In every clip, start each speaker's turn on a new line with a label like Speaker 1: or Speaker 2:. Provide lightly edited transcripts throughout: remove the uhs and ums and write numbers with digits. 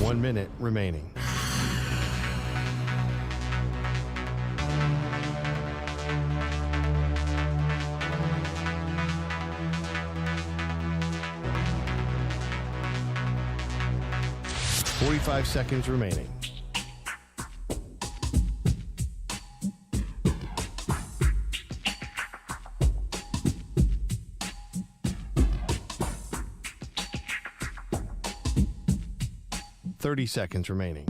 Speaker 1: 1 minute remaining. Forty-five seconds remaining. Seconds remaining.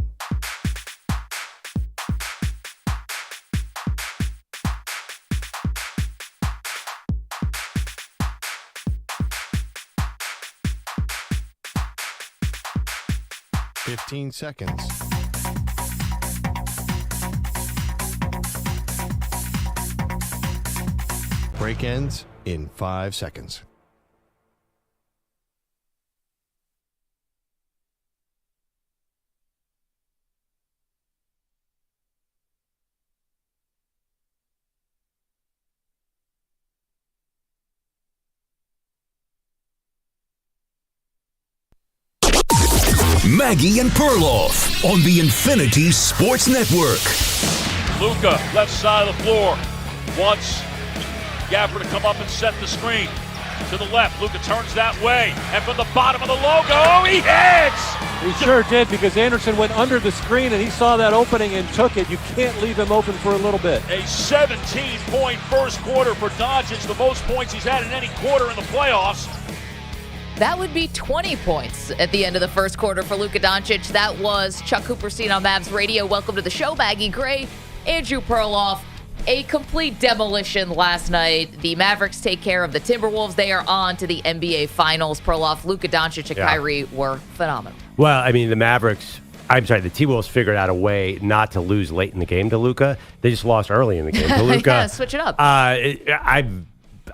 Speaker 1: Fifteen seconds. Break ends in 5 seconds.
Speaker 2: Maggie and Perloff on the Infinity Sports Network.
Speaker 3: Luka, left side of the floor, wants Gaffer to come up and set the screen. To the left, Luka turns that way, and from the bottom of the logo, he hits!
Speaker 4: He sure did, because Anderson went under the screen and he saw that opening and took it. You can't leave him open for a little bit.
Speaker 3: A 17-point first quarter for Doncic, the most points he's had in any quarter in the playoffs.
Speaker 5: That would be 20 points at the end of the first quarter for Luka Doncic. That was Chuck Cooperstein on Mavs Radio. Welcome to the show, Maggie Gray, Andrew Perloff. A complete demolition last night. The Mavericks take care of the Timberwolves. They are on to the NBA Finals. Perloff, Luka Doncic, and Kyrie were phenomenal.
Speaker 6: Well, I mean, the T-Wolves figured out a way not to lose late in the game to Luka. They just lost early in the game to Luka.
Speaker 5: Yeah, switch it up.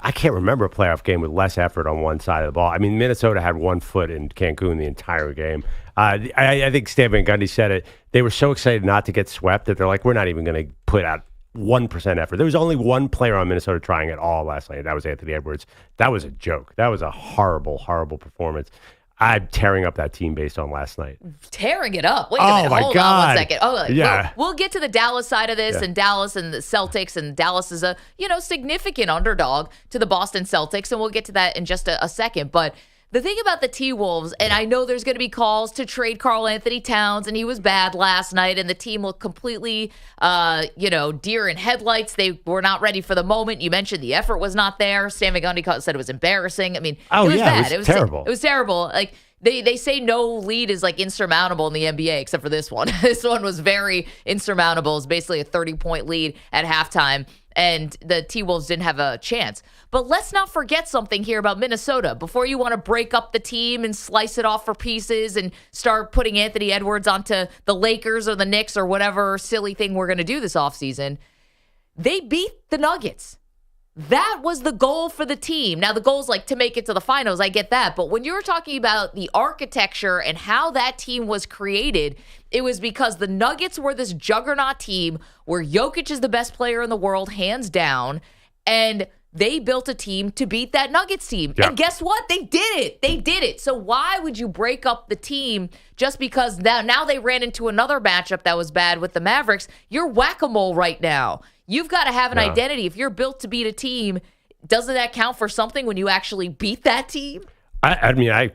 Speaker 6: I can't remember a playoff game with less effort on one side of the ball. I mean, Minnesota had 1 foot in Cancun the entire game. I think Stan Van Gundy said it. They were so excited not to get swept that they're like, we're not even going to put out 1% effort. There was only one player on Minnesota trying at all last night. That was Anthony Edwards. That was a joke. That was a horrible, horrible performance. I'm tearing up that team based on last night.
Speaker 5: Tearing it up? Wait a minute. Hold on 1 second.
Speaker 6: Yeah.
Speaker 5: We'll get to the Dallas side of this, and Dallas and the Celtics, and Dallas is a significant underdog to the Boston Celtics, and we'll get to that in just a second. But the thing about the T-Wolves, and I know there's going to be calls to trade Karl Anthony Towns, and he was bad last night, and the team looked completely, deer in headlights. They were not ready for the moment. You mentioned the effort was not there. Stan Van Gundy said it was embarrassing. I mean, it was bad.
Speaker 6: It was terrible.
Speaker 5: It was terrible. Like, They say no lead is like insurmountable in the NBA, except for this one. This one was very insurmountable. It's basically a 30-point lead at halftime, and the T-Wolves didn't have a chance. But let's not forget something here about Minnesota. Before you want to break up the team and slice it off for pieces and start putting Anthony Edwards onto the Lakers or the Knicks or whatever silly thing we're going to do this offseason, they beat the Nuggets. That was the goal for the team. Now, the goal is like to make it to the finals. I get that. But when you're talking about the architecture and how that team was created, it was because the Nuggets were this juggernaut team where Jokic is the best player in the world, hands down, and they built a team to beat that Nuggets team. Yeah. And guess what? They did it. They did it. So why would you break up the team just because now they ran into another matchup that was bad with the Mavericks? You're whack-a-mole right now. You've got to have an identity. If you're built to beat a team, doesn't that count for something when you actually beat that team?
Speaker 6: I mean,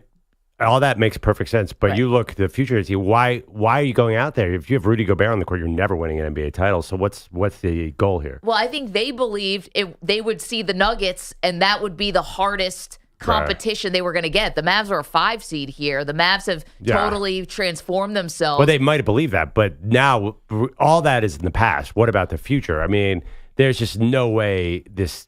Speaker 6: all that makes perfect sense. But you look at the future of the team. Why are you going out there? If you have Rudy Gobert on the court, you're never winning an NBA title. So what's the goal here?
Speaker 5: Well, I think they believed they would see the Nuggets, and that would be the hardest competition they were going to get. The Mavs are a 5 seed here. The Mavs have totally transformed themselves.
Speaker 6: Well, they might have believed that, but now all that is in the past. What about the future? I mean, there's just no way this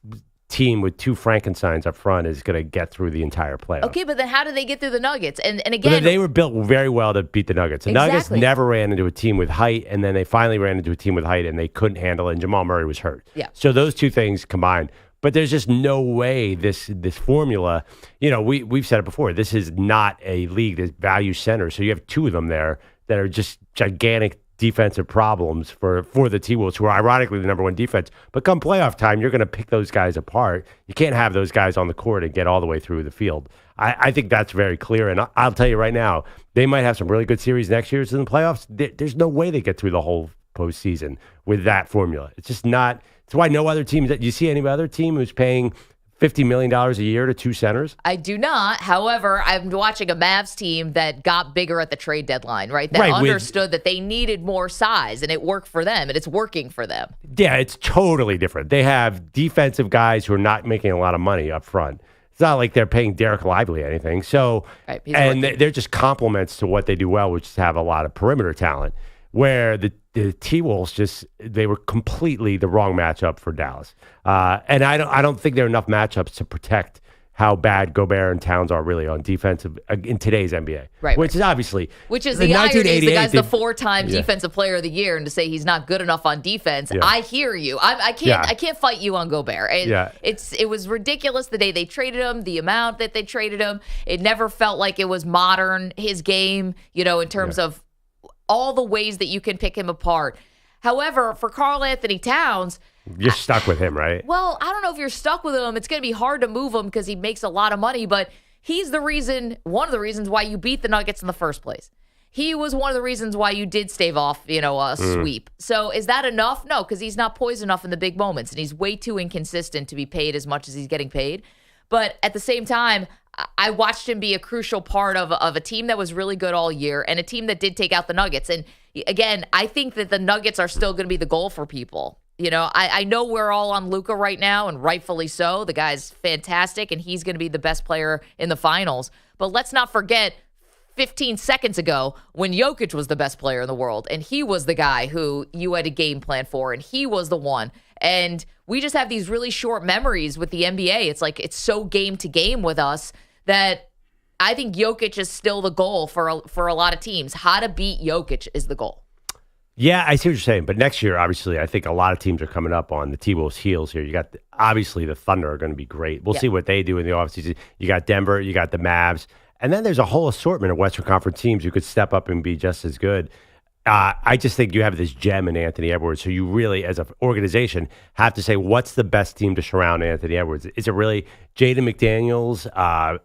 Speaker 6: team with 2 Frankensteins up front is going to get through the entire playoff.
Speaker 5: Okay, but then how did they get through the Nuggets? And again,
Speaker 6: they were built very well to beat the Nuggets. The Nuggets never ran into a team with height, and then they finally ran into a team with height, and they couldn't handle it, and Jamal Murray was hurt.
Speaker 5: Yeah.
Speaker 6: So those two things combined. But there's just no way this formula, we've said it before, this is not a league that values centers. So you have 2 of them there that are just gigantic defensive problems for the T-Wolves, who are ironically the number one defense. But come playoff time, you're going to pick those guys apart. You can't have those guys on the court and get all the way through the field. I think that's very clear. And I'll tell you right now, they might have some really good series next year in the playoffs. There's no way they get through the whole postseason with that formula. It's just not. It's why no other team. You see any other team who's paying $50 million a year to two centers?
Speaker 5: I do not. However, I'm watching a Mavs team that got bigger at the trade deadline, right? That understood that they needed more size, and it worked for them, and it's working for them.
Speaker 6: Yeah, it's totally different. They have defensive guys who are not making a lot of money up front. It's not like they're paying Derek Lively anything. So,
Speaker 5: right,
Speaker 6: and they're just complements to what they do well, which is have a lot of perimeter talent. Where the T-Wolves they were completely the wrong matchup for Dallas, and I don't think there are enough matchups to protect how bad Gobert and Towns are really on defensive in today's NBA.
Speaker 5: Right,
Speaker 6: which is obviously
Speaker 5: the irony is the guy's the 4-time defensive player of the year, and to say he's not good enough on defense, I hear you. I can't fight you on Gobert. It was ridiculous the day they traded him, the amount that they traded him. It never felt like it was modern, his game, in terms of all the ways that you can pick him apart. However, for Karl Anthony Towns,
Speaker 6: you're stuck with him, right?
Speaker 5: Well, I don't know if you're stuck with him. It's going to be hard to move him because he makes a lot of money, but he's one of the reasons why you beat the Nuggets in the first place. He was one of the reasons why you did stave off, a sweep. So is that enough? No, because he's not poised enough in the big moments, and he's way too inconsistent to be paid as much as he's getting paid. But at the same time, I watched him be a crucial part of a team that was really good all year and a team that did take out the Nuggets. And again, I think that the Nuggets are still going to be the goal for people. I know we're all on Luka right now, and rightfully so. The guy's fantastic, and he's going to be the best player in the finals. But let's not forget 15 seconds ago when Jokic was the best player in the world, and he was the guy who you had a game plan for, and he was the one. And we just have these really short memories with the NBA. It's like it's so game to game with us that I think Jokic is still the goal for a lot of teams. How to beat Jokic is the goal.
Speaker 6: Yeah, I see what you're saying. But next year, obviously, I think a lot of teams are coming up on the T-Wolves' heels here. You got, obviously, the Thunder are going to be great. We'll see what they do in the offseason. You got Denver, you got the Mavs. And then there's a whole assortment of Western Conference teams who could step up and be just as good. I just think you have this gem in Anthony Edwards. So you really, as an organization, have to say, what's the best team to surround Anthony Edwards? Is it really Jaden McDaniels,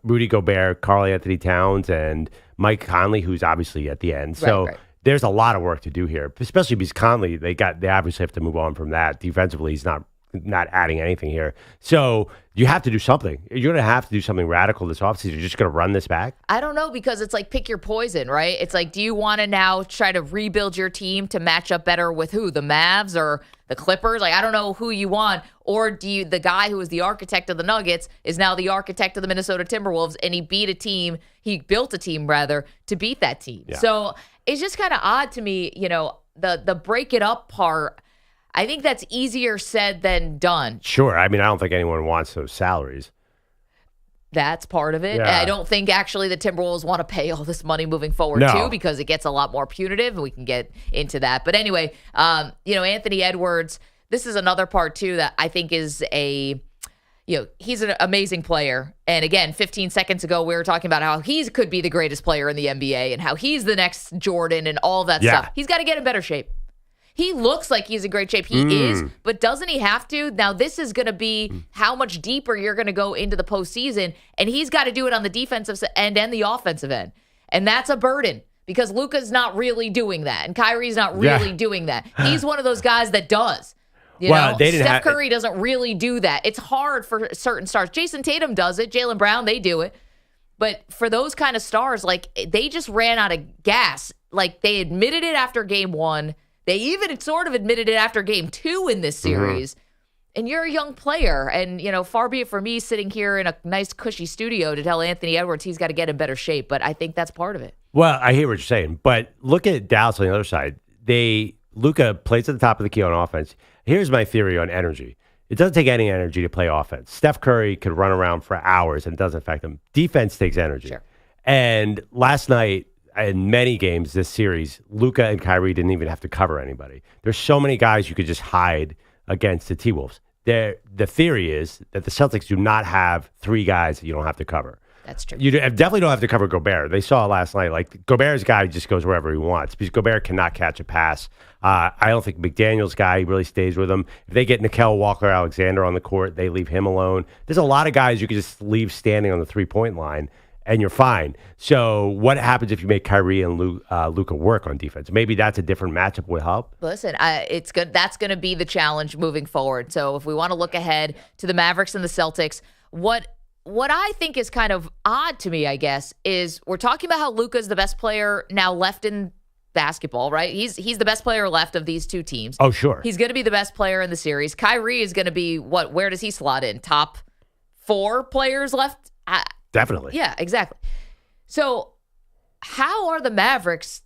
Speaker 6: Rudy Gobert, Karl Anthony Towns, and Mike Conley, who's obviously at the end? So there's a lot of work to do here, especially because Conley, they obviously have to move on from that. Defensively, he's not adding anything here. So you have to do something. You're going to have to do something radical this offseason. You're just going to run this back?
Speaker 5: I don't know, because it's like pick your poison, right? It's like, do you want to now try to rebuild your team to match up better with who? The Mavs or the Clippers? Like, I don't know who you want. Or the guy who was the architect of the Nuggets is now the architect of the Minnesota Timberwolves, and he built a team rather, to beat that team. Yeah. So it's just kind of odd to me, the break it up part. I think that's easier said than done.
Speaker 6: Sure. I mean, I don't think anyone wants those salaries.
Speaker 5: That's part of it.
Speaker 6: Yeah.
Speaker 5: I don't think actually the Timberwolves want to pay all this money moving forward too, because it gets a lot more punitive, and we can get into that. But anyway, Anthony Edwards, this is another part too that I think is he's an amazing player. And again, 15 seconds ago, we were talking about how he could be the greatest player in the NBA and how he's the next Jordan and all that stuff. He's got to get in better shape. He looks like he's in great shape. He is, but doesn't he have to? Now, this is going to be how much deeper you're going to go into the postseason, and he's got to do it on the defensive end and the offensive end. And that's a burden, because Luka's not really doing that, and Kyrie's not really doing that. He's one of those guys that does. Steph Curry doesn't really do that. It's hard for certain stars. Jason Tatum does it. Jaylen Brown, they do it. But for those kind of stars, like, they just ran out of gas. Like, they admitted it after game one. They even sort of admitted it after game two in this series. And you're a young player. And, far be it for me sitting here in a nice, cushy studio to tell Anthony Edwards he's got to get in better shape. But I think that's part of it.
Speaker 6: Well, I hear what you're saying. But look at Dallas on the other side. Luka plays at the top of the key on offense. Here's my theory on energy. It doesn't take any energy to play offense. Steph Curry could run around for hours and it doesn't affect him. Defense takes energy.
Speaker 5: Sure.
Speaker 6: And last night, in many games this series, Luka and Kyrie didn't even have to cover anybody. There's so many guys you could just hide against the T-Wolves. The theory is that the Celtics do not have three guys that you don't have to cover.
Speaker 5: That's true.
Speaker 6: You definitely don't have to cover Gobert. They saw it last night. Like, Gobert's a guy who just goes wherever he wants because Gobert cannot catch a pass. I don't think McDaniel's guy really stays with him. If they get Nickeil Walker-Alexander on the court, they leave him alone. There's a lot of guys you can just leave standing on the three-point line, and you're fine. So what happens if you make Kyrie and Luka work on defense? Maybe that's a different matchup would help.
Speaker 5: Listen, it's good. That's going to be the challenge moving forward. So if we want to look ahead to the Mavericks and the Celtics, what I think is kind of odd to me, I guess, is we're talking about how Luka's the best player now left in basketball, right? He's the best player left of these two teams.
Speaker 6: Oh, sure.
Speaker 5: He's going to be the best player in the series. Kyrie is going to be where does he slot in? Top 4 players left?
Speaker 6: Definitely.
Speaker 5: Yeah, exactly. So how are the Mavericks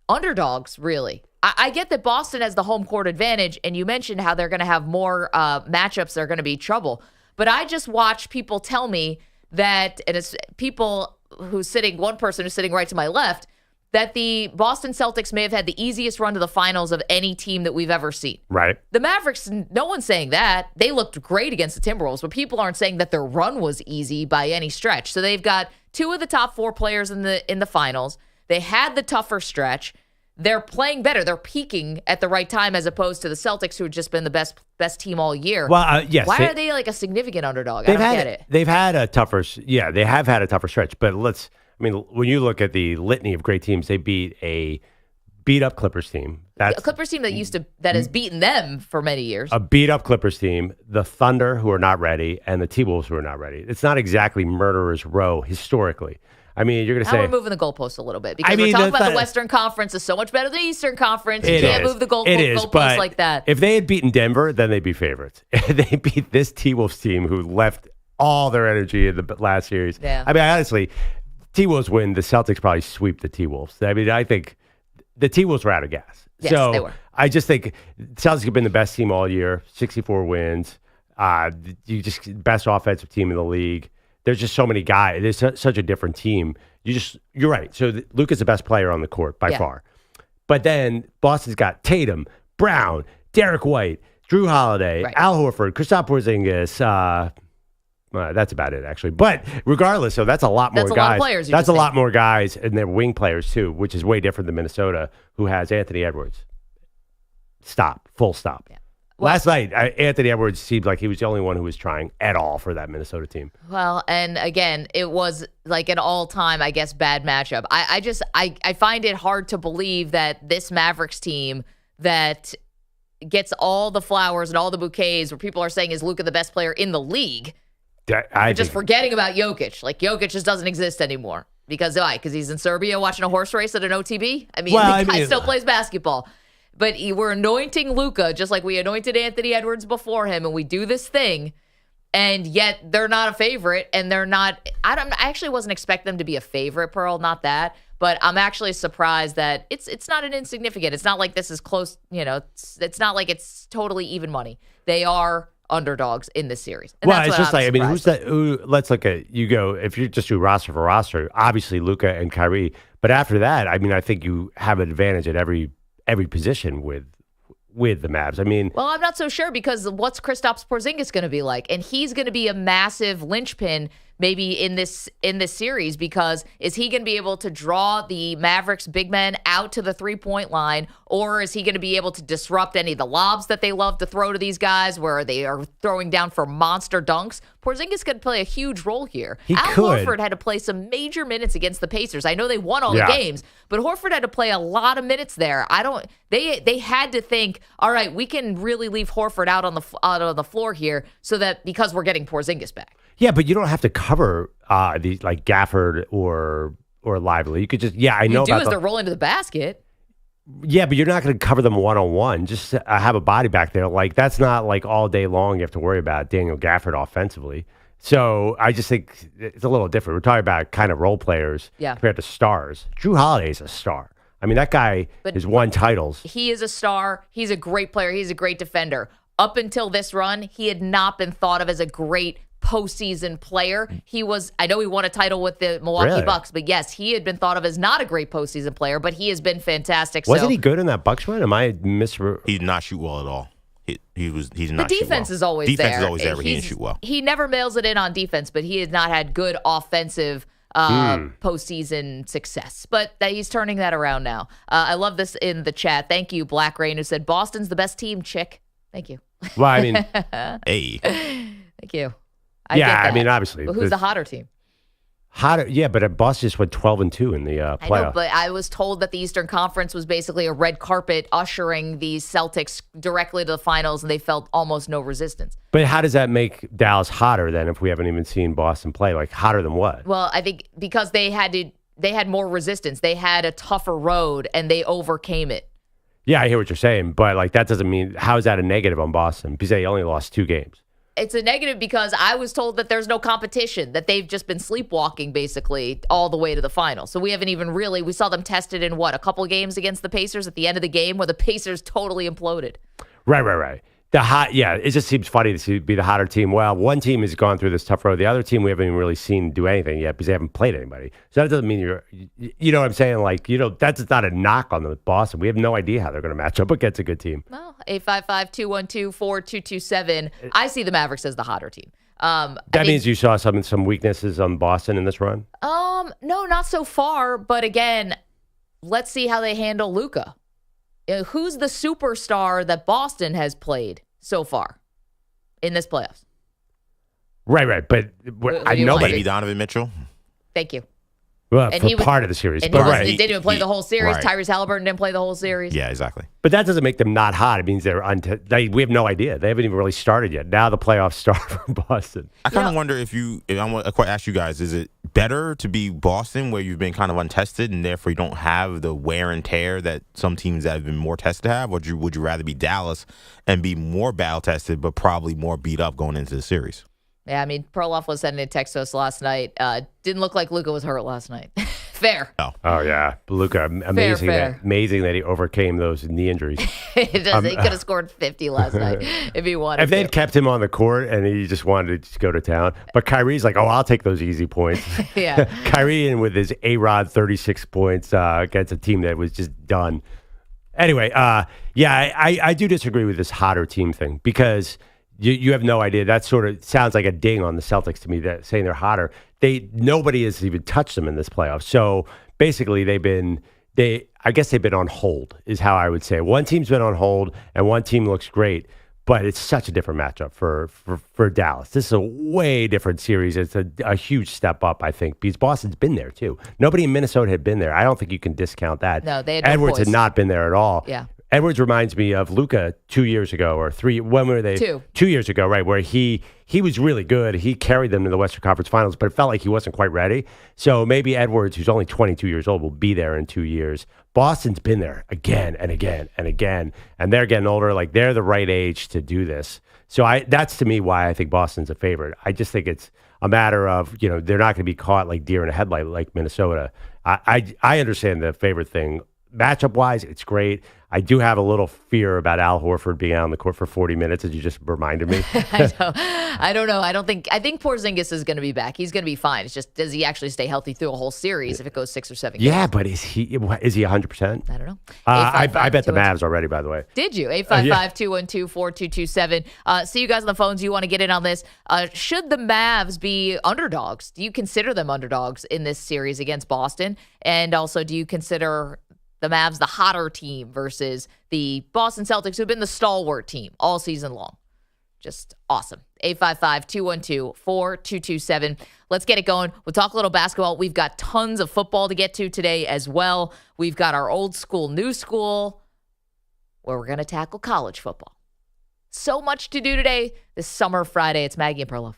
Speaker 5: underdogs, really? I get that Boston has the home court advantage, and you mentioned how they're going to have more matchups that are going to be trouble. But I just watch people tell me that, and it's people one person who's sitting right to my left, that the Boston Celtics may have had the easiest run to the finals of any team that we've ever seen.
Speaker 6: Right.
Speaker 5: The Mavericks, no one's saying that. They looked great against the Timberwolves, but people aren't saying that their run was easy by any stretch. So they've got 2 of the top 4 players in the finals. They had the tougher stretch. They're playing better. They're peaking at the right time as opposed to the Celtics, who have just been the best team all year.
Speaker 6: Well, yes.
Speaker 5: Why are they like a significant underdog? I don't get it.
Speaker 6: They have had a tougher stretch. But when you look at the litany of great teams, they beat a beat-up Clippers team. That's
Speaker 5: a Clippers team that has beaten them for many years.
Speaker 6: A beat-up Clippers team, the Thunder, who are not ready, and the T-Wolves, who are not ready. It's not exactly murderer's row historically. I mean, you're going to say...
Speaker 5: Now we're moving the goalposts a little bit because we're talking about the Western Conference is so much better than the Eastern Conference. You can't move the goalposts like that.
Speaker 6: If they had beaten Denver, then they'd be favorites. They beat this T-Wolves team who left all their energy in the last series.
Speaker 5: Yeah.
Speaker 6: I mean, honestly, T-Wolves win. The Celtics probably sweep the T-Wolves. I mean, I think the T-Wolves were out of gas.
Speaker 5: Yes,
Speaker 6: so
Speaker 5: they were.
Speaker 6: I just think the Celtics have been the best team all year, 64 wins. Best offensive team in the league. There's just so many guys. There's such a different team. You're right. So Luka's the best player on the court by far. But then Boston's got Tatum, Brown, Derek White, Drew Holiday, Al Horford, Kristaps Porzingis. That's about it, actually. But regardless, so that's a lot more guys.
Speaker 5: That's a lot of players.
Speaker 6: That's a lot more guys, and they're wing players too, which is way different than Minnesota, who has Anthony Edwards. Full stop. Yeah. Well, last night, Anthony Edwards seemed like he was the only one who was trying at all for that Minnesota team.
Speaker 5: Well, and again, it was like an all-time, I guess, bad matchup. I find it hard to believe that this Mavericks team that gets all the flowers and all the bouquets, where people are saying is Luka the best player in the league, just forgetting about Jokic. Like, Jokic just doesn't exist anymore. Because he's in Serbia watching a horse race at an OTB? I mean, the guy still plays basketball. But we're anointing Luka just like we anointed Anthony Edwards before him, and we do this thing, and yet they're not a favorite, and they're not. I actually wasn't expecting them to be a favorite, Pearl, not that, but I'm actually surprised that it's not an insignificant. It's not like this is close. It's not like it's totally even money. They are underdogs in this series. And
Speaker 6: it's just like, I mean, who's that? Let's look at you go. If you just do roster for roster, obviously Luka and Kyrie, but after that, I mean, I think you have an advantage at every position with the Mavs. I mean,
Speaker 5: well, I'm not so sure because what's Kristaps Porzingis going to be like? And he's going to be a massive linchpin maybe in this series, because is he going to be able to draw the Mavericks big men out to the 3-point line, or is he going to be able to disrupt any of the lobs that they love to throw to these guys where they are throwing down for monster dunks? Porzingis could play a huge role here. Al Horford had to play some major minutes against the Pacers. I know they won all the games, but Horford had to play a lot of minutes there. They had to think, all right, we can really leave Horford out on the floor here, so that because we're getting Porzingis back.
Speaker 6: Yeah, but you don't have to cover these like Gafford or Lively. You could just I know.
Speaker 5: You do as they're rolling to the basket.
Speaker 6: Yeah, but you're not going to cover them one-on-one. Just have a body back there. Like, that's not like all day long you have to worry about Daniel Gafford offensively. So I just think it's a little different. We're talking about kind of role players compared to stars. Drew Holiday's a star. I mean, that guy has won titles.
Speaker 5: He is a star. He's a great player. He's a great defender. Up until this run, he had not been thought of as a great postseason player. I know he won a title with the Milwaukee Bucks, but yes, he had been thought of as not a great postseason player, but he has been fantastic.
Speaker 6: Wasn't he good in that Bucks run? Am I
Speaker 7: He did not shoot well at all. He's
Speaker 5: The
Speaker 7: not.
Speaker 5: defense is always there.
Speaker 7: Defense is always there, but he didn't shoot well.
Speaker 5: He never mails it in on defense, but he has not had good offensive postseason success. But he's turning that around now. I love this in the chat. Thank you, Black Rain, who said Boston's the best team. Chick. Thank you.
Speaker 6: Well, I mean,
Speaker 7: Hey,
Speaker 5: Thank you.
Speaker 6: I mean, obviously,
Speaker 5: But who's the hotter team?
Speaker 6: Yeah, but Boston just went 12-2 in the playoffs.
Speaker 5: I know, but I was told that the Eastern Conference was basically a red carpet ushering the Celtics directly to the finals, and they felt almost no resistance.
Speaker 6: But how does that make Dallas hotter then if we haven't even seen Boston play? Like, hotter than what?
Speaker 5: Well, I think because they had more resistance. They had a tougher road, and they overcame it.
Speaker 6: Yeah, I hear what you're saying, but like that doesn't mean, how is that a negative on Boston? Because they only lost 2 games.
Speaker 5: It's a negative because I was told that there's no competition, that they've just been sleepwalking basically all the way to the final. So we haven't even we saw them tested in a couple games against the Pacers at the end of the game where the Pacers totally imploded.
Speaker 6: Right. It just seems funny to be the hotter team. Well, one team has gone through this tough road. The other team we haven't even really seen do anything yet because they haven't played anybody. So that doesn't mean you know what I'm saying? Like, that's not a knock on the Boston. We have no idea how they're going to match up against a good team.
Speaker 5: Well, 855-212-4227. I see the Mavericks as the hotter team.
Speaker 6: That means you saw some weaknesses on Boston in this run?
Speaker 5: No, not so far. But again, let's see how they handle Luka. Who's the superstar that Boston has played so far in this playoffs?
Speaker 6: Right. But I know
Speaker 7: maybe Donovan Mitchell.
Speaker 5: Thank you.
Speaker 6: Well, part of the series.
Speaker 5: And
Speaker 6: but
Speaker 5: he didn't even play the whole series.
Speaker 7: Right.
Speaker 5: Tyrese Halliburton didn't play the whole series.
Speaker 7: Yeah, exactly.
Speaker 6: But that doesn't make them not hot. It means we have no idea. They haven't even really started yet. Now the playoffs start from Boston.
Speaker 7: I kind of wonder if I want to ask you guys, is it better to be Boston where you've been kind of untested and therefore you don't have the wear and tear that some teams that have been more tested have? Or would you rather be Dallas and be more battle tested but probably more beat up going into the series?
Speaker 5: Yeah, I mean, Perloff was sending a text to us last night. Didn't look like Luka was hurt last night. Fair.
Speaker 6: Oh yeah, Luka, amazing that he overcame those knee injuries.
Speaker 5: He could have scored 50 last night if he wanted.
Speaker 6: If they'd kept him on the court and he just wanted to go to town, but Kyrie's like, I'll take those easy points.
Speaker 5: Yeah,
Speaker 6: Kyrie in with his A-Rod 36 points against a team that was just done. Anyway, I do disagree with this hotter team thing because you have no idea. That sort of sounds like a ding on the Celtics to me, that saying they're hotter. Nobody has even touched them in this playoff. So basically I guess they've been on hold is how I would say. One team's been on hold and one team looks great, but it's such a different matchup for Dallas. This is a way different series. It's a huge step up, I think, because Boston's been there too. Nobody in Minnesota had been there. I don't think you can discount that.
Speaker 5: No, they had
Speaker 6: Edwards had not been there at all.
Speaker 5: Yeah.
Speaker 6: Edwards reminds me of Luka 2 years ago or 3. When were they? 2 years ago, right? Where he was really good. He carried them to the Western Conference Finals, but it felt like he wasn't quite ready. So maybe Edwards, who's only 22 years old, will be there in 2 years. Boston's been there again and again and again, and they're getting older. Like they're the right age to do this. So that's to me why I think Boston's a favorite. I just think it's a matter of they're not going to be caught like deer in a headlight like Minnesota. I understand the favorite thing. Matchup wise, it's great. I do have a little fear about Al Horford being out on the court for 40 minutes, as you just reminded me.
Speaker 5: I don't know. I think Porzingis is going to be back. He's going to be fine. It's just, does he actually stay healthy through a whole series if it goes 6 or 7 games?
Speaker 6: Yeah, but is he 100%?
Speaker 5: I don't know.
Speaker 6: I bet the Mavs already, by the way.
Speaker 5: Did you? 855-212-4227. See you guys on the phones. You want to get in on this. Should the Mavs be underdogs? Do you consider them underdogs in this series against Boston? And also, do you consider the Mavs the hotter team versus the Boston Celtics, who've been the stalwart team all season long? Just awesome. 855-212-4227. Let's get it going. We'll talk a little basketball. We've got tons of football to get to today as well. We've got our old school, new school, where we're going to tackle college football. So much to do today, this summer Friday. It's Maggie and Perloff.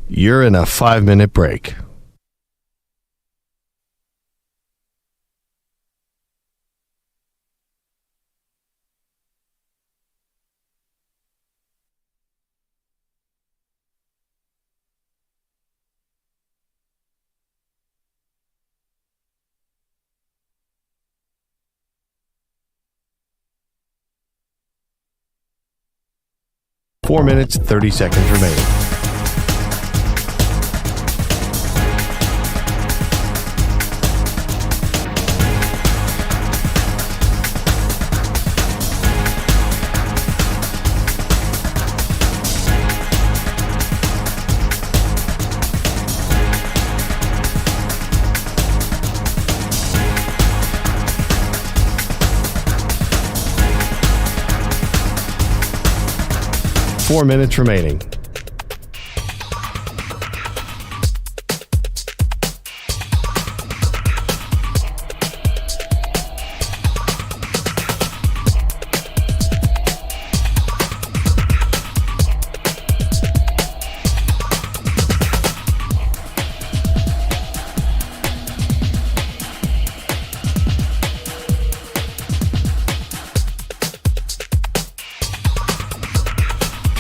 Speaker 1: You're in a 5-minute break. Four minutes, 30 seconds remaining. 4 minutes remaining.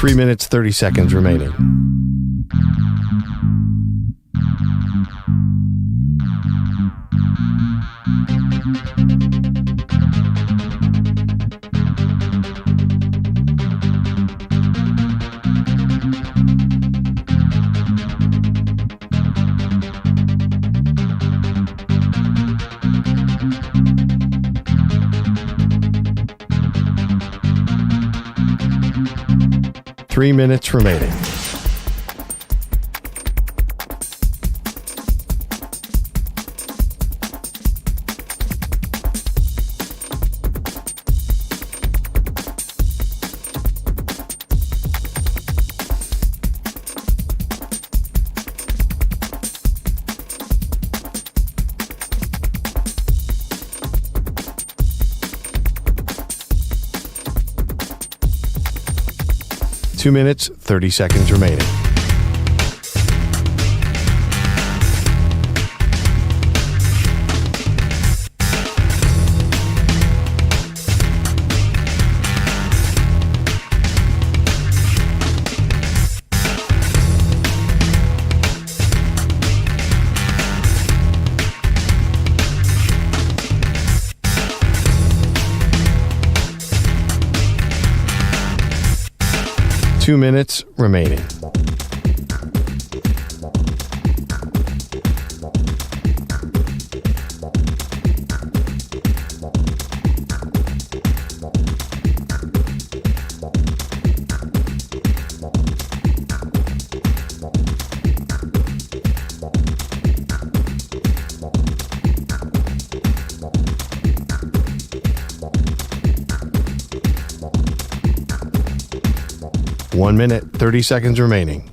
Speaker 1: Three minutes, 30 seconds remaining. Three minutes remaining. Two minutes, 30 seconds remaining. Two minutes remaining. One minute, 30 seconds remaining.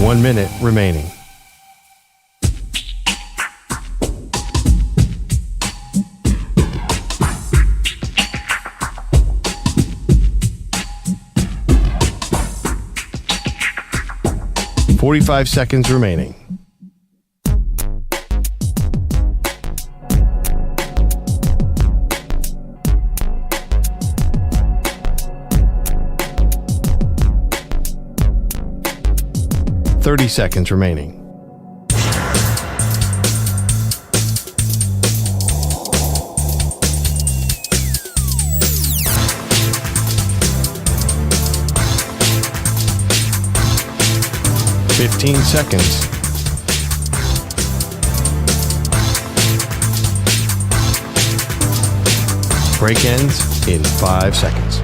Speaker 1: One minute remaining. "45 seconds remaining. "30 seconds remaining. "15 seconds. Break ends in 5 seconds.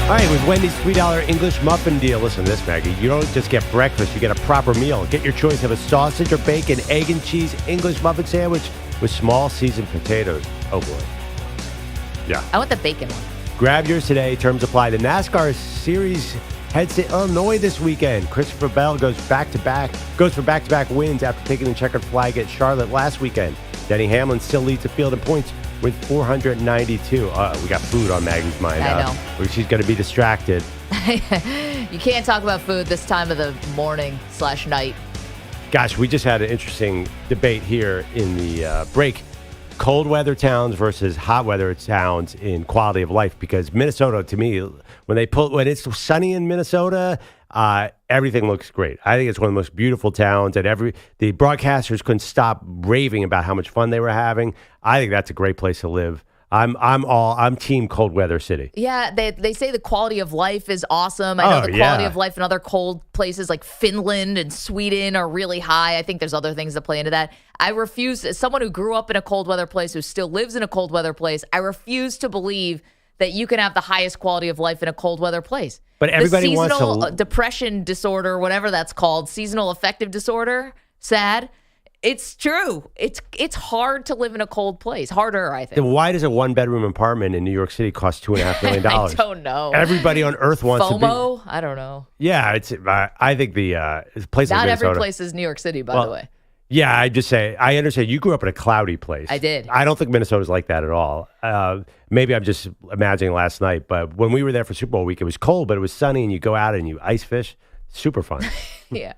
Speaker 6: All right, with Wendy's $3 English muffin deal. Listen to this, Maggie. You don't just get breakfast, you get a proper meal. Get your choice of a sausage or bacon, egg and cheese English muffin sandwich with small seasoned potatoes. Oh, boy. Yeah.
Speaker 5: I want the bacon one.
Speaker 6: Grab yours today. Terms apply. The NASCAR Series heads to Illinois this weekend. Christopher Bell goes for back-to-back wins after taking the checkered flag at Charlotte last weekend. Denny Hamlin still leads the field in points with 492. We got food on Maggie's mind.
Speaker 5: I know.
Speaker 6: She's going to be distracted.
Speaker 5: You can't talk about food this time of the morning/night.
Speaker 6: Gosh, we just had an interesting debate here in the break. cold weather towns versus hot weather towns in quality of life, because Minnesota, to me, when it's sunny in Minnesota, everything looks great. I think it's one of the most beautiful towns, and the broadcasters couldn't stop raving about how much fun they were having. I think that's a great place to live. I'm team cold weather city.
Speaker 5: Yeah, they say the quality of life is awesome. I know the quality of life in other cold places like Finland and Sweden are really high. I think there's other things that play into that. I refuse, as someone who grew up in a cold weather place, who still lives in a cold weather place, I refuse to believe that you can have the highest quality of life in a cold weather place.
Speaker 6: But everybody wants to...
Speaker 5: seasonal depression disorder, whatever that's called, seasonal affective disorder, sad. It's true. It's hard to live in a cold place. Harder, I think.
Speaker 6: Then why does a one-bedroom apartment in New York City cost $2.5 million?
Speaker 5: I don't know.
Speaker 6: Everybody on Earth wants
Speaker 5: FOMO? I don't know.
Speaker 6: Yeah, I think the place
Speaker 5: Not
Speaker 6: in Minnesota...
Speaker 5: every place is New York City, by the way.
Speaker 6: Yeah, I just say, I understand. You grew up in a cloudy place.
Speaker 5: I did.
Speaker 6: I don't think Minnesota's like that at all. Maybe I'm just imagining last night, but when we were there for Super Bowl week, it was cold, but it was sunny, and you go out and you ice fish. Super fun.
Speaker 5: Yeah.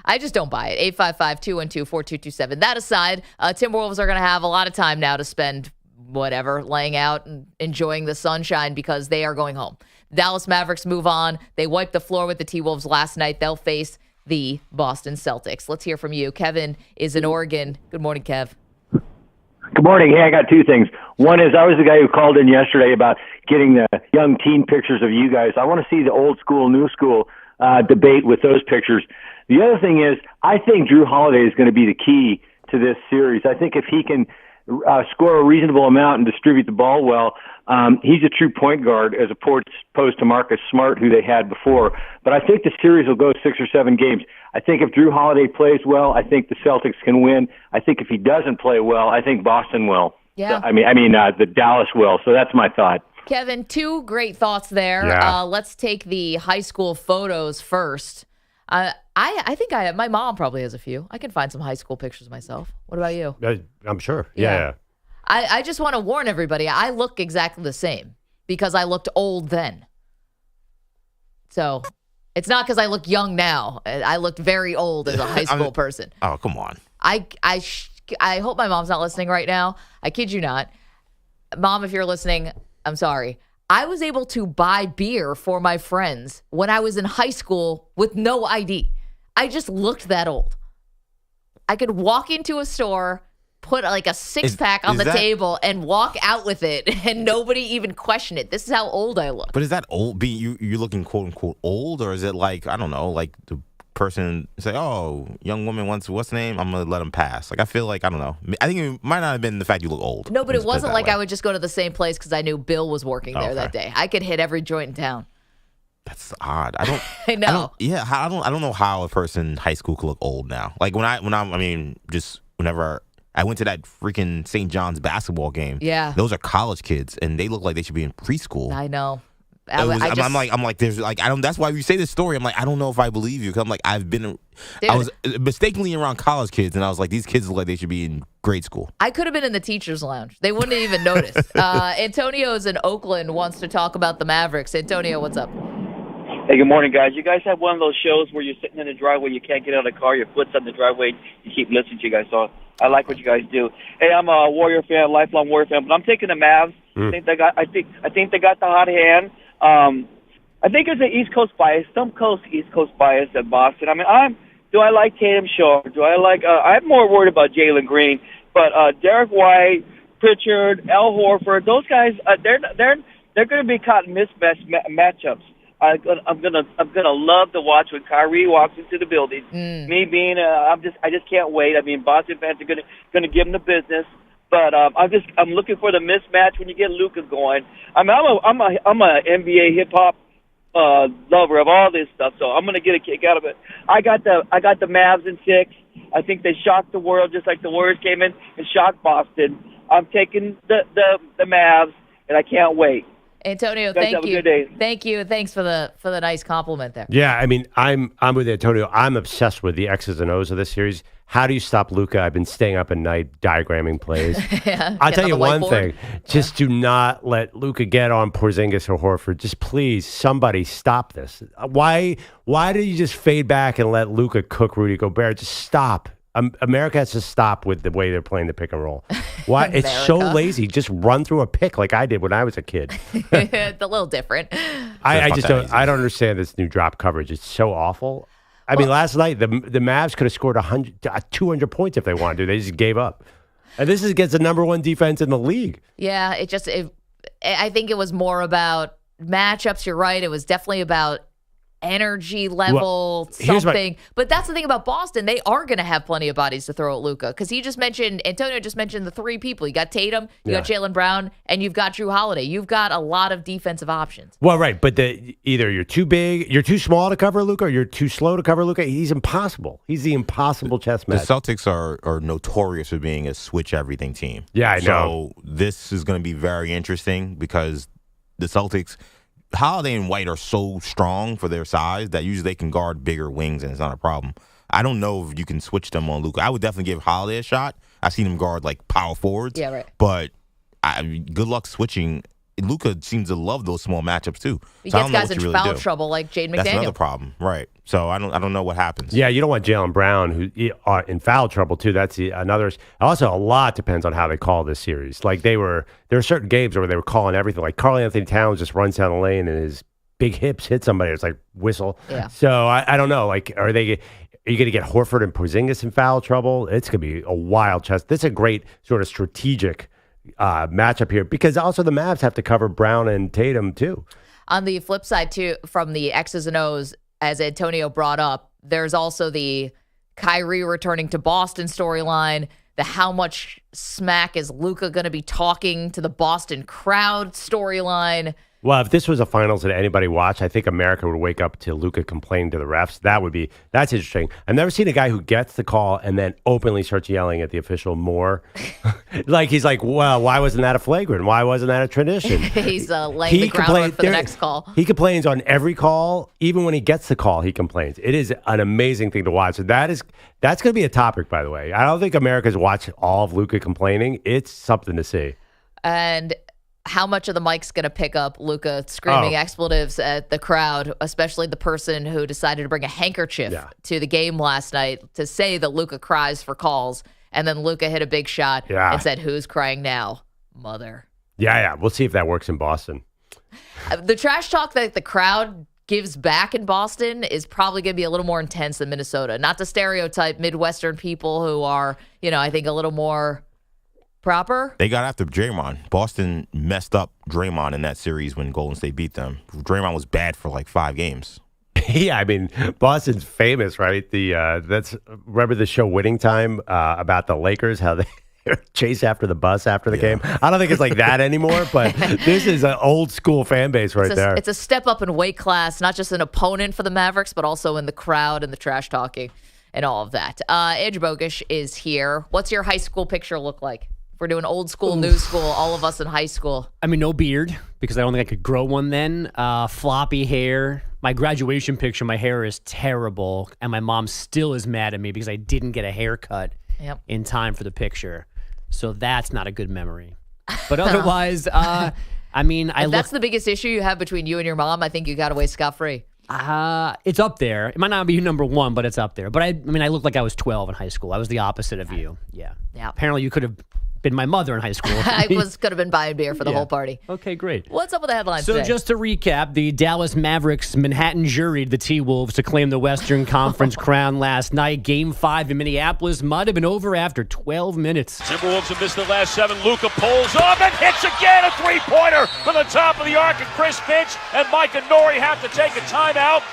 Speaker 5: I just don't buy it. 855-212-4227. That aside, Timberwolves are going to have a lot of time now to spend laying out and enjoying the sunshine because they are going home. Dallas Mavericks move on. They wiped the floor with the T-Wolves last night. They'll face the Boston Celtics. Let's hear from you. Kevin is in Oregon. Good morning, Kev.
Speaker 8: Good morning. Hey, I got two things. One is I was the guy who called in yesterday about getting the young teen pictures of you guys. I want to see the old school, new school debate with those pictures. The other thing is I think Drew Holiday is going to be the key to this series. I think if he can score a reasonable amount and distribute the ball well, he's a true point guard as opposed to Marcus Smart, who they had before. But I think the series will go 6 or 7 games. I think if Drew Holiday plays well, I think the Celtics can win. I think if he doesn't play well, I think Boston will.
Speaker 5: Yeah.
Speaker 8: So, the Dallas will. So that's my thought.
Speaker 5: Kevin, two great thoughts there.
Speaker 6: Yeah.
Speaker 5: Let's take the high school photos first. I think my mom probably has a few. I can find some high school pictures myself. What about you?
Speaker 6: I'm sure. Yeah.
Speaker 5: I just want to warn everybody, I look exactly the same because I looked old then. So it's not because I look young now. I looked very old as a high school person.
Speaker 7: Oh, come on.
Speaker 5: I hope my mom's not listening right now. I kid you not. Mom, if you're listening, I'm sorry. I was able to buy beer for my friends when I was in high school with no ID. I just looked that old. I could walk into a store, put like a 6-pack on the table, and walk out with it, and nobody even questioned it. This is how old I look.
Speaker 7: But is that old? You're looking quote unquote old, or is it like, I don't know, like the person say, "Oh, young woman wants what's the name? I'm gonna let them pass." Like I feel like I don't know. I think it might not have been the fact you look old.
Speaker 5: No, but it wasn't like I would just go to the same place because I knew Bill was working there that day. I could hit every joint in town.
Speaker 7: That's odd. I don't.
Speaker 5: I know.
Speaker 7: I don't know how a person in high school could look old now. Like whenever I went to that freaking St. John's basketball game.
Speaker 5: Yeah,
Speaker 7: those are college kids, and they look like they should be in preschool.
Speaker 5: I know.
Speaker 7: I'm like, there's like, I don't. That's why you say this story. I'm like, I don't know if I believe you. Cause I'm like, I was mistakenly around college kids, and I was like, these kids look like they should be in grade school.
Speaker 5: I could have been in the teacher's lounge. They wouldn't have even noticed. Antonio's in Oakland, wants to talk about the Mavericks. Antonio, what's up?
Speaker 9: Hey, good morning, guys. You guys have one of those shows where you're sitting in the driveway, you can't get out of the car, your foot's on the driveway, you keep listening to you guys. So I like what you guys do. Hey, I'm a Warrior fan, lifelong Warrior fan, but I'm taking the Mavs. I think they got the hot hand. I think it's an East Coast bias, some East Coast bias at Boston. I mean, do I like Tatum? Sure. Do I like? I'm more worried about Jalen Green, but Derek White, Pritchard, Al Horford, those guys, they're going to be caught in mismatch matchups. I'm gonna love to watch when Kyrie walks into the building. Me being, I just can't wait. I mean, Boston fans are gonna give him the business. But I'm looking for the mismatch when you get Luka going. I mean, I'm a NBA hip hop lover of all this stuff, so I'm gonna get a kick out of it. I got the Mavs in 6. I think they shocked the world just like the Warriors came in and shocked Boston. I'm taking the Mavs, and I can't wait.
Speaker 5: Antonio,
Speaker 9: thank
Speaker 5: you.
Speaker 9: Have a good day.
Speaker 5: Thank you. Thanks for the nice compliment there.
Speaker 6: Yeah, I mean, I'm with Antonio. I'm obsessed with the X's and O's of this series. How do you stop Luka? I've been staying up at night diagramming plays. I'll tell you one thing. Just do not let Luka get on Porzingis or Horford. Just please, somebody stop this. Why do you just fade back and let Luka cook Rudy Gobert? Just stop. America has to stop with the way they're playing the pick and roll. Why? It's so lazy. Just run through a pick like I did when I was a kid.
Speaker 5: It's a little different.
Speaker 6: I don't understand this new drop coverage. It's so awful. I mean, last night the Mavs could have scored 200 points if they wanted to. They just gave up. And this is against the number one defense in the league.
Speaker 5: Yeah, I think it was more about matchups. You're right. It was definitely about energy level, something. But that's the thing about Boston. They are going to have plenty of bodies to throw at Luka, because Antonio just mentioned the three people. You got Tatum, you got Jaylen Brown, and you've got Drew Holiday. You've got a lot of defensive options.
Speaker 6: Well, right, but either you're too big, you're too small to cover Luka, or you're too slow to cover Luka. He's impossible. He's the impossible chess match.
Speaker 7: The Celtics are notorious for being a switch everything team.
Speaker 6: Yeah, I know.
Speaker 7: So this is going to be very interesting because the Celtics, Holiday and White are so strong for their size that usually they can guard bigger wings and it's not a problem. I don't know if you can switch them on Luka. I would definitely give Holiday a shot. I've seen him guard like power forwards.
Speaker 5: Yeah, right.
Speaker 7: But good luck switching. Luka seems to love those small matchups too.
Speaker 5: He
Speaker 7: So
Speaker 5: gets guys in foul trouble like Jaden McDaniel.
Speaker 7: That's another problem, right? So I don't know what happens.
Speaker 6: Yeah, you don't want Jaylen Brown who in foul trouble too. That's another. Also, a lot depends on how they call this series. Like there are certain games where they were calling everything. Like Karl Anthony Towns just runs down the lane and his big hips hit somebody. It's like whistle.
Speaker 5: Yeah.
Speaker 6: So I don't know. Like are you going to get Horford and Porzingis in foul trouble? It's going to be a wild chess. This is a great sort of strategic matchup here, because also the Mavs have to cover Brown and Tatum too.
Speaker 5: On the flip side too, from the X's and O's, as Antonio brought up, there's also the Kyrie returning to Boston storyline, the how much smack is Luka going to be talking to the Boston crowd storyline.
Speaker 6: Well, if this was a finals that anybody watched, I think America would wake up to Luka complaining to the refs. That's interesting. I've never seen a guy who gets the call and then openly starts yelling at the official more. Like he's like, well, why wasn't that a flagrant? Why wasn't that a tradition?
Speaker 5: He's laying the groundwork for the next call.
Speaker 6: He complains on every call. Even when he gets the call, he complains. It is an amazing thing to watch. So that's going to be a topic, by the way. I don't think America's watched all of Luka complaining. It's something to see.
Speaker 5: And how much of the mic's going to pick up Luka screaming expletives at the crowd, especially the person who decided to bring a handkerchief to the game last night to say that Luka cries for calls, and then Luka hit a big shot and said, "Who's crying now, mother?"
Speaker 6: Yeah. We'll see if that works in Boston.
Speaker 5: The trash talk that the crowd gives back in Boston is probably going to be a little more intense than Minnesota. Not to stereotype Midwestern people who are, I think a little more proper.
Speaker 7: They got after Draymond. Boston messed up Draymond in that series when Golden State beat them. Draymond was bad for like 5 games.
Speaker 6: Yeah, I mean, Boston's famous, right? Remember the show Winning Time about the Lakers, how they chase after the bus after the game? I don't think it's like that anymore, but this is an old school fan base there.
Speaker 5: It's a step up in weight class, not just an opponent for the Mavericks, but also in the crowd and the trash talking and all of that. Andrew Bogusch is here. What's your high school picture look like? We're doing old school, new school, all of us in high school.
Speaker 10: I mean, no beard, because I don't think I could grow one then. Floppy hair. My graduation picture, my hair is terrible, and my mom still is mad at me because I didn't get a haircut in time for the picture. So that's not a good memory. But otherwise, I mean,
Speaker 5: if that's the biggest issue you have between you and your mom, I think you got away scot-free.
Speaker 10: It's up there. It might not be number one, but it's up there. But I looked like I was 12 in high school. I was the opposite of you. Yeah. Apparently, you could have been my mother in high school.
Speaker 5: Could have been buying beer for the whole party.
Speaker 10: Okay, great.
Speaker 5: What's up with the headlines
Speaker 10: today? So just to recap, the Dallas Mavericks Manhattan juried the T-Wolves to claim the Western Conference crown last night. Game 5 in Minneapolis might have been over after 12 minutes.
Speaker 3: Timberwolves have missed the last 7. Luka pulls up and hits again, a three-pointer from the top of the arc, and Chris Finch and Mike and Nori have to take a timeout.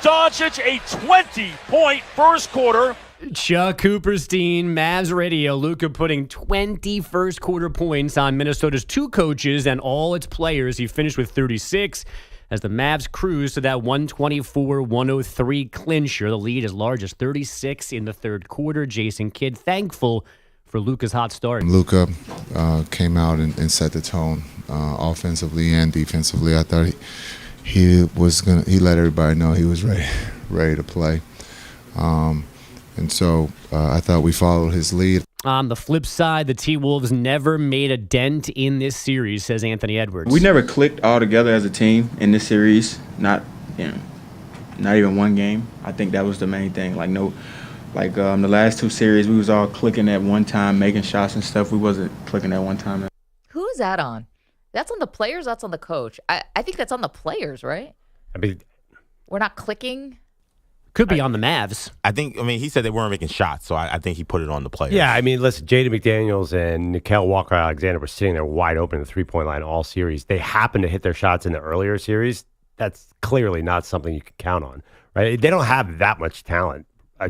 Speaker 3: Doncic, a 20-point first quarter.
Speaker 10: Chuck Cooperstein, Mavs Radio. Luka putting 20 first quarter points on Minnesota's 2 coaches and all its players. He finished with 36 as the Mavs cruise to that 124-103 clincher. The lead as large as 36 in the third quarter. Jason Kidd thankful for Luka's hot start.
Speaker 11: Luka came out and set the tone offensively and defensively. I thought he let everybody know he was ready to play. And so I thought we followed his lead.
Speaker 10: On the flip side, the T-Wolves never made a dent in this series, says Anthony Edwards.
Speaker 12: We never clicked all together as a team in this series. Not even one game. I think that was the main thing. Like no Like the last 2 series, we was all clicking at one time, making shots and stuff. We wasn't clicking at one time.
Speaker 5: Who is that on? That's on the players. That's on the coach. I think that's on the players, right?
Speaker 6: I mean,
Speaker 5: we're not clicking.
Speaker 10: Could be on the Mavs.
Speaker 7: I think. I mean, he said they weren't making shots, so I think he put it on the players.
Speaker 6: Yeah, I mean, listen, Jaden McDaniels and Nickeil Walker-Alexander were sitting there wide open in the three-point line all series. They happened to hit their shots in the earlier series. That's clearly not something you can count on, right? They don't have that much talent,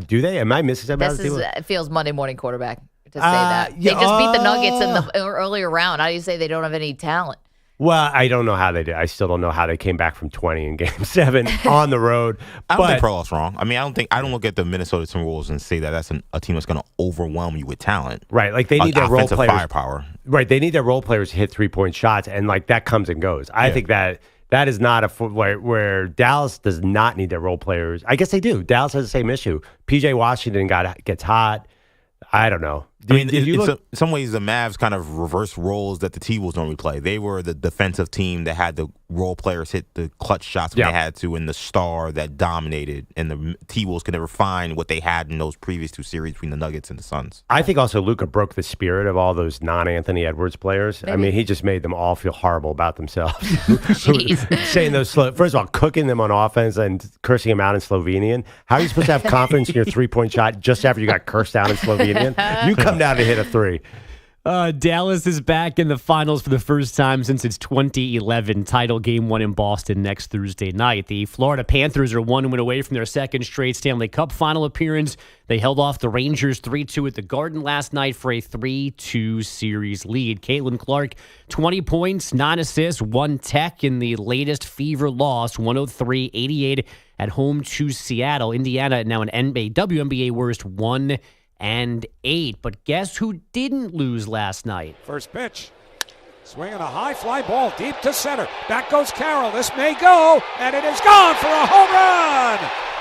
Speaker 6: do they? Am I missing something?
Speaker 5: It feels Monday morning quarterback to say that. They just beat the Nuggets in the earlier round. How do you say they don't have any talent?
Speaker 6: Well, I don't know how they did. I still don't know how they came back from 20 in Game 7 on the road.
Speaker 7: I don't think Perloff's wrong. I mean, I don't look at the Minnesota Timberwolves and say that that's a team that's going to overwhelm you with talent.
Speaker 6: Right, like they need their role players.
Speaker 7: Firepower.
Speaker 6: Right, they need their role players to hit 3-point shots, and like that comes and goes. I think that is not where Dallas does not need their role players. I guess they do. Dallas has the same issue. PJ Washington gets hot. I don't know.
Speaker 7: I mean, in some ways, the Mavs kind of reverse roles that the T-Wolves normally play. They were the defensive team that had the role players hit the clutch shots when they had to, and the star that dominated. And the T-Wolves could never find what they had in those previous 2 series between the Nuggets and the Suns.
Speaker 6: I think also Luka broke the spirit of all those non-Anthony Edwards players. Maybe. I mean, he just made them all feel horrible about themselves. Saying those first of all, cooking them on offense and cursing them out in Slovenian. How are you supposed to have confidence in your 3-point shot just after you got cursed out in Slovenian? You come down to hit a 3.
Speaker 10: Dallas is back in the finals for the first time since its 2011 title Game 1 in Boston next Thursday night. The Florida Panthers are 1 win away from their second straight Stanley Cup final appearance. They held off the Rangers 3-2 at the Garden last night for a 3-2 series lead. Caitlin Clark, 20 points, 9 assists, 1 tech in the latest Fever loss, 103-88 at home to Seattle. Indiana now an WNBA worst 1-8. But guess who didn't lose last night?
Speaker 13: First pitch. Swinging a high fly ball deep to center. Back goes Carroll. This may go, and it is gone for a home run.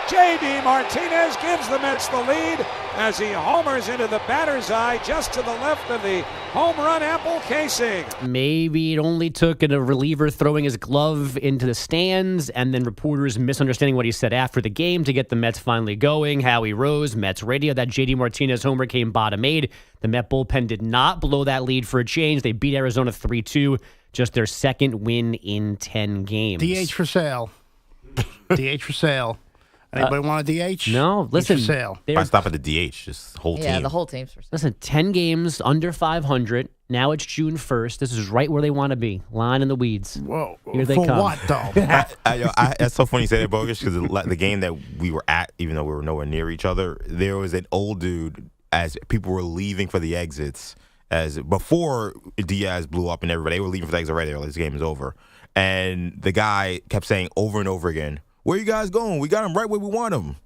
Speaker 13: J.D. Martinez gives the Mets the lead as he homers into the batter's eye just to the left of the home run apple casing.
Speaker 10: Maybe it only took a reliever throwing his glove into the stands and then reporters misunderstanding what he said after the game to get the Mets finally going. Howie Rose, Mets radio, that J.D. Martinez homer came bottom 8. The Met bullpen did not blow that lead for a change. They beat Arizona 3-2, just their second win in 10 games.
Speaker 14: DH for sale. DH for sale. Anybody want a DH?
Speaker 10: No, listen.
Speaker 14: For sale.
Speaker 7: Why stop at the DH? Just whole team.
Speaker 5: Yeah, the whole team's for sale.
Speaker 10: Listen, 10 games under 500. Now it's June 1st. This is right where they want to be. Line in the weeds.
Speaker 14: Whoa.
Speaker 10: Here they
Speaker 14: for
Speaker 10: come.
Speaker 14: what, though?
Speaker 7: That's so funny you say that, Bogus, because the game that we were at, even though we were nowhere near each other, there was an old dude as people were leaving for the exits. As before Diaz blew up and everybody, they were leaving for the exit already. This game is over. And the guy kept saying over and over again, "Where you guys going? We got him right where we want him."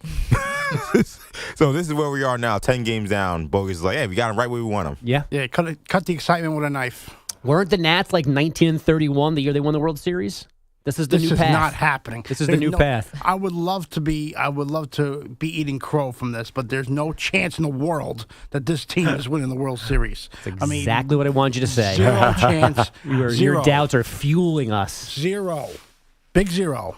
Speaker 7: So this is where we are now, 10 games down. Bogus is like, hey, we got him right where we want him.
Speaker 10: Yeah.
Speaker 14: Yeah, cut the excitement with a knife.
Speaker 10: Weren't the Nats like 1931 the year they won the World Series? This is the new path.
Speaker 14: This is not happening.
Speaker 10: This is the new path.
Speaker 14: I would love to be eating crow from this, but there's no chance in the world that this team is winning the World Series.
Speaker 10: That's exactly what I wanted you to say.
Speaker 14: Zero chance.
Speaker 10: Your doubts are fueling us.
Speaker 14: Zero. Big zero.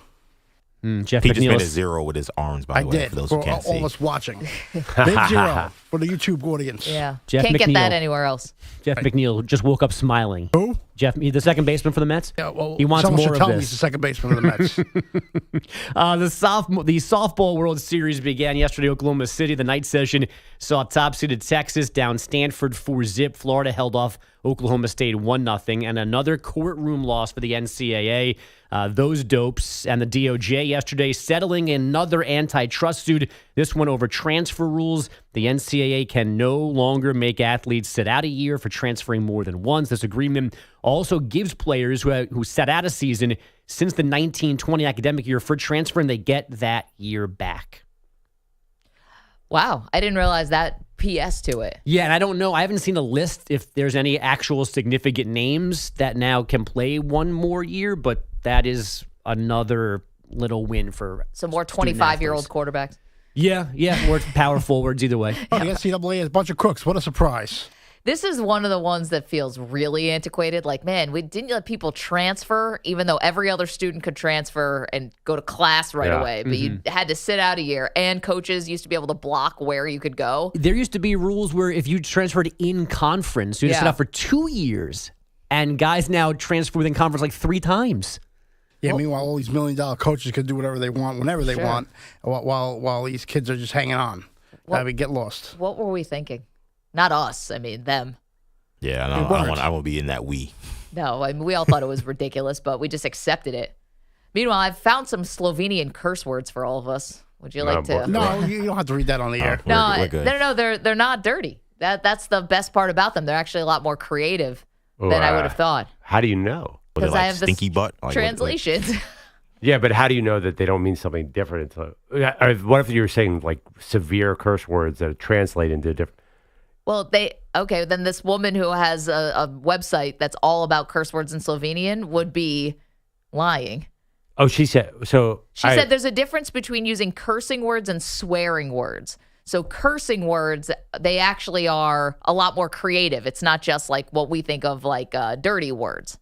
Speaker 10: Jeff
Speaker 7: He
Speaker 10: McNeil
Speaker 7: just made a 0 with his arms, by the way,
Speaker 14: did,
Speaker 7: for those who can't see.
Speaker 14: all of us watching. Big 0 for the YouTube audience.
Speaker 5: Yeah.
Speaker 10: Jeff
Speaker 5: Can't get
Speaker 10: McNeil.
Speaker 5: that anywhere else.
Speaker 10: Jeff McNeil just woke up smiling.
Speaker 14: Who?
Speaker 10: The second baseman for the Mets?
Speaker 14: Yeah, well,
Speaker 10: he wants
Speaker 14: someone
Speaker 10: more
Speaker 14: should tell
Speaker 10: of
Speaker 14: me
Speaker 10: this.
Speaker 14: he's the second baseman of the Mets.
Speaker 10: The softball World Series began yesterday, Oklahoma City. The night session saw top-seeded Texas down Stanford 4-0. Florida held off Oklahoma State 1-0. And another courtroom loss for the NCAA. Those dopes and the DOJ yesterday settling another antitrust suit. This one over transfer rules. The NCAA can no longer make athletes sit out a year for transferring more than once. This agreement also gives players who sat out a season since the 1920 academic year for transferring, they get that year back.
Speaker 5: Wow. I didn't realize that PS to it.
Speaker 10: Yeah, and I don't know. I haven't seen a list if there's any actual significant names that now can play one more year, but that is another little win for
Speaker 5: some more 25-year-old quarterbacks.
Speaker 10: Yeah, more power forwards either way.
Speaker 14: Oh, the NCAA is a bunch of crooks. What a surprise.
Speaker 5: This is one of the ones that feels really antiquated. Like, man, we didn't let people transfer, even though every other student could transfer and go to class right away. But you had to sit out a year, and coaches used to be able to block where you could go.
Speaker 10: There used to be rules where if you transferred in conference, you had to sit out for 2 years. And guys now transfer within conference like 3 times.
Speaker 14: Yeah, meanwhile, all these $1 million coaches can do whatever they want, whenever they want, while these kids are just hanging on. Get lost.
Speaker 5: What were we thinking? Not us. I mean, them.
Speaker 7: Yeah, I won't be in that we.
Speaker 5: No, I mean, we all thought it was ridiculous, but we just accepted it. Meanwhile, I've found some Slovenian curse words for all of us. Would you like to?
Speaker 14: No, you don't have to read that on the air.
Speaker 5: No, they're not dirty. That's the best part about them. They're actually a lot more creative than I would have thought.
Speaker 6: How do you know?
Speaker 5: Because I have
Speaker 7: stinky butt
Speaker 5: translations.
Speaker 6: Yeah, but how do you know that they don't mean something different? What if you were saying like severe curse words that translate into different?
Speaker 5: Well, then this woman who has a website that's all about curse words in Slovenian would be lying.
Speaker 6: Oh, she said so.
Speaker 5: She said there's a difference between using cursing words and swearing words. So cursing words, they actually are a lot more creative. It's not just like what we think of like dirty words.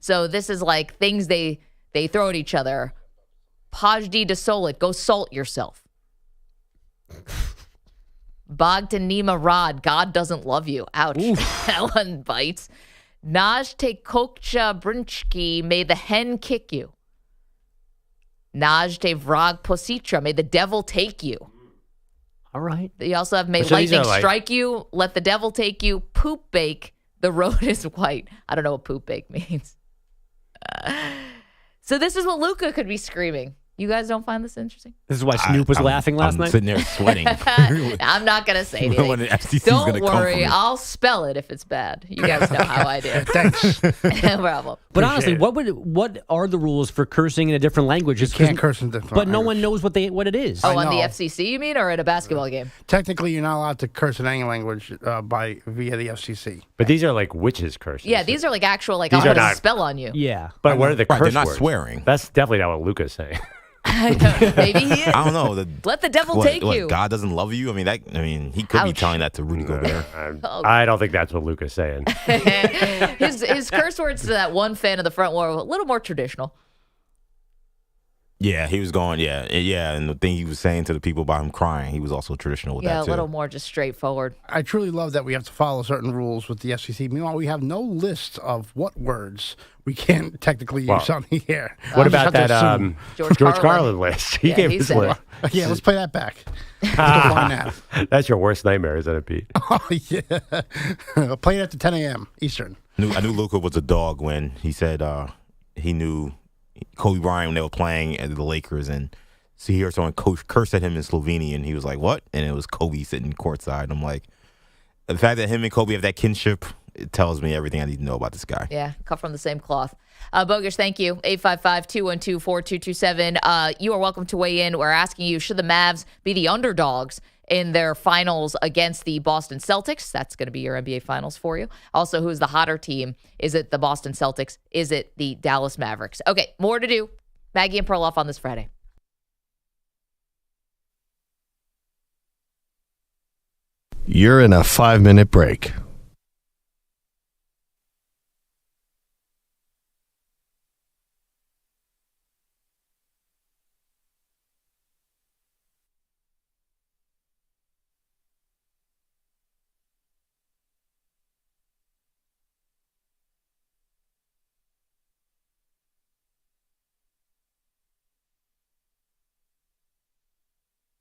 Speaker 5: So this is like things they throw at each other. Pajdi de solit, go salt yourself. Bogdanima Rod, God doesn't love you. Ouch. That one bites. Naj te kokcha brunchki, may the hen kick you. Naj te vrag positra, may the devil take you.
Speaker 10: All right.
Speaker 5: You also have may lightning strike you, let the devil take you, poop bake, the road is white. I don't know what poop bake means. So this is what Luka could be screaming. You guys don't find this interesting?
Speaker 10: This is why Snoop was laughing last night?
Speaker 7: I'm sitting there sweating.
Speaker 5: I'm not going to say anything.
Speaker 7: When the FCC's
Speaker 5: don't
Speaker 7: gonna
Speaker 5: worry. I'll spell it if it's bad. You guys know how I do.
Speaker 14: Thanks.
Speaker 5: No problem.
Speaker 10: But honestly, what are the rules for cursing in a different language?
Speaker 14: You can't curse in different
Speaker 10: But no
Speaker 14: language.
Speaker 10: one knows what it is.
Speaker 5: Oh, on the FCC, you mean, or at a basketball game?
Speaker 14: Technically, you're not allowed to curse in any language via the FCC.
Speaker 6: But these are like witches' curses.
Speaker 5: Yeah, these are like actual, like, I'll put a spell on you.
Speaker 10: Yeah.
Speaker 6: But what are the curse
Speaker 7: They're not
Speaker 6: words?
Speaker 7: swearing.
Speaker 6: That's definitely not what Luca's saying.
Speaker 5: Maybe he is.
Speaker 7: I don't know.
Speaker 5: Let the devil take you.
Speaker 7: God doesn't love you? I mean, he could be telling that to Rudy Gobert.
Speaker 6: I don't think that's what Luca's saying.
Speaker 5: His curse words to that one fan in the front were a little more traditional.
Speaker 7: Yeah, he was going, and the thing he was saying to the people about him crying, he was also traditional with that,
Speaker 5: Yeah, a
Speaker 7: too.
Speaker 5: little more just straightforward.
Speaker 14: I truly love that we have to follow certain rules with the FCC. Meanwhile, we have no list of what words we can't technically use on the air.
Speaker 6: What about that
Speaker 5: George
Speaker 6: Carlin
Speaker 5: Carlin
Speaker 6: list? He gave his list.
Speaker 14: Yeah, let's play that back. Let's go find that.
Speaker 6: That's your worst nightmare, isn't it, Pete?
Speaker 14: Oh, yeah. Play it at 10 a.m. Eastern.
Speaker 7: I knew Luka was a dog when he said he knew Kobe Bryant when they were playing at the Lakers, and so he heard someone curse at him in Slovenian, and he was like, what? And it was Kobe sitting courtside. I'm like, the fact that him and Kobe have that kinship, it tells me everything I need to know about this guy.
Speaker 5: Yeah, cut from the same cloth. Bogush, thank you. 855-212-4227. You are welcome to weigh in. We're asking you, should the Mavs be the underdogs in their finals against the Boston Celtics? That's going to be your NBA Finals for you. Also, who's the hotter team? Is it the Boston Celtics? Is it the Dallas Mavericks? Okay, more to do. Maggie and Perloff on this Friday.
Speaker 1: You're in a 5-minute break.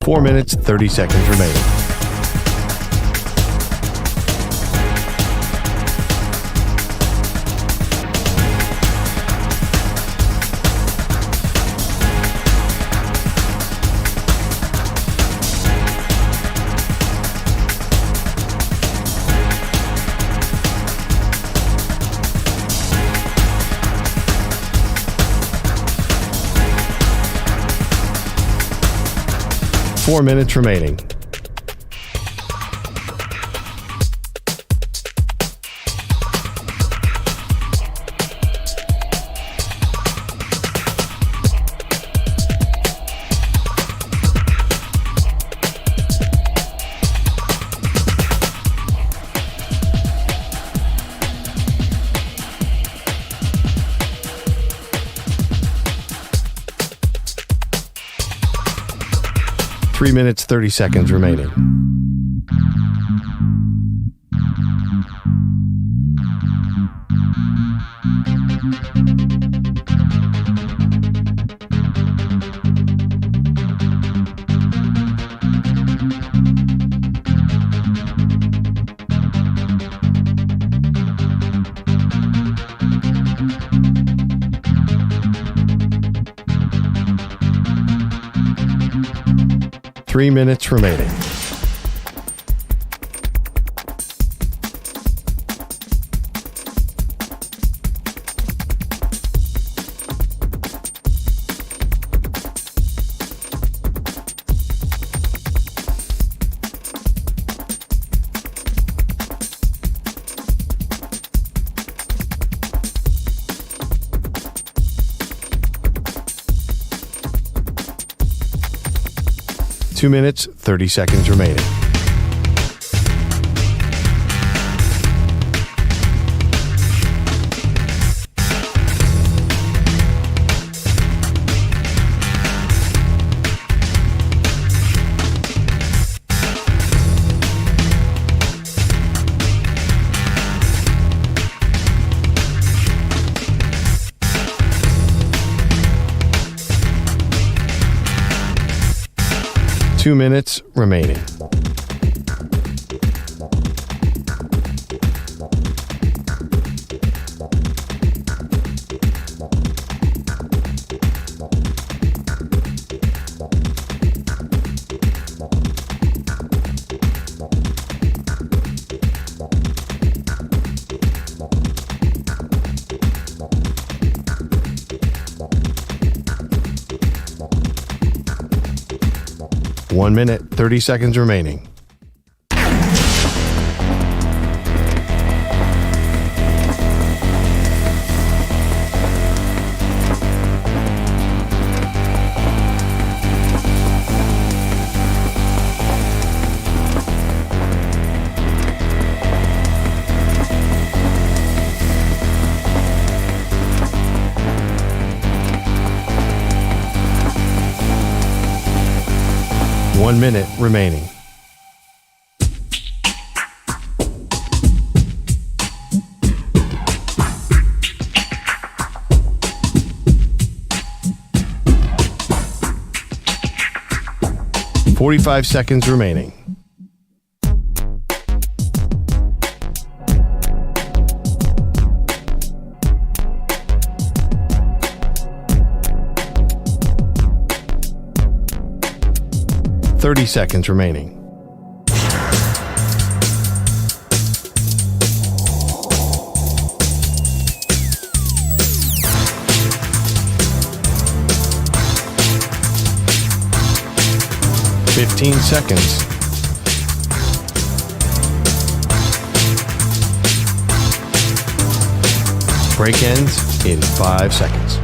Speaker 1: Four minutes, 30 seconds remaining. Four minutes remaining. 3 minutes, 30 seconds remaining. Three minutes remaining. Two minutes, 30 seconds remaining. Two minutes remaining. One minute, 30 seconds remaining. One minute remaining. .45 seconds remaining. .30 seconds remaining. .15 seconds. Break ends in 5 seconds.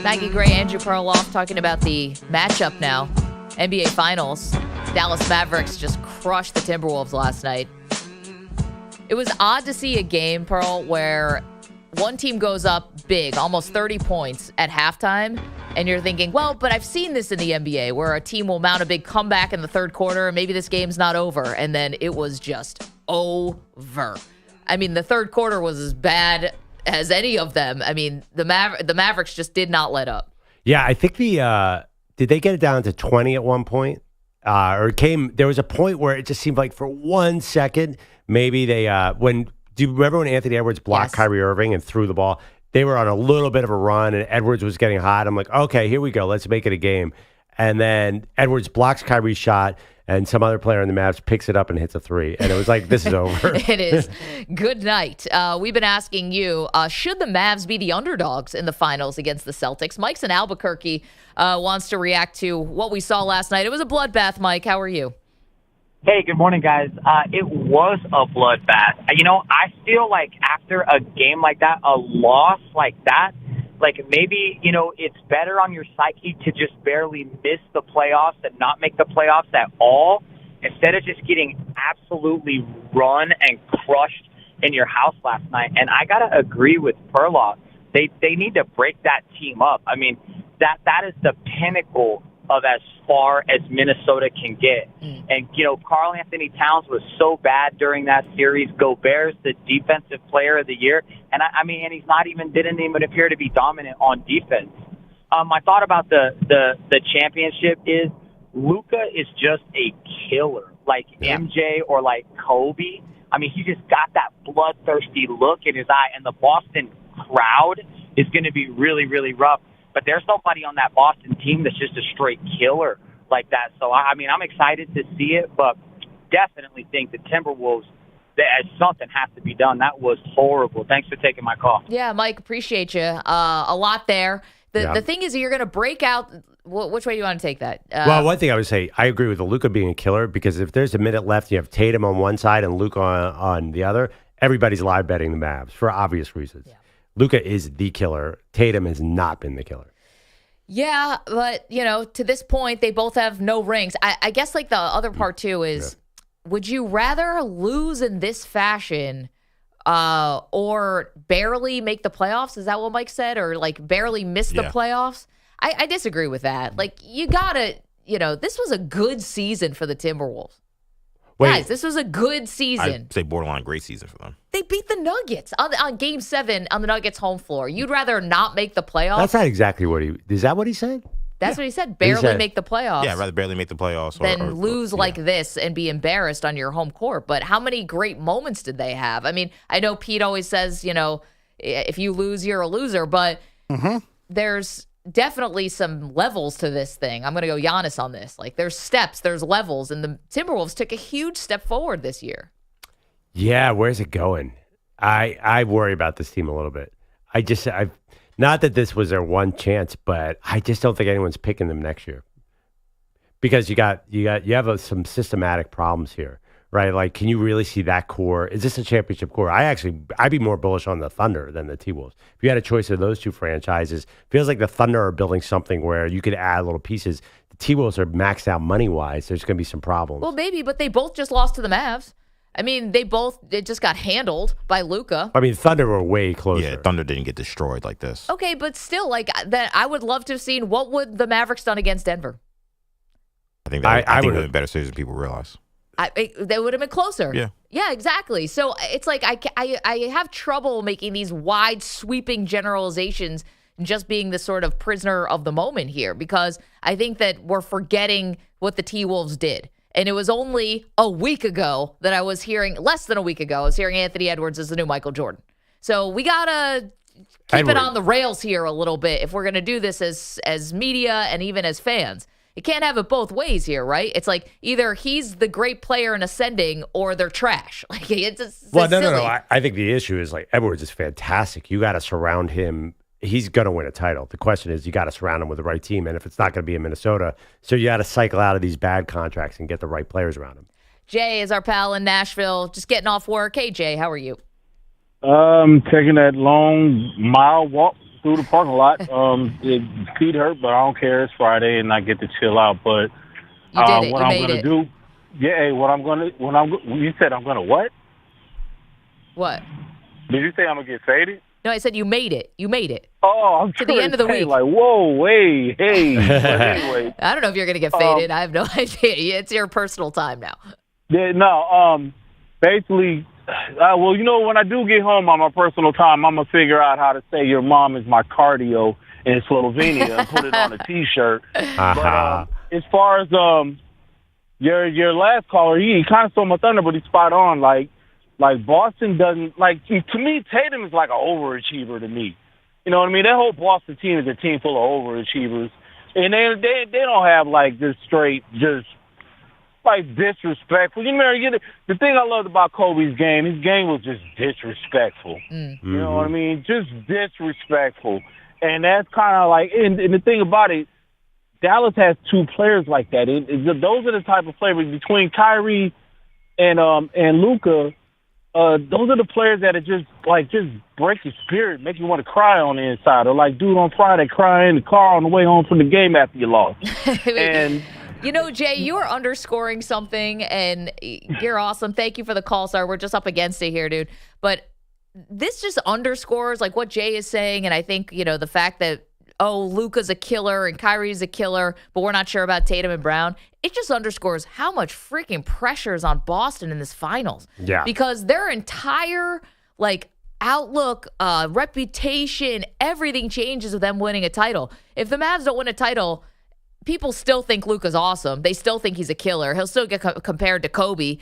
Speaker 5: Maggie Gray, Andrew Perloff talking about the matchup now. NBA Finals. Dallas Mavericks just crushed the Timberwolves last night. It was odd to see a game, Pearl, where one team goes up big, almost 30 points at halftime, and you're thinking, well, but I've seen this in the NBA where a team will mount a big comeback in the third quarter, and maybe this game's not over, and then it was just over. I mean, the third quarter was as bad as any of them. I mean, the Mavericks just did not let up.
Speaker 6: Yeah, I think did they get it down to 20 at one point? There was a point where it just seemed like for 1 second, maybe they, do you remember when Anthony Edwards blocked Kyrie Irving and threw the ball? They were on a little bit of a run and Edwards was getting hot. I'm like, okay, here we go. Let's make it a game. And then Edwards blocks Kyrie's shot and some other player in the Mavs picks it up and hits a three. And it was like, this is over.
Speaker 5: It is. Good night. We've been asking you, should the Mavs be the underdogs in the finals against the Celtics? Mike's in Albuquerque wants to react to what we saw last night. It was a bloodbath, Mike. How are you?
Speaker 15: Hey, good morning, guys. It was a bloodbath. You know, I feel like after a game like that, a loss like that, Like maybe, it's better on your psyche to just barely miss the playoffs and not make the playoffs at all instead of just getting absolutely run and crushed in your house last night. And I got to agree with Perloff. They need to break that team up. I mean, that is the pinnacle of as far as Minnesota can get. And, Karl Anthony Towns was so bad during that series. Gobert's the defensive player of the year. And and he's didn't even appear to be dominant on defense. My thought about the championship is Luka is just a killer, like MJ or like Kobe. I mean, he just got that bloodthirsty look in his eye, and the Boston crowd is going to be really, really rough. But there's nobody on that Boston team that's just a straight killer like that. So, I'm excited to see it, but definitely think the Timberwolves, something has to be done. That was horrible. Thanks for taking my call.
Speaker 5: Yeah, Mike, appreciate you. A lot there. The thing is, you're going to break out. Which way do you want to take that?
Speaker 6: Well, one thing I would say, I agree with the Luka being a killer, because if there's a minute left, you have Tatum on one side and Luka on the other, everybody's live betting the Mavs for obvious reasons. Yeah. Luka is the killer. Tatum has not been the killer.
Speaker 5: Yeah, but, to this point, they both have no rings. I guess, the other part, too, is would you rather lose in this fashion or barely make the playoffs? Is that what Mike said? Or, barely miss the playoffs? I disagree with that. You got to, this was a good season for the Timberwolves. Guys, this was a good season.
Speaker 7: I'd say borderline great season for them.
Speaker 5: They beat the Nuggets on Game 7 on the Nuggets' home floor. You'd rather not make the playoffs?
Speaker 6: That's not exactly is that what he said?
Speaker 5: That's what he said. Barely make the playoffs.
Speaker 7: Yeah, I'd rather barely make the playoffs.
Speaker 5: Than lose like this and be embarrassed on your home court. But how many great moments did they have? I mean, I know Pete always says, if you lose, you're a loser. But there's definitely some levels to this thing. I'm going to go Giannis on this. There's steps, there's levels, and the Timberwolves took a huge step forward this year.
Speaker 6: Yeah, where's it going? I worry about this team a little bit. Not that this was their one chance, but I just don't think anyone's picking them next year, because you have some systematic problems here, right? Can you really see that core? Is this a championship core? I'd be more bullish on the Thunder than the T-Wolves. If you had a choice of those two franchises, feels like the Thunder are building something where you could add little pieces. The T-Wolves are maxed out money-wise. There's going to be some problems.
Speaker 5: Well, maybe, but they both just lost to the Mavs. I mean, they just got handled by Luka.
Speaker 6: I mean, Thunder were way closer.
Speaker 7: Yeah, Thunder didn't get destroyed like this.
Speaker 5: Okay, but still, that I would love to have seen what would the Mavericks done against Denver.
Speaker 7: I think that would have been a better series than people realize.
Speaker 5: They would have been closer.
Speaker 7: Yeah,
Speaker 5: exactly. So it's I have trouble making these wide sweeping generalizations and just being the sort of prisoner of the moment here, because I think that we're forgetting what the T-Wolves did. And it was only a week ago that I was hearing, less than a week ago, I was hearing Anthony Edwards is the new Michael Jordan. So we got to keep it on the rails here a little bit if we're going to do this as media and even as fans. You can't have it both ways here, right? It's either he's the great player and ascending, or they're trash. It's
Speaker 6: no.
Speaker 5: silly.
Speaker 6: I think the issue is Edwards is fantastic. You got to surround him. He's going to win a title. The question is, you got to surround him with the right team, and if it's not going to be in Minnesota, so you got to cycle out of these bad contracts and get the right players around him.
Speaker 5: Jay is our pal in Nashville, just getting off work. Hey, Jay, how are you?
Speaker 16: Taking that long mile walk through the parking lot. Feet hurt, but I don't care. It's Friday, and I get to chill out. But
Speaker 5: you did it.
Speaker 16: What I'm going to do? Yeah. You said I'm going to what?
Speaker 5: What?
Speaker 16: Did you say I'm going to get faded?
Speaker 5: No, I said you made it. You made it.
Speaker 16: Oh, I'm
Speaker 5: to the end of the week.
Speaker 16: Whoa, hey. But anyway,
Speaker 5: I don't know if you're going to get faded. I have no idea. It's your personal time now.
Speaker 16: Yeah, no. Basically, when I do get home on my personal time, I'm gonna figure out how to say your mom is my cardio in Slovenia and put it on a T-shirt. But as far as your last caller, he kind of stole my thunder, but he's spot on. Boston doesn't to me. Tatum is like an overachiever to me. You know what I mean? That whole Boston team is a team full of overachievers, and they don't have this straight just disrespectful. The thing I loved about Kobe's game, his game was just disrespectful. You know what I mean? Just disrespectful, and that's kind of and the thing about it, Dallas has two players like that. Those are the type of players between Kyrie and Luka. those are the players that are just break your spirit, make you want to cry on the inside. Or like dude on Friday crying in the car on the way home from the game after you lost. And
Speaker 5: Jay, you are underscoring something, and you're awesome. Thank you for the call, sir. We're just up against it here, dude. But this just underscores like what Jay is saying, and I think the fact that Luka's a killer and Kyrie's a killer, but we're not sure about Tatum and Brown. It just underscores how much freaking pressure is on Boston in this finals.
Speaker 6: Yeah.
Speaker 5: Because their entire outlook, reputation, everything changes with them winning a title. If the Mavs don't win a title, people still think Luka's awesome. They still think he's a killer. He'll still get compared to Kobe.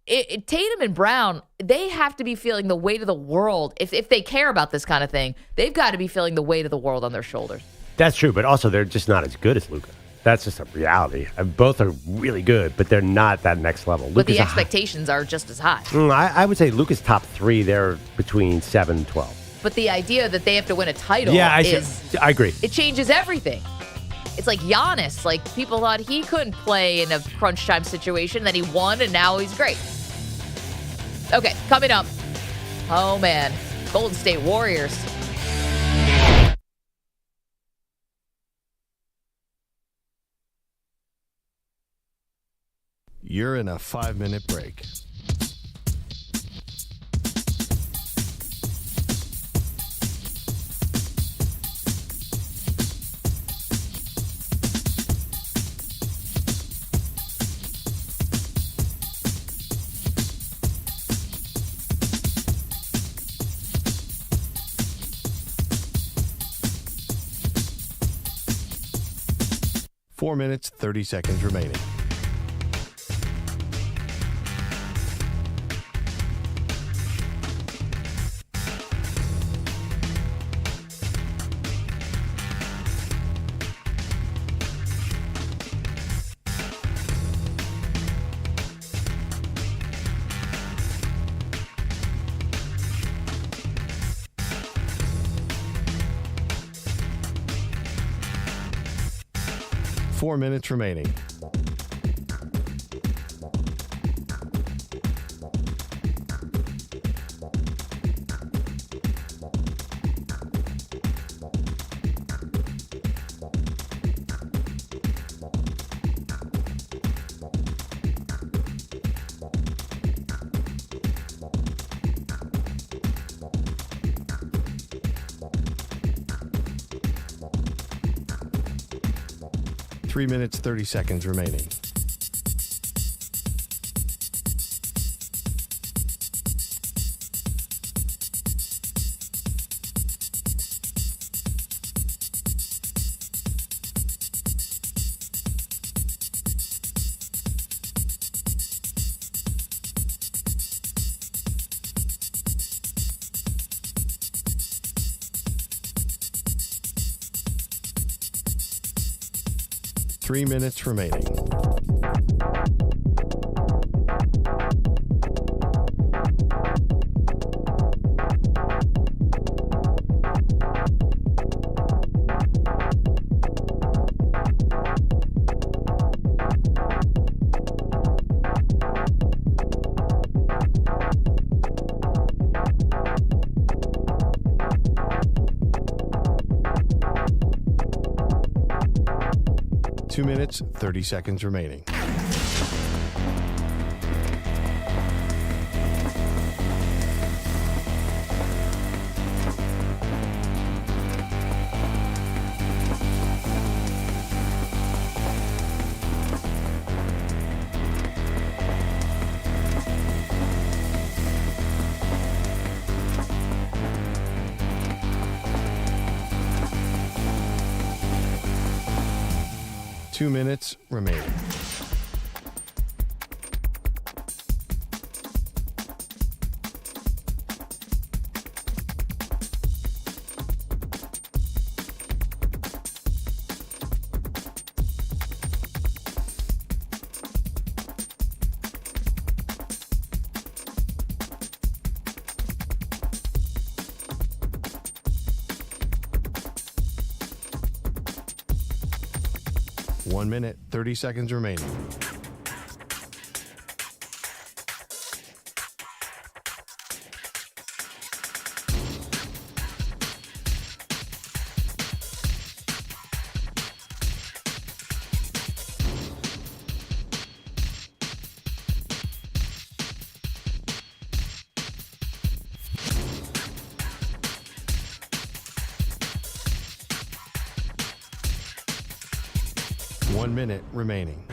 Speaker 5: Tatum and Brown, they have to be feeling the weight of the world. If they care about this kind of thing, they've got to be feeling the weight of the world on their shoulders.
Speaker 6: That's true, but also they're just not as good as Luka. That's just a reality. Both are really good, but they're not that next level.
Speaker 5: But the expectations are just as high.
Speaker 6: I would say Luka's top 3. They're between 7 and 12.
Speaker 5: But the idea that they have to win a title
Speaker 6: I agree.
Speaker 5: It changes everything. It's like Giannis. Like, people thought he couldn't play in a crunch time situation. Then he won, and now he's great. Okay, coming up. Oh, man. Golden State Warriors.
Speaker 1: You're in a 5-minute break. Four minutes, 30 seconds remaining. Four minutes remaining. Three minutes, 30 seconds remaining. Three minutes remaining. Two minutes, 30 seconds remaining. Two minutes remaining. One minute, 30 seconds remaining. 1 minute remaining.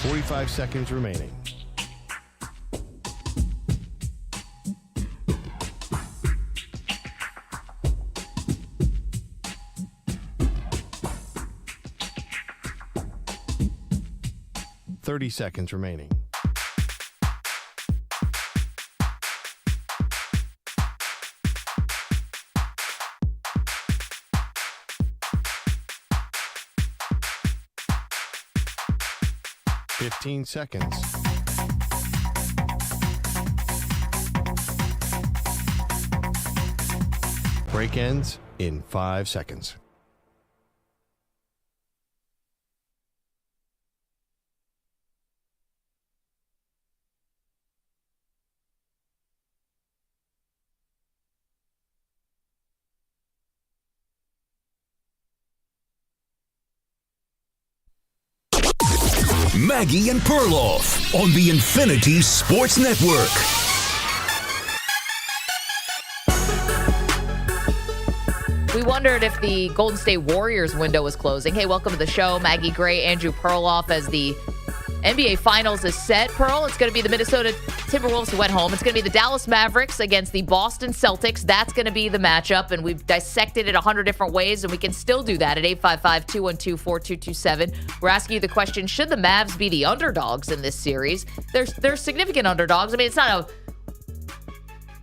Speaker 1: Forty-five seconds remaining. Thirty seconds remaining. Fifteen seconds. Break ends in 5 seconds.
Speaker 2: Maggie and Perloff on the Infinity Sports Network.
Speaker 5: We wondered if the Golden State Warriors window was closing. Hey, welcome to the show. Maggie Gray, Andrew Perloff, as the NBA Finals is set. Pearl, it's going to be the Minnesota Timberwolves who went home. It's going to be the Dallas Mavericks against the Boston Celtics. That's going to be the matchup, and we've dissected it 100 different ways, and we can still do that at 855-212-4227. We're asking you the question, should the Mavs be the underdogs in this series? They're significant underdogs. I mean, it's not a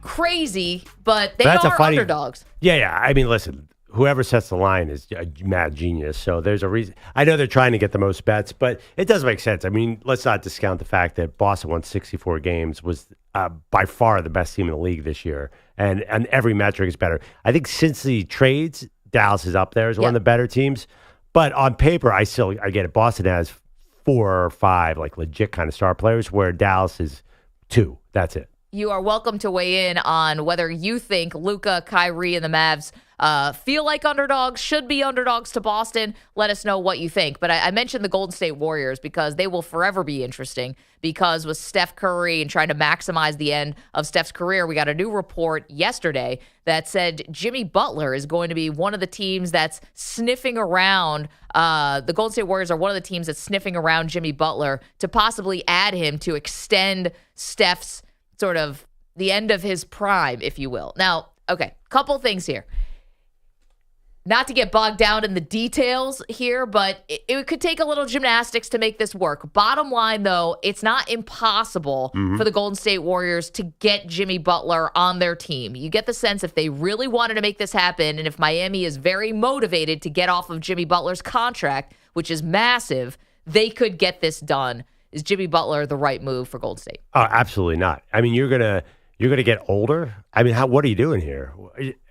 Speaker 5: crazy, but they are underdogs.
Speaker 6: Yeah. I mean, listen, whoever sets the line is a mad genius. So there's a reason. I know they're trying to get the most bets, but it does make sense. I mean, let's not discount the fact that Boston won 64 games, was by far the best team in the league this year. And every metric is better. I think since the trades, Dallas is up there as one of the better teams. But on paper, I get it. Boston has 4 or 5 like legit kind of star players, where Dallas is 2. That's it.
Speaker 5: You are welcome to weigh in on whether you think Luka, Kyrie, and the Mavs feel like underdogs, should be underdogs to Boston. Let us know what you think. But I mentioned the Golden State Warriors because they will forever be interesting, because with Steph Curry and trying to maximize the end of Steph's career, we got a new report yesterday that said Jimmy Butler is going to be one of the teams that's sniffing around. The Golden State Warriors are one of the teams that's sniffing around Jimmy Butler to possibly add him to extend Steph's sort of the end of his prime, if you will. Now, okay, couple things here. Not to get bogged down in the details here, but it could take a little gymnastics to make this work. Bottom line, though, it's not impossible for the Golden State Warriors to get Jimmy Butler on their team. You get the sense if they really wanted to make this happen, and if Miami is very motivated to get off of Jimmy Butler's contract, which is massive, they could get this done. Is Jimmy Butler the right move for Golden State?
Speaker 6: Oh, absolutely not. I mean, you're gonna get older. I mean, what are you doing here?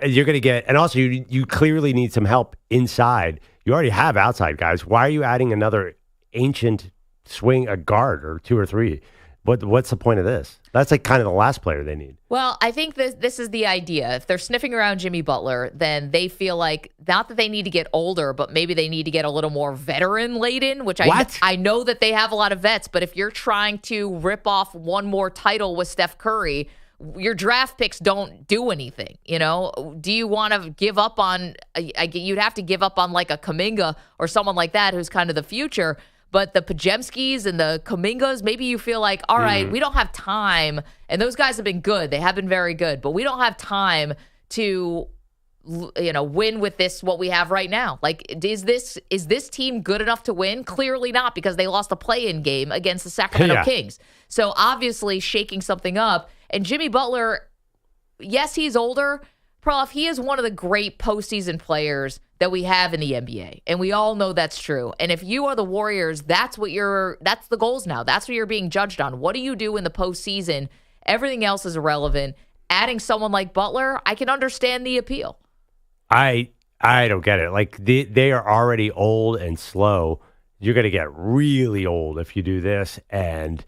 Speaker 6: You're gonna get, and also you clearly need some help inside. You already have outside guys. Why are you adding another ancient swing, a guard or 2 or 3? What's the point of this? That's like kind of the last player they need.
Speaker 5: Well, I think this is the idea. If they're sniffing around Jimmy Butler, then they feel like not that they need to get older, but maybe they need to get a little more veteran laden, which I know that they have a lot of vets, but if you're trying to rip off one more title with Steph Curry, your draft picks don't do anything. You know, do you want to give up on, you'd have to give up on like a Kuminga or someone like that who's kind of the future. But the Pajemskis and the Kumingas, maybe you feel like, all right, we don't have time. And those guys have been good. They have been very good. But we don't have time to, win with this, what we have right now. Like, is this team good enough to win? Clearly not, because they lost a play-in game against the Sacramento Kings. So obviously shaking something up. And Jimmy Butler, yes, he's older. Perloff, he is one of the great postseason players that we have in the NBA. And we all know that's true. And if you are the Warriors, that's the goals now. That's what you're being judged on. What do you do in the postseason? Everything else is irrelevant. Adding someone like Butler, I can understand the appeal.
Speaker 6: I don't get it. Like they are already old and slow. You're going to get really old if you do this. And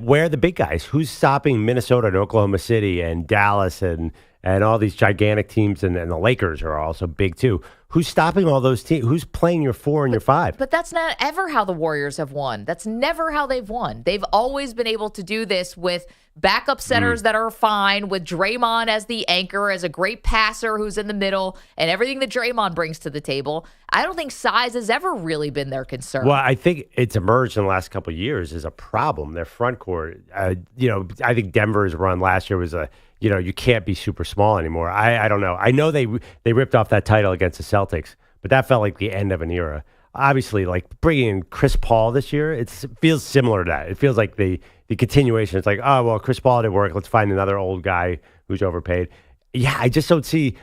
Speaker 6: where are the big guys? Who's stopping Minnesota and Oklahoma City and Dallas and and all these gigantic teams, and the Lakers are also big too. Who's stopping all those teams? Who's playing your 4 and your 5?
Speaker 5: But that's not ever how the Warriors have won. That's never how they've won. They've always been able to do this with backup centers that are fine, with Draymond as the anchor, as a great passer who's in the middle, and everything that Draymond brings to the table. I don't think size has ever really been their concern.
Speaker 6: Well, I think it's emerged in the last couple of years as a problem. Their front court, I think Denver's run last year was you can't be super small anymore. I don't know. I know they ripped off that title against the Celtics, but that felt like the end of an era. Obviously, like bringing in Chris Paul this year, it feels similar to that. It feels like the continuation. It's like, oh, well, Chris Paul didn't work. Let's find another old guy who's overpaid. Yeah, I just don't see.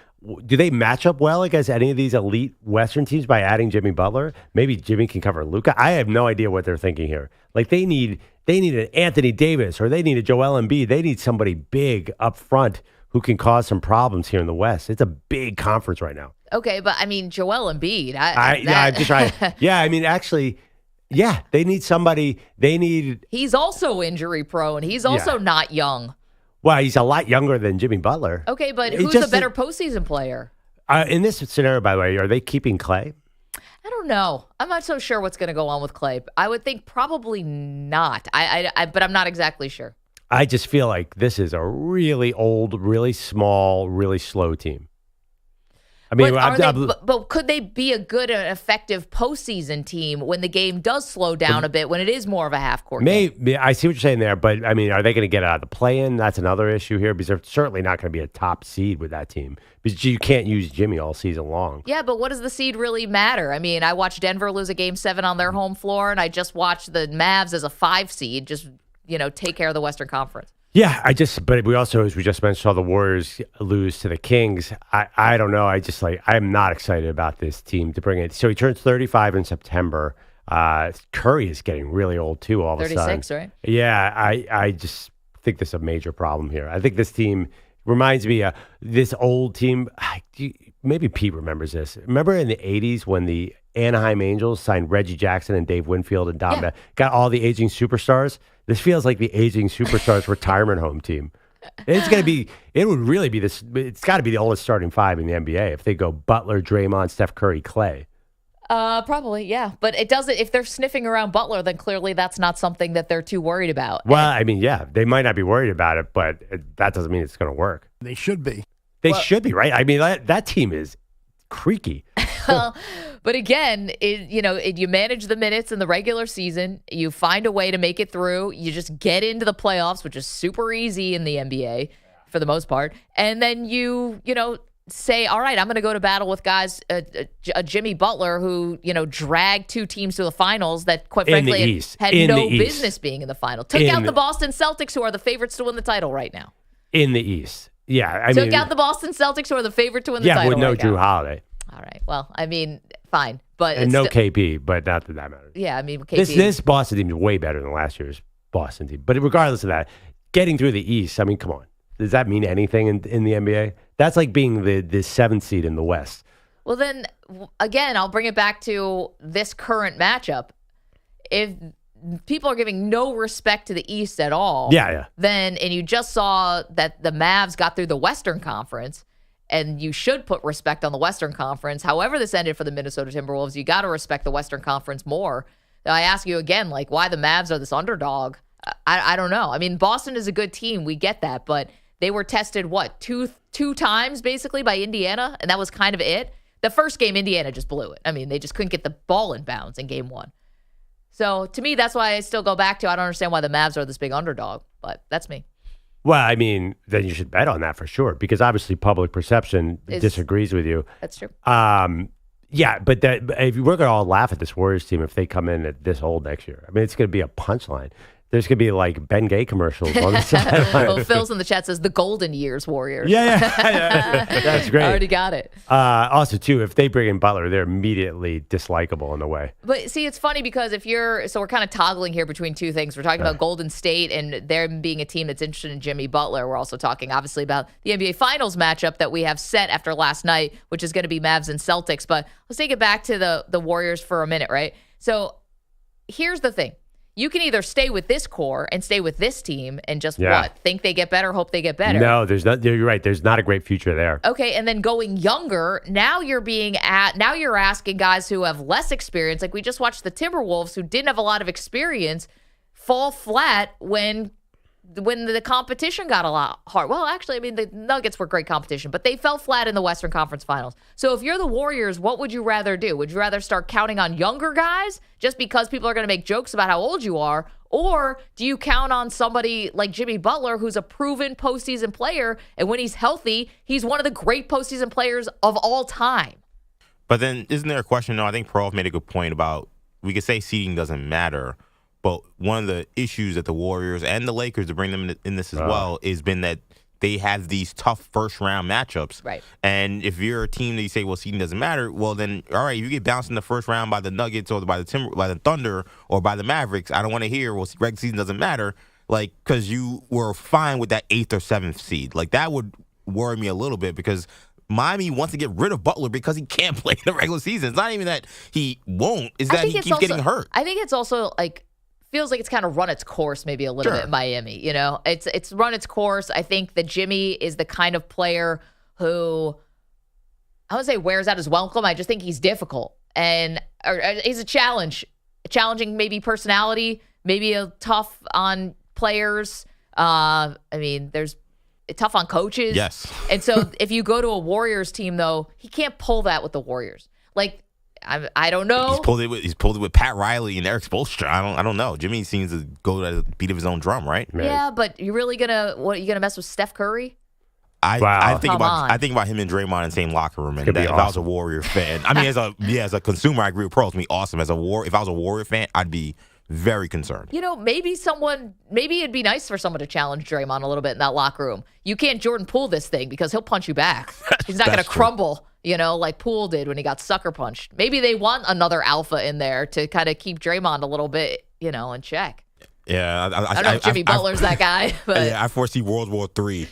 Speaker 6: Do they match up well against any of these elite Western teams by adding Jimmy Butler? Maybe Jimmy can cover Luka. I have no idea what they're thinking here. Like they need an Anthony Davis, or they need a Joel Embiid. They need somebody big up front who can cause some problems here in the West. It's a big conference right now.
Speaker 5: Okay, but I mean, Joel Embiid.
Speaker 6: I'm just trying. Yeah, I mean, actually, yeah, they need somebody.
Speaker 5: He's also injury prone. He's also not young.
Speaker 6: Well, he's a lot younger than Jimmy Butler.
Speaker 5: Okay, but who's a better postseason player?
Speaker 6: In this scenario, by the way, are they keeping Clay?
Speaker 5: I don't know. I'm not so sure what's going to go on with Clay. I would think probably not. But I'm not exactly sure.
Speaker 6: I just feel like this is a really old, really small, really slow team. I mean,
Speaker 5: but could they be a good and effective postseason team when the game does slow down a bit, when it is more of a half-court game?
Speaker 6: Maybe. I see what you're saying there, but I mean, are they going to get out of the play-in? That's another issue here, because they're certainly not going to be a top seed with that team, because you can't use Jimmy all season long.
Speaker 5: Yeah, but what does the seed really matter? I mean, I watched Denver lose a Game 7 on their home floor, and I just watched the Mavs as a 5 seed just, take care of the Western Conference.
Speaker 6: Yeah, but we also, as we just mentioned, saw the Warriors lose to the Kings. I don't know. I'm not excited about this team to bring it. So he turns 35 in September. Curry is getting really old too all of a sudden.
Speaker 5: 36, right?
Speaker 6: Yeah, I just think there's a major problem here. I think this team reminds me of this old team. Maybe Pete remembers this. Remember in the 80s when the Anaheim Angels signed Reggie Jackson and Dave Winfield and Dom, got all the aging superstars? This feels like the aging superstars retirement home team. It's got to be the oldest starting 5 in the NBA if they go Butler, Draymond, Steph Curry, Clay.
Speaker 5: Probably, yeah. But it doesn't, if they're sniffing around Butler, then clearly that's not something that they're too worried about.
Speaker 6: Well, I mean, yeah, they might not be worried about it, but that doesn't mean it's going to work.
Speaker 14: They should be.
Speaker 6: They should be, right? I mean, that team is creaky.
Speaker 5: Well, but again, you manage the minutes in the regular season. You find a way to make it through. You just get into the playoffs, which is super easy in the NBA for the most part. And then you say, all right, I'm going to go to battle with guys, a Jimmy Butler who, dragged 2 teams to the finals that, quite frankly, had no business being in the final. Took out the Boston Celtics, who are the favorites to win the title right now.
Speaker 6: In the East. Yeah.
Speaker 5: Took out the Boston Celtics, who are the favorite to win the title.
Speaker 6: Yeah, with no
Speaker 5: right
Speaker 6: Drew
Speaker 5: now.
Speaker 6: Holiday.
Speaker 5: All right. Well, I mean, fine. But
Speaker 6: and no KP, but not that matters.
Speaker 5: Yeah, I mean, KP.
Speaker 6: This Boston team is way better than last year's Boston team. But regardless of that, getting through the East, I mean, come on. Does that mean anything in the NBA? That's like being the 7th seed in the West.
Speaker 5: Well, then, again, I'll bring it back to this current matchup. If people are giving no respect to the East at all, then, and you just saw that the Mavs got through the Western Conference, and you should put respect on the Western Conference. However this ended for the Minnesota Timberwolves, you got to respect the Western Conference more. I ask you again, like, why the Mavs are this underdog? I don't know. I mean, Boston is a good team. We get that, but they were tested, two times basically by Indiana, and that was kind of it. The first game, Indiana just blew it. I mean, they just couldn't get the ball in bounds in game 1. So to me, that's why I still go back to, I don't understand why the Mavs are this big underdog, but that's me.
Speaker 6: Well, I mean, then you should bet on that for sure, because obviously public perception disagrees with you.
Speaker 5: That's true.
Speaker 6: Yeah, but if we're going to all laugh at this Warriors team if they come in at this old next year. I mean, it's going to be a punchline. There's going to be like Ben Gay commercials on the sideline.
Speaker 5: Well, Phil's in the chat says the Golden Years Warriors.
Speaker 6: Yeah. That's great.
Speaker 5: I already got it.
Speaker 6: Also, too, if they bring in Butler, they're immediately dislikable in a way.
Speaker 5: But see, it's funny because so we're kind of toggling here between two things. We're talking about Golden State and them being a team that's interested in Jimmy Butler. We're also talking, obviously, about the NBA Finals matchup that we have set after last night, which is going to be Mavs and Celtics. But let's take it back to the Warriors for a minute, right? So here's the thing. you can either stay with this core and stay with this team and just think they get better, hope they get better.
Speaker 6: No, there's not. You're right. There's not a great future there.
Speaker 5: Okay, and then going younger, now you're asking guys who have less experience. Like we just watched the Timberwolves, who didn't have a lot of experience, fall flat when the competition got a lot hard. Well, actually, I mean, the Nuggets were great competition, but they fell flat in the Western Conference Finals. So if you're the Warriors, what would you rather do? Would you rather start counting on younger guys just because people are going to make jokes about how old you are? Or do you count on somebody like Jimmy Butler, who's a proven postseason player, and when he's healthy, he's one of the great postseason players of all time?
Speaker 7: But then isn't there a question, though? I think Perloff made a good point about, we could say seeding doesn't matter, but one of the issues that the Warriors and the Lakers, to bring them in this as well, has been that they have these tough first-round matchups.
Speaker 5: Right.
Speaker 7: And if you're a team that you say, well, seeding doesn't matter, well, then, all right, if you get bounced in the first round by the Nuggets or by the Thunder or by the Mavericks, I don't want to hear, well, regular season doesn't matter, like, because you were fine with that 8th or 7th seed. Like, that would worry me a little bit because Miami wants to get rid of Butler because he can't play in the regular season. It's not even that he won't, it's that he keeps getting hurt.
Speaker 5: I think it's also, like, feels like it's kind of run its course maybe a little bit in Miami. You know, it's run its course. I think that Jimmy is the kind of player who, I would say wears out his welcome. I just think he's difficult. And he's a challenging maybe personality, maybe a tough on players. I mean, there's tough on coaches.
Speaker 7: Yes.
Speaker 5: And so if you go to a Warriors team, though, he can't pull that with the Warriors. Like, I don't know.
Speaker 7: He's pulled it with Pat Riley and Eric Spoelstra. I don't know. Jimmy seems to go to the beat of his own drum, right?
Speaker 5: Yeah, but you really gonna mess with Steph Curry?
Speaker 7: I think about him and Draymond in the same locker room, and that if I was a Warrior fan, I mean, as a consumer, I agree with Pearl. It's gonna be awesome. If I was a Warrior fan, I'd be very concerned.
Speaker 5: You know, maybe it'd be nice for someone to challenge Draymond a little bit in that locker room. You can't Jordan Poole this thing because he'll punch you back. He's not gonna crumble. You know, like Poole did when he got sucker punched. Maybe they want another alpha in there to kind of keep Draymond a little bit, you know, in check.
Speaker 7: Yeah.
Speaker 5: I don't know if Jimmy Butler's that guy. But.
Speaker 7: Yeah, I foresee World War III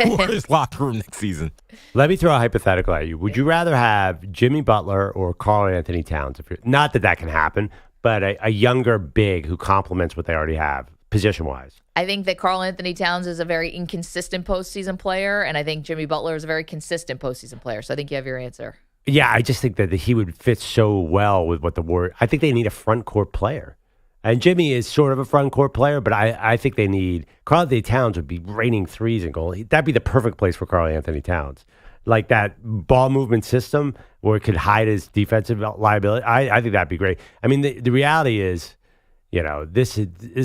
Speaker 7: in Warriors locker room next season.
Speaker 6: Let me throw a hypothetical at you. Would you rather have Jimmy Butler or Karl Anthony Towns? Not that can happen, but a younger big who complements what they already have, position-wise.
Speaker 5: I think that Karl Anthony Towns is a very inconsistent postseason player, and I think Jimmy Butler is a very consistent postseason player. So I think you have your answer.
Speaker 6: Yeah, I just think that he would fit so well with what the Warriors. I think they need a front court player. And Jimmy is sort of a front court player, but I think they need Karl Anthony Towns would be raining threes and goal. That'd be the perfect place for Karl Anthony Towns. Like that ball movement system where it could hide his defensive liability. I think that'd be great. I mean, the reality is, you know, this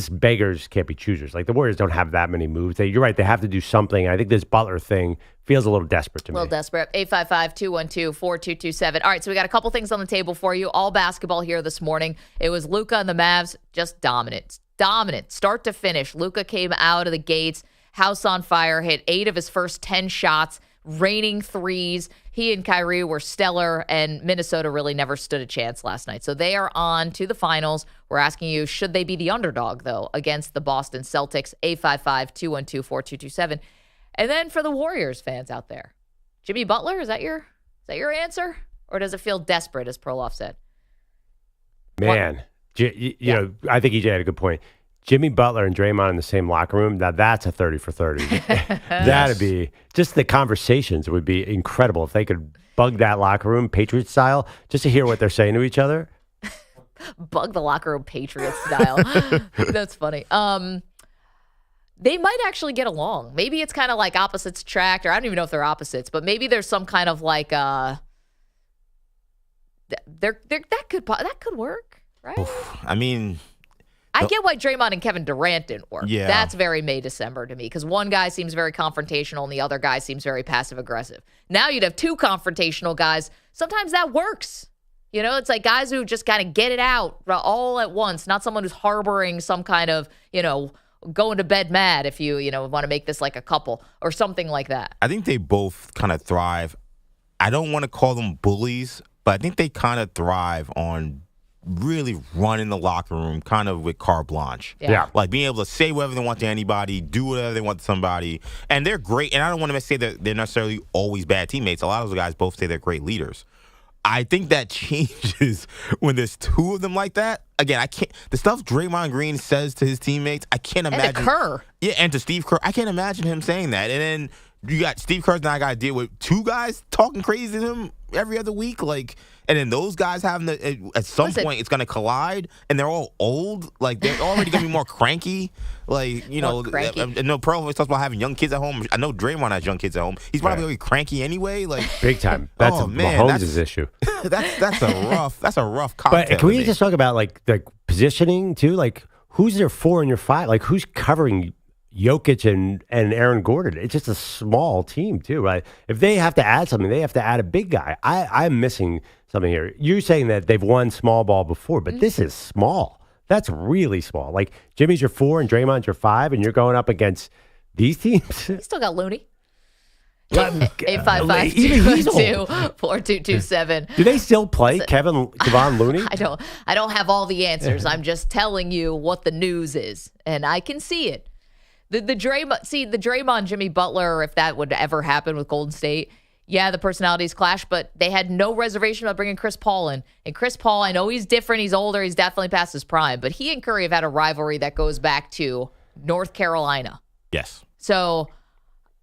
Speaker 6: beggars can't be choosers. Like the Warriors don't have that many moves. You're right. They have to do something. I think this Butler thing feels a little desperate to me.
Speaker 5: A little desperate. 855-212-4227. All right, so we got a couple things on the table for you. All basketball here this morning. It was Luka and the Mavs, just dominant. Dominant, start to finish. Luka came out of the gates, house on fire, hit 8 of his first 10 shots, raining threes. He and Kyrie were stellar, and Minnesota really never stood a chance last night. So they are on to the finals. We're asking you, should they be the underdog, though, against the Boston Celtics? 855-212-4227. And then for the Warriors fans out there, Jimmy Butler, is that your answer? Or does it feel desperate, as Perloff said?
Speaker 6: Man, you know, I think EJ had a good point. Jimmy Butler and Draymond in the same locker room, that's a 30 for 30. That'd be, just the conversations would be incredible if they could bug that locker room, Patriot style, just to hear what they're saying to each other.
Speaker 5: Bug the locker room, Patriot style. That's funny. They might actually get along. Maybe it's kind of like opposites attract, or I don't even know if they're opposites, but maybe there's some kind of like, that could work, right?
Speaker 7: Oof, I mean...
Speaker 5: I get why Draymond and Kevin Durant didn't work.
Speaker 7: Yeah.
Speaker 5: That's very May, December to me, because one guy seems very confrontational and the other guy seems very passive-aggressive. Now you'd have 2 confrontational guys. Sometimes that works. You know, it's like guys who just kind of get it out all at once, not someone who's harboring some kind of, you know, going to bed mad if you want to make this like a couple or something like that.
Speaker 7: I think they both kind of thrive. I don't want to call them bullies, but I think they kind of thrive on really running the locker room kind of with carte blanche.
Speaker 6: Yeah.
Speaker 7: Like being able to say whatever they want to anybody, do whatever they want to somebody. And they're great. And I don't want to say that they're necessarily always bad teammates. A lot of those guys both say they're great leaders. I think that changes when there's two of them like that. Again, I can't. The stuff Draymond Green says to his teammates, I can't imagine.
Speaker 5: And to Kerr.
Speaker 7: Yeah, and to Steve Kerr, I can't imagine him saying that. And then you got Steve Kerr's now got to deal with two guys talking crazy to him every other week, like. And then those guys having to, at some point, it's going to collide, and they're all old. Like, they're already going to be more cranky. Like, you know, Pearl always talks about having young kids at home. I know Draymond has young kids at home. He's probably going to be cranky anyway. Like,
Speaker 6: big time. That's Mahomes' issue.
Speaker 7: That's a rough cocktail.
Speaker 6: But can we just talk about, like positioning, too? Like, who's their 4 and your 5? Like, who's covering Jokic and Aaron Gordon? It's just a small team, too, right? If they have to add something, they have to add a big guy. I'm missing something here. You're saying that they've won small ball before, but this is small. That's really small. Like, Jimmy's your 4 and Draymond's your 5, and you're going up against these teams?
Speaker 5: You still got Looney. 855-212-4227.
Speaker 6: Do they still play Kevon Looney?
Speaker 5: I don't have all the answers. I'm just telling you what the news is, and I can see it. The Draymond Jimmy Butler, if that would ever happen with Golden State, yeah, the personalities clash, but they had no reservation about bringing Chris Paul in. And Chris Paul, I know he's different. He's older. He's definitely past his prime. But he and Curry have had a rivalry that goes back to North Carolina.
Speaker 7: Yes.
Speaker 5: So,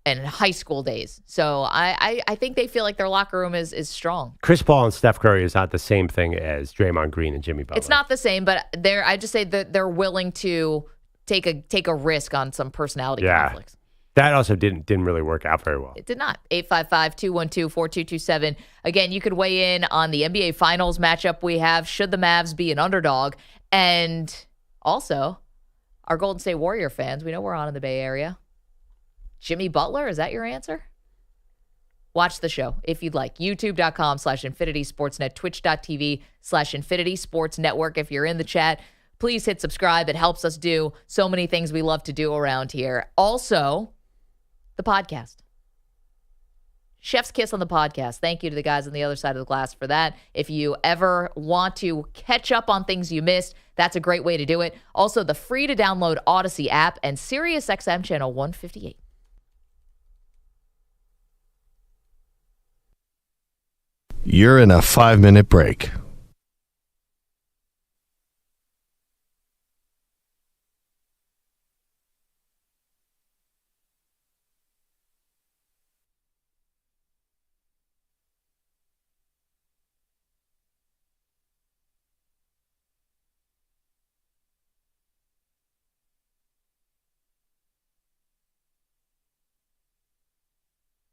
Speaker 5: and high school days. So I think they feel like their locker room is strong.
Speaker 6: Chris Paul and Steph Curry is not the same thing as Draymond Green and Jimmy Butler.
Speaker 5: It's not the same, but I just say that they're willing to take a risk on some personality conflicts.
Speaker 6: That also didn't really work out very well.
Speaker 5: It did not. 855-212-4227. Again, you could weigh in on the NBA Finals matchup we have. Should the Mavs be an underdog? And also, our Golden State Warrior fans, we know we're on in the Bay Area. Jimmy Butler, is that your answer? Watch the show if you'd like. YouTube.com/Infinity Sportsnet, Twitch.tv/Infinity Sports Network. If you're in the chat, please hit subscribe. It helps us do so many things we love to do around here. Also, the podcast. Chef's Kiss on the podcast. Thank you to the guys on the other side of the glass for that. If you ever want to catch up on things you missed, that's a great way to do it. Also, the free to download Odyssey app and SiriusXM channel 158.
Speaker 1: You're in a 5-minute break.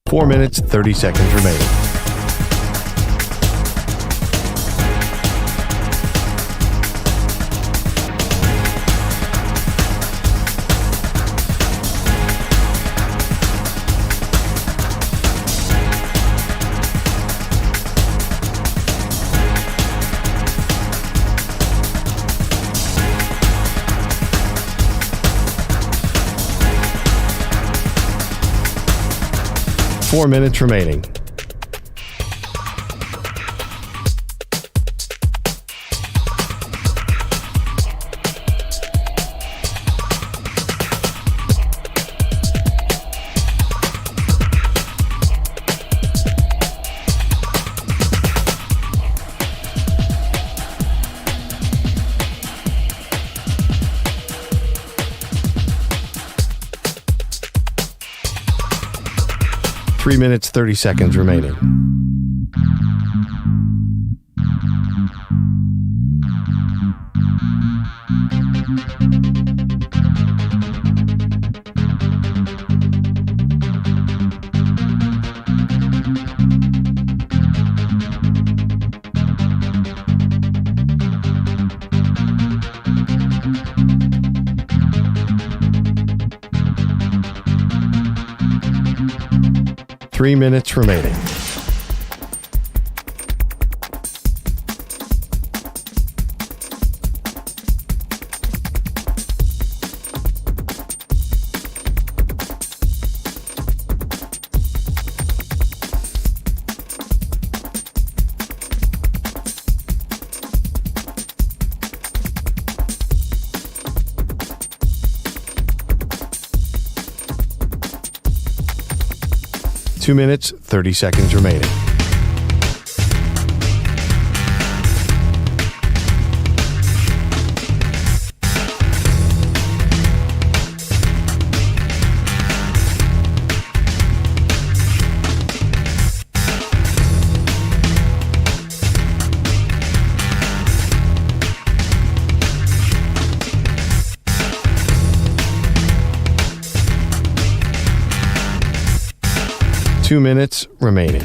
Speaker 1: Four minutes, 30 seconds remaining. Four minutes remaining. Three minutes, 30 seconds remaining. Three minutes remaining. Two minutes, 30 seconds remaining. 2 minutes remaining.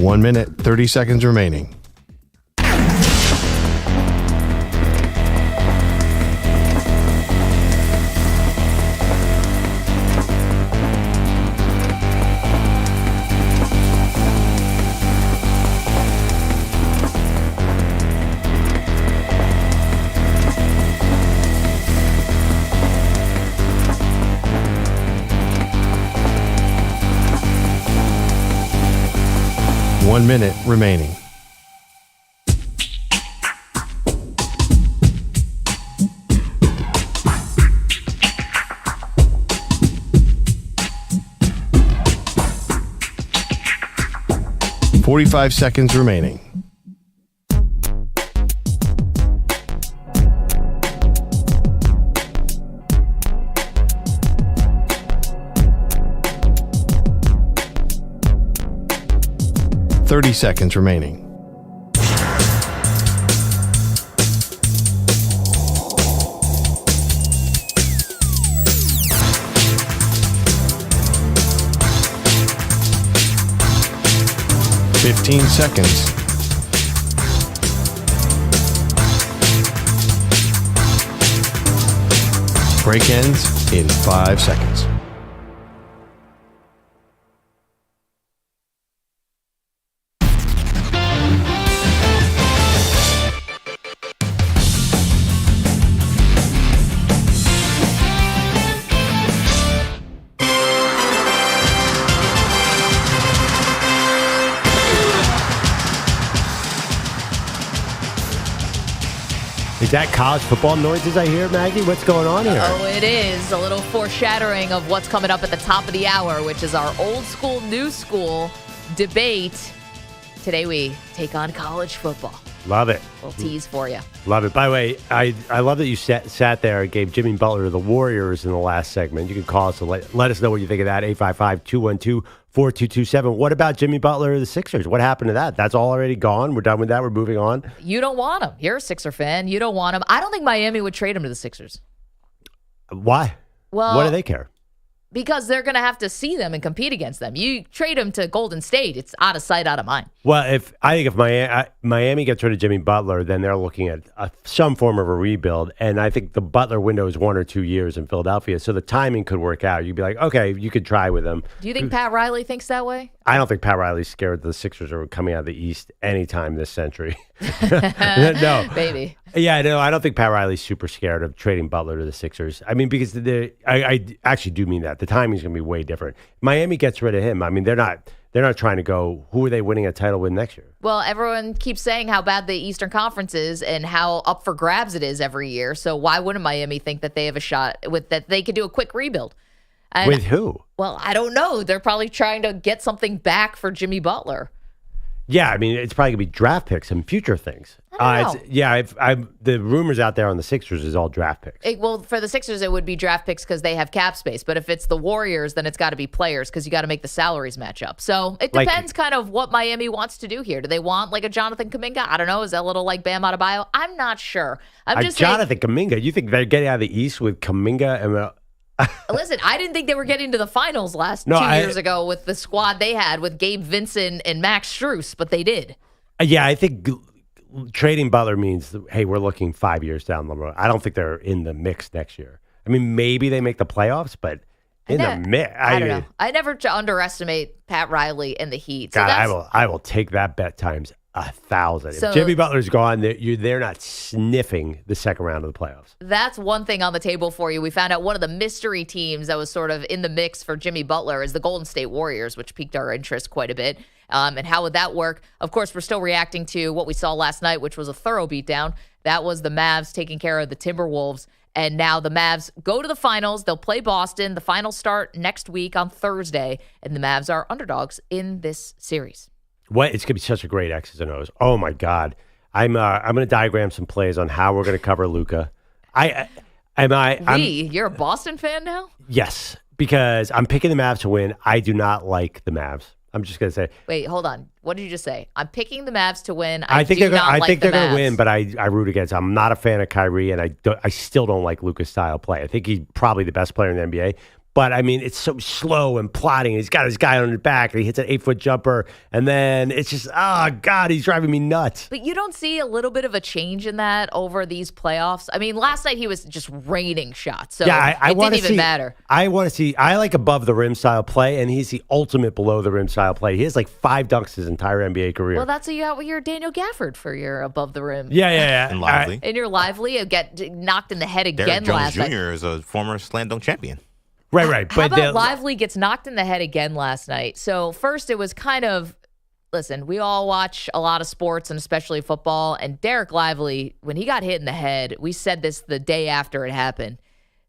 Speaker 1: One minute, 30 seconds remaining. One minute remaining. $45 seconds remaining. $30 seconds remaining. $15 seconds. Break ends in 5 seconds.
Speaker 6: Is that college football noises I hear, Maggie? What's going on here?
Speaker 5: Oh, it is. A little foreshadowing of what's coming up at the top of the hour, which is our old school, new school debate. Today we take on college football.
Speaker 6: Love it.
Speaker 5: Little tease for you.
Speaker 6: Love it. By the way, I love that you sat there and gave Jimmy Butler to the Warriors in the last segment. You can call us and let us know what you think of that. 855-212-4227. What about Jimmy Butler or the Sixers? What happened to that? That's all already gone. We're done with that. We're moving on.
Speaker 5: You don't want him. You're a Sixer fan. You don't want him. I don't think Miami would trade him to the Sixers.
Speaker 6: Why?
Speaker 5: Well,
Speaker 6: what do they care?
Speaker 5: Because they're going to have to see them and compete against them. You trade them to Golden State, it's out of sight, out of mind.
Speaker 6: Well, if Miami gets rid of Jimmy Butler, then they're looking at some form of a rebuild. And I think the Butler window is 1 or 2 years in Philadelphia. So the timing could work out. You'd be like, okay, you could try with him.
Speaker 5: Do you think Pat Riley thinks that way?
Speaker 6: I don't think Pat Riley's scared the Sixers are coming out of the East anytime this century. No.
Speaker 5: Baby.
Speaker 6: Yeah, no, I don't think Pat Riley's super scared of trading Butler to the Sixers. I mean, because I actually do mean that. The timing's going to be way different. Miami gets rid of him. I mean, they're not trying to go, who are they winning a title with next year?
Speaker 5: Well, everyone keeps saying how bad the Eastern Conference is and how up for grabs it is every year. So why wouldn't Miami think that they have a shot with that they could do a quick rebuild? And,
Speaker 6: with who?
Speaker 5: Well, I don't know. They're probably trying to get something back for Jimmy Butler.
Speaker 6: Yeah, I mean, it's probably going to be draft picks and future things.
Speaker 5: I don't
Speaker 6: know. The rumors out there on the Sixers is all draft picks.
Speaker 5: Well, for the Sixers, it would be draft picks because they have cap space. But if it's the Warriors, then it's got to be players because you got to make the salaries match up. So it depends kind of what Miami wants to do here. Do they want like a Jonathan Kuminga? I don't know. Is that a little like Bam Adebayo? I'm not sure. I'm just
Speaker 6: Jonathan Kuminga? You think they're getting out of the East with Kuminga and
Speaker 5: Listen, I didn't think they were getting to the finals 2 years ago with the squad they had with Gabe Vincent and Max Strus, but they did.
Speaker 6: Yeah, I think trading Butler means, hey, we're looking 5 years down the road. I don't think they're in the mix next year. I mean, maybe they make the playoffs, but in the mix.
Speaker 5: I don't know. I never underestimate Pat Riley and the Heat. So
Speaker 6: God, I will take that bet times 1,000.
Speaker 5: So,
Speaker 6: if Jimmy Butler's gone, they're not sniffing the second round of the playoffs.
Speaker 5: That's one thing on the table for you. We found out one of the mystery teams that was sort of in the mix for Jimmy Butler is the Golden State Warriors, which piqued our interest quite a bit. And how would that work? Of course, we're still reacting to what we saw last night, which was a thorough beatdown. That was the Mavs taking care of the Timberwolves. And now the Mavs go to the finals. They'll play Boston. The finals start next week on Thursday. And the Mavs are underdogs in this series.
Speaker 6: What it's gonna be such a great X's and O's. Oh my God, I'm gonna diagram some plays on how we're gonna cover Luka.
Speaker 5: You're a Boston fan now?
Speaker 6: Yes, because I'm picking the Mavs to win. I do not like the Mavs. I'm just gonna say.
Speaker 5: Wait, hold on. What did you just say? I'm picking the Mavs to win.
Speaker 6: I think they're
Speaker 5: gonna
Speaker 6: win, but I root against. I'm not a fan of Kyrie, and I still don't like Luka's style of play. I think he's probably the best player in the NBA. But, I mean, it's so slow and plotting. He's got his guy on his back, and he hits an 8-foot jumper. And then it's just, oh, God, he's driving me nuts.
Speaker 5: But you don't see a little bit of a change in that over these playoffs? I mean, last night he was just raining shots. So it didn't even matter.
Speaker 6: I like above-the-rim style play, and he's the ultimate below-the-rim style play. He has like 5 dunks his entire NBA career.
Speaker 5: Well, that's what you got with your Daniel Gafford for your above-the-rim.
Speaker 6: Yeah.
Speaker 7: And Lively.
Speaker 5: And your Lively get knocked in the head again
Speaker 7: Derrick Jones
Speaker 5: last night.
Speaker 7: Jr. is a former slam dunk champion.
Speaker 6: Right.
Speaker 5: How about Lively gets knocked in the head again last night? So first it was kind of, listen, we all watch a lot of sports and especially football. And Derek Lively, when he got hit in the head, we said this the day after it happened,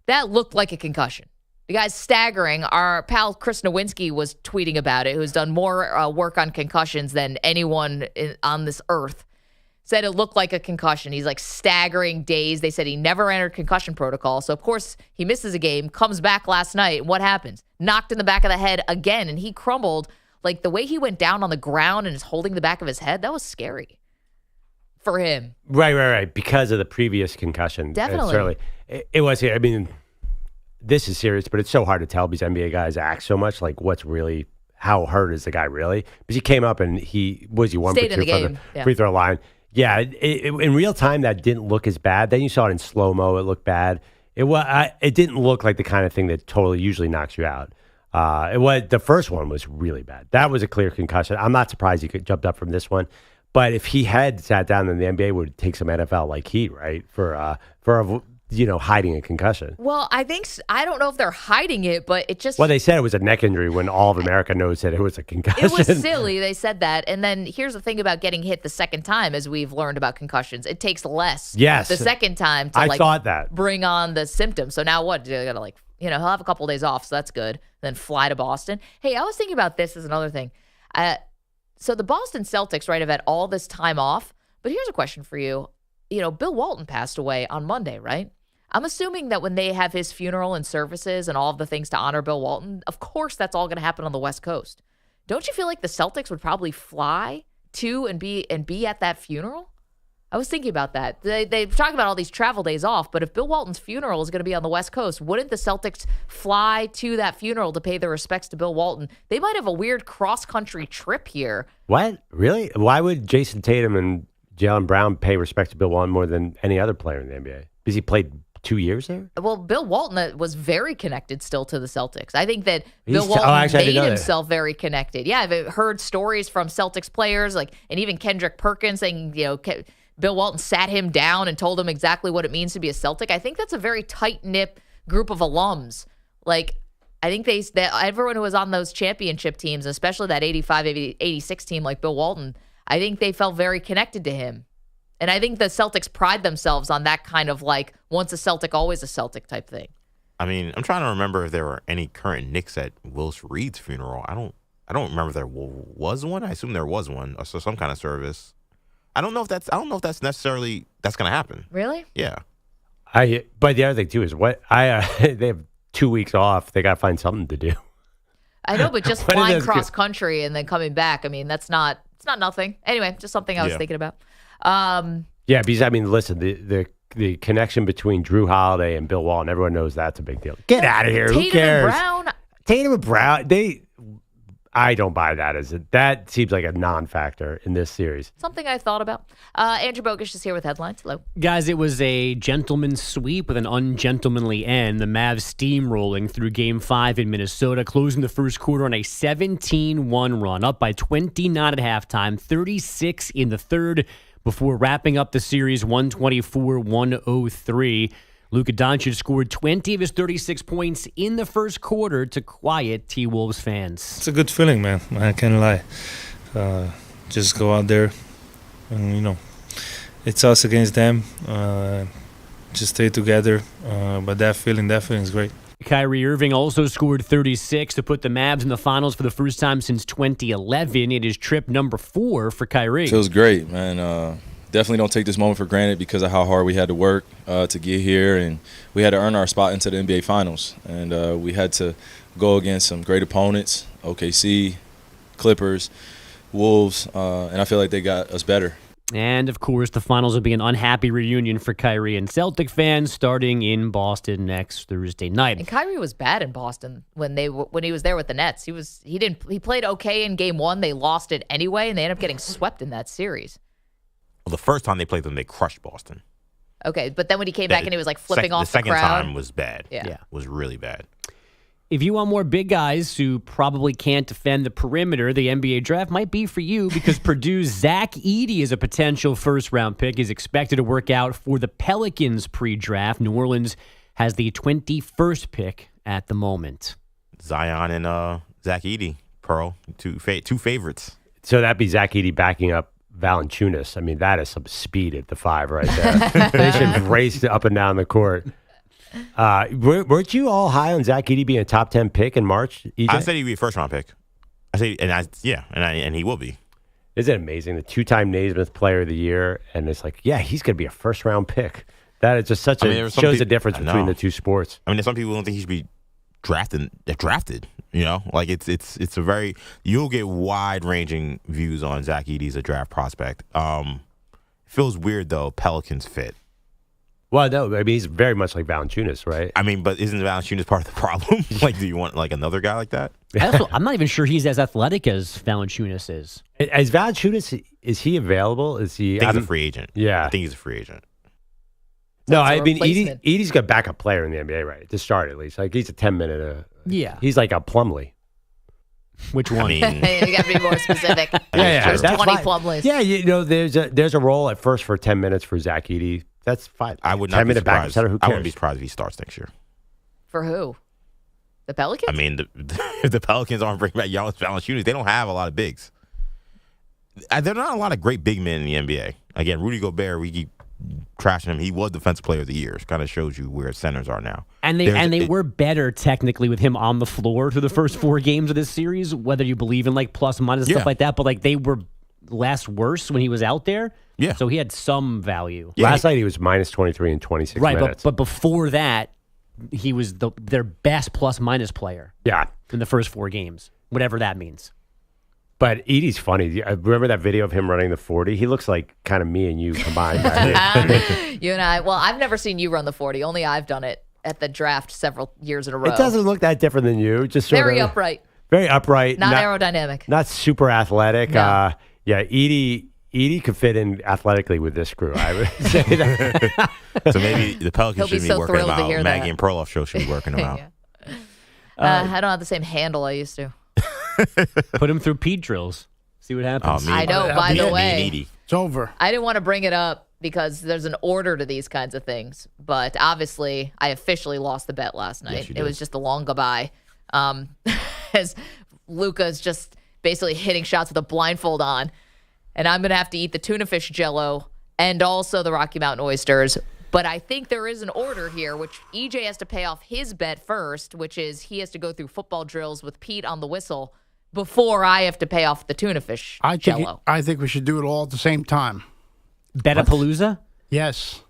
Speaker 5: that looked like a concussion. The guy's staggering. Our pal Chris Nowinski was tweeting about it, who's done more work on concussions than anyone on this earth. Said it looked like a concussion. He's like staggering, dazed. They said he never entered concussion protocol. So, of course, he misses a game, comes back last night. And what happens? Knocked in the back of the head again, and he crumbled. Like, the way he went down on the ground and is holding the back of his head, that was scary for him.
Speaker 6: Right. Because of the previous concussion.
Speaker 5: Definitely.
Speaker 6: Certainly. It was here. I mean, this is serious, but it's so hard to tell because NBA guys act so much. Like, what's really, how hurt is the guy really? Because he came up and he was one for 2 from the free throw line. Yeah, in real time, that didn't look as bad. Then you saw it in slow-mo. It looked bad. It didn't look like the kind of thing that totally usually knocks you out. The first one was really bad. That was a clear concussion. I'm not surprised he jumped up from this one. But if he had sat down, then the NBA would take some NFL like heat, right, for hiding a concussion.
Speaker 5: Well, I don't know if they're hiding it, but it just...
Speaker 6: Well, they said it was a neck injury when all of America knows that it was a concussion.
Speaker 5: It was silly. They said that. And then here's the thing about getting hit the second time, as we've learned about concussions. It takes less
Speaker 6: the
Speaker 5: second time to
Speaker 6: thought that.
Speaker 5: Bring on the symptoms. So now what? They're going to he'll have a couple days off, so that's good. Then fly to Boston. Hey, I was thinking about this as another thing. So the Boston Celtics, right, have had all this time off. But here's a question for you. Bill Walton passed away on Monday, right? I'm assuming that when they have his funeral and services and all of the things to honor Bill Walton, of course that's all going to happen on the West Coast. Don't you feel like the Celtics would probably fly to and be at that funeral? I was thinking about that. They're talking about all these travel days off, but if Bill Walton's funeral is going to be on the West Coast, wouldn't the Celtics fly to that funeral to pay their respects to Bill Walton? They might have a weird cross-country trip here.
Speaker 6: What? Really? Why would Jason Tatum and Jaylen Brown pay respect to Bill Walton more than any other player in the NBA? Because he played 2 years there?
Speaker 5: Well, Bill Walton was very connected still to the Celtics. I think that Bill Walton made himself very connected. Yeah, I've heard stories from Celtics players, and even Kendrick Perkins saying, Bill Walton sat him down and told him exactly what it means to be a Celtic. I think that's a very tight-knit group of alums. I think that everyone who was on those championship teams, especially that 85, 86 team like Bill Walton, I think they felt very connected to him. And I think the Celtics pride themselves on that kind of once a Celtic, always a Celtic type thing.
Speaker 7: I mean, I'm trying to remember if there were any current Knicks at Willis Reed's funeral. I don't remember if there was one. I assume there was one, or some kind of service. I don't know if that's necessarily going to happen.
Speaker 5: Really?
Speaker 7: Yeah.
Speaker 6: But the other thing too is they have 2 weeks off. They got to find something to do.
Speaker 5: I know, but just flying cross country and then coming back. I mean, it's not nothing. Anyway, just something I was thinking about.
Speaker 6: Because listen, the connection between Drew Holiday and Bill Walton, everyone knows that's a big deal. Get out of here! Who cares? Tatum and Brown. I don't buy that that seems like a non-factor in this series.
Speaker 5: Something I thought about. Andrew Bogish is here with headlines. Hello,
Speaker 10: guys. It was a gentleman's sweep with an ungentlemanly end. The Mavs steamrolling through Game 5 in Minnesota, closing the first quarter on a 17-1 run, up by 29 at halftime, 36 in the third, before wrapping up the series 124-103. Luka Doncic scored 20 of his 36 points in the first quarter to quiet T-Wolves fans.
Speaker 17: It's a good feeling, man. I can't lie. Just go out there and, it's us against them. Just stay together. But that feeling is great.
Speaker 10: Kyrie Irving also scored 36 to put the Mavs in the finals for the first time since 2011. It is trip number 4 for Kyrie.
Speaker 18: Feels great, man. Definitely don't take this moment for granted because of how hard we had to work to get here, and we had to earn our spot into the NBA Finals. And we had to go against some great opponents, OKC, Clippers, Wolves, and I feel like they got us better.
Speaker 10: And, of course, the finals will be an unhappy reunion for Kyrie and Celtic fans starting in Boston next Thursday night.
Speaker 5: And Kyrie was bad in Boston when he was there with the Nets. He played okay in game 1. They lost it anyway, and they ended up getting swept in that series.
Speaker 7: Well, the first time they played them, they crushed Boston.
Speaker 5: Okay, but then when he came back and he was like flipping off the crowd.
Speaker 7: The second time was bad.
Speaker 5: Yeah.
Speaker 7: Was really bad.
Speaker 10: If you want more big guys who probably can't defend the perimeter, the NBA draft might be for you because Purdue's Zach Edey is a potential first-round pick. He's expected to work out for the Pelicans pre-draft. New Orleans has the 21st pick at the moment.
Speaker 7: Zion and Zach Edey, Pearl, two favorites.
Speaker 6: So that'd be Zach Edey backing up Valanciunas. I mean, that is some speed at the 5 right there. They should race up and down the court. Weren't you all high on Zach Edey being a top 10 pick in March, EJ?
Speaker 7: I said he'd be a first-round pick. And he will be.
Speaker 6: Isn't it amazing? The 2-time Naismith Player of the Year, and it's like, yeah, he's going to be a first-round pick. That is just shows the difference between the two sports.
Speaker 7: I mean, there's some people who don't think he should be drafted. You know, like it's a very, you'll get wide-ranging views on Zach Edey as a draft prospect. It feels weird though. Pelicans fit.
Speaker 6: Well, no, I mean he's very much like Valanciunas, right?
Speaker 7: I mean, but isn't Valanciunas part of the problem? Like, do you want like another guy like that?
Speaker 10: I'm not even sure he's as athletic as Valanciunas is.
Speaker 6: As Valanciunas, is he available? Is he?
Speaker 7: I think he's a free agent.
Speaker 6: Yeah,
Speaker 7: I think he's a free agent.
Speaker 6: No, I mean Edey's got backup player in the NBA, right? To start at least, like he's a 10-minute.
Speaker 10: Yeah,
Speaker 6: he's like a Plumlee.
Speaker 10: Which one?
Speaker 5: You got to be more specific.
Speaker 6: There's
Speaker 5: 20
Speaker 6: fine.
Speaker 5: Plumlees.
Speaker 6: Yeah, there's a role at first for 10 minutes for Zach Edey. That's fine.
Speaker 7: I would not be surprised.
Speaker 6: Who cares?
Speaker 7: I wouldn't be surprised if he starts next year.
Speaker 5: For who? The Pelicans?
Speaker 7: I mean, if the Pelicans aren't bringing back Giannis Valanciunas, they don't have a lot of bigs. There are not a lot of great big men in the NBA. Again, Rudy Gobert, we keep trashing him. He was Defensive Player of the Year. It kind of shows you where centers are now.
Speaker 10: And they were better technically with him on the floor through the first 4 games of this series, whether you believe in like plus minus stuff like that. But like they were worse when he was out there.
Speaker 6: Yeah.
Speaker 10: So he had some value.
Speaker 6: Yeah, last night he was minus 23 in 26 minutes.
Speaker 10: Right, but before that, he was their best plus minus player.
Speaker 6: Yeah.
Speaker 10: In the first 4 games, whatever that means.
Speaker 6: But Edey's funny. Remember that video of him running the 40? He looks like kind of me and you combined.
Speaker 5: You and I. Well, I've never seen you run the 40. Only I've done it at the draft several years in a row.
Speaker 6: It doesn't look that different than you. Just sort
Speaker 5: very
Speaker 6: of,
Speaker 5: upright.
Speaker 6: Very upright.
Speaker 5: Not aerodynamic.
Speaker 6: Not super athletic.
Speaker 5: No.
Speaker 6: Yeah, Edey could fit in athletically with this crew. I would say that.
Speaker 7: So maybe the Pelicans should be working him out. Maggie and Perloff show should be working him out.
Speaker 5: I don't have the same handle I used to.
Speaker 10: Put him through Pete drills. See what happens.
Speaker 5: I know, by the way.
Speaker 14: It's over.
Speaker 5: I didn't want to bring it up because there's an order to these kinds of things. But obviously, I officially lost the bet last night.
Speaker 7: Yes,
Speaker 5: it was just a long goodbye. As Luka's just basically hitting shots with a blindfold on. And I'm going to have to eat the tuna fish jello and also the Rocky Mountain oysters. But I think there is an order here, which EJ has to pay off his bet first, which is he has to go through football drills with Pete on the whistle before I have to pay off the tuna fish jello.
Speaker 14: I think we should do it all at the same time.
Speaker 10: Betapalooza?
Speaker 14: Yes.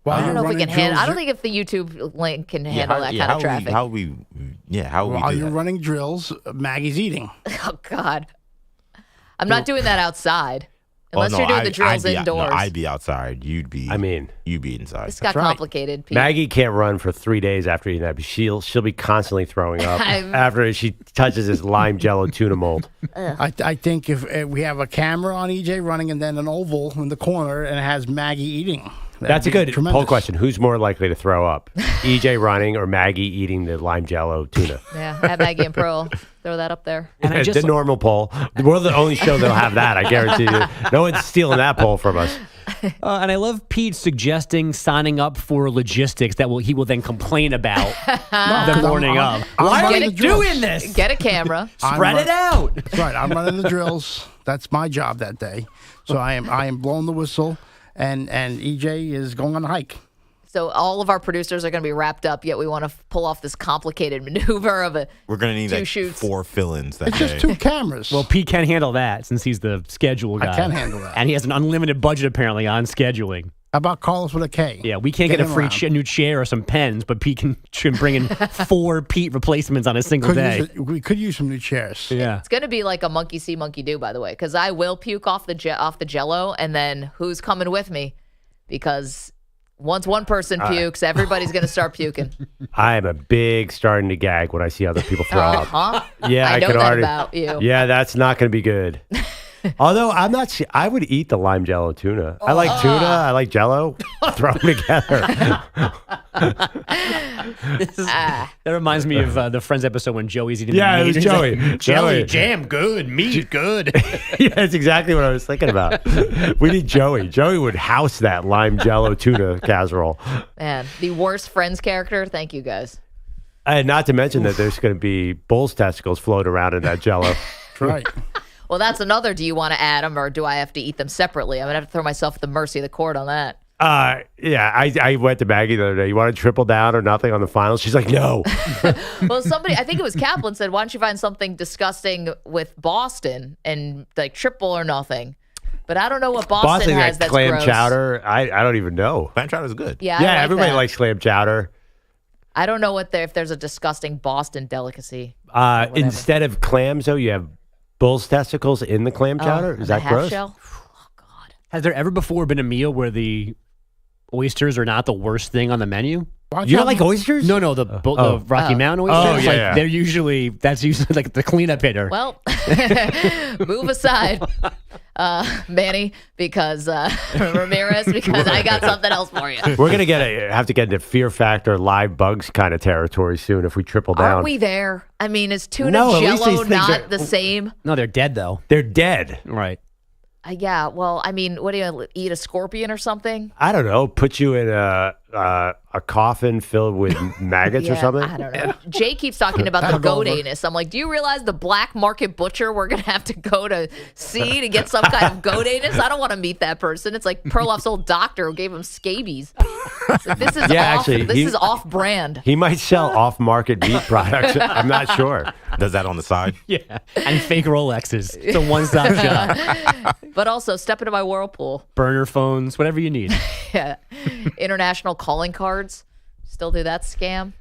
Speaker 5: I don't know if we can handle. I don't think if the YouTube link can handle that kind of traffic.
Speaker 14: While you're running drills, Maggie's eating.
Speaker 5: Oh God, I'm not doing that outside. Unless you're doing the drills indoors.
Speaker 7: I'd be outside. You'd be inside.
Speaker 5: This got complicated. Pete.
Speaker 6: Maggie can't run for 3 days after eating that. But she'll be constantly throwing up after she touches this lime jello tuna mold.
Speaker 14: I think if we have a camera on EJ running and then an oval in the corner and it has Maggie eating.
Speaker 6: That's a good poll question. Who's more likely to throw up? EJ running or Maggie eating the lime jello tuna?
Speaker 5: Yeah, have Maggie and Pearl throw that up there.
Speaker 6: And the normal poll. We're the only show that'll have that, I guarantee you. No one's stealing that poll from us.
Speaker 10: And I love Pete suggesting signing up for logistics that he will then complain about the morning of.
Speaker 14: Why
Speaker 10: are we doing this?
Speaker 5: Get a camera.
Speaker 10: Spread it out.
Speaker 14: That's right. I'm running the drills. That's my job that day. So I am blowing the whistle. And EJ is going on a hike.
Speaker 5: So all of our producers are going to be wrapped up, yet we want to pull off this complicated maneuver of
Speaker 7: We're going to need like
Speaker 5: shoots.
Speaker 7: 4 fill-ins that
Speaker 14: It's
Speaker 7: day.
Speaker 14: just 2 cameras.
Speaker 10: Well, Pete can handle that since he's the schedule guy.
Speaker 14: I can handle that.
Speaker 10: And he has an unlimited budget apparently on scheduling.
Speaker 14: How about Carlos with a K?
Speaker 10: Yeah, we can't get a free new chair or some pens, but Pete can bring in 4 Pete replacements on a single day.
Speaker 14: We could use some new chairs.
Speaker 10: Yeah.
Speaker 5: It's going to be like a monkey see, monkey do, by the way, because I will puke off the Jell-O, and then who's coming with me? Because once one person pukes, everybody's going to start puking.
Speaker 6: I am a big starting to gag when I see other people throw up. Yeah,
Speaker 5: I know
Speaker 6: could
Speaker 5: that
Speaker 6: already.
Speaker 5: about you.
Speaker 6: Yeah, that's not going to be good. Although I'm not, I would eat the lime jello tuna. I like tuna. I like jello. Throw them together.
Speaker 10: That reminds me of the Friends episode when Joey's eating.
Speaker 6: Yeah,
Speaker 10: the meat.
Speaker 6: it was
Speaker 10: He's
Speaker 6: Joey.
Speaker 10: like,
Speaker 6: Joey.
Speaker 10: jam, good. Meat, good.
Speaker 6: Yeah, that's exactly what I was thinking about. We need Joey. Joey would house that lime jello tuna casserole.
Speaker 5: Man, the worst Friends character. Thank you, guys.
Speaker 6: And not to mention that there's going to be bull's testicles float around in that jello.
Speaker 14: That's right.
Speaker 5: Well, that's another. Do you want to add them, or do I have to eat them separately? I'm going to have to throw myself at the mercy of the court on that.
Speaker 6: Yeah, I went to Maggie the other day. You want to triple down or nothing on the finals? She's like, no.
Speaker 5: Well, somebody, I think it was Kaplan, said, why don't you find something disgusting with Boston and like triple or nothing? But I don't know what Boston has that's
Speaker 6: clam
Speaker 5: gross.
Speaker 6: chowder. I don't even know.
Speaker 7: Clam chowder is good.
Speaker 5: Yeah, I like
Speaker 6: everybody
Speaker 5: that.
Speaker 6: likes clam chowder.
Speaker 5: I don't know if there's a disgusting Boston delicacy.
Speaker 6: Instead of clams, though, you have bull's testicles in the clam chowder. Is that
Speaker 5: half
Speaker 6: gross?
Speaker 5: shell?
Speaker 10: Has there ever before been a meal where the oysters are not the worst thing on the menu?
Speaker 6: You don't like oysters?
Speaker 10: No, the Rocky Mountain oysters. They're usually that's usually like the cleanup hitter.
Speaker 5: Well, move aside, Manny, because Ramirez, because I got something else for you.
Speaker 6: We're gonna have to get into Fear Factor live bugs kind of territory soon if we triple down.
Speaker 5: Aren't we there? I mean, is tuna
Speaker 6: No, at least
Speaker 5: Jello
Speaker 6: these things
Speaker 5: not
Speaker 6: are-
Speaker 5: the same?
Speaker 10: No, they're dead though.
Speaker 6: They're dead.
Speaker 10: Right.
Speaker 5: Yeah. Well, I mean, what do you eat, a scorpion or something?
Speaker 6: I don't know. Put you in a coffin filled with maggots or something.
Speaker 5: I don't know. Jay keeps talking about the
Speaker 14: That'll go
Speaker 5: goat
Speaker 14: over.
Speaker 5: anus. I'm like, do you realize the black market butcher we're going to have to go to see to get some kind of goat anus? I don't want to meet that person. It's like Perloff's old doctor who gave him scabies. So this is is off brand.
Speaker 6: He might sell off-market meat products. I'm not sure.
Speaker 7: Does that on the side?
Speaker 10: Yeah, and fake Rolexes. It's a one-stop shop.
Speaker 5: But also, step into my whirlpool.
Speaker 10: Burner phones, whatever you need.
Speaker 5: Yeah. International calling cards. Still do that scam.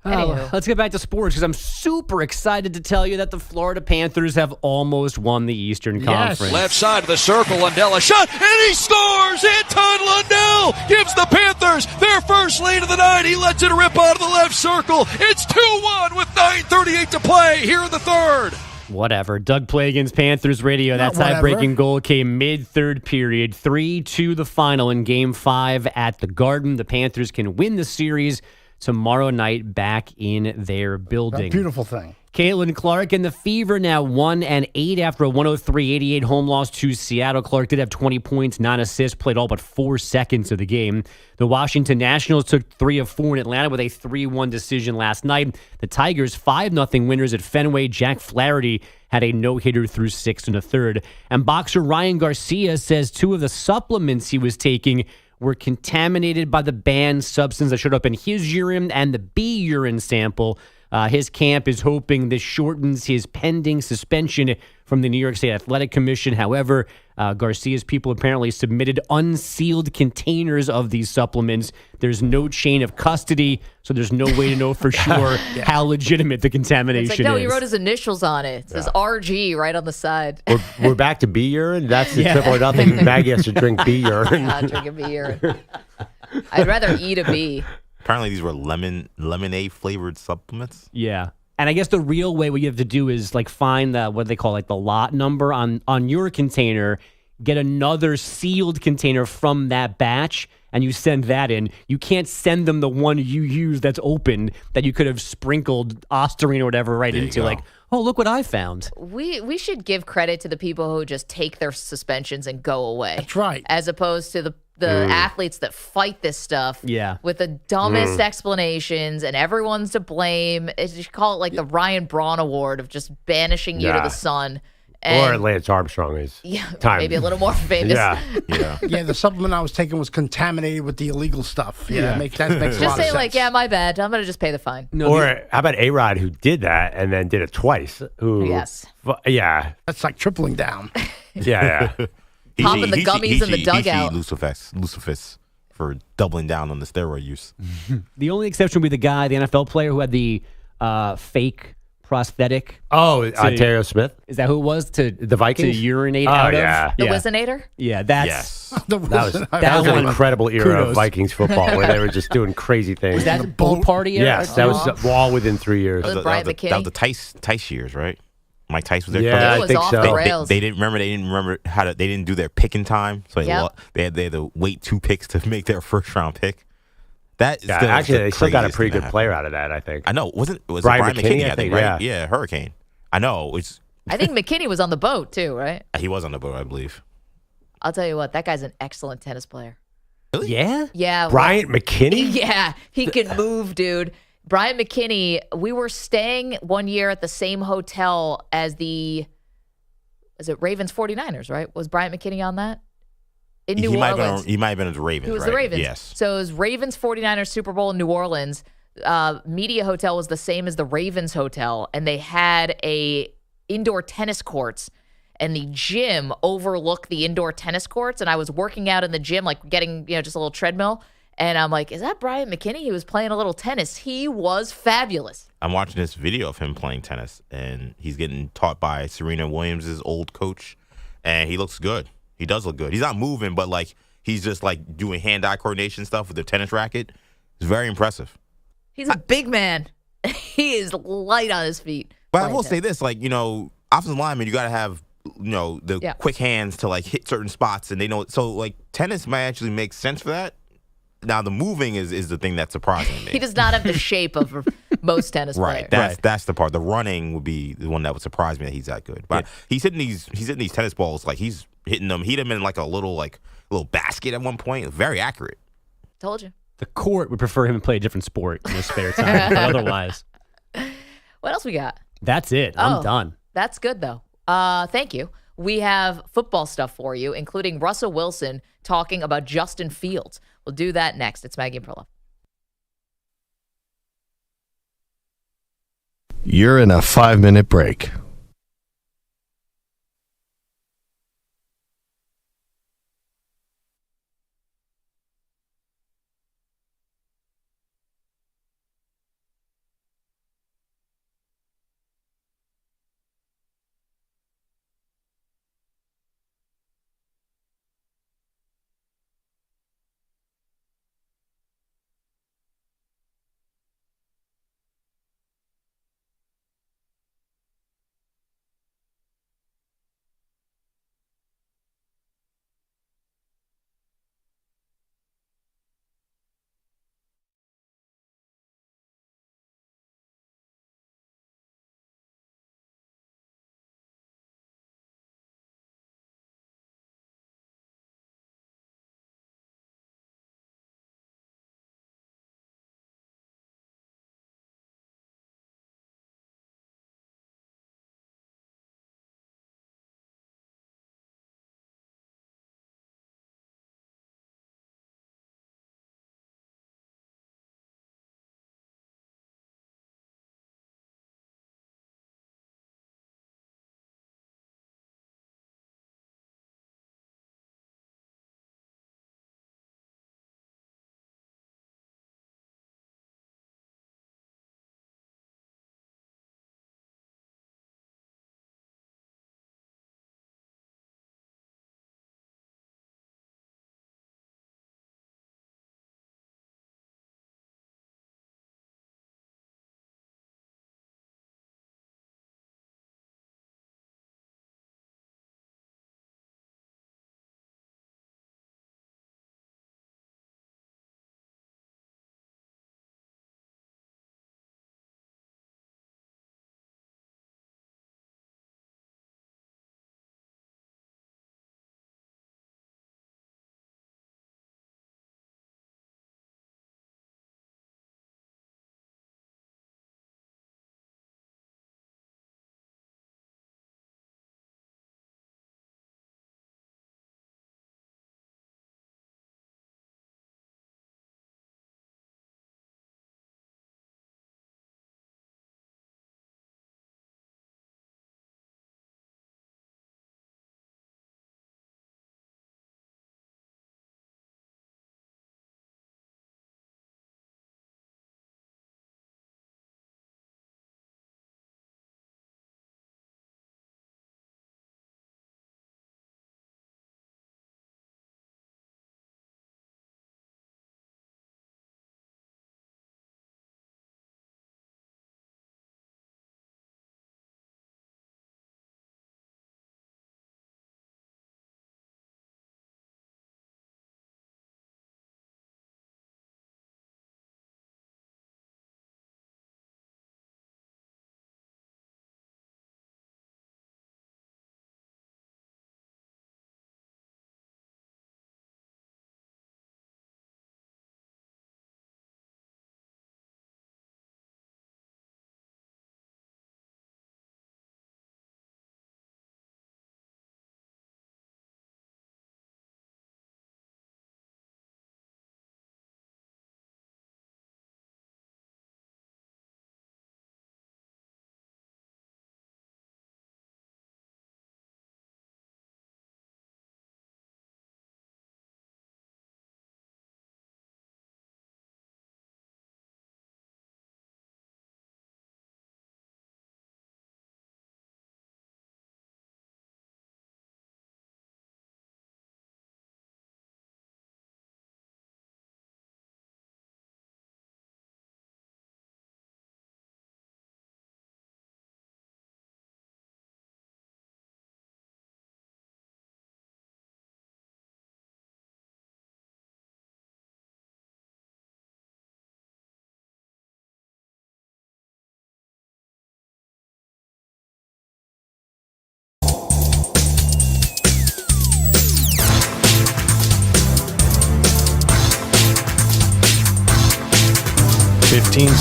Speaker 5: Anywho.
Speaker 10: Let's get back to sports because I'm super excited to tell you that the Florida Panthers have almost won the Eastern Conference.
Speaker 13: Left side of the circle, Lundell a shot, and he scores! Anton Lundell gives the Panthers their first lead of the night. He lets it rip out of the left circle. It's 2-1 with 9:38 to play here in the third.
Speaker 10: Whatever. Doug Plagens, Panthers Radio. That tie-breaking goal came mid-third period. 3-2 the final in Game 5 at the Garden. The Panthers can win the series tomorrow night back in their building.
Speaker 14: A beautiful thing.
Speaker 10: Caitlin Clark and the Fever now 1-8 after a 103-88 home loss to Seattle. Clark did have 20 points, 9 assists, played all but 4 seconds of the game. The Washington Nationals took 3 of 4 in Atlanta with a 3-1 decision last night. The Tigers 5-0 winners at Fenway. Jack Flaherty had a no-hitter through 6 1/3. And boxer Ryan Garcia says 2 of the supplements he was taking were contaminated by the banned substance that showed up in his urine and the B urine sample. His camp is hoping this shortens his pending suspension from the New York State Athletic Commission. However, Garcia's people apparently submitted unsealed containers of these supplements. There's no chain of custody, so there's no way to know for sure how legitimate the contamination
Speaker 5: It's like, no,
Speaker 10: is.
Speaker 5: he wrote his initials on it. It says RG right on the side.
Speaker 6: We're back to B urine. That's the triple or nothing. Maggie has to drink B urine.
Speaker 5: Not drinking B urine. I'd rather eat a bee.
Speaker 7: Apparently, these were lemonade flavored supplements.
Speaker 10: Yeah. And I guess the real way what you have to do is like find the what they call like the lot number on your container, get another sealed container from that batch, and you send that in. You can't send them the one you use that's open that you could have sprinkled Osterine or whatever right into. Like, oh, look what I found.
Speaker 5: We should give credit to the people who just take their suspensions and go away.
Speaker 14: That's right.
Speaker 5: As opposed to the athletes that fight this stuff with the dumbest explanations, and everyone's to blame. You should call it like the Ryan Braun Award of just banishing you to the sun.
Speaker 6: Or
Speaker 5: And
Speaker 6: Lance Armstrong is
Speaker 5: yeah,
Speaker 6: time.
Speaker 5: maybe a little more famous.
Speaker 14: Yeah, the supplement I was taking was contaminated with the illegal stuff. Yeah, that makes a lot
Speaker 5: Just
Speaker 14: of
Speaker 5: say
Speaker 14: sense.
Speaker 5: like, yeah, my bad. I'm gonna just pay the fine.
Speaker 6: Or how about A-Rod, who did that and then did it twice? Who?
Speaker 5: Yes.
Speaker 6: Yeah.
Speaker 14: That's like tripling down.
Speaker 6: Yeah.
Speaker 5: Popping the gummies in the dugout.
Speaker 7: Lucifus for doubling down on the steroid use.
Speaker 10: The only exception would be the guy, the NFL player who had the fake prosthetic.
Speaker 6: Oh, Ontario Smith?
Speaker 10: Is that who it was? To
Speaker 6: the Vikings?
Speaker 10: To urinate
Speaker 6: Oh,
Speaker 10: out
Speaker 6: yeah.
Speaker 10: of?
Speaker 5: The Wizinator?
Speaker 10: Yeah, that's...
Speaker 6: Yes. that was an incredible era of Vikings football where they were just doing crazy things.
Speaker 10: Was that the boat party era?
Speaker 6: Yes, that was all within 3 years.
Speaker 5: Was Bryant McKinney?
Speaker 7: That was the Tice years, right? Mike Tice was there.
Speaker 6: Yeah, I think so.
Speaker 7: They didn't remember how to. They didn't do their picking time, so they had to wait 2 picks to make their first round pick. That is
Speaker 6: actually, they still got a pretty good
Speaker 7: happen.
Speaker 6: player out of that. I think.
Speaker 7: I know. Was
Speaker 6: Brian
Speaker 7: Brian McKinney?
Speaker 6: I think, right?
Speaker 7: Yeah, Hurricane. I know.
Speaker 5: I think McKinney was on the boat too, right?
Speaker 7: He was on the boat, I believe.
Speaker 5: I'll tell you what, that guy's an excellent tennis player.
Speaker 7: Really?
Speaker 6: Yeah.
Speaker 5: Yeah.
Speaker 6: Bryant McKinney.
Speaker 5: Yeah, he can move, dude. Bryant McKinney. We were staying one year at the same hotel as is it Ravens 49ers, right? Was Bryant McKinney on that? In New Orleans.
Speaker 7: He might have been at the Ravens.
Speaker 5: He was
Speaker 7: right?
Speaker 5: the Ravens.
Speaker 7: Yes.
Speaker 5: So it was Ravens 49ers Super Bowl in New Orleans. Media Hotel was the same as the Ravens Hotel, and they had a indoor tennis courts, and the gym overlooked the indoor tennis courts. And I was working out in the gym, like getting just a little treadmill. And I'm like, is that Bryant McKinney? He was playing a little tennis. He was fabulous.
Speaker 7: I'm watching this video of him playing tennis, and he's getting taught by Serena Williams' old coach, and he looks good. He does look good. He's not moving, but like he's just like doing hand-eye coordination stuff with the tennis racket. It's very impressive.
Speaker 5: He's a big man. He is light on his feet.
Speaker 7: But I will say this, like, offensive linemen, you got to have, the quick hands to like hit certain spots, and they know. So like tennis might actually make sense for that. Now the moving is the thing that's surprising me.
Speaker 5: He does not have the shape of most tennis players.
Speaker 7: That's the part. The running would be the one that would surprise me that he's that good. But he's hitting these tennis balls like he's hitting them. He hit them in like a little basket at one point. Very accurate.
Speaker 5: Told you.
Speaker 10: The court would prefer him to play a different sport in his spare time. But otherwise,
Speaker 5: what else we got?
Speaker 10: That's it. I'm done.
Speaker 5: That's good though. Thank you. We have football stuff for you, including Russell Wilson talking about Justin Fields. We'll do that next. It's Maggie Perloff.
Speaker 1: You're in a 5-minute break.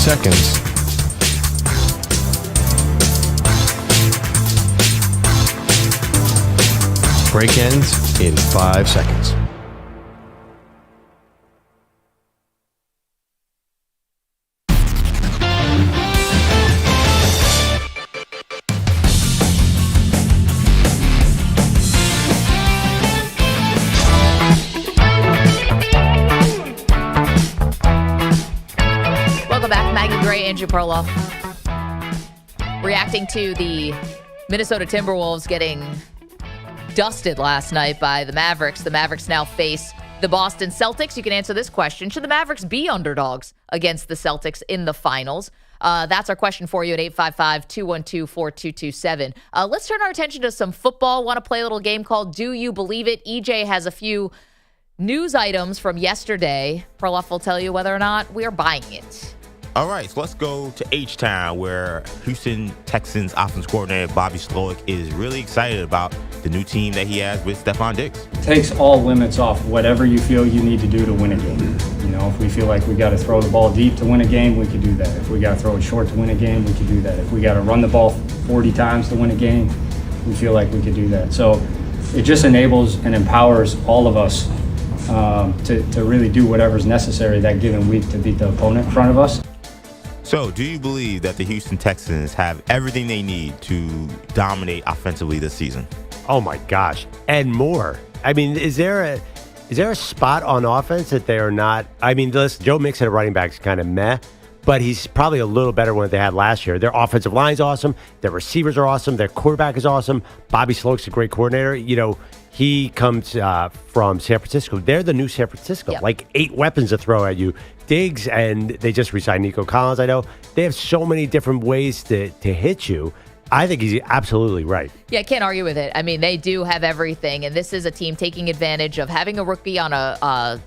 Speaker 1: seconds. Break ends in 5 seconds.
Speaker 5: Maggie Perloff reacting to the Minnesota Timberwolves getting dusted last night by the Mavericks. The Mavericks now face the Boston Celtics. You can answer this question. Should the Mavericks be underdogs against the Celtics in the finals? That's our question for you at 855-212-4227. Let's turn our attention to some football. Want to play a little game called Do You Believe It? EJ has a few news items from yesterday. Perloff will tell you whether or not we are buying it.
Speaker 7: All right, so let's go to H-Town, where Houston Texans offense coordinator Bobby Slowick is really excited about the new team that he has with Stephon Diggs.
Speaker 19: Takes all limits off whatever you feel you need to do to win a game. You know, if we feel like we got to throw the ball deep to win a game, we could do that. If we got to throw it short to win a game, we could do that. If we got to run the ball 40 times to win a game, we feel like we could do that. So it just enables and empowers all of us to really do whatever's necessary that given week to beat the opponent in front of us.
Speaker 7: So, do you believe that the Houston Texans have everything they need to dominate offensively this season?
Speaker 6: Oh my gosh, and more. I mean, is there a spot on offense that they are not? I mean, listen, Joe Mixon at running back is kind of meh, but he's probably a little better than what they had last year. Their offensive line is awesome. Their receivers are awesome. Their quarterback is awesome. Bobby Slowick's a great coordinator. You know, he comes from San Francisco. They're the new San Francisco. Yep. Like 8 weapons to throw at you. Diggs, and they just re-signed Nico Collins, I know. They have so many different ways to hit you. I think he's absolutely right.
Speaker 5: Yeah, I can't argue with it. I mean, they do have everything, and this is a team taking advantage of having a rookie on a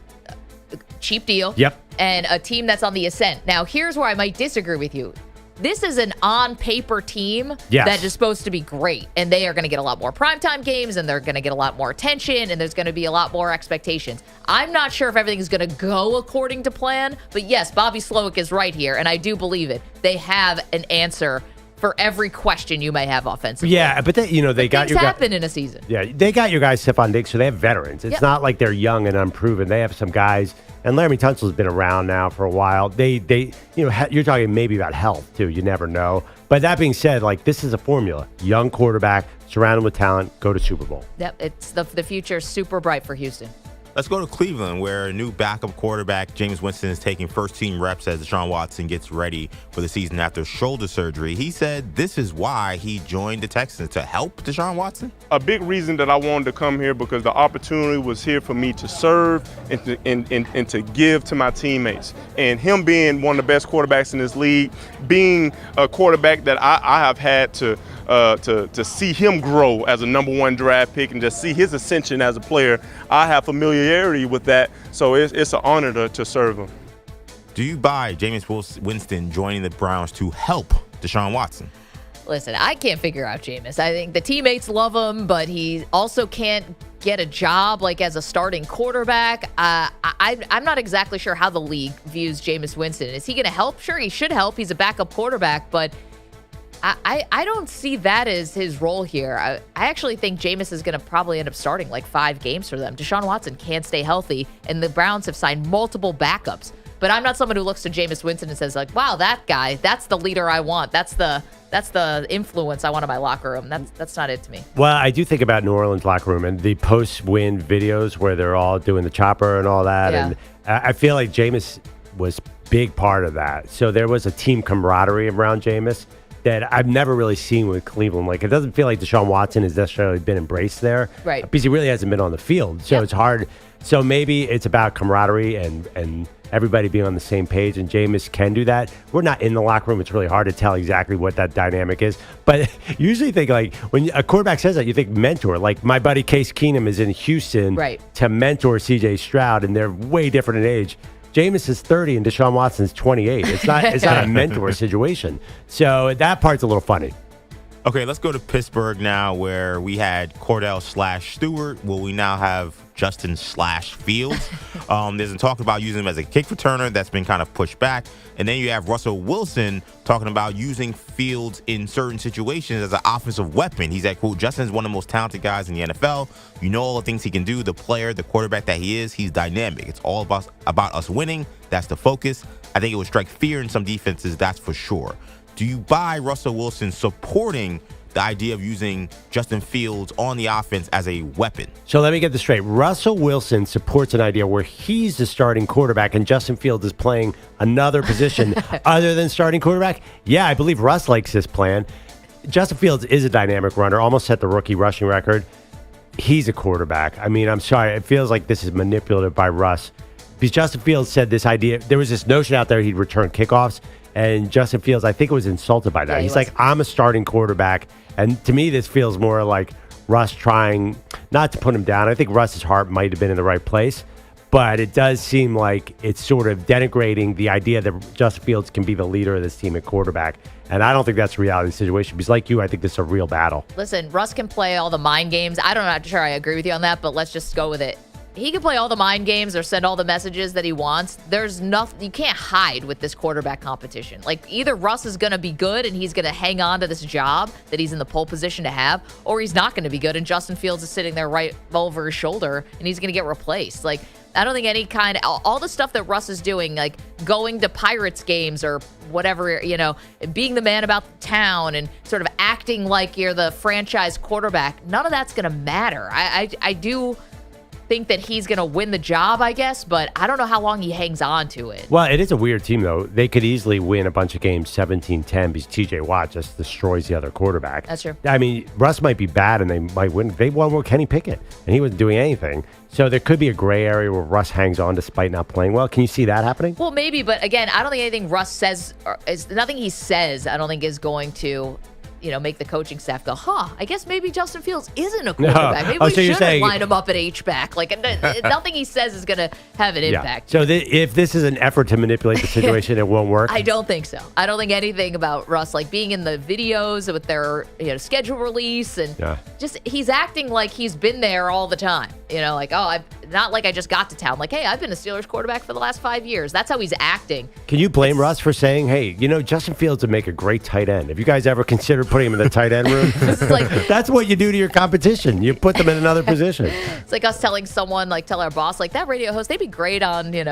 Speaker 5: cheap deal.
Speaker 6: Yep.
Speaker 5: And a team that's on the ascent. Now, here's where I might disagree with you. This is an on-paper team that is supposed to be great, and they are going to get a lot more primetime games, and they're going to get a lot more attention, and there's going to be a lot more expectations. I'm not sure if everything's going to go according to plan, but yes, Bobby Slowick is right here, and I do believe it. They have an answer for every question you may have offensively.
Speaker 6: Yeah, but they got your
Speaker 5: things happen in a season.
Speaker 6: Yeah, they got your guys Stephon Diggs, so they have veterans. It's not like they're young and unproven. They have some guys, and Laramie Tunsil's been around now for a while. They you're talking maybe about health too. You never know. But that being said, like this is a formula: young quarterback, surrounded with talent, go to Super Bowl.
Speaker 5: Yep, it's the future is super bright for Houston.
Speaker 7: Let's go to Cleveland, where a new backup quarterback, Jameis Winston, is taking first-team reps as Deshaun Watson gets ready for the season after shoulder surgery. He said this is why he joined the Texans, to help Deshaun Watson.
Speaker 20: A big reason that I wanted to come here because the opportunity was here for me to serve and to give to my teammates. And him being one of the best quarterbacks in this league, being a quarterback that I have had to see him grow as a number 1 draft pick and to see his ascension as a player, I have familiarity with that, so it's an honor to serve him.
Speaker 7: Do you buy Jameis Winston joining the Browns to help Deshaun Watson?
Speaker 5: Listen, I can't figure out Jameis. I think the teammates love him, but he also can't get a job like as a starting quarterback. I'm not exactly sure how the league views Jameis Winston. Is he going to help? Sure, he should help. He's a backup quarterback, but I don't see that as his role here. I actually think Jameis is going to probably end up starting like 5 games for them. Deshaun Watson can't stay healthy, and the Browns have signed multiple backups. But I'm not someone who looks to Jameis Winston and says, like, wow, that guy, that's the leader I want. That's the influence I want in my locker room. That's not it to me.
Speaker 6: Well, I do think about New Orleans locker room and the post-win videos where they're all doing the chopper and all that. Yeah. And I feel like Jameis was a big part of that. So there was a team camaraderie around Jameis that I've never really seen with Cleveland. Like, it doesn't feel like Deshaun Watson has necessarily been embraced there.
Speaker 5: Right.
Speaker 6: Because he really hasn't been on the field. So it's hard. So maybe it's about camaraderie and everybody being on the same page, and Jameis can do that. We're not in the locker room. It's really hard to tell exactly what that dynamic is. But you usually think, like, when a quarterback says that, you think mentor. Like, my buddy Case Keenum is in Houston to mentor C.J. Stroud, and they're way different in age. Jameis is 30 and Deshaun Watson's 28. It's not a mentor situation. So that part's a little funny.
Speaker 7: Okay, let's go to Pittsburgh now, where we had Cordell/Stewart. Well, we now have Justin/Fields. There's a talk about using him as a kick returner. That's been kind of pushed back. And then you have Russell Wilson talking about using Fields in certain situations as an offensive weapon. He's like, cool, Justin's one of the most talented guys in the NFL. You know all the things he can do. The player, the quarterback that he is, he's dynamic. It's all about us winning. That's the focus. I think it would strike fear in some defenses, that's for sure. Do you buy Russell Wilson supporting the idea of using Justin Fields on the offense as a weapon?
Speaker 6: So let me get this straight. Russell Wilson supports an idea where he's the starting quarterback and Justin Fields is playing another position other than starting quarterback? Yeah, I believe Russ likes this plan. Justin Fields is a dynamic runner, almost set the rookie rushing record. He's a quarterback. I mean, I'm sorry. It feels like this is manipulative by Russ. Because Justin Fields said this idea, there was this notion out there he'd return kickoffs. And Justin Fields, I think, was insulted by that. He's like, I'm a starting quarterback. And to me, this feels more like Russ trying not to put him down. I think Russ's heart might have been in the right place. But it does seem like it's sort of denigrating the idea that Justin Fields can be the leader of this team at quarterback. And I don't think that's a reality situation. Because like you, I think this is a real battle.
Speaker 5: Listen, Russ can play all the mind games. I'm not sure I agree with you on that, but let's just go with it. He can play all the mind games or send all the messages that he wants. There's nothing, you can't hide with this quarterback competition. Like, either Russ is going to be good and he's going to hang on to this job that he's in the pole position to have, or he's not going to be good and Justin Fields is sitting there right over his shoulder and he's going to get replaced. Like, I don't think any kind of, all the stuff that Russ is doing, like going to Pirates games or whatever, you know, being the man about the town and sort of acting like you're the franchise quarterback, none of that's going to matter. I do think that he's going to win the job, I guess, but I don't know how long he hangs on to it.
Speaker 6: Well, it is a weird team, though. They could easily win a bunch of games 17-10 because TJ Watt just destroys the other quarterback.
Speaker 5: That's true.
Speaker 6: I mean, Russ might be bad and they might win. They won with Kenny Pickett, and he wasn't doing anything. So there could be a gray area where Russ hangs on despite not playing well. Can you see that happening?
Speaker 5: Well, maybe, but again, I don't think anything Russ says, nothing he says, I don't think is going to, you know, make the coaching staff go, I guess maybe Justin Fields isn't a quarterback. Maybe we shouldn't line him up at H-back. Like, nothing he says is going to have an impact.
Speaker 6: So if this is an effort to manipulate the situation, it won't work?
Speaker 5: I don't think so. I don't think anything about Russ, like being in the videos with their schedule release and just he's acting like he's been there all the time. You know, like, not like I just got to town. Like, hey, I've been a Steelers quarterback for the last 5 years. That's how he's acting.
Speaker 6: Can you blame Russ for saying, hey, Justin Fields would make a great tight end? Have you guys ever considered putting him in the tight end room? That's what you do to your competition. You put them in another position.
Speaker 5: It's like us telling someone, like, tell our boss, like, that radio host, they'd be great on, doing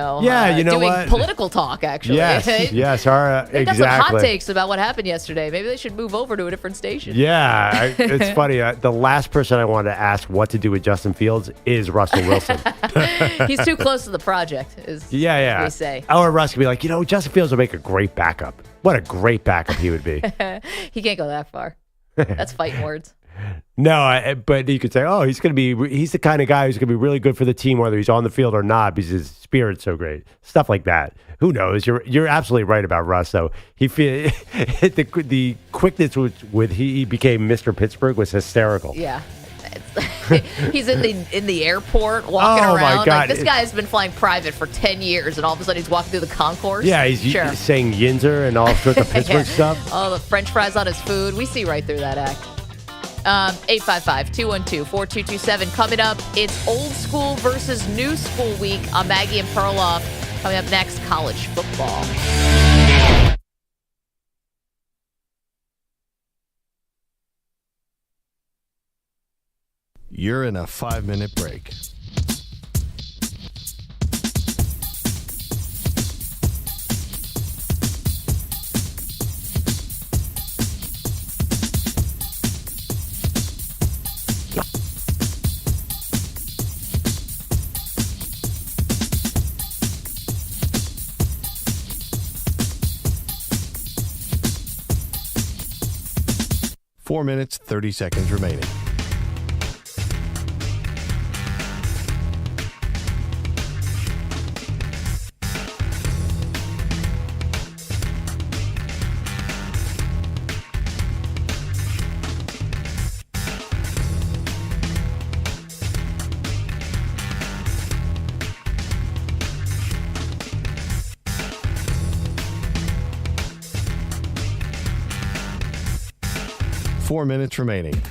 Speaker 5: political talk, actually.
Speaker 6: Yes,
Speaker 5: They've got
Speaker 6: exactly.
Speaker 5: some hot takes about what happened yesterday. Maybe they should move over to a different station.
Speaker 6: Yeah, it's funny. The last person I wanted to ask what to do with Justin Fields is Russell Wilson.
Speaker 5: He's too close to the project, is what we say.
Speaker 6: Or Russ could be like, Justin Fields would make a great backup. What a great backup he would be.
Speaker 5: He can't go that far. That's fighting words.
Speaker 6: No, but you could say, he's the kind of guy who's going to be really good for the team, whether he's on the field or not, because his spirit's so great. Stuff like that. Who knows? You're absolutely right about Russ, though. The quickness with he became Mr. Pittsburgh was hysterical.
Speaker 5: Yeah. He's in the airport walking around.
Speaker 6: My God.
Speaker 5: Like, this guy has been flying private for 10 years, and all of a sudden he's walking through the concourse.
Speaker 6: Yeah, he's saying Yinzer and all sorts of Pittsburgh stuff.
Speaker 5: Oh, the French fries on his food. We see right through that act. 855-212-4227. Coming up, it's old school versus new school week on Maggie and Perloff. Coming up next, college football.
Speaker 1: You're in a 5-minute break. Four minutes, 30 seconds remaining. 4 minutes remaining.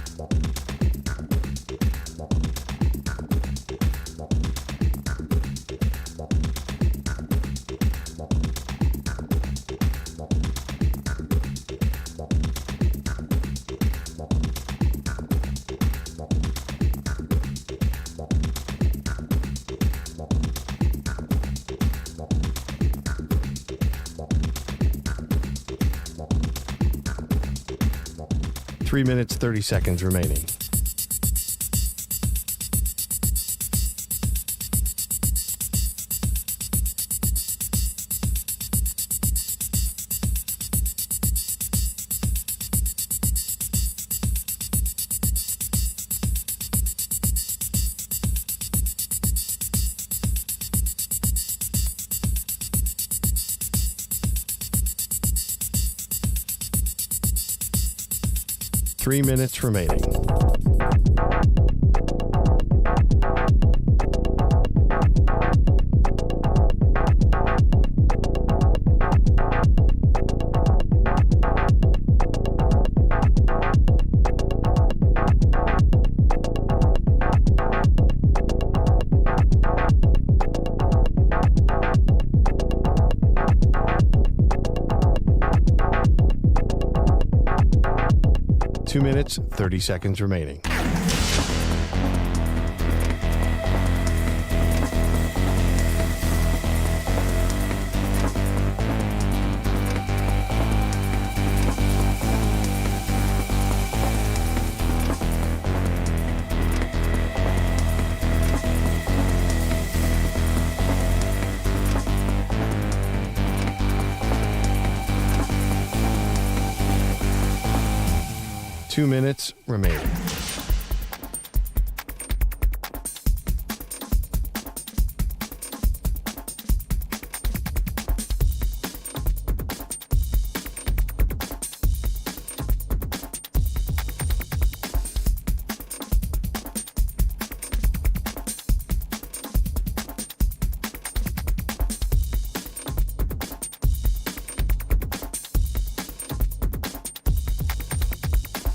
Speaker 1: Three minutes, 30 seconds remaining. Three minutes remaining. Two minutes, 30 seconds remaining. Two minutes remaining.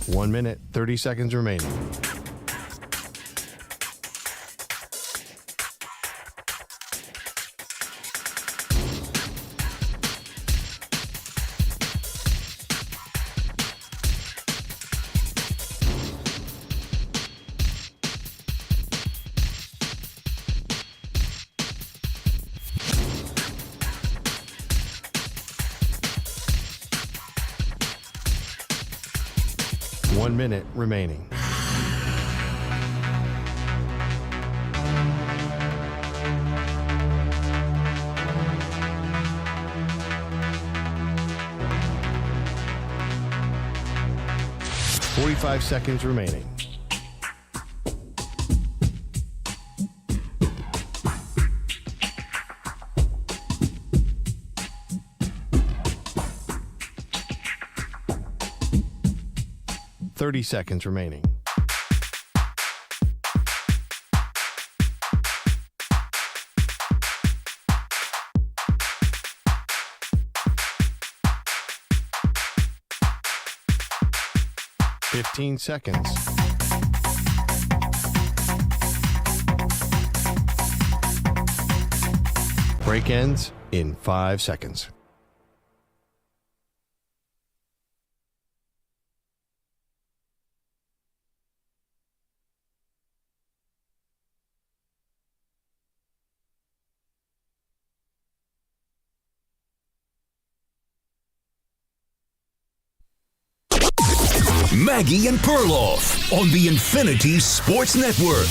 Speaker 1: One minute, 30 seconds remaining. One minute remaining. Forty-five seconds remaining. Thirty seconds remaining. Fifteen seconds. Break ends in 5 seconds.
Speaker 2: Maggie and Perloff on the Infinity Sports Network.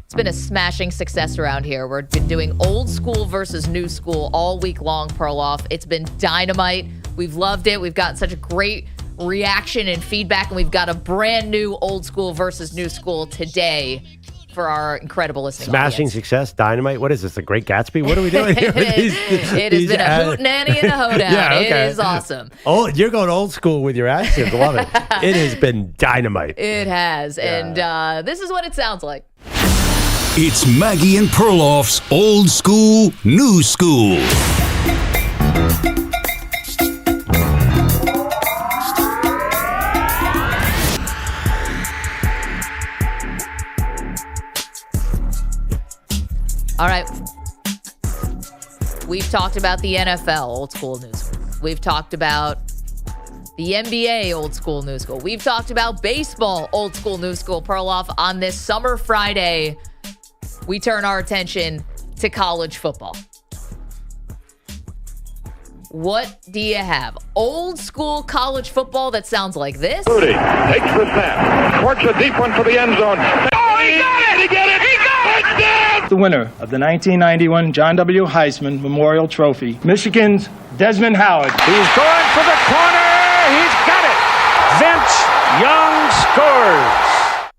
Speaker 5: It's been a smashing success around here. We've been doing old school versus new school all week long, Perloff. It's been dynamite. We've loved it. We've gotten such a great reaction and feedback, and we've got a brand new old school versus new school today for our incredible listening
Speaker 6: Smashing
Speaker 5: audience.
Speaker 6: Success, Dynamite. What is this, The Great Gatsby? What are we doing here?
Speaker 5: It has been a hootenanny and a hoedown.
Speaker 6: Yeah, okay.
Speaker 5: It is awesome.
Speaker 6: Oh, you're going old school with your accent. Love it. It has been dynamite.
Speaker 5: It has. And this is what it sounds like.
Speaker 2: It's Maggie and Perloff's Old School, New School.
Speaker 5: talked about the NFL, old school new school. We've talked about the NBA, old school new school. We've talked about baseball, old school new school. Perloff, on this summer Friday, we turn our attention to college football. What do you have? Old school college football that sounds like this?
Speaker 21: Rudy takes the snap, works a deep one for the end zone. Oh, he got it! He got it! He got it! Touchdown!
Speaker 22: The winner of the 1991 John W. Heisman Memorial Trophy, Michigan's Desmond Howard.
Speaker 13: He's going for the corner. He's got it. Vince Young scores.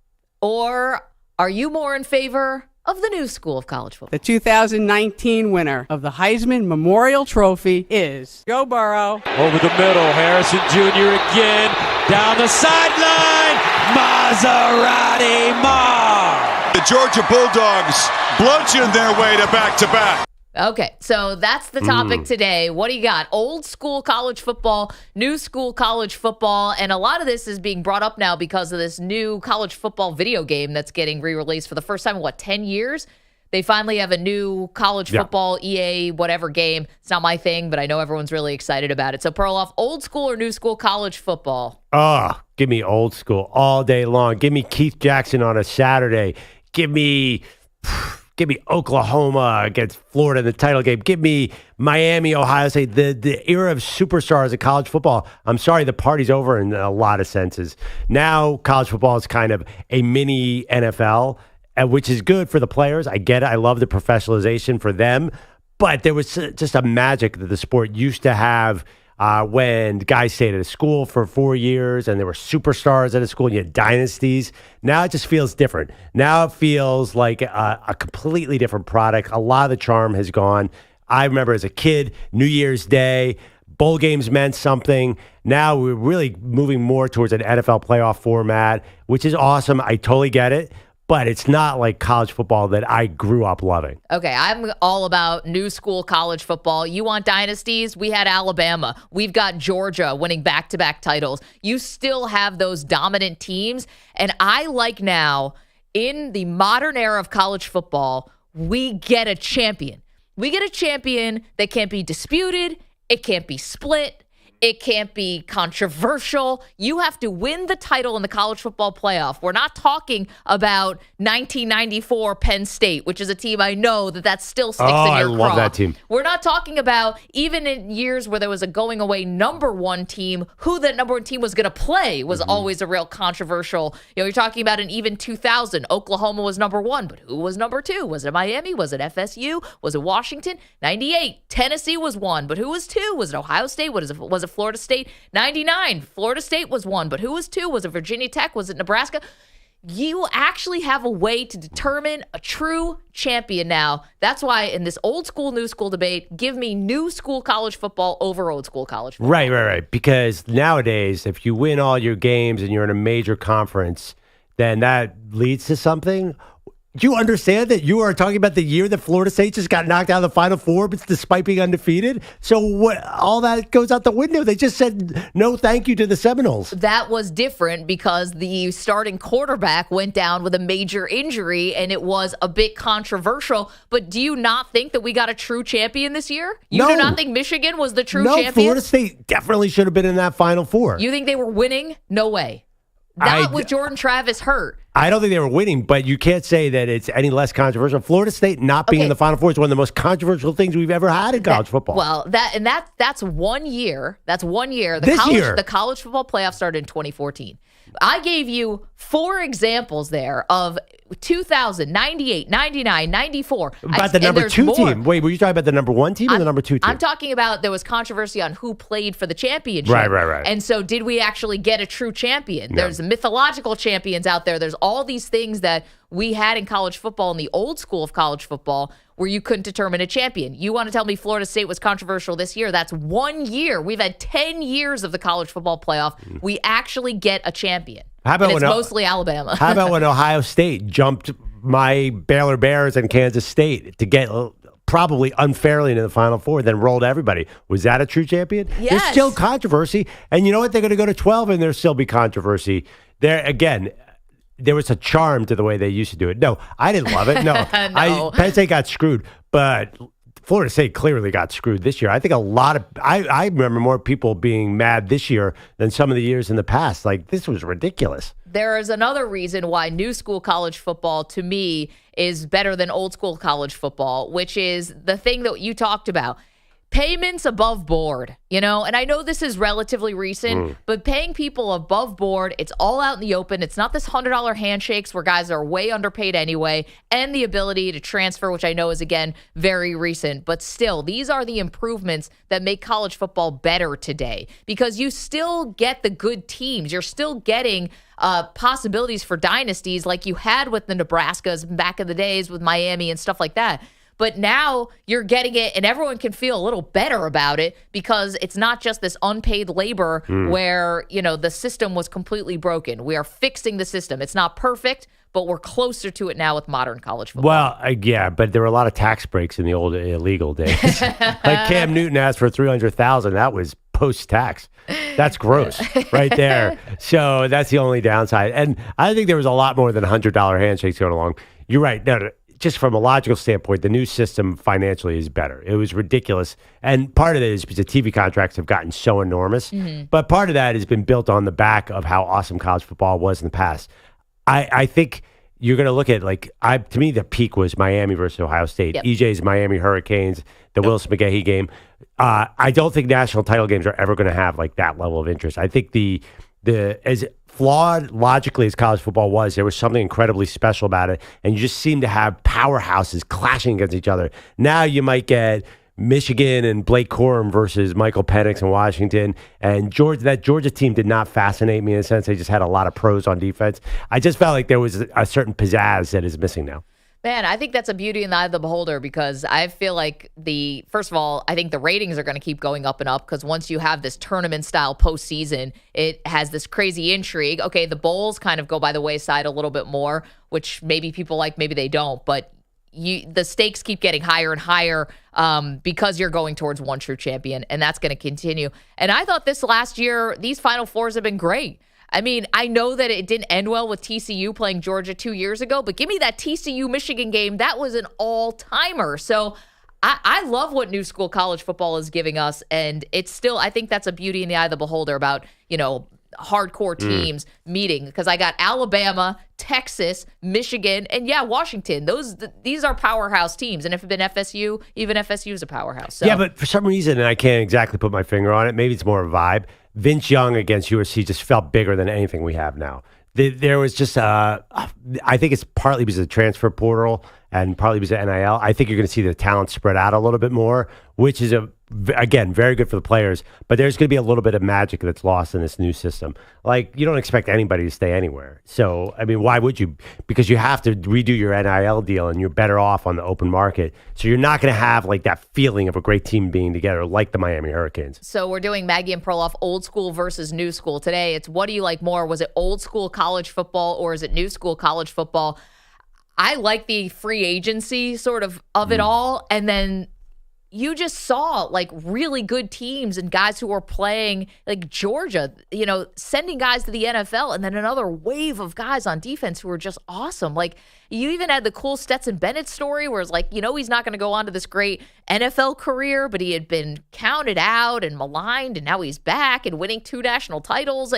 Speaker 5: Or are you more in favor of the new school of college football?
Speaker 23: The 2019 winner of the Heisman Memorial Trophy is Joe Burrow.
Speaker 4: Over the middle, Harrison Jr. again. Down the sideline, Maserati Mar.
Speaker 24: The Georgia Bulldogs bludgeoned their way to back-to-back.
Speaker 5: Okay, so that's the topic today. What do you got? Old school college football, new school college football, and a lot of this is being brought up now because of this new college football video game that's getting re-released for the first time in, 10 years? They finally have a new college football EA whatever game. It's not my thing, but I know everyone's really excited about it. So, Perloff, old school or new school college football?
Speaker 6: Give me old school all day long. Give me Keith Jackson on a Saturday. Give me Oklahoma against Florida in the title game. Give me Miami, Ohio State. The era of superstars of college football. I'm sorry, the party's over in a lot of senses. Now college football is kind of a mini NFL, which is good for the players. I get it. I love the professionalization for them. But there was just a magic that the sport used to have when guys stayed at a school for 4 years and there were superstars at a school and you had dynasties. Now it just feels different. Now it feels like a completely different product. A lot of the charm has gone. I remember as a kid, New Year's Day, bowl games meant something. Now we're really moving more towards an NFL playoff format, which is awesome. I totally get it. But it's not like college football that I grew up loving.
Speaker 5: Okay, I'm all about new school college football. You want dynasties? We had Alabama. We've got Georgia winning back-to-back titles. You still have those dominant teams. And I like now, in the modern era of college football, we get a champion. We get a champion that can't be disputed. It can't be split. It can't be controversial. You have to win the title in the college football playoff. We're not talking about 1994 Penn State, which is a team I know that still sticks in your craw.
Speaker 6: I love that team.
Speaker 5: We're not talking about, even in years where there was a going away number one team, who that number one team was going to play was always a real controversial. You're talking about an even 2000. Oklahoma was number one, but who was number two? Was it Miami? Was it FSU? Was it Washington? 98. Tennessee was one, but who was two? Was it Ohio State? Was it Florida State? 99. Florida State was one, but who was two? Was it Virginia Tech? Was it Nebraska? You actually have a way to determine a true champion now. That's why in this old school, new school debate, give me new school college football over old school college football.
Speaker 6: Right. Because nowadays, if you win all your games and you're in a major conference, then that leads to something. Do you understand that you are talking about the year that Florida State just got knocked out of the Final Four, but despite being undefeated? So what? All that goes out the window. They just said no thank you to the Seminoles.
Speaker 5: That was different because the starting quarterback went down with a major injury, and it was a bit controversial. But do you not think that we got a true champion this year? You do not think Michigan was the true champion?
Speaker 6: No, Florida State definitely should have been in that Final Four.
Speaker 5: You think they were winning? No way. Not with Jordan Travis hurt.
Speaker 6: I don't think they were winning, but you can't say that it's any less controversial. Florida State not being in the Final Four is one of the most controversial things we've ever had in college football.
Speaker 5: Well, that's 1 year. That's 1 year. The college football playoff started in 2014. I gave you 4 examples there of 2000, 98, 99, 94.
Speaker 6: About the number 2 team. Wait, were you talking about the number 1 team or the number 2 team?
Speaker 5: I'm talking about there was controversy on who played for the championship.
Speaker 6: Right.
Speaker 5: And so did we actually get a true champion?
Speaker 6: No.
Speaker 5: There's mythological champions out there. There's all these things that we had in college football in the old school of college football where you couldn't determine a champion. You want to tell me Florida State was controversial this year? That's 1 year. We've had 10 years of the college football playoff. We actually get a champion.
Speaker 6: How about
Speaker 5: and it's mostly Alabama.
Speaker 6: How about when Ohio State jumped my Baylor Bears and Kansas State to get probably unfairly into the Final Four, then rolled everybody? Was that a true champion?
Speaker 5: Yes.
Speaker 6: There's still controversy. And you know what? They're going to go to 12 and there'll still be controversy. There again, there was a charm to the way they used to do it. No, I didn't love it. No,
Speaker 5: No.
Speaker 6: Penn State got screwed. But Florida State clearly got screwed this year. I think I remember more people being mad this year than some of the years in the past. Like, this was ridiculous.
Speaker 5: There is another reason why new school college football, to me, is better than old school college football, which is the thing that you talked about. Payments above board, and I know this is relatively recent, but paying people above board, it's all out in the open. It's not this $100 handshakes where guys are way underpaid anyway, and the ability to transfer, which I know is, again, very recent. But still, these are the improvements that make college football better today because you still get the good teams. You're still getting possibilities for dynasties like you had with the Nebraskas back in the days with Miami and stuff like that. But now you're getting it, and everyone can feel a little better about it because it's not just this unpaid labor where, the system was completely broken. We are fixing the system. It's not perfect, but we're closer to it now with modern college football.
Speaker 6: Well, yeah, but there were a lot of tax breaks in the old illegal days. Like Cam Newton asked for $300,000. That was post-tax. That's gross right there. So that's the only downside. And I think there was a lot more than $100 handshakes going along. You're right. No, just from a logical standpoint, the new system financially is better. It was ridiculous. And part of it is because the TV contracts have gotten so enormous. But part of that has been built on the back of how awesome college football was in the past. I think you're going to look at, to me, the peak was Miami versus Ohio State.
Speaker 5: Yep.
Speaker 6: EJ's Miami Hurricanes, the Willis McGahee game. I don't think national title games are ever going to have that level of interest. I think the as flawed logically as college football was, there was something incredibly special about it, and you just seem to have powerhouses clashing against each other. Now you might get Michigan and Blake Corum versus Michael Penix in Washington, and that Georgia team did not fascinate me in a sense. They just had a lot of pros on defense. I just felt like there was a certain pizzazz that is missing now.
Speaker 5: Man, I think that's a beauty in the eye of the beholder because I feel like first of all, I think the ratings are going to keep going up and up because once you have this tournament-style postseason, it has this crazy intrigue. Okay, the bowls kind of go by the wayside a little bit more, which maybe people like, maybe they don't, but the stakes keep getting higher and higher because you're going towards one true champion, and that's going to continue. And I thought this last year, these Final Fours have been great. I mean, I know that it didn't end well with TCU playing Georgia 2 years ago, but give me that TCU-Michigan game. That was an all-timer. So I love what new school college football is giving us, and it's still, I think that's a beauty in the eye of the beholder about, hardcore teams meeting because I got Alabama, Texas, Michigan, and Washington. These are powerhouse teams. And if it had been FSU, even FSU is a powerhouse. So.
Speaker 6: Yeah, but for some reason, and I can't exactly put my finger on it, maybe it's more a vibe, Vince Young against USC just felt bigger than anything we have now. There was just, I think it's partly because of the transfer portal and partly because of NIL. I think you're going to see the talent spread out a little bit more, which is, again, very good for the players. But there's going to be a little bit of magic that's lost in this new system. You don't expect anybody to stay anywhere. So, I mean, why would you? Because you have to redo your NIL deal, and you're better off on the open market. So you're not going to have that feeling of a great team being together like the Miami Hurricanes.
Speaker 5: So we're doing Maggie and Perloff old school versus new school. Today, it's what do you like more? Was it old school college football or is it new school college football? I like the free agency sort of it all. And then you just saw really good teams and guys who were playing Georgia, sending guys to the NFL and then another wave of guys on defense who were just awesome. You even had the cool Stetson Bennett story where it's he's not going to go on to this great NFL career, but he had been counted out and maligned and now he's back and winning 2 national titles.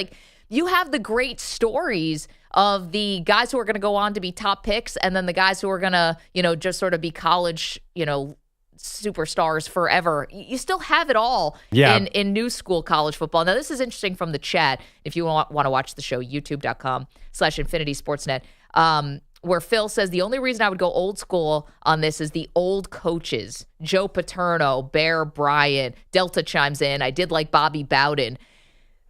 Speaker 5: You have the great stories of the guys who are going to go on to be top picks and then the guys who are going to, just sort of be college, superstars forever. You still have it all in new school college football. Now, this is interesting from the chat. If you want to watch the show, youtube.com/infinitysportsnet, where Phil says, the only reason I would go old school on this is the old coaches. Joe Paterno, Bear Bryant, Delta chimes in. I did like Bobby Bowden.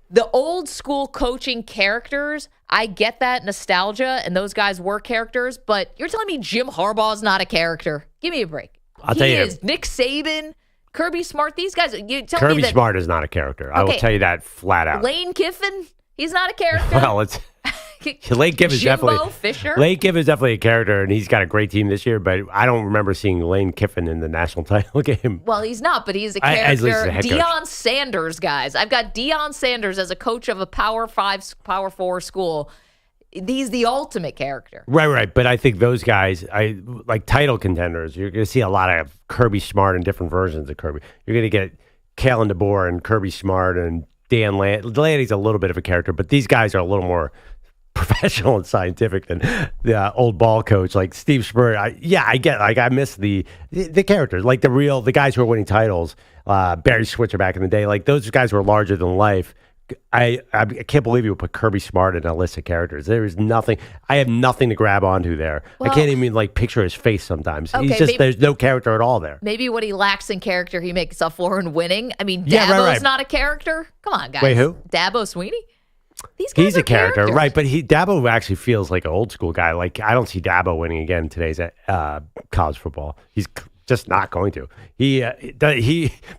Speaker 5: The old school coaching characters, I get that nostalgia, and those guys were characters, but you're telling me Jim Harbaugh is not a character? Give me a break.
Speaker 6: I'll tell you.
Speaker 5: He is. Nick Saban, Kirby Smart, these guys.
Speaker 6: Kirby Smart is not a character. I will tell you that flat out.
Speaker 5: Lane Kiffin, he's not a character.
Speaker 6: Well, it's Lane Kiffin's definitely
Speaker 5: Fisher.
Speaker 6: Lane Kiffin's definitely a character, and he's got a great team this year. But I don't remember seeing Lane Kiffin in the national title game.
Speaker 5: Well, he's not, but he's a character. Deion Sanders, guys. I've got Deion Sanders as a coach of a Power 5, Power 4 school. he's the ultimate character.
Speaker 6: Right. But I think those guys, like title contenders, you're going to see a lot of Kirby Smart and different versions of Kirby. You're going to get Kalen DeBoer and Kirby Smart and Dan Landy's a little bit of a character, but these guys are a little more professional and scientific than the old ball coach like Steve Spurrier. I miss the characters, like the guys who are winning titles. Barry Switzer back in the day, like those guys were larger than life. I can't believe you would put Kirby Smart in a list of characters. There is nothing. I have nothing to grab onto there. Well, I can't even picture his face sometimes. Okay, there's no character at all there.
Speaker 5: Maybe what he lacks in character, he makes up for in winning. I mean, Dabo's not a character. Come on, guys.
Speaker 6: Wait, who?
Speaker 5: Dabo Swinney? These guys
Speaker 6: He's a character,
Speaker 5: characters.
Speaker 6: right? But Dabo actually feels like an old school guy. Like I don't see Dabo winning again in today's college football. He's just not going to. He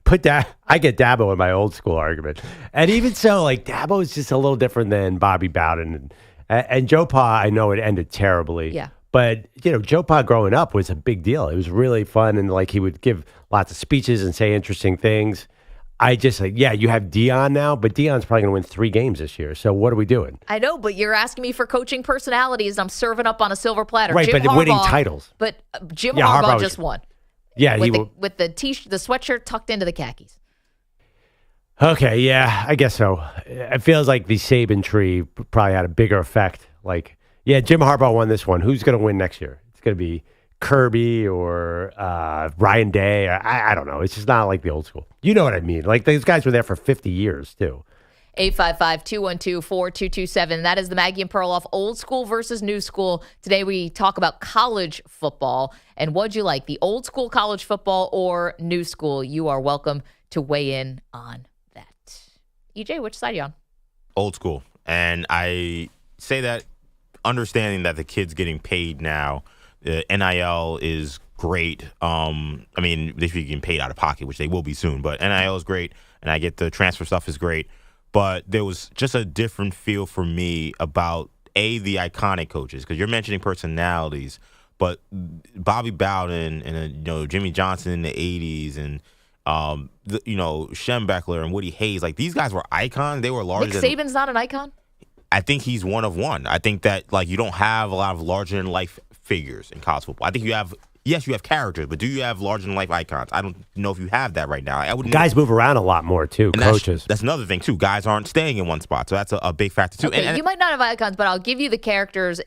Speaker 6: put that. I get Dabo in my old school argument, and even so, Dabo is just a little different than Bobby Bowden and Joe Pa. I know it ended terribly.
Speaker 5: Yeah.
Speaker 6: But Joe Pa growing up was a big deal. It was really fun, and he would give lots of speeches and say interesting things. I just you have Dion now, but Dion's probably going to win 3 games this year. So what are we doing?
Speaker 5: I know, but you're asking me for coaching personalities. I'm serving up on a silver platter.
Speaker 6: Right,
Speaker 5: Jim
Speaker 6: but
Speaker 5: Harbaugh,
Speaker 6: winning titles.
Speaker 5: But Jim Harbaugh just won.
Speaker 6: Yeah,
Speaker 5: with the sweatshirt tucked into the khakis.
Speaker 6: Okay, yeah, I guess so. It feels like the Saban tree probably had a bigger effect. Jim Harbaugh won this one. Who's going to win next year? It's going to be Kirby or Ryan Day. I don't know. It's just not like the old school. You know what I mean? These guys were there for 50 years, too.
Speaker 5: 855-212-4227. That is the Maggie and Perloff old school versus new school. Today we talk about college football. And what'd you like, the old school college football or new school? You are welcome to weigh in on that. EJ, which side are you on?
Speaker 7: Old school. And I say that understanding that the kid's getting paid now. NIL is great. They should be getting paid out of pocket, which they will be soon. But NIL is great, and I get the transfer stuff is great. But there was just a different feel for me about, the iconic coaches, because you're mentioning personalities, but Bobby Bowden and Jimmy Johnson in the 80s and Schembechler and Woody Hayes, these guys were icons. They were larger
Speaker 5: Nick Saban's not an icon?
Speaker 7: I think he's one of one. I think that you don't have a lot of larger than life figures in college football. I think you have characters, but do you have larger than life icons? I don't know if you have that right now.
Speaker 6: Guys move around a lot more too.
Speaker 7: And
Speaker 6: coaches.
Speaker 7: That's another thing too. Guys aren't staying in one spot, so that's a big factor too.
Speaker 5: Okay, you might not have icons, but I'll give you the characters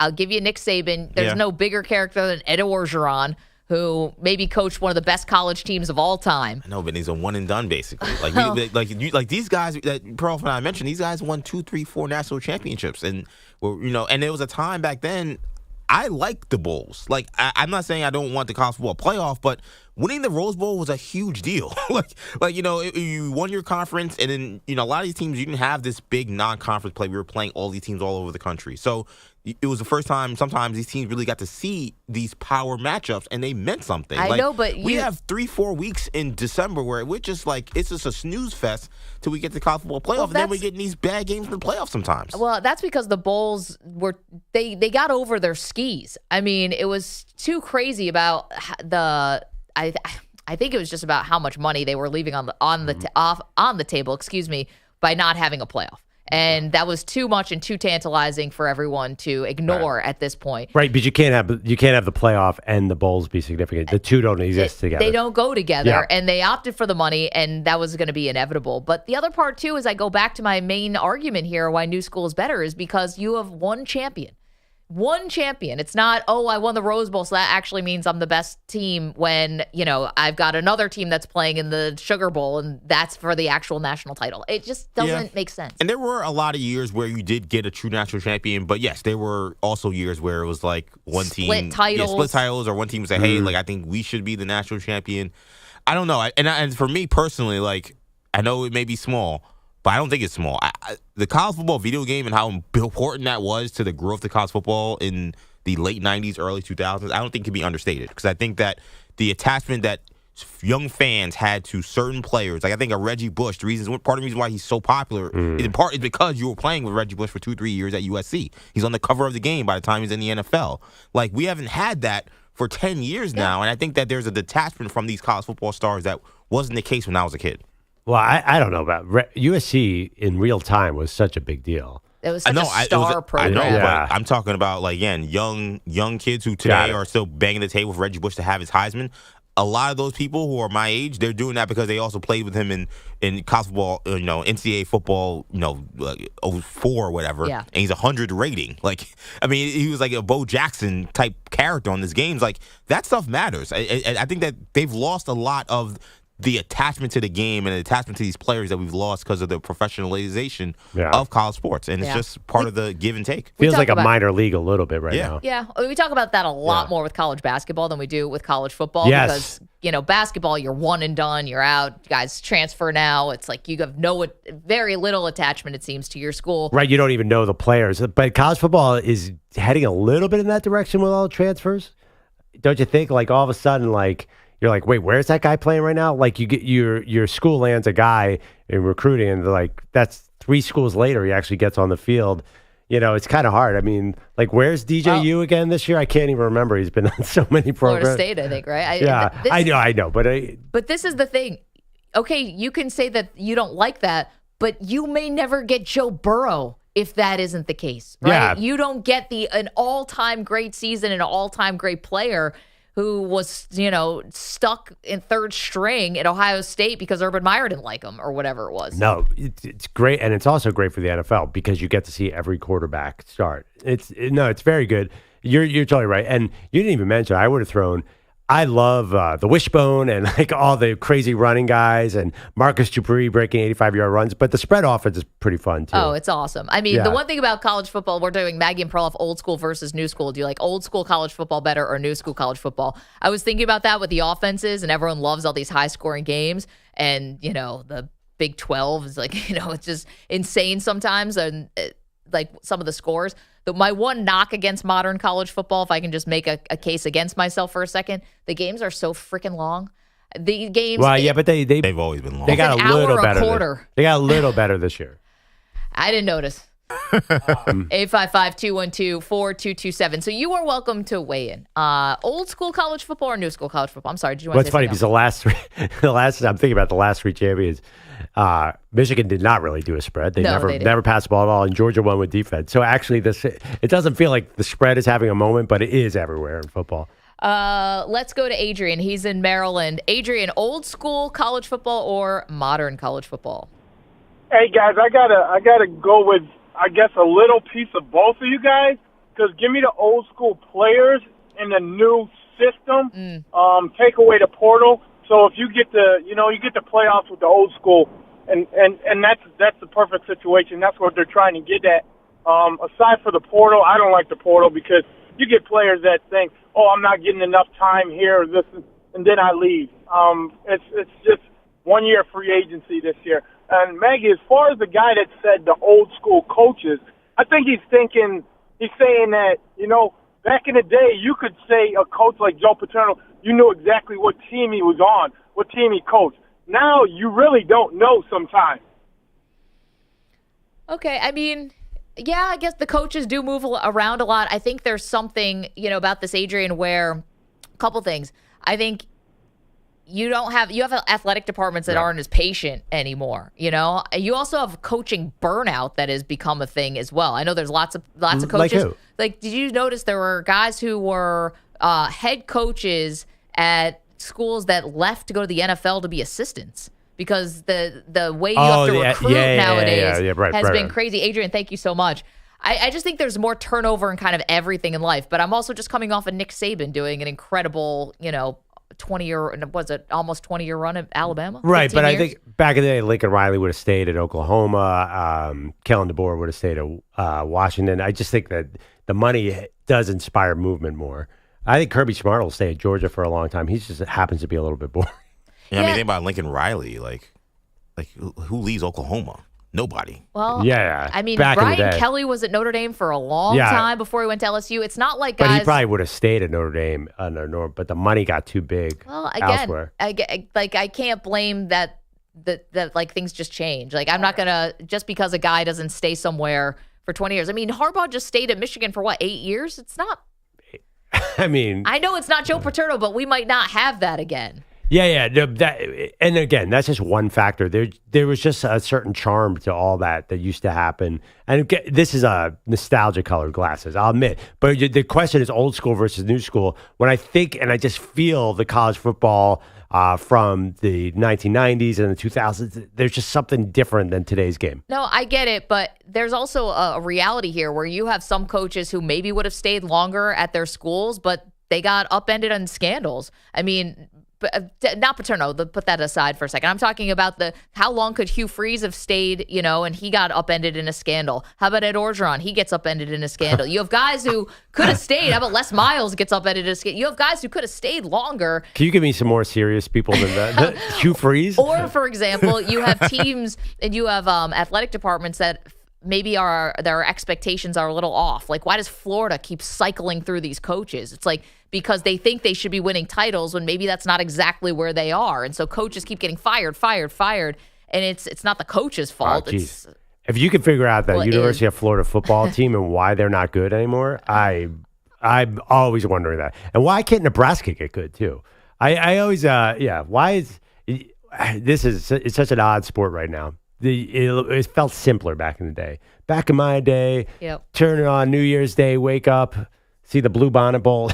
Speaker 5: I'll give you Nick Saban. There's no bigger character than Ed Orgeron, who maybe coached one of the best college teams of all time.
Speaker 7: I know, but he's a one and done basically. These guys that Perloff and I mentioned, these guys won 2, 3, 4 national championships, and and there was a time back then. I liked the Bulls. I'm not saying I don't want the college football playoff, but winning the Rose Bowl was a huge deal. You won your conference, and then a lot of these teams you didn't have this big non-conference play. We were playing all these teams all over the country, so it was the first time sometimes these teams really got to see these power matchups, and they meant something.
Speaker 5: I know, but
Speaker 7: we have 3-4 weeks in December where we're just it's just a snooze fest till we get to the college football playoff, and then we get in these bad games in the playoffs sometimes.
Speaker 5: Well, that's because the Bulls they got over their skis. I mean, it was too crazy about I think it was just about how much money they were leaving on the table, by not having a playoff. And that was too much and too tantalizing for everyone to ignore at this point.
Speaker 6: Right, but you can't have the playoff and the Bulls be significant. The two don't exist together.
Speaker 5: They don't go together, and they opted for the money, and that was going to be inevitable. But the other part, too, is I go back to my main argument here why new school is better is because you have one champion. One champion. It's not, I won the Rose Bowl, so that actually means I'm the best team when, I've got another team that's playing in the Sugar Bowl, and that's for the actual national title. It just doesn't make sense.
Speaker 7: And there were a lot of years where you did get a true national champion, but yes, there were also years where it was one team.
Speaker 5: Split titles,
Speaker 7: or one team would say, hey, I think we should be the national champion. I don't know. And for me personally, I know it may be small, but I don't think it's small. The college football video game and how important that was to the growth of college football in the late 90s, early 2000s, I don't think can be understated. Because I think that the attachment that young fans had to certain players, I think of Reggie Bush, part of the reason why he's so popular is in part is because you were playing with Reggie Bush for 2-3 years at USC. He's on the cover of the game by the time he's in the NFL. We haven't had that for 10 years now, and I think that there's a detachment from these college football stars that wasn't the case when I was a kid.
Speaker 6: Well, I don't know about USC in real time was such a big deal.
Speaker 5: It was such a star program.
Speaker 7: I know, but I'm talking about, like, again, young kids who today are still banging the table for Reggie Bush to have his Heisman. A lot of those people who are my age, they're doing that because they also played with him in college football, NCAA football, 04 or whatever.
Speaker 5: Yeah.
Speaker 7: And he's 100 rating. Like, I mean, he was like a Bo Jackson type character on this games. Like, that stuff matters. I think that they've lost a lot of the attachment to the game and the attachment to these players that we've lost because of the professionalization of college sports. And it's just part of the give and take.
Speaker 6: Feels like a minor league a little bit right now.
Speaker 5: Yeah, we talk about that a lot more with college basketball than we do with college football.
Speaker 6: Yes.
Speaker 5: Because, basketball, you're one and done, you're out. You guys transfer now. It's like you have very little attachment, it seems, to your school.
Speaker 6: Right, you don't even know the players. But college football is heading a little bit in that direction with all the transfers. Don't you think? Like, all of a sudden, like, you're like, wait, where's that guy playing right now? Like, you get your school lands a guy in recruiting, and they're like, that's 3 schools later he actually gets on the field. It's kind of hard. I mean, like, where's DJU again this year? I can't even remember. He's been on so many programs.
Speaker 5: Florida State, I think, right?
Speaker 6: I know. But
Speaker 5: this is the thing. Okay, you can say that you don't like that, but you may never get Joe Burrow if that isn't the case, right?
Speaker 6: Yeah.
Speaker 5: You don't get an all-time great season and an all-time great player who was, stuck in third string at Ohio State because Urban Meyer didn't like him or whatever it was.
Speaker 6: No, it's great. And it's also great for the NFL because you get to see every quarterback start. It's very good. You're totally right. And you didn't even mention, I would have thrown, I love the wishbone and like all the crazy running guys and Marcus Dupree breaking 85-yard runs. But the spread offense is pretty fun, too.
Speaker 5: Oh, it's awesome. I mean, the one thing about college football, we're doing Maggie and Perloff old school versus new school. Do you like old school college football better or new school college football? I was thinking about that with the offenses, and everyone loves all these high-scoring games. And, the Big 12 is like, it's just insane sometimes. And like some of the scores. My one knock against modern college football, if I can just make a case against myself for a second, the games are so freaking long. The games.
Speaker 6: Well, yeah, but they've
Speaker 7: always been long.
Speaker 6: They got a little better.
Speaker 5: Quarter.
Speaker 6: They got a little better this year.
Speaker 5: I didn't notice. 855-212-4227. So you are welcome to weigh in. Old school college football or new school college football? I'm sorry. Did you want to say
Speaker 6: funny because the last three, I'm thinking about the last 3 champions. Michigan did not really do a spread. They never passed the ball at all, and Georgia won with defense. So actually, it doesn't feel like the spread is having a moment, but it is everywhere in football.
Speaker 5: Let's go to Adrian. He's in Maryland. Adrian, old school college football or modern college football?
Speaker 21: Hey guys, I gotta go with, I guess, a little piece of both of you guys, because give me the old school players in the new system. Take away the portal. So if you get the playoffs with the old school, and that's the perfect situation. That's what they're trying to get at. Aside for the portal, I don't like the portal because you get players that think, oh, I'm not getting enough time here, or this, and then I leave. It's just 1 year free agency this year. And Maggie, as far as the guy that said the old school coaches, I think he's saying that, back in the day, you could say a coach like Joe Paterno, you knew exactly what team he was on, what team he coached. Now you really don't know sometimes.
Speaker 5: Okay, I mean, yeah, I guess the coaches do move around a lot. I think there's something, about this, Adrian, where a couple things. I think you have athletic departments that aren't as patient anymore. You also have coaching burnout that has become a thing as well. I know there's lots of coaches.
Speaker 6: Like who?
Speaker 5: Like, did you notice there were guys who were head coaches at schools that left to go to the NFL to be assistants because the way you have to recruit nowadays has been crazy. Adrian, thank you so much. I just think there's more turnover in kind of everything in life. But I'm also just coming off of Nick Saban doing an incredible, 20-year run at Alabama?
Speaker 6: Right, but
Speaker 5: years?
Speaker 6: I think back in the day, Lincoln Riley would have stayed at Oklahoma. Kellen DeBoer would have stayed at Washington. I just think that the money does inspire movement more. I think Kirby Smart will stay at Georgia for a long time. He just happens to be a little bit boring.
Speaker 7: Yeah, I mean, think about Lincoln Riley. Like who leaves Oklahoma? Nobody.
Speaker 5: Well,
Speaker 6: yeah.
Speaker 5: I mean,
Speaker 6: back
Speaker 5: Brian Kelly was at Notre Dame for a long time before he went to LSU. It's not like guys.
Speaker 6: But he probably would have stayed at Notre Dame under Norm, but the money got too big.
Speaker 5: Well, again,
Speaker 6: elsewhere.
Speaker 5: I can't blame that things just change. Like, I'm not gonna just because a guy doesn't stay somewhere for 20 years. I mean, Harbaugh just stayed at Michigan for 8 years? It's not.
Speaker 6: I mean,
Speaker 5: I know it's not Joe Paterno, but we might not have that again.
Speaker 6: Yeah. No, and again, that's just one factor. There was just a certain charm to all that used to happen. And this is a nostalgia colored glasses, I'll admit. But the question is old school versus new school. When I think and I just feel the college football from the 1990s and the 2000s, there's just something different than today's game.
Speaker 5: No, I get it, but there's also a reality here where you have some coaches who maybe would have stayed longer at their schools, but they got upended on scandals. I mean, not Paterno, put that aside for a second. I'm talking about how long could Hugh Freeze have stayed, and he got upended in a scandal. How about Ed Orgeron? He gets upended in a scandal. You have guys who could have stayed. How about Les Miles gets upended in a scandal? You have guys who could have stayed longer.
Speaker 6: Can you give me some more serious people than that? Hugh Freeze?
Speaker 5: Or, for example, you have teams and you have athletic departments that maybe their expectations are a little off. Like, why does Florida keep cycling through these coaches? It's like because they think they should be winning titles when maybe that's not exactly where they are. And so coaches keep getting fired. And it's not the coach's fault.
Speaker 6: If you can figure out the University of Florida football team and why they're not good anymore, I'm always wondering that. And why can't Nebraska get good too? I always, why is it's such an odd sport right now. It felt simpler back in the day. Back in my day, turn it on New Year's Day, wake up, see the Blue Bonnet Bowl.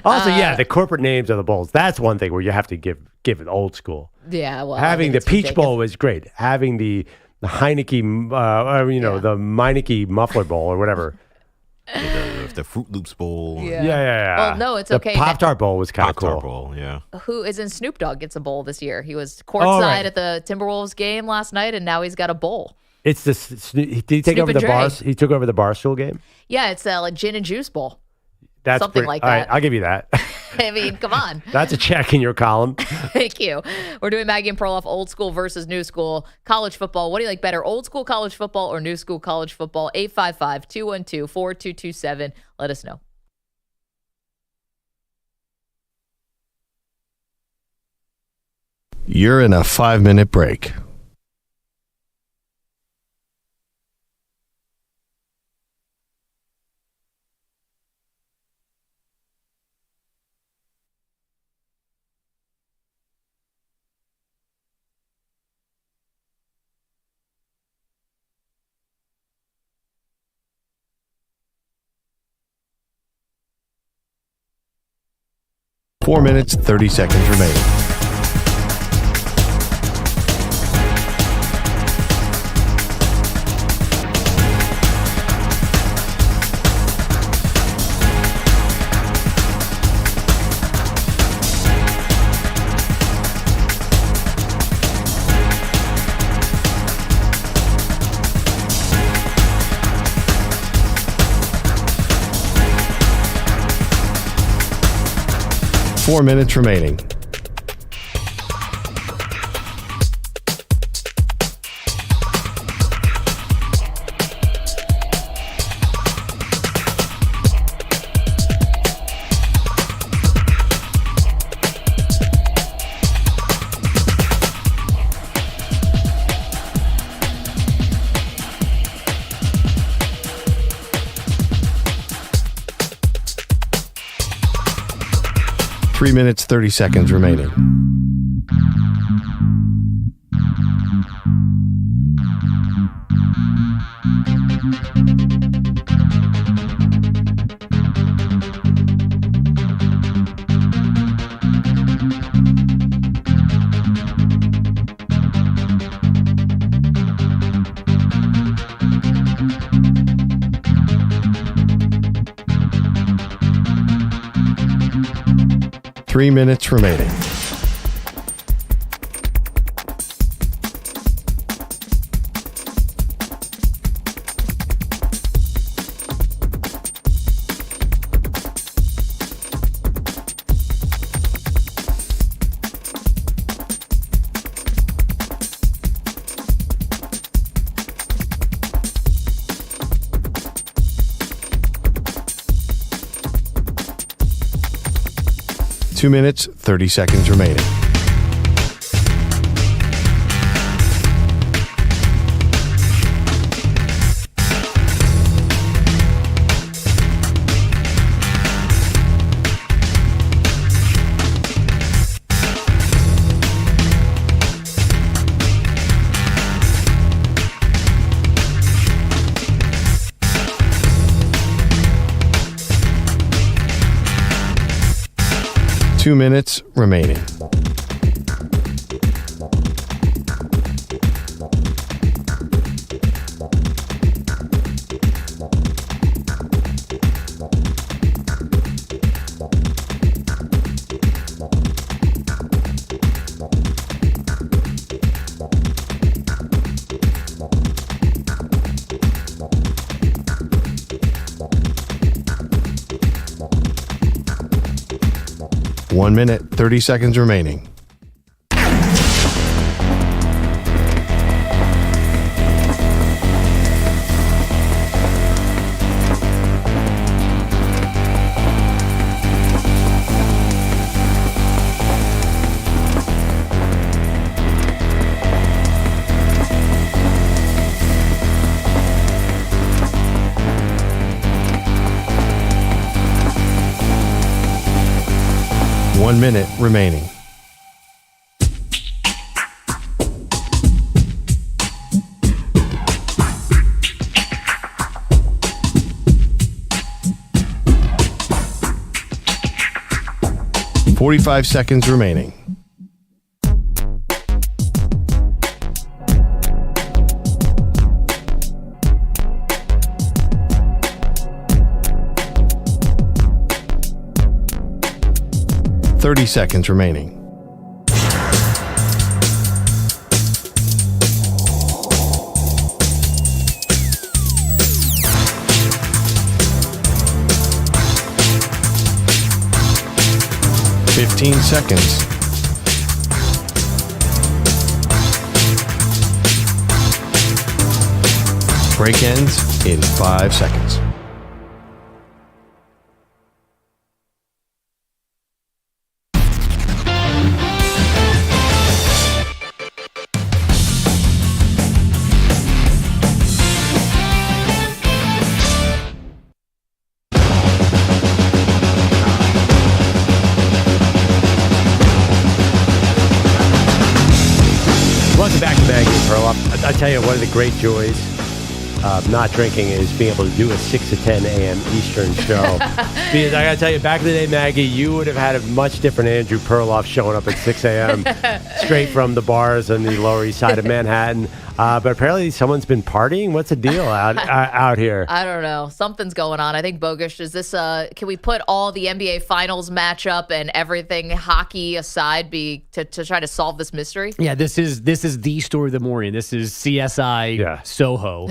Speaker 6: Also, the corporate names of the bowls. That's one thing where you have to give it old school.
Speaker 5: Yeah, well,
Speaker 6: having the Peach Bowl was great. Having the Heineke, the Meineke Muffler Bowl or whatever.
Speaker 7: The Fruit Loops Bowl.
Speaker 5: Yeah. Well, no, it's okay.
Speaker 6: The Pop-Tart Bowl was kind of cool.
Speaker 7: Pop-Tart Bowl, yeah.
Speaker 5: Who is in Snoop Dogg gets a bowl this year. He was courtside at the Timberwolves game last night, and now he's got a bowl.
Speaker 6: It's did he take over the bars? He took over the Barstool game?
Speaker 5: Yeah, it's like gin and juice bowl.
Speaker 6: That's
Speaker 5: something like that.
Speaker 6: All right, I'll give you that.
Speaker 5: I mean, come on.
Speaker 6: That's a check in your column.
Speaker 5: Thank you. We're doing Maggie and Perloff, old school versus new school college football. What do you like better, old school college football or new school college football? 855-212-4227. Let us know.
Speaker 1: You're in a 5-minute break. Four minutes, 30 seconds remaining. Four minutes remaining. Three minutes, 30 seconds remaining. Three minutes remaining. Two minutes, 30 seconds remaining. 2 minutes remaining. One minute, 30 seconds remaining. One minute remaining. $45 seconds remaining. $30 seconds remaining. $15 seconds. Break ends in 5 seconds.
Speaker 6: Welcome back to Maggie Perloff. I tell you, one of the great joys of not drinking is being able to do a 6 to 10 a.m. Eastern show. Because I got to tell you, back in the day, Maggie, you would have had a much different Andrew Perloff showing up at 6 a.m. straight from the bars on the Lower East Side of Manhattan. But apparently someone's been partying. What's the deal out here?
Speaker 5: I don't know. Something's going on. I think Bogusch, is this can we put all the NBA Finals matchup and everything hockey aside to try to solve this mystery?
Speaker 10: Yeah, this is the story of the morning. This is CSI Soho.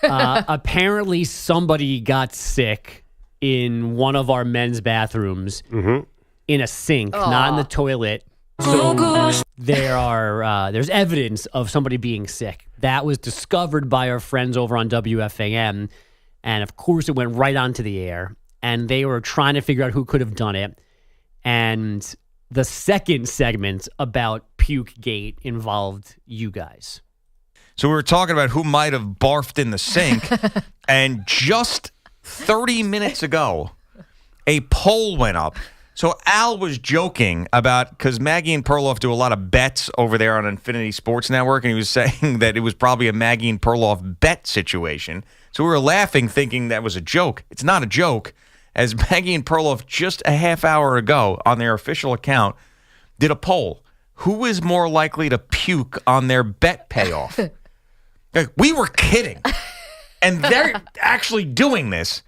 Speaker 10: Apparently somebody got sick in one of our men's bathrooms in a sink, not in the toilet. So there's evidence of somebody being sick. That was discovered by our friends over on WFAM. And of course, it went right onto the air. And they were trying to figure out who could have done it. And the second segment about Puke Gate involved you guys.
Speaker 3: So we were talking about who might have barfed in the sink. And just 30 minutes ago, a poll went up. So Al was joking about, because Maggie and Perloff do a lot of bets over there on Infinity Sports Network, and he was saying that it was probably a Maggie and Perloff bet situation. So we were laughing, thinking that was a joke. It's not a joke, as Maggie and Perloff just a half hour ago on their official account did a poll. Who is more likely to puke on their bet payoff? We were kidding. And they're actually doing this.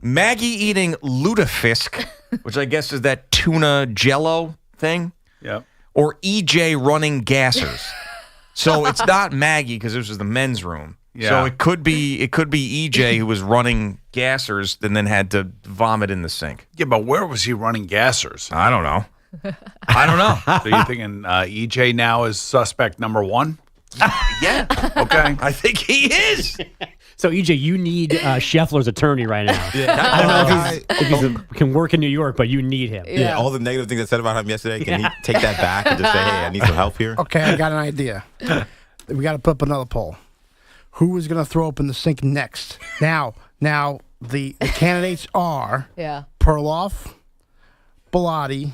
Speaker 3: Maggie eating lutefisk, which I guess is that tuna jello thing.
Speaker 24: Yep.
Speaker 3: Or EJ running gassers. So it's not Maggie because this was the men's room.
Speaker 24: Yeah.
Speaker 3: So it could be EJ who was running gassers and then had to vomit in the sink.
Speaker 24: Yeah, but where was he running gassers?
Speaker 3: I don't know. I don't know.
Speaker 24: So you're thinking EJ now is suspect number one?
Speaker 3: Yeah.
Speaker 24: Okay.
Speaker 3: I think he is.
Speaker 10: So, EJ, you need Scheffler's attorney right now. I don't know if he can work in New York, but you need him.
Speaker 7: Yeah, all the negative things I said about him yesterday, can he take that back and just say, hey, I need some help here?
Speaker 14: Okay, I got an idea. We got to put up another poll. Who is going to throw up in the sink next? Now, the candidates are Perloff, Bellotti,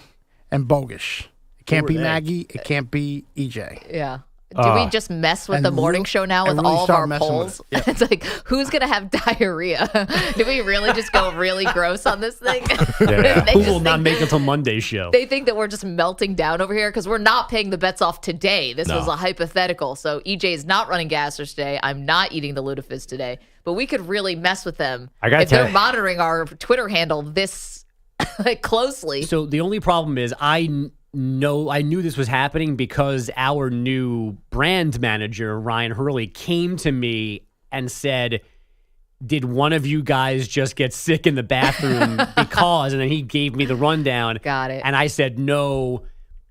Speaker 14: and Bogusch. It can't be Maggie. It can't be EJ.
Speaker 5: Yeah. Do we just mess with the morning show now with all of our polls? It's like, who's going to have diarrhea? Do we really just go really gross on this thing?
Speaker 10: Who will not make it till Monday's show?
Speaker 5: They think that we're just melting down over here because we're not paying the bets off today. This was a hypothetical. So EJ is not running gassers today. I'm not eating the Ludafizz today. But we could really mess with them if they're monitoring our Twitter handle this closely.
Speaker 10: So the only problem is I knew this was happening because our new brand manager, Ryan Hurley, came to me and said, did one of you guys just get sick in the bathroom because? And then he gave me the rundown.
Speaker 5: Got it.
Speaker 10: And I said, no,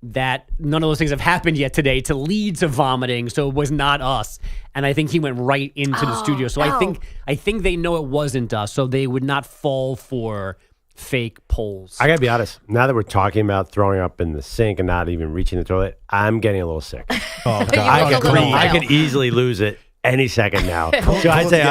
Speaker 10: that none of those things have happened yet today to lead to vomiting. So it was not us. And I think he went right into the studio. So I think they know it wasn't us. So they would not fall for fake polls.
Speaker 6: I gotta be honest. Now that we're talking about throwing up in the sink and not even reaching the toilet, I'm getting a little sick.
Speaker 5: God.
Speaker 6: I could easily lose it any second now. So I'd say,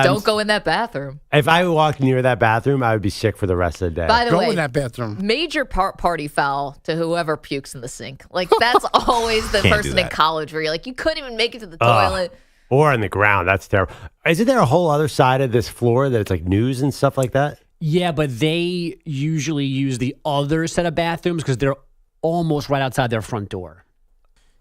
Speaker 5: don't go in that bathroom.
Speaker 6: If I walked near that bathroom, I would be sick for the rest of the day.
Speaker 5: By the way,
Speaker 14: Go in that bathroom.
Speaker 5: Major party foul to whoever pukes in the sink. Like, that's always the person in college where you're like, you couldn't even make it to the toilet.
Speaker 6: Or on the ground. That's terrible. Isn't there a whole other side of this floor that it's like news and stuff like that?
Speaker 10: Yeah, but they usually use the other set of bathrooms because they're almost right outside their front door.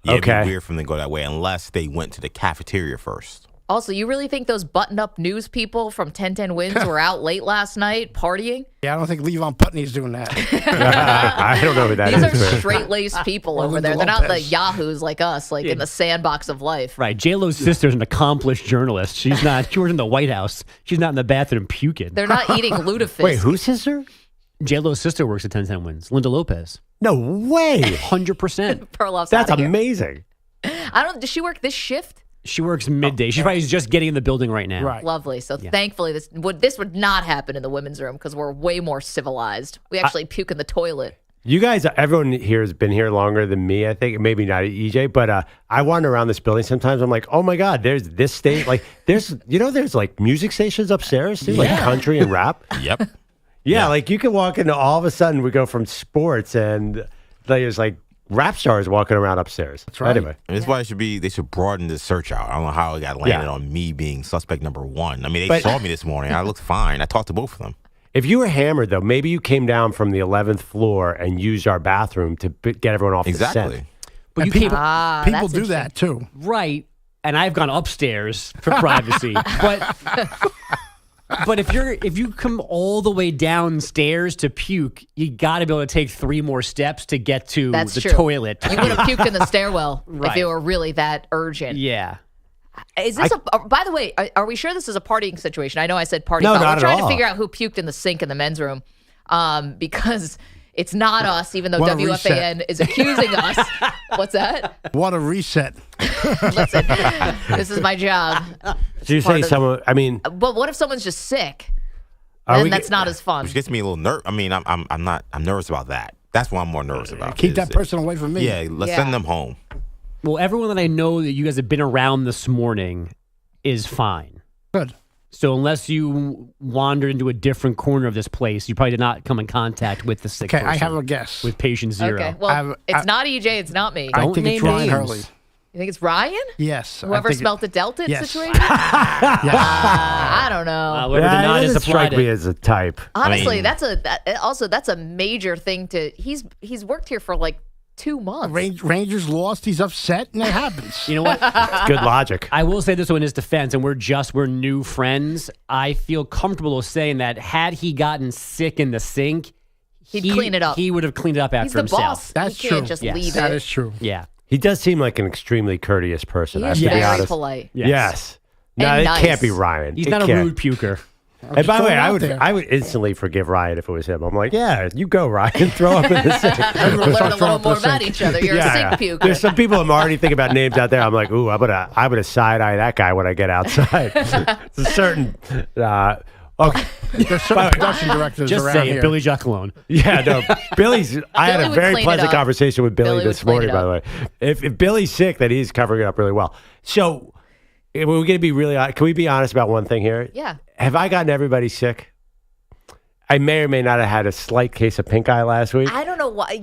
Speaker 7: Yeah, it'd be weird for them to go that way unless they went to the cafeteria first.
Speaker 5: Also, you really think those button-up news people from 1010 Wins were out late last night partying?
Speaker 14: Yeah, I don't think Levon Putney's doing that.
Speaker 6: I don't know who that is.
Speaker 5: These are straight-laced people over there. They're not the yahoos like us, like in the sandbox of life.
Speaker 10: Right. J-Lo's sister's an accomplished journalist. She works in the White House. She's not in the bathroom puking.
Speaker 5: They're not eating Ludafizz.
Speaker 6: Wait, whose sister?
Speaker 10: J-Lo's sister works at 1010 Wins. Linda Lopez.
Speaker 6: No way.
Speaker 10: 100%.
Speaker 5: Perloff's
Speaker 6: That's
Speaker 5: outta here.
Speaker 6: amazing.
Speaker 5: Does she work this shift?
Speaker 10: She works midday. She's probably just getting in the building right now.
Speaker 14: Right.
Speaker 5: Lovely. So thankfully, this would not happen in the women's room because we're way more civilized. We actually puke in the toilet.
Speaker 6: You guys, everyone here has been here longer than me, I think. Maybe not EJ, but I wander around this building sometimes. I'm like, oh my God, there's this state. Like, there's like music stations upstairs too, like country and rap.
Speaker 7: Yep.
Speaker 6: Yeah, like you can walk into, all of a sudden we go from sports and there's like rap stars walking around upstairs.
Speaker 14: That's right.
Speaker 6: Anyway.
Speaker 7: And that's why they should broaden the search out. I don't know how it got landed on me being suspect number one. I mean, they saw me this morning. I looked fine. I talked to both of them.
Speaker 6: If you were hammered, though, maybe you came down from the 11th floor and used our bathroom to get everyone off the scent.
Speaker 10: But
Speaker 14: people
Speaker 5: that's
Speaker 14: do that, too.
Speaker 10: Right. And I've gone upstairs for privacy. But if you come all the way downstairs to puke, you got to be able to take 3 more steps to get to the toilet.
Speaker 5: You would have puked in the stairwell if
Speaker 10: Right.
Speaker 5: it were really that urgent.
Speaker 10: Yeah.
Speaker 5: Is this by the way, are we sure this is a partying situation? I know I said party.
Speaker 6: No,
Speaker 5: foul.
Speaker 6: not
Speaker 5: We're
Speaker 6: at
Speaker 5: trying
Speaker 6: all.
Speaker 5: to figure out who puked in the sink in the men's room because it's not us, even though
Speaker 14: What a
Speaker 5: WFAN is accusing us. What's that?
Speaker 14: What a reset.
Speaker 5: Listen, this is my job.
Speaker 6: So you say someone, I mean.
Speaker 5: But what if someone's just sick?
Speaker 6: Are
Speaker 5: Then
Speaker 6: we
Speaker 5: that's not as fun.
Speaker 7: Which gets me a little nervous. I mean, I'm nervous about that. That's what I'm more nervous about.
Speaker 14: Keep that person away from me.
Speaker 7: Yeah, let's send them home.
Speaker 10: Well, everyone that I know that you guys have been around this morning is fine.
Speaker 14: Good.
Speaker 10: So unless you wandered into a different corner of this place, you probably did not come in contact with the sick person.
Speaker 14: I have a guess.
Speaker 10: With patient 0.
Speaker 5: Okay, well, it's not EJ, it's not me.
Speaker 14: I think it's Ryan Hurley.
Speaker 5: You think it's Ryan?
Speaker 14: Yes.
Speaker 5: Whoever smelt it dealt it situation?
Speaker 14: Yes.
Speaker 5: I don't know.
Speaker 6: That doesn't strike me as a type.
Speaker 5: Honestly, that's a major thing to. He's worked here for like 2 months.
Speaker 14: Rangers lost. He's upset, and it happens.
Speaker 10: You know what?
Speaker 6: It's good logic.
Speaker 10: I will say this one in his defense, and we're new friends. I feel comfortable saying that had he gotten sick in the sink,
Speaker 5: he'd clean it up.
Speaker 10: He would have cleaned it up after
Speaker 5: He's the
Speaker 10: himself.
Speaker 5: boss.
Speaker 14: That's
Speaker 5: he can't
Speaker 14: true.
Speaker 5: just
Speaker 10: Yes.
Speaker 5: leave
Speaker 14: That
Speaker 5: it.
Speaker 14: is true.
Speaker 10: Yeah.
Speaker 6: He does seem like an extremely courteous person.
Speaker 5: He
Speaker 6: I have
Speaker 5: is
Speaker 6: to be
Speaker 5: very
Speaker 6: honest.
Speaker 5: polite.
Speaker 6: Yes. No,
Speaker 5: And
Speaker 6: it
Speaker 5: nice.
Speaker 6: can't be Ryan.
Speaker 10: He's
Speaker 6: It
Speaker 10: not a
Speaker 6: can't.
Speaker 10: rude puker.
Speaker 6: And by the way,
Speaker 14: throwing it out
Speaker 6: I would instantly forgive Ryan if it was him. I'm like, yeah, you go, Ryan. Throw up in the sink.
Speaker 5: We'll learn a little more about each other. You're a sink puker.
Speaker 6: There's some people I'm already thinking about names out there. I'm like, ooh, I'm gonna side eye that guy when I get outside. It's a certain. Okay.
Speaker 14: There's certain production directors
Speaker 10: Just
Speaker 14: around
Speaker 10: say it,
Speaker 14: here.
Speaker 10: Billy Jackalone.
Speaker 6: Yeah, no, Billy's. I had
Speaker 5: Billy
Speaker 6: a
Speaker 5: would
Speaker 6: very
Speaker 5: clean it
Speaker 6: pleasant
Speaker 5: up.
Speaker 6: conversation with Billy
Speaker 5: Billy would
Speaker 6: this
Speaker 5: clean
Speaker 6: morning.
Speaker 5: it
Speaker 6: By the way, if Billy's sick, then he's covering it up really well. So, we're going to be really. Can we be honest about one thing here?
Speaker 5: Yeah.
Speaker 6: Have I gotten everybody sick? I may or may not have had a slight case of pink eye last week.
Speaker 5: I don't know why.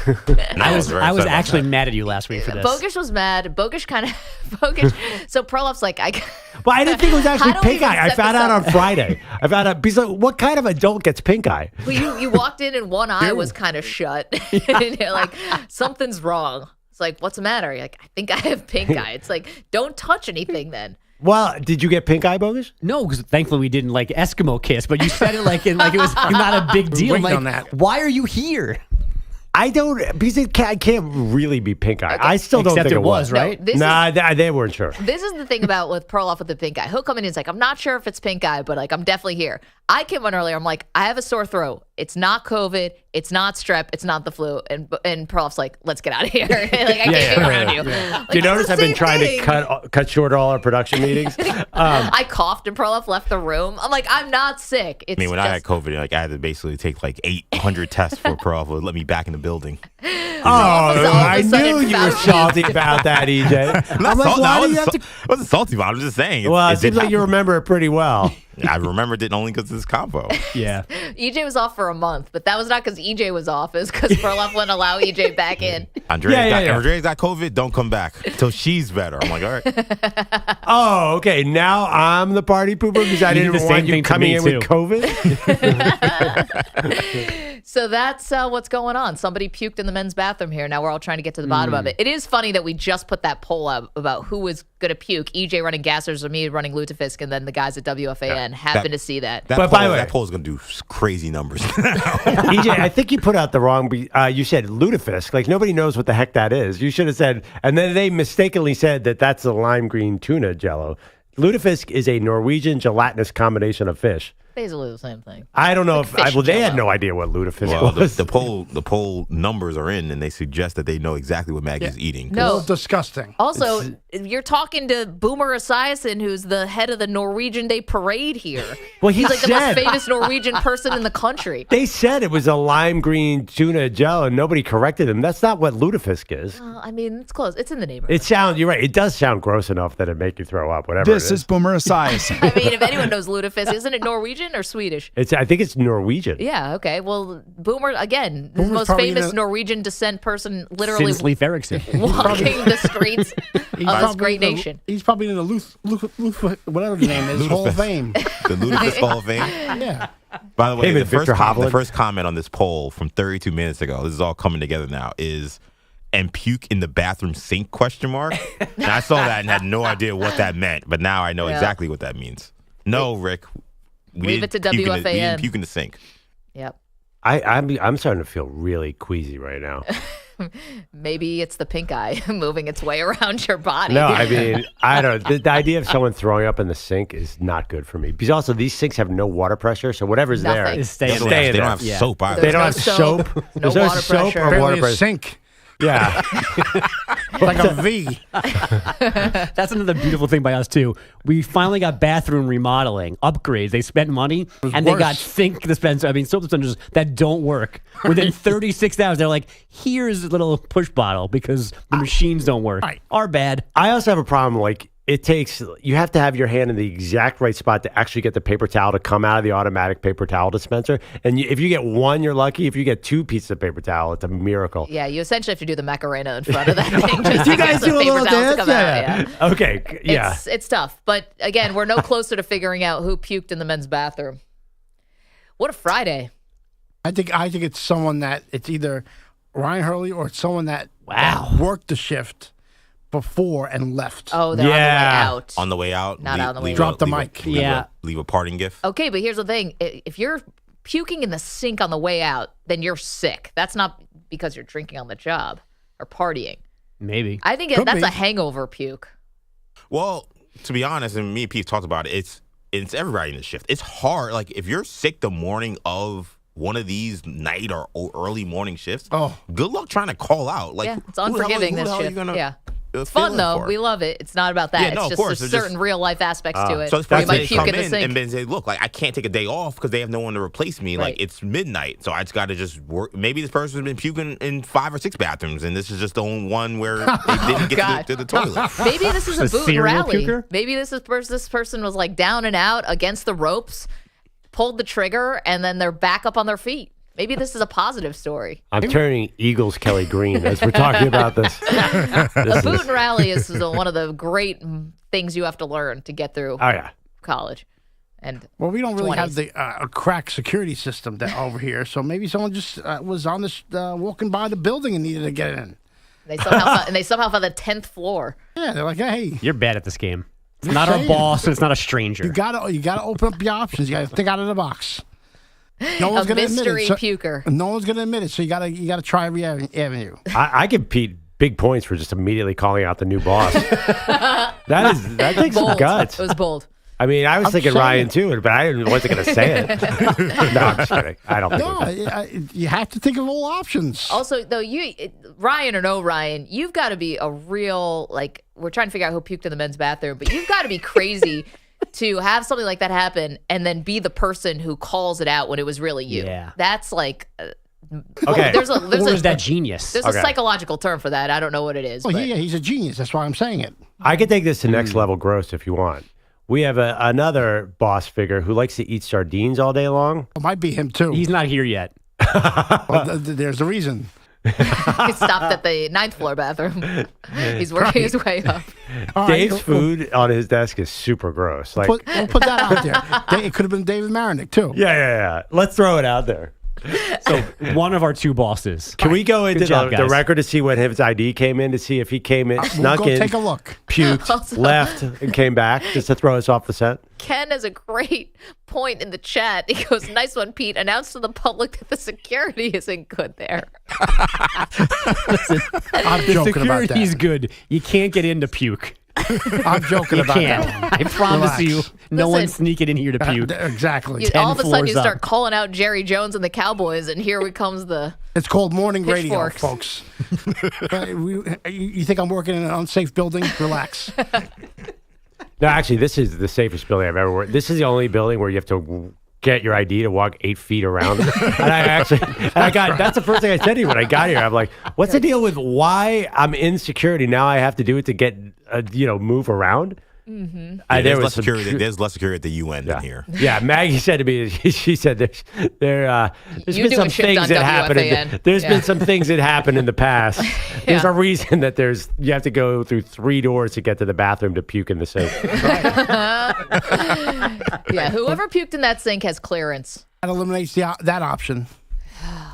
Speaker 10: I was actually mad at you last week for this.
Speaker 5: Bogish was mad. Bogish kind of So Perloff's like,
Speaker 6: Well, I didn't think it was actually
Speaker 5: How do we
Speaker 6: pink eye. I
Speaker 5: set
Speaker 6: found
Speaker 5: this
Speaker 6: out
Speaker 5: up?
Speaker 6: on Friday. I found out because what kind of adult gets pink eye?
Speaker 5: Well, you walked in and one eye was kind of shut. And you're like, something's wrong. It's like, what's the matter? You're like, I think I have pink eye. It's like, don't touch anything then.
Speaker 6: Well, did you get pink eye, Bogus?
Speaker 10: No, because thankfully we didn't like Eskimo kiss, but you said it like it was not a big deal.
Speaker 14: Waiting
Speaker 10: Like,
Speaker 14: on that.
Speaker 10: why are you here?
Speaker 6: I don't, because I can't really be pink eye. I still don't
Speaker 10: Except
Speaker 6: think
Speaker 10: it was,
Speaker 5: No,
Speaker 10: right?
Speaker 5: this
Speaker 6: Nah, they weren't sure.
Speaker 5: This is the thing about with Perloff with the pink eye. He'll come in and he's like, I'm not sure if it's pink eye, but like, I'm definitely here. I came on earlier. I'm like, I have a sore throat. It's not COVID. It's not strep. It's not the flu. And Perloff's like, let's get out of here. Like, I can't be around you. Like,
Speaker 6: Do you notice
Speaker 5: it's the
Speaker 6: I've been
Speaker 5: same
Speaker 6: trying
Speaker 5: thing.
Speaker 6: to cut short all our production meetings?
Speaker 5: I coughed and Perloff left the room. I'm like, I'm not sick. It's
Speaker 7: I mean, when
Speaker 5: just,
Speaker 7: I had COVID, like I had to basically take like 800 tests for Perloff to let me back in the building.
Speaker 6: Oh, I knew you were salty about that, EJ. I'm like, why do you have to?
Speaker 7: I wasn't salty about it. I'm just saying.
Speaker 6: Well, it
Speaker 7: did
Speaker 6: seems like you
Speaker 7: happen.
Speaker 6: remember it pretty well.
Speaker 7: I remembered it only because of this combo.
Speaker 10: Yeah.
Speaker 5: EJ was off for a month, but that was not because EJ was off. It was because Perloff wouldn't allow EJ back in.
Speaker 7: Andrea's got COVID. Don't come back until she's better. I'm like, all right.
Speaker 6: Oh, okay. Now I'm the party pooper because I
Speaker 10: You did
Speaker 6: didn't
Speaker 10: the same
Speaker 6: want you
Speaker 10: thing to
Speaker 6: coming
Speaker 10: me,
Speaker 6: in
Speaker 10: too.
Speaker 6: with COVID.
Speaker 5: So that's what's going on. Somebody puked in the men's bathroom here. Now we're all trying to get to the bottom of it. It is funny that we just put that poll up about who was going to puke. EJ running Gassers or me running Lutefisk, and then the guys at WFAN happened to see that.
Speaker 6: But by the way-
Speaker 7: that poll is going to do crazy numbers.
Speaker 6: EJ, I think you put out the wrong. You said lutefisk. Like nobody knows what the heck that is. You should have said, and then they mistakenly said that that's the lime green tuna jello. Lutefisk is a Norwegian gelatinous combination of fish.
Speaker 5: Basically the same thing.
Speaker 6: I don't know
Speaker 5: Like fish
Speaker 6: they had
Speaker 5: jello.
Speaker 6: no idea what lutefisk
Speaker 7: Well,
Speaker 6: was.
Speaker 7: the poll numbers are in, and they suggest that they know exactly what Maggie's eating.
Speaker 5: No.
Speaker 14: Disgusting.
Speaker 5: Also, you're talking to Boomer Esiason, who's the head of the Norwegian Day Parade here.
Speaker 6: Well, he
Speaker 5: he's like the most
Speaker 6: said-
Speaker 5: famous Norwegian person in the country.
Speaker 6: They said it was a lime green tuna jello, and nobody corrected him. That's not what lutefisk is.
Speaker 5: I mean, it's close. It's in the neighborhood.
Speaker 6: You're right. It does sound gross enough that it make you throw up. Whatever.
Speaker 8: This is Boomer Esiason.
Speaker 5: I mean, if anyone knows lutefisk, isn't it Norwegian or Swedish?
Speaker 6: I think it's Norwegian.
Speaker 5: Yeah, okay. Well, Boomer, again, the
Speaker 14: Boomer's
Speaker 5: most
Speaker 14: probably
Speaker 5: famous
Speaker 14: gonna-
Speaker 5: Norwegian descent person literally
Speaker 10: Since Leif Erikson.
Speaker 5: walking the streets of this great nation.
Speaker 14: He's probably in the whatever the name is, Hall of Fame.
Speaker 7: The Lutefisk Hall of Fame.
Speaker 14: Yeah.
Speaker 7: By the way,
Speaker 6: Hey,
Speaker 7: the
Speaker 6: Victor
Speaker 7: first,
Speaker 6: Hovland.
Speaker 7: the first comment on this poll from 32 minutes ago, this is all coming together now, is "and puke in the bathroom sink?" ? And I saw that and had no idea what that meant, but now I know
Speaker 5: Yeah.
Speaker 7: exactly what that means. No, Rick.
Speaker 5: Leave it to
Speaker 7: we
Speaker 5: WFAN.
Speaker 7: didn't puke in the sink.
Speaker 5: Yep.
Speaker 6: I'm starting to feel really queasy right now.
Speaker 5: Maybe it's the pink eye moving its way around your body.
Speaker 6: No, I mean, I don't. The idea of someone throwing up in the sink is not good for me. Because also these sinks have no water pressure, so whatever's there
Speaker 5: Nothing.
Speaker 6: is
Speaker 10: staying
Speaker 6: staying
Speaker 10: there.
Speaker 6: there.
Speaker 7: They don't have soap either.
Speaker 6: They don't
Speaker 5: no
Speaker 6: have
Speaker 5: soap,
Speaker 6: soap.
Speaker 5: no
Speaker 6: There's
Speaker 5: water
Speaker 6: soap
Speaker 5: pressure.
Speaker 6: or water
Speaker 14: Barely a
Speaker 6: pressure.
Speaker 14: sink.
Speaker 6: Yeah.
Speaker 14: Like a V.
Speaker 10: That's another beautiful thing by us too. We finally got bathroom remodeling upgrades. They spent money and they
Speaker 14: worse.
Speaker 10: got sink dispensers. I mean, soap dispensers that don't work. Within 36 hours, they're like, "Here's a little push bottle because the machines don't work."
Speaker 14: Right.
Speaker 10: Our bad.
Speaker 6: I also have a problem. Like you have to have your hand in the exact right spot to actually get the paper towel to come out of the automatic paper towel dispenser. And if you get one, you're lucky. If you get two pieces of paper towel, it's a miracle.
Speaker 5: Yeah, you essentially have to do the Macarena in front of that thing just
Speaker 6: You
Speaker 5: to get
Speaker 6: guys
Speaker 5: the
Speaker 6: do a
Speaker 5: paper
Speaker 6: little
Speaker 5: towels to
Speaker 6: dance?
Speaker 5: come out. Yeah.
Speaker 6: Okay. Yeah.
Speaker 5: It's tough. But again, we're no closer to figuring out who puked in the men's bathroom. What a Friday.
Speaker 14: I think it's someone that it's either Ryan Hurley or it's someone that worked the shift before and left.
Speaker 5: Oh, they're on the way out.
Speaker 7: On the way out,
Speaker 5: Not on the way
Speaker 14: Drop the mic.
Speaker 7: Leave a parting gift.
Speaker 5: Okay, but here's the thing. If you're puking in the sink on the way out, then you're sick. That's not because you're drinking on the job or partying.
Speaker 10: Maybe.
Speaker 5: I think
Speaker 14: Could
Speaker 5: that's
Speaker 14: be.
Speaker 5: a hangover puke.
Speaker 7: Well, to be honest, and me and Pete talked about it, it's everybody in the shift. It's hard. Like if you're sick the morning of one of these night or early morning shifts, good luck trying to call out. Like
Speaker 5: Yeah, it's
Speaker 7: who the hell-
Speaker 5: unforgiving,
Speaker 7: who the
Speaker 5: this
Speaker 7: hell are you
Speaker 5: shift.
Speaker 7: gonna,
Speaker 5: Yeah. It's
Speaker 7: fill
Speaker 5: fun,
Speaker 7: in
Speaker 5: though.
Speaker 7: for?
Speaker 5: We love it. It's not about that.
Speaker 7: Yeah,
Speaker 5: it's
Speaker 7: no, of
Speaker 5: just
Speaker 7: course.
Speaker 5: there's
Speaker 7: It's
Speaker 5: certain real life aspects to it.
Speaker 7: So it's
Speaker 5: you might
Speaker 7: they
Speaker 5: puke
Speaker 7: come
Speaker 5: in the
Speaker 7: in
Speaker 5: sink.
Speaker 7: and then say, "Look, like I can't take a day off because they have no one to replace me.
Speaker 5: Right.
Speaker 7: Like it's midnight, so I just got to just work. Maybe this person's been puking in 5 or 6 bathrooms, and this is just the only one where they didn't get to the toilet.
Speaker 5: Maybe this is a boot and
Speaker 10: serial
Speaker 5: rally.
Speaker 10: puker?
Speaker 5: Maybe this person was like down and out against the ropes. pulled the trigger, and then they're back up on their feet. Maybe this is a positive story.
Speaker 6: I'm turning Eagles Kelly Green as we're talking about this.
Speaker 5: The boot and rally is one of the great things you have to learn to get through college. And
Speaker 14: well, we don't really
Speaker 5: 20s.
Speaker 14: have the crack security system over here, so maybe someone just was on this walking by the building and needed to get in.
Speaker 5: They somehow found the 10th floor.
Speaker 14: Yeah, they're like, hey,
Speaker 10: You're bad at this game. It's not our boss, and it's not a stranger.
Speaker 14: you gotta open up your options. You gotta think out of the box. No one's gonna
Speaker 5: mystery
Speaker 14: admit it.
Speaker 5: puker.
Speaker 14: No one's gonna admit it, so you gotta try every avenue.
Speaker 6: I give Pete big points for just immediately calling out the new boss. that takes some guts.
Speaker 5: It was bold.
Speaker 6: I mean, I was
Speaker 14: I'm
Speaker 6: thinking
Speaker 14: saying
Speaker 6: Ryan
Speaker 14: it.
Speaker 6: too, but I wasn't going to say it. No, I'm just kidding. I don't think it was.
Speaker 14: You have to think of all options.
Speaker 5: Also, though, Ryan or no Ryan, you've got to be a real, like, we're trying to figure out who puked in the men's bathroom, but you've got to be crazy to have something like that happen and then be the person who calls it out when it was really you.
Speaker 10: Yeah.
Speaker 5: That's like...
Speaker 10: Okay.
Speaker 5: There's
Speaker 10: or is that genius?
Speaker 5: There's a psychological term for that. I don't know what it is.
Speaker 14: Well,
Speaker 5: but.
Speaker 14: yeah, he's a genius. That's why I'm saying it.
Speaker 6: I could take this to next level gross if you want. We have another boss figure who likes to eat sardines all day long.
Speaker 14: It might be him too.
Speaker 10: He's not here yet.
Speaker 14: Well, there's a reason.
Speaker 5: He stopped at the 9th floor bathroom. He's working his way up.
Speaker 6: Dave's food on his desk is super gross. Like,
Speaker 14: we'll put that out there. It could have been David Marinick too.
Speaker 6: Yeah. Let's throw it out there.
Speaker 10: So one of our two bosses.
Speaker 6: Can we go into
Speaker 10: Good job,
Speaker 6: the
Speaker 10: guys.
Speaker 6: record to see when his ID came in, to see if he came in, snuck
Speaker 14: we'll go
Speaker 6: in,
Speaker 14: take a look.
Speaker 6: puked,
Speaker 5: Also-
Speaker 6: left, and came back just to throw us off the set?
Speaker 5: Ken has a great point in the chat. He goes, "Nice one, Pete. Announce to the public that the security isn't good there."
Speaker 10: Listen,
Speaker 14: I'm
Speaker 10: the
Speaker 14: joking about
Speaker 10: security's
Speaker 14: that.
Speaker 10: good. You can't get in to puke.
Speaker 14: I'm joking
Speaker 10: You
Speaker 14: about
Speaker 10: can't.
Speaker 14: that.
Speaker 10: I promise
Speaker 14: Relax.
Speaker 10: you, no
Speaker 5: Listen.
Speaker 10: one's sneaking in here to puke.
Speaker 14: Exactly.
Speaker 5: All of a sudden, you
Speaker 10: floors
Speaker 5: start
Speaker 10: up.
Speaker 5: calling out Jerry Jones and the Cowboys, and here comes the
Speaker 14: It's called morning radio,
Speaker 5: Pitchforks.
Speaker 14: folks. You think I'm working in an unsafe building? Relax.
Speaker 6: No, actually, this is the safest building I've ever worked. This is the only building where you have to get your ID to walk 8 feet around. That's the first thing I said to you when I got here. I'm like, what's the deal with why I'm in security? Now I have to do it to get, move around.
Speaker 5: Mm-hmm.
Speaker 7: There's less security. There's less security at the UN than here.
Speaker 6: Yeah, Maggie said to me, she said there's
Speaker 5: You
Speaker 6: been
Speaker 5: do
Speaker 6: some
Speaker 5: a shift
Speaker 6: things
Speaker 5: on
Speaker 6: that happen.
Speaker 5: WFAN.
Speaker 6: There's
Speaker 5: Yeah.
Speaker 6: been some things that happened in the past. There's a reason that you have to go through 3 doors to get to the bathroom to puke in the sink.
Speaker 5: yeah. Whoever puked in that sink has clearance.
Speaker 14: That eliminates that option.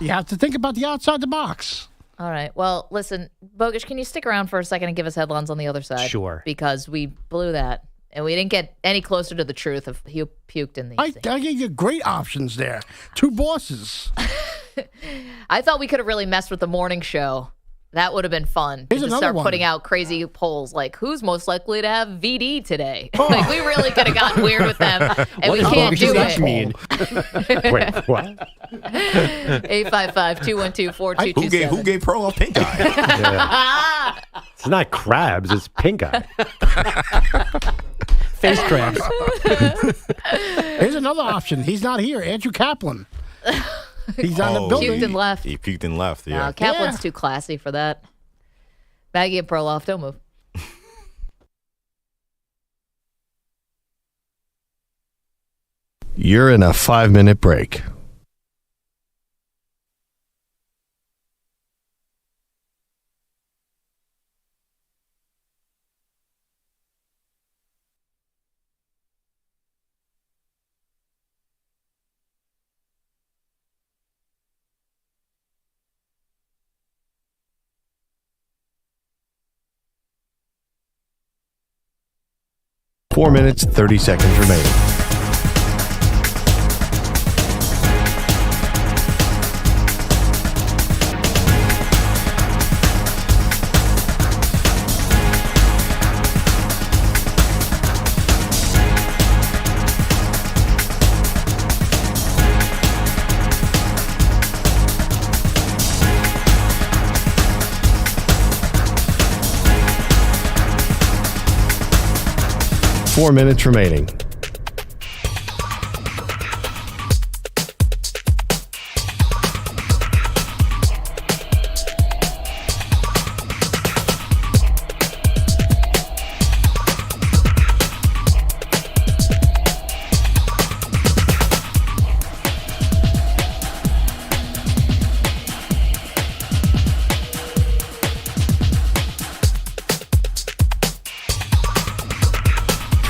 Speaker 14: You have to think about the outside the box.
Speaker 5: All right. Well, listen, Bogish, can you stick around for a second and give us headlines on the other side?
Speaker 10: Sure.
Speaker 5: Because we blew that, and we didn't get any closer to the truth of who puked in the
Speaker 14: I gave you great options there. 2 bosses.
Speaker 5: I thought we could have really messed with the morning show. That would have been fun.
Speaker 14: Here's
Speaker 5: to just
Speaker 14: another
Speaker 5: start
Speaker 14: one.
Speaker 5: putting out crazy polls like who's most likely to have VD today. Like we really could have gotten weird with them, and
Speaker 10: What
Speaker 5: we
Speaker 10: does
Speaker 5: can't
Speaker 10: bogus
Speaker 5: do
Speaker 10: that
Speaker 5: it.
Speaker 10: mean?
Speaker 6: Wait, what?
Speaker 5: 855-212-4227.
Speaker 7: Who gave Perloff pink eye?
Speaker 6: It's not crabs, it's pink eye.
Speaker 10: Face crabs.
Speaker 14: Here's another option. He's not here. Andrew Kaplan. He's on the building.
Speaker 5: Puked and left.
Speaker 7: He puked and left. Yeah.
Speaker 5: No, Kaplan's too classy for that. Maggie and Perloff, don't move.
Speaker 1: You're in a 5-minute break. Four minutes, 30 seconds remaining. Four minutes remaining.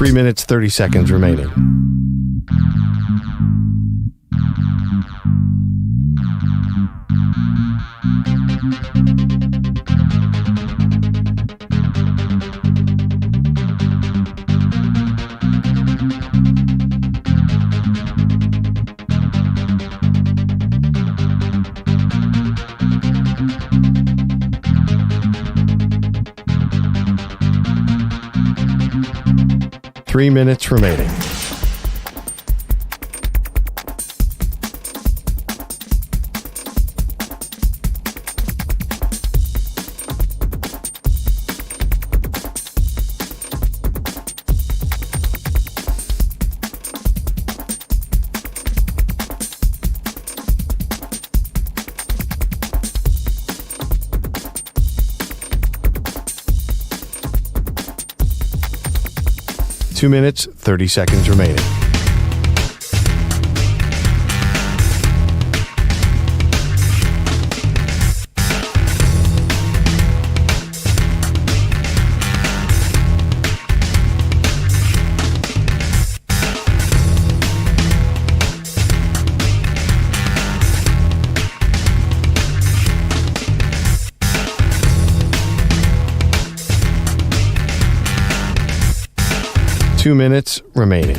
Speaker 1: 3 minutes, 30 seconds remaining. Three minutes remaining. Two minutes, 30 seconds remaining. Two minutes remaining.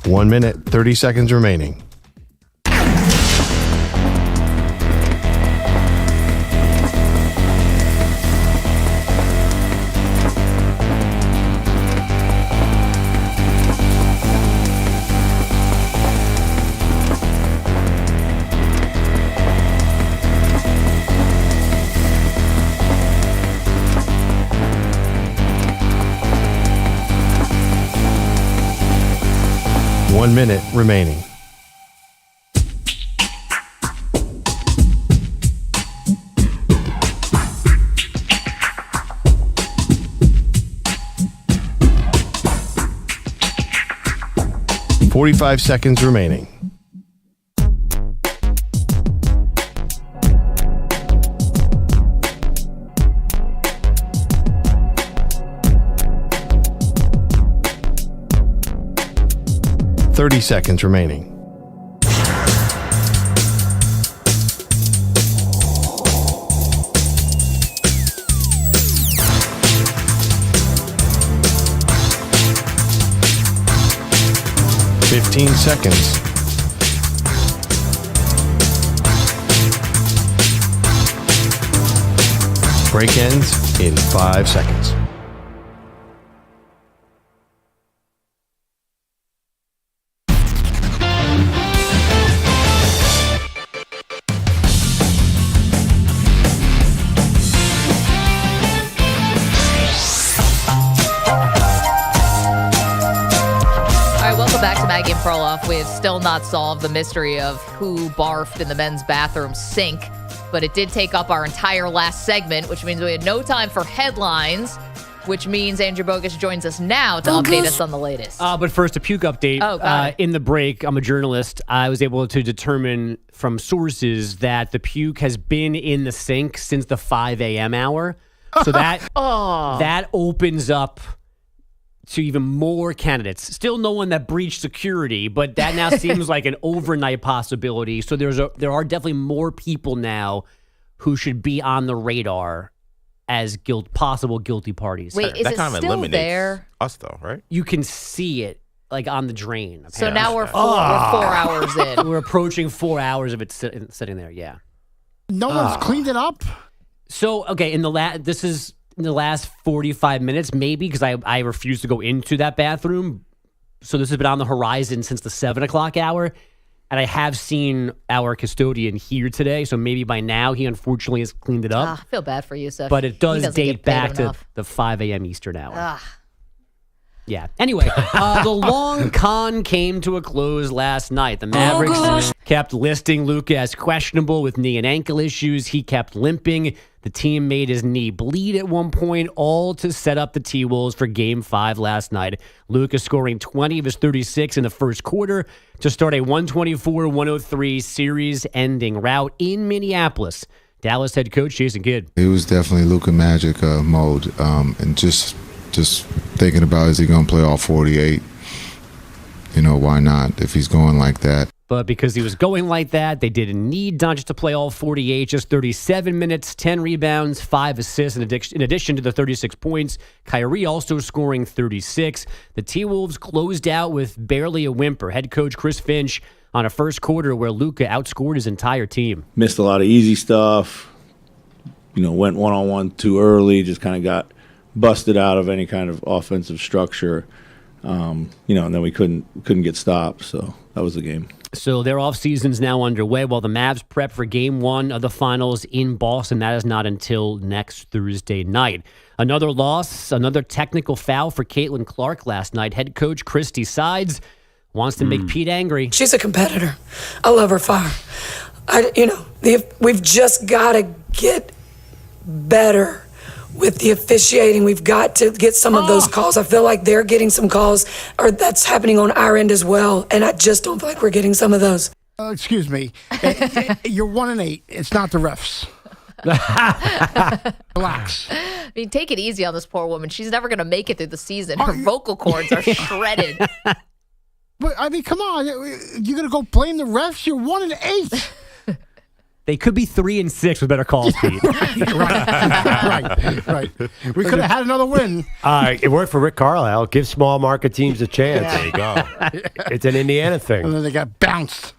Speaker 1: 1 minute, 30 seconds remaining. One minute remaining. .45 seconds remaining. .30 seconds remaining. .15 seconds. Break ends in 5 seconds.
Speaker 5: Back to Maggie Perloff. We have still not solved the mystery of who barfed in the men's bathroom sink, but it did take up our entire last segment, which means we had no time for headlines, which means Andrew Bogus joins us now to update us on the latest.
Speaker 10: But first, a puke update.
Speaker 5: Oh, got it.
Speaker 10: In the break, I'm a journalist. I was able to determine from sources that the puke has been in the sink since the 5 a.m. hour. So that that opens up to even more candidates. Still no one that breached security, but that now seems like an overnight possibility. So there are definitely more people now who should be on the radar as possible guilty parties.
Speaker 5: Wait, is
Speaker 7: that
Speaker 5: it
Speaker 7: kind of
Speaker 5: still
Speaker 7: eliminates
Speaker 5: there?
Speaker 7: Us though, right?
Speaker 10: You can see it like on the drain.
Speaker 5: So now we're 4 hours in.
Speaker 10: We're approaching 4 hours of it sitting there. Yeah.
Speaker 14: No one's cleaned it up.
Speaker 10: So okay, this is in the last 45 minutes, maybe, because I refuse to go into that bathroom. So this has been on the horizon since the 7 o'clock hour. And I have seen our custodian here today. So maybe by now he unfortunately has cleaned it up.
Speaker 5: I feel bad for Yusuf.
Speaker 10: But it does date back to
Speaker 5: enough.
Speaker 10: the 5 a.m. Eastern hour. Yeah. Anyway, the long con came to a close last night. The Mavericks kept listing Luka as questionable with knee and ankle issues. He kept limping. The team made his knee bleed at one point, all to set up the T-Wolves for Game 5 last night. Luka scoring 20 of his 36 in the first quarter to start a 124-103 series-ending rout in Minneapolis. Dallas head coach Jason Kidd.
Speaker 8: It was definitely Luka Magic mode, and just thinking about, is he going to play all 48? You know, why not if he's going like that?
Speaker 10: But because he was going like that, they didn't need Doncic to play all 48, just 37 minutes, 10 rebounds, 5 assists, in addition to the 36 points. Kyrie also scoring 36. The T-Wolves closed out with barely a whimper. Head coach Chris Finch on a first quarter where Luka outscored his entire team.
Speaker 9: Missed a lot of easy stuff, went one-on-one too early, just kind of got busted out of any kind of offensive structure, and then we couldn't get stopped, so that was the game.
Speaker 10: So their offseason's now underway while the Mavs prep for Game 1 of the Finals in Boston. That is not until next Thursday night. Another loss, another technical foul for Caitlin Clark last night. Head coach Christy Sides wants to make Pete angry.
Speaker 11: She's a competitor. I love her fire. We've just got to get better with the officiating. We've got to get some of those calls. I feel like they're getting some calls, or that's happening on our end as well, and I just don't feel like we're getting some of those.
Speaker 14: Excuse me. You're 1-8. It's not the refs. Relax.
Speaker 5: I mean, take it easy on this poor woman. She's never going to make it through the season. Her vocal cords are shredded.
Speaker 14: But, I mean, come on. You're going to go blame the refs? You're 1-8.
Speaker 10: They could be 3-6 with better calls, Pete.
Speaker 14: Right. We could have had another win.
Speaker 6: It worked for Rick Carlisle. Give small market teams a chance.
Speaker 14: Yeah.
Speaker 6: There you go. It's an Indiana thing.
Speaker 14: And then they got bounced.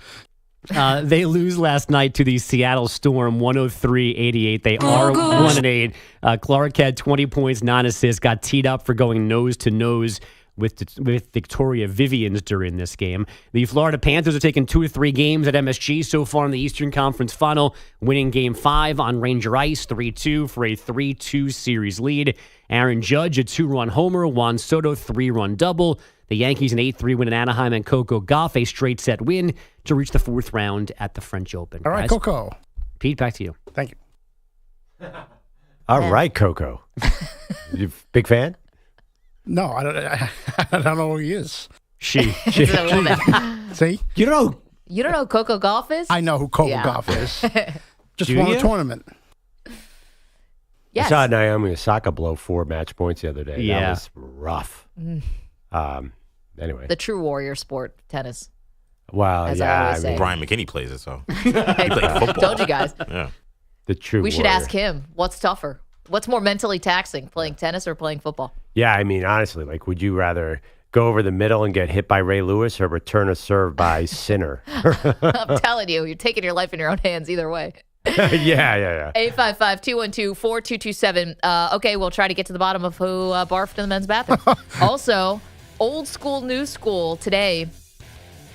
Speaker 10: They lose last night to the Seattle Storm, 103-88. They are 1-8. Clark had 20 points, 9 assists, got teed up for going nose-to-nose with Victoria Vivians during this game. The Florida Panthers are taking 2 or 3 games at MSG so far in the Eastern Conference Final, winning Game 5 on Ranger Ice 3-2 for a 3-2 series lead. Aaron Judge, a 2-run homer. Juan Soto, 3-run double. The Yankees an 8-3 win in Anaheim, and Coco Gauff a straight set win to reach the 4th round at the French Open.
Speaker 14: All right,
Speaker 10: Guys,
Speaker 14: Coco.
Speaker 10: Pete, back to you.
Speaker 14: Thank you.
Speaker 6: All right, Coco. You big fan?
Speaker 14: No, I don't know who he is.
Speaker 6: She.
Speaker 5: It's a woman.
Speaker 14: See?
Speaker 6: You don't know.
Speaker 5: You don't know who Coco Gauff is?
Speaker 14: I know who Coco Gauff is. Just won a tournament.
Speaker 5: Yes.
Speaker 6: I saw Naomi Osaka blow 4 match points the other day.
Speaker 10: Yeah.
Speaker 6: That was rough. Anyway.
Speaker 5: The true warrior sport, tennis.
Speaker 6: Well,
Speaker 5: As I
Speaker 6: yeah.
Speaker 5: always say.
Speaker 7: Brian McKinney plays it, so he played football.
Speaker 5: Told you guys.
Speaker 7: Yeah.
Speaker 6: The true
Speaker 5: We should
Speaker 6: warrior.
Speaker 5: ask him, what's tougher? What's more mentally taxing, playing tennis or playing football?
Speaker 6: Yeah, I mean, honestly, would you rather go over the middle and get hit by Ray Lewis or return a serve by Sinner?
Speaker 5: I'm telling you, you're taking your life in your own hands either way.
Speaker 6: Yeah.
Speaker 5: 855-212-4227. Okay, we'll try to get to the bottom of who barfed in the men's bathroom. Also, old school, new school today.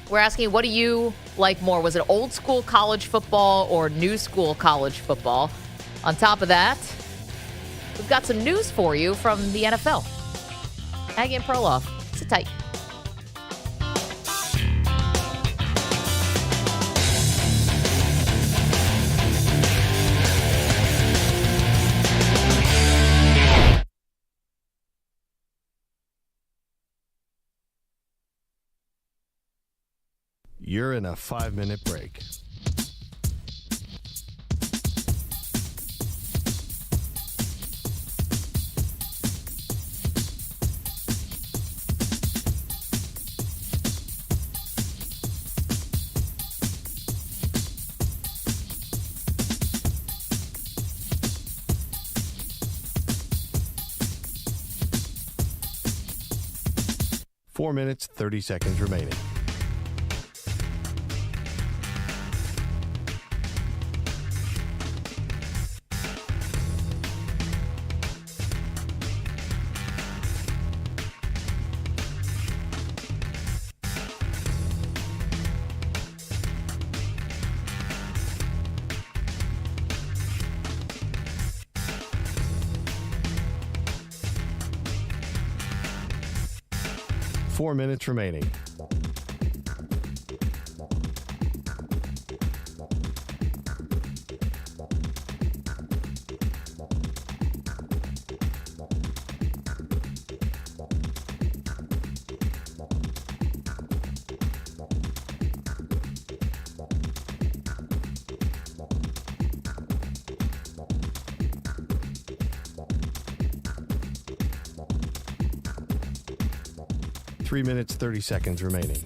Speaker 5: We're asking, what do you like more? Was it old school college football or new school college football? On top of that, we've got some news for you from the NFL. Maggie and Perloff. Sit tight.
Speaker 1: You're in a 5-minute break. Four minutes, 30 seconds remaining. 4 minutes remaining. Three minutes, 30 seconds remaining.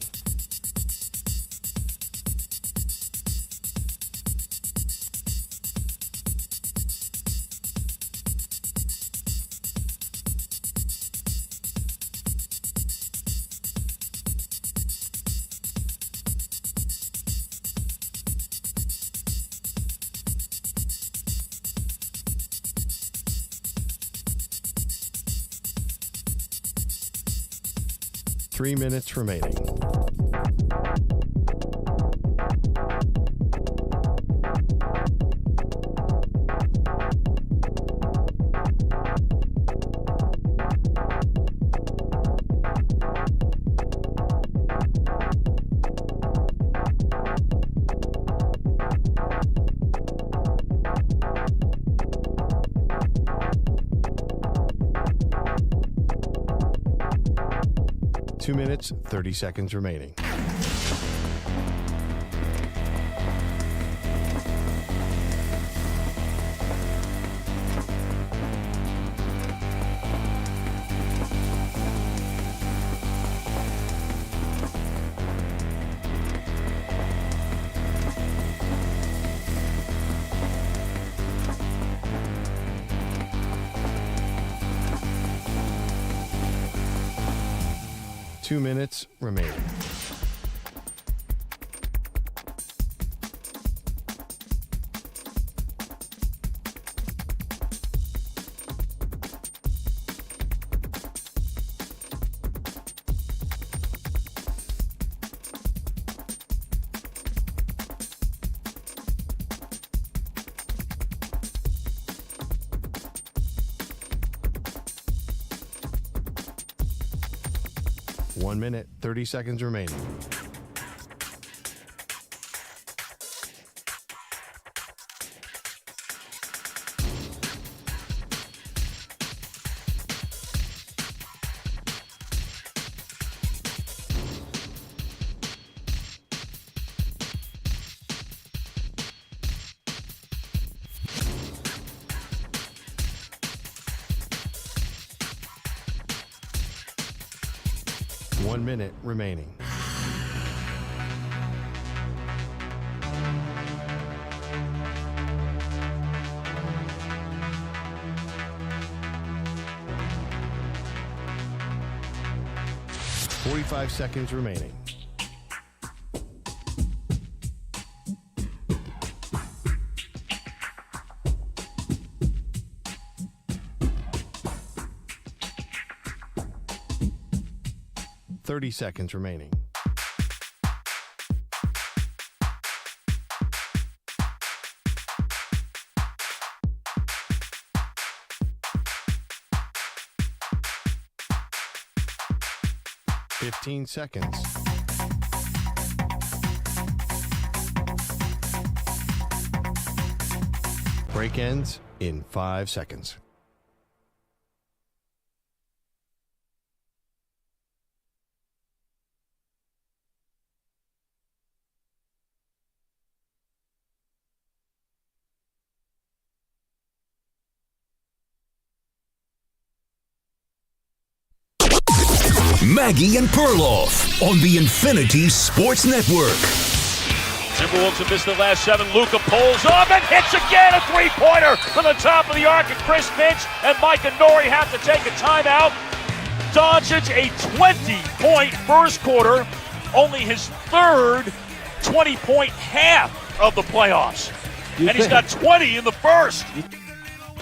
Speaker 1: Three minutes remaining. Two minutes, 30 seconds remaining. Two minutes remaining. One minute, 30 seconds remaining. One minute remaining. Forty-five seconds remaining. Seconds remaining. Fifteen seconds. Break ends in 5 seconds.
Speaker 2: Maggie and Perloff on the Infinity Sports Network.
Speaker 12: Timberwolves have missed the last 7. Luka pulls up and hits again, a three-pointer from the top of the arc, and Chris Finch and Micah Nori have to take a timeout. Doncic, a 20-point first quarter, only his third 20-point half of the playoffs. And he's got 20 in the first.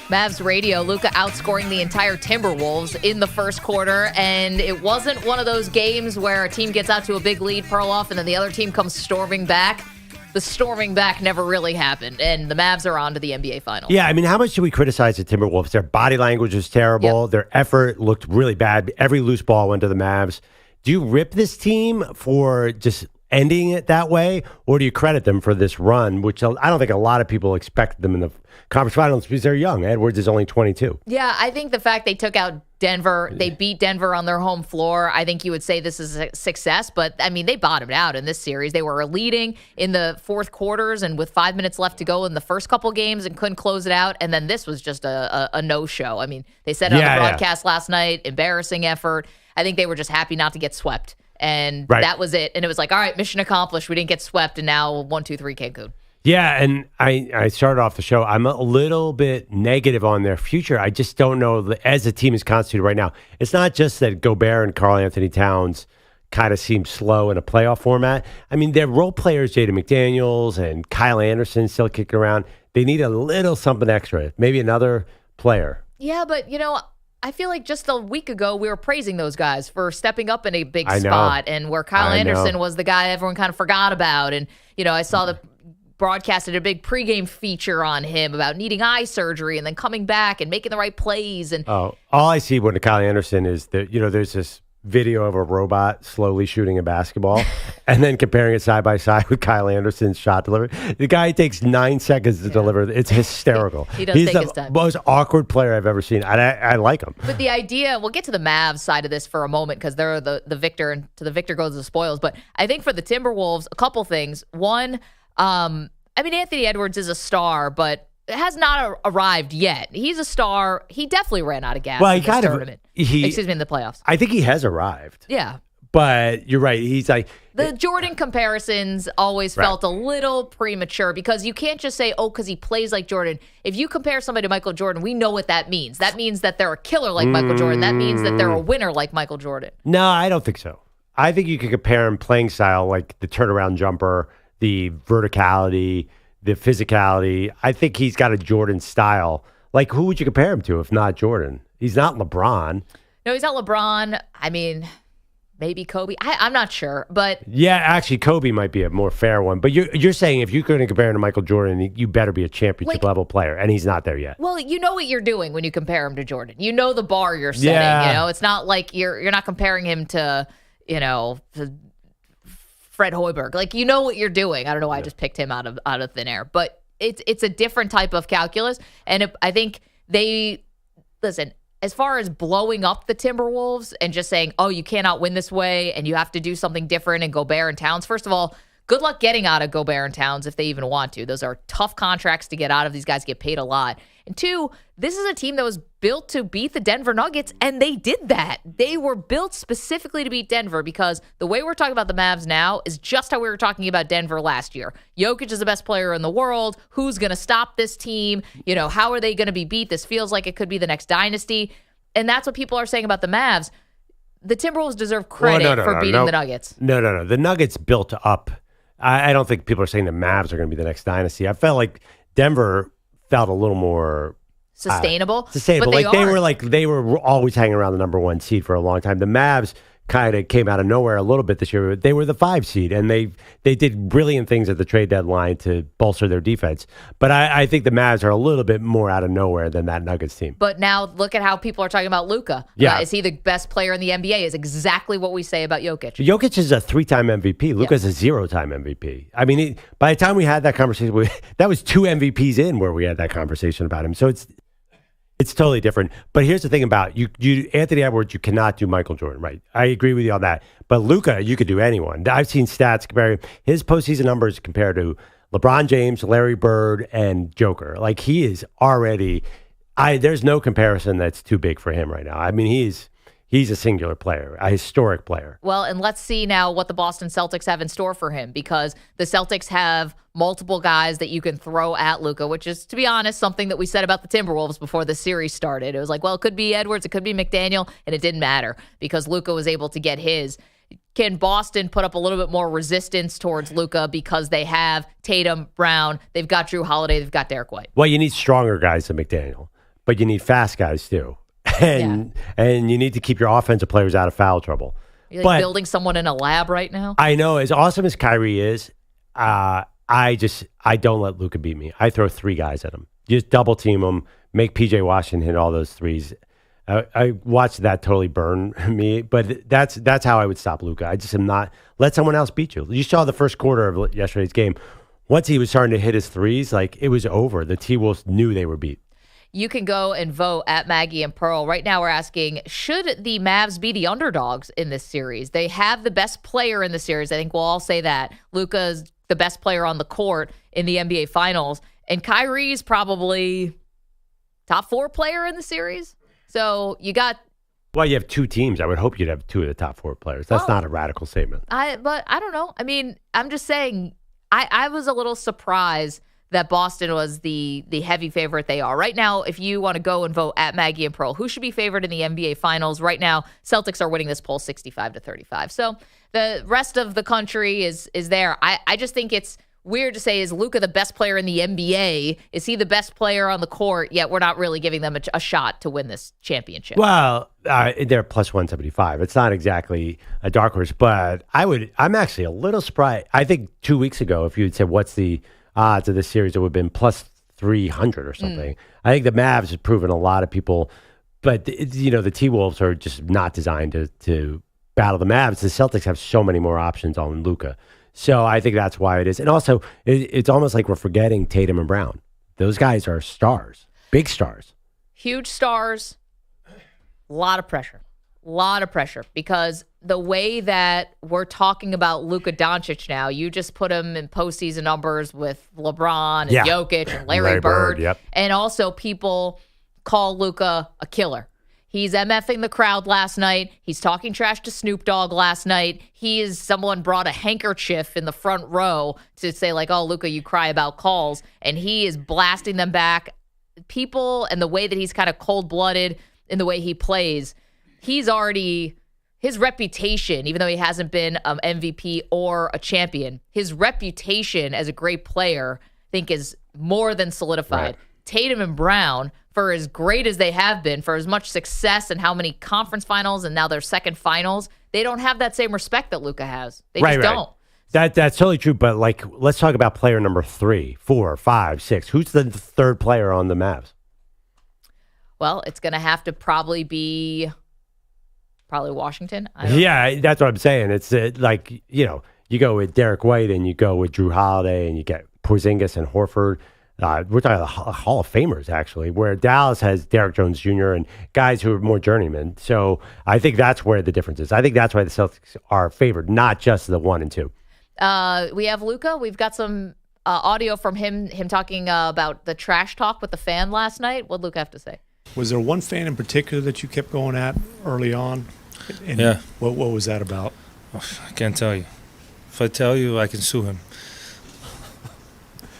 Speaker 5: Mavs radio, Luka outscoring the entire Timberwolves in the first quarter, and it wasn't one of those games where a team gets out to a big lead, Perloff, and then the other team comes storming back. The storming back never really happened, and the Mavs are on to the NBA Finals.
Speaker 6: Yeah, I mean, how much do we criticize the Timberwolves? Their body language was terrible. Yep. Their effort looked really bad. Every loose ball went to the Mavs. do you rip this team for just ending it that way, or do you credit them for this run, which I don't think a lot of people expected them in the conference finals because they're young. Edwards is only 22.
Speaker 5: Yeah, I think the fact they took out Denver, they beat Denver on their home floor, I think you would say this is a success, but I mean, they bottomed out in this series. They were leading in the fourth quarters and with 5 minutes left to go in the first couple games and couldn't close it out, and then this was just a no-show. I mean, they said it on the broadcast last night, embarrassing effort. I think they were just happy not to get swept. And that was it. And it was like, all right, mission accomplished. We didn't get swept, and now 1-2-3 Cancun.
Speaker 6: Yeah, and I started off the show. I'm a little bit negative on their future. I just don't know, as the team is constituted right now, it's not just that Gobert and Karl Anthony Towns kind of seem slow in a playoff format. I mean, their role players, Jaden McDaniels and Kyle Anderson, still kicking around. They need a little something extra, maybe another player.
Speaker 5: Yeah, but, I feel like just a week ago we were praising those guys for stepping up in a big spot, and where Kyle Anderson was the guy everyone kind of forgot about. And, I saw the broadcast did a big pregame feature on him about needing eye surgery and then coming back and making the right plays. And
Speaker 6: all I see when Kyle Anderson is that, there's this video of a robot slowly shooting a basketball and then comparing it side by side with Kyle Anderson's shot delivery. The guy takes 9 seconds to deliver. It's hysterical.
Speaker 5: He does take his time.
Speaker 6: He's the most awkward player I've ever seen. I like him.
Speaker 5: But the idea, we'll get to the Mavs side of this for a moment because they're the victor, and to the victor goes the spoils. But I think for the Timberwolves, a couple things. One, Anthony Edwards is a star, but has not arrived yet. He's a star. He definitely ran out of gas in this tournament. In the playoffs.
Speaker 6: I think he has arrived.
Speaker 5: Yeah.
Speaker 6: But you're right. He's like...
Speaker 5: The Jordan comparisons always felt a little premature because you can't just say, because he plays like Jordan. If you compare somebody to Michael Jordan, we know what that means. That means that they're a killer like Michael Jordan. That means that they're a winner like Michael Jordan.
Speaker 6: No, I don't think so. I think you could compare him playing style, like the turnaround jumper, the verticality, the physicality. I think he's got a Jordan style. Like, who would you compare him to if not Jordan? He's not LeBron.
Speaker 5: No, he's not LeBron. Maybe Kobe. I'm not sure, but...
Speaker 6: Yeah, actually, Kobe might be a more fair one. But you're saying if you're going to compare him to Michael Jordan, you better be a championship-level player, and he's not there yet.
Speaker 5: Well, you know what you're doing when you compare him to Jordan. You know the bar you're setting, It's not like you're not comparing him to, Fred Hoiberg. Like, you know what you're doing. I don't know why I just picked him out of thin air. But it's a different type of calculus. And I think listen, as far as blowing up the Timberwolves and just saying, you cannot win this way and you have to do something different and Gobert and Towns, first of all, good luck getting out of Gobert and Towns if they even want to. Those are tough contracts to get out of. These guys get paid a lot. And two, this is a team that was built to beat the Denver Nuggets, and they did that. They were built specifically to beat Denver because the way we're talking about the Mavs now is just how we were talking about Denver last year. Jokic is the best player in the world. Who's going to stop this team? How are they going to be beat? This feels like it could be the next dynasty. And that's what people are saying about the Mavs. The Timberwolves deserve credit for beating the Nuggets.
Speaker 6: No. The Nuggets built up. I don't think people are saying the Mavs are going to be the next dynasty. I felt like Denver felt a little more
Speaker 5: sustainable.
Speaker 6: But they were always hanging around the number 1 seed for a long time. The Mavs kind of came out of nowhere a little bit this year. They were the 5 seed, and they did brilliant things at the trade deadline to bolster their defense. But I think the Mavs are a little bit more out of nowhere than that Nuggets team.
Speaker 5: But now look at how people are talking about Luka.
Speaker 6: Yeah.
Speaker 5: Is he the best player in the NBA? Is exactly what we say about Jokic.
Speaker 6: Jokic is a 3-time MVP. Luka's a 0-time MVP. I mean, by the time we had that conversation, that was 2 MVPs in where we had that conversation about him. So it's totally different. But here's the thing about you, Anthony Edwards, you cannot do Michael Jordan, right? I agree with you on that. But Luka, you could do anyone. I've seen stats comparing his postseason numbers compared to LeBron James, Larry Bird, and Joker. Like, he is already, there's no comparison that's too big for him right now. I mean, he's a singular player, a historic player.
Speaker 5: Well, and let's see now what the Boston Celtics have in store for him, because the Celtics have multiple guys that you can throw at Luka, which is, to be honest, something that we said about the Timberwolves before the series started. It was like, well, it could be Edwards, it could be McDaniel, and it didn't matter because Luka was able to get his. Can Boston put up a little bit more resistance towards Luka because they have Tatum, Brown, they've got Drew Holiday, they've got Derek White?
Speaker 6: Well, you need stronger guys than McDaniel, but you need fast guys too. And you need to keep your offensive players out of foul trouble.
Speaker 5: You're like building someone in a lab right now?
Speaker 6: I know. As awesome as Kyrie is, I don't let Luka beat me. I throw 3 guys at him. Just double team him, make PJ Washington hit all those threes. I watched that totally burn me, but that's how I would stop Luka. I just am not let someone else beat you. You saw the first quarter of yesterday's game. Once he was starting to hit his threes, like it was over. The T-Wolves knew they were beat.
Speaker 5: You can go and vote at Maggie and Pearl. Right now we're asking, should the Mavs be the underdogs in this series? They have the best player in the series. I think we'll all say that. Luka's the best player on the court in the NBA Finals. And Kyrie's probably top 4 player in the series. So you got...
Speaker 6: Well, you have 2 teams. I would hope you'd have 2 of the top 4 players. That's not a radical statement.
Speaker 5: But I don't know. I mean, I'm just saying, I was a little surprised that Boston was the heavy favorite they are. Right now, if you want to go and vote at Maggie and Pearl, who should be favored in the NBA Finals? Right now, Celtics are winning this poll 65-35. So the rest of the country is there. I just think it's weird to say, is Luka the best player in the NBA? Is he the best player on the court? Yet we're not really giving them a shot to win this championship.
Speaker 6: Well, they're plus 175. It's not exactly a dark horse, but I'm actually a little surprised. I think 2 weeks ago, if you had said, what's the odds of this series, it would have been plus 300 or something. I think the Mavs have proven a lot of people, but the T-Wolves are just not designed to battle the Mavs. The Celtics have so many more options on Luka. So I think that's why it is. And also, it's almost like we're forgetting Tatum and Brown. Those guys are stars, big stars.
Speaker 5: Huge stars, a lot of pressure. Because the way that we're talking about Luka Doncic now, you just put him in postseason numbers with LeBron and Jokic and Larry Bird.
Speaker 6: Yep.
Speaker 5: And also people call Luka a killer. He's MFing the crowd last night. He's talking trash to Snoop Dogg last night. Someone brought a handkerchief in the front row to say like, oh, Luka, you cry about calls. And he is blasting them back. People and the way that he's kind of cold-blooded in the way he plays, he's already, his reputation, even though he hasn't been an MVP or a champion, his reputation as a great player, I think, is more than solidified. Right. Tatum and Brown, for as great as they have been, for as much success and how many conference finals and now their second finals, they don't have that same respect that Luka has. They just don't.
Speaker 6: That's totally true. But let's talk about player number 3, 4, 5, 6. Who's the third player on the Mavs?
Speaker 5: Well, it's going to have to probably be Washington.
Speaker 6: Yeah, that's what I'm saying. It's you go with Derek White and you go with Drew Holiday and you get Porzingis and Horford. We're talking about Hall of Famers, actually, where Dallas has Derek Jones Jr. and guys who are more journeymen. So I think that's where the difference is. I think that's why the Celtics are favored, not just the 1 and 2.
Speaker 5: We have Luka. We've got some audio from him talking about the trash talk with the fan last night. What'd Luka have to say?
Speaker 15: Was there one fan in particular that you kept going at early on? And
Speaker 16: yeah.
Speaker 15: What was that about?
Speaker 16: I can't tell you. If I tell you, I can sue him.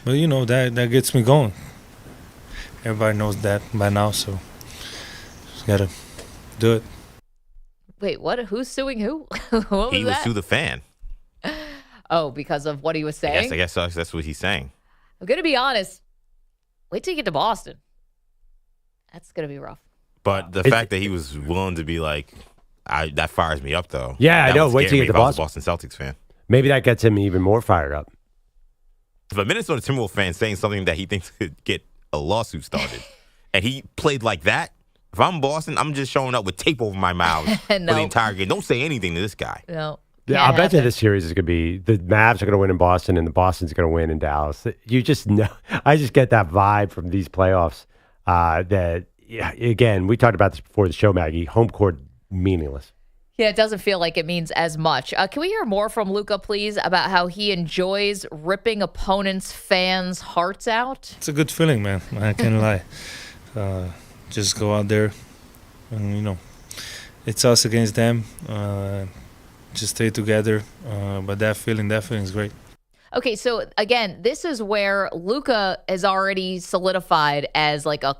Speaker 16: But, that gets me going. Everybody knows that by now, so just got to do it.
Speaker 5: Wait, what? Who's suing who? What was
Speaker 7: he would sue the fan.
Speaker 5: Oh, because of what he was saying?
Speaker 7: I guess that's what he's saying.
Speaker 5: I'm going to be honest. Wait till you get to Boston. That's going to be rough.
Speaker 7: But the fact that he was willing to be like, that fires me up, though.
Speaker 6: Yeah, I know. Wait till you get to
Speaker 7: Boston. I was a Boston Celtics fan.
Speaker 6: Maybe that gets him even more fired up.
Speaker 7: If a Minnesota Timberwolves fan saying something that he thinks could get a lawsuit started, and he played like that, if I'm Boston, I'm just showing up with tape over my mouth for the entire game. Don't say anything to this guy.
Speaker 5: No.
Speaker 6: Yeah, I bet you this series is going to be the Mavs are going to win in Boston and the Boston's going to win in Dallas. You just know. I just get that vibe from these playoffs that, again, we talked about this before the show, Maggie. Home court, meaningless.
Speaker 5: Yeah, it doesn't feel like it means as much. Can we hear more from Luka, please, about how he enjoys ripping opponents' fans' hearts out?
Speaker 16: It's a good feeling, man. I can't lie. Just go out there and, it's us against them. Just stay together. But that feeling is great.
Speaker 5: Okay, so again, this is where Luka has already solidified as like a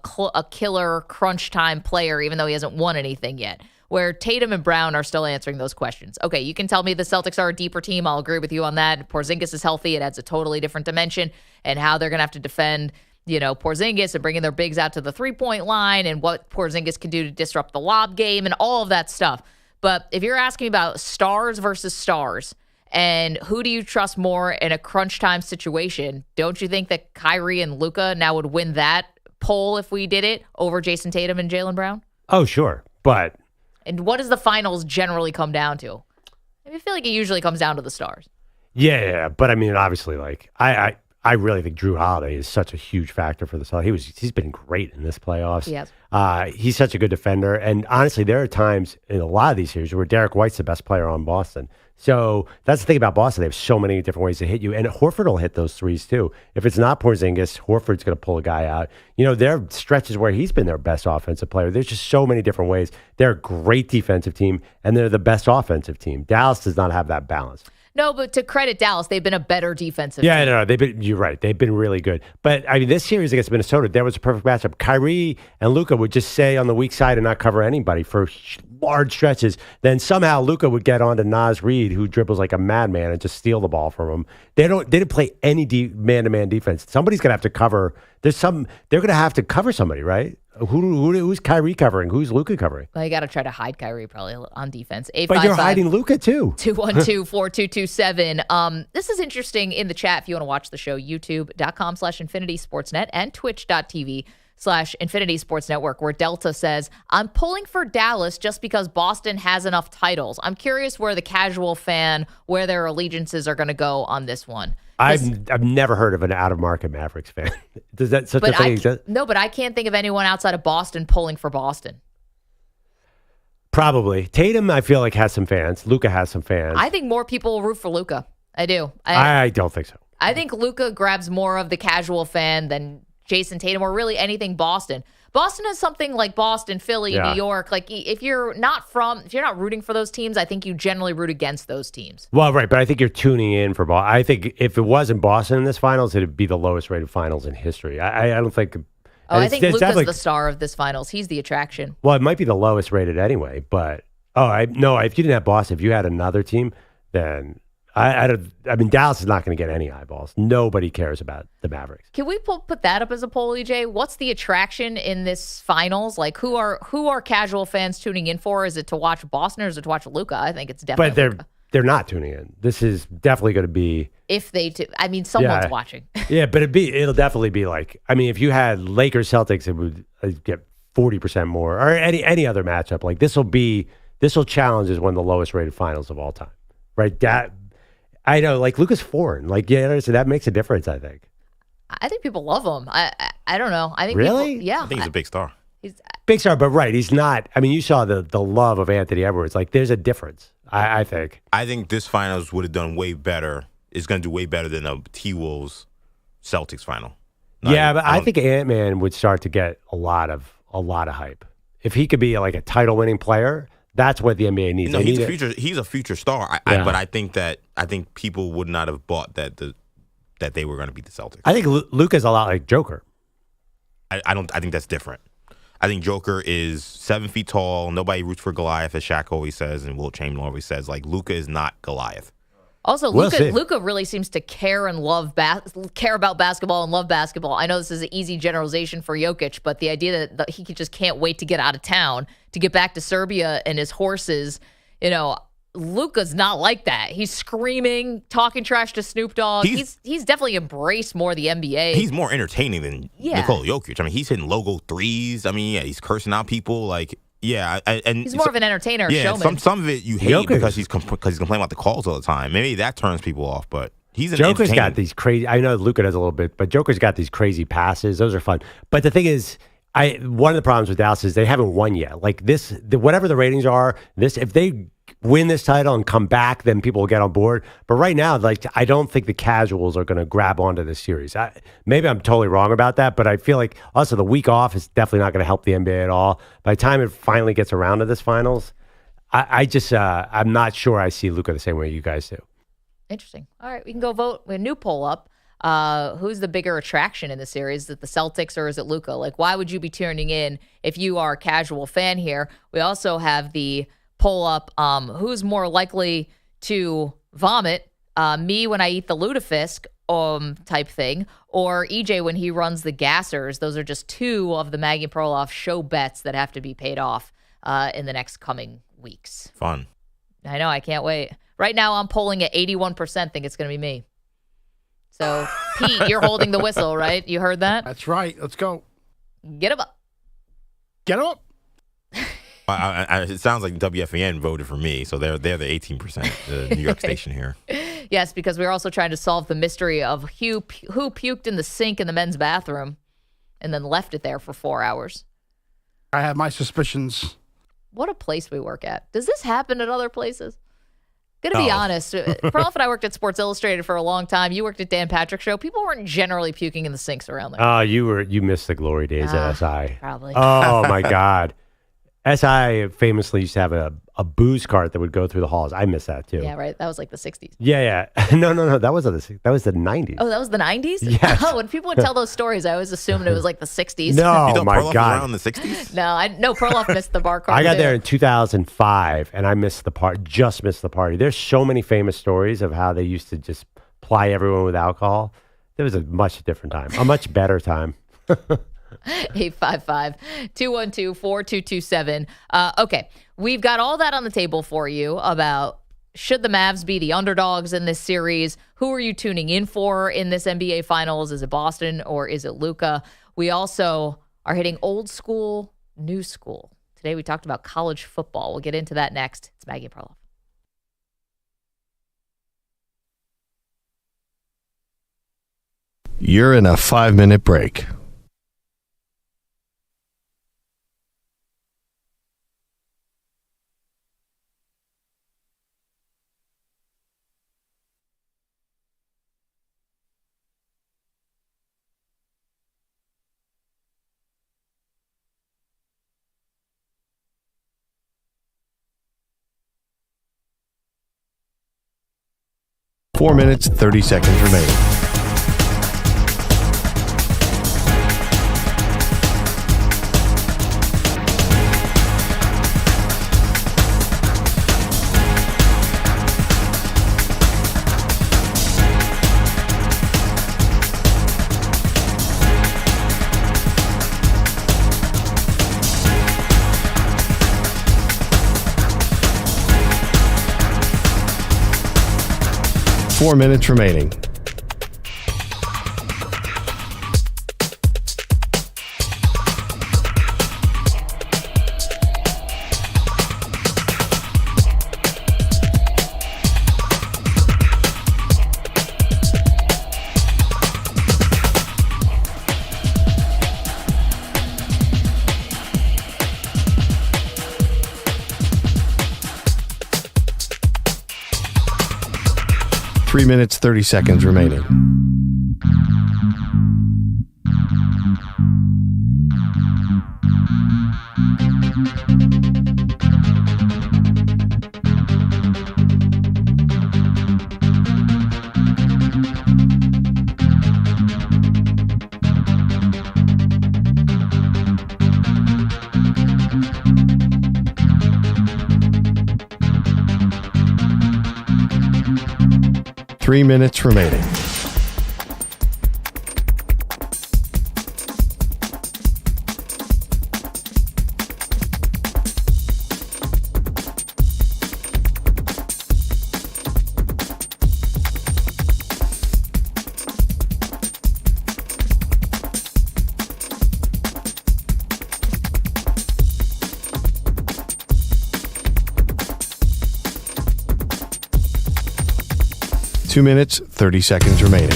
Speaker 5: killer crunch time player, even though he hasn't won anything yet. Where Tatum and Brown are still answering those questions. Okay, you can tell me the Celtics are a deeper team. I'll agree with you on that. Porzingis is healthy. It adds a totally different dimension. And how they're going to have to defend, Porzingis and bringing their bigs out to the three-point line and what Porzingis can do to disrupt the lob game and all of that stuff. But if you're asking about stars versus stars and who do you trust more in a crunch time situation, don't you think that Kyrie and Luka now would win that poll if we did it over Jason Tatum and Jaylen Brown?
Speaker 6: Oh, sure. But
Speaker 5: And what does the finals generally come down to? I feel like it usually comes down to the stars.
Speaker 6: yeah. But I mean, obviously, like I really think Drew Holiday is such a huge factor for the Celtics. He's been great in this playoffs.
Speaker 5: Yes.
Speaker 6: He's such a good defender. And honestly, there are times in a lot of these series where Derek White's the best player on Boston. So that's the thing about Boston. They have so many different ways to hit you. And Horford will hit those threes too. If it's not Porzingis, Horford's going to pull a guy out. You know, there are stretches where he's been their best offensive player. There's just so many different ways. They're a great defensive team, and they're the best offensive team. Dallas does not have that balance.
Speaker 5: No, but to credit Dallas, they've been a better defensive team.
Speaker 6: No, you're right. They've been really good. But, I mean, this series against Minnesota, there was a perfect matchup. Kyrie and Luka would just stay on the weak side and not cover anybody for large stretches. Then somehow Luka would get on to Naz Reid, who dribbles like a madman, and just steal the ball from him. They didn't play any man-to-man defense. Somebody's going to have to cover. They're going to have to cover somebody, right? Who's Kyrie covering? Who's Luka covering?
Speaker 5: Well, you got to try to hide Kyrie probably on defense.
Speaker 6: But you're hiding Luka too.
Speaker 5: 212-4227. This is interesting in the chat if you want to watch the show. YouTube.com/InfinitySportsNet and Twitch.tv/Infinity Sports Network, where Delta says, I'm pulling for Dallas just because Boston has enough titles. I'm curious where the casual fan, where their allegiances are going to go on this one.
Speaker 6: I've never heard of an out-of-market Mavericks fan. Does that such a thing exist?
Speaker 5: No, but I can't think of anyone outside of Boston pulling for Boston.
Speaker 6: Probably. Tatum, I feel like, has some fans. Luka has some fans.
Speaker 5: I think more people will root for Luka. I do.
Speaker 6: I don't think so.
Speaker 5: I think Luka grabs more of the casual fan than Jason Tatum or really anything Boston. Boston is something like Boston, Philly, New York. Like if you're not rooting for those teams, I think you generally root against those teams.
Speaker 6: Well, right, but I think you're tuning in for Boston. I think if it wasn't Boston in this finals, it'd be the lowest rated finals in history. I don't think.
Speaker 5: I think Luka's the star of this finals. He's the attraction.
Speaker 6: Well, it might be the lowest rated anyway, but if you didn't have Boston, if you had another team, then I mean, Dallas is not going to get any eyeballs. Nobody cares about the Mavericks.
Speaker 5: Can we put that up as a poll, EJ? What's the attraction in this finals? Like, who are casual fans tuning in for? Is it to watch Boston or is it to watch Luka? I think it's definitely.
Speaker 6: But they're not tuning in. This is definitely going to be.
Speaker 5: If they, I mean, someone's watching.
Speaker 6: Yeah, but it'll definitely be like. I mean, if you had Lakers Celtics, it would get 40% more, or any other matchup. Like this will challenge as one of the lowest rated finals of all time, right? I know, like Luka's foreign. Like, so that makes a difference, I think.
Speaker 5: I think people love him. I don't know. I think
Speaker 6: really?
Speaker 5: People, yeah.
Speaker 7: I think he's a big star.
Speaker 6: Big star, but right, he's not. I mean, you saw the love of Anthony Edwards. Like, there's a difference, I think.
Speaker 7: I think this finals would have done way better. It's going to do way better than a T-Wolves Celtics final.
Speaker 6: But I think Ant-Man would start to get a lot of hype. If he could be like a title-winning player, that's what the NBA needs.
Speaker 7: No, he's a future star. But I think people would not have bought that they were going to beat the Celtics.
Speaker 6: I think Luka's a lot like Joker.
Speaker 7: I think that's different. I think Joker is 7 feet tall. Nobody roots for Goliath, as Shaq always says, and Wilt Chamberlain always says. Like, Luka is not Goliath.
Speaker 5: Also, Luka really seems to care and care about basketball and love basketball. I know this is an easy generalization for Jokic, but the idea that he just can't wait to get out of town to get back to Serbia and his horses, Luka's not like that. He's screaming, talking trash to Snoop Dogg. He's definitely embraced more the NBA.
Speaker 7: He's more entertaining than Nikola Jokic. I mean, he's hitting logo threes. I mean, he's cursing out people. Like, and
Speaker 5: he's more of an entertainer, showman.
Speaker 7: Some of it you hate because he's complaining about the calls all the time. Maybe that turns people off, but he's an
Speaker 6: Joker's got these crazy. I know Luka does a little bit, but Joker's got these crazy passes. Those are fun. But the thing is, one of the problems with Dallas is they haven't won yet. Like whatever the ratings are, if they win this title and come back, then people will get on board. But right now, like, I don't think the casuals are going to grab onto this series. Maybe I'm totally wrong about that, but I feel like also the week off is definitely not going to help the NBA at all. By the time it finally gets around to this finals, I'm not sure I see Luka the same way you guys do.
Speaker 5: Interesting. All right, we can go vote. We have a new poll up. Who's the bigger attraction in the series? Is it the Celtics or is it Luka? Like, why would you be tuning in if you are a casual fan here? We also have the poll up, who's more likely to vomit, me when I eat the lutefisk type thing, or EJ when he runs the gassers. Those are just two of the Maggie Perloff show bets that have to be paid off in the next coming weeks.
Speaker 7: Fun.
Speaker 5: I know, I can't wait. Right now I'm polling at 81% think it's going to be me. So, Pete, you're holding the whistle, right? You heard that?
Speaker 14: That's right. Let's go.
Speaker 5: Get him up.
Speaker 14: Get him up.
Speaker 7: It sounds like WFAN voted for me, so they're the 18%, the New York station here.
Speaker 5: Yes, because we're also trying to solve the mystery of who puked in the sink in the men's bathroom and then left it there for 4 hours.
Speaker 14: I have my suspicions.
Speaker 5: What a place we work at. Does this happen at other places? Gonna be honest, Perloff and I worked at Sports Illustrated for a long time. You worked at Dan Patrick's show. People weren't generally puking in the sinks around there.
Speaker 6: Oh, you missed the glory days at SI.
Speaker 5: Probably.
Speaker 6: Oh my God. SI famously used to have a booze cart that would go through the halls. I miss that too.
Speaker 5: Yeah, right. That was like the 60s.
Speaker 6: Yeah. No. That was the 90s.
Speaker 5: Oh, that was the 90s?
Speaker 6: Yes.
Speaker 5: Oh, when people would tell those stories, I always assumed it was like the 60s.
Speaker 6: No,
Speaker 7: you thought
Speaker 6: my
Speaker 7: Perloff
Speaker 6: God.
Speaker 7: was around in the 60s?
Speaker 5: No, Perloff missed the bar cart.
Speaker 6: I got
Speaker 5: too.
Speaker 6: there in 2005, and I missed the party. There's so many famous stories of how they used to just ply everyone with alcohol. It was a much different time, a much better time.
Speaker 5: 855-212-4227. Okay, we've got all that on the table for you about should the Mavs be the underdogs in this series? Who are you tuning in for in this NBA Finals? Is it Boston or is it Luka? We also are hitting old school, new school. Today we talked about college football. We'll get into that next. It's Maggie Perloff.
Speaker 1: You're in a 5-minute break. Four minutes, 30 seconds remaining. Four minutes remaining. Three minutes, 30 seconds remaining. Three minutes remaining. Two minutes, 30 seconds remaining.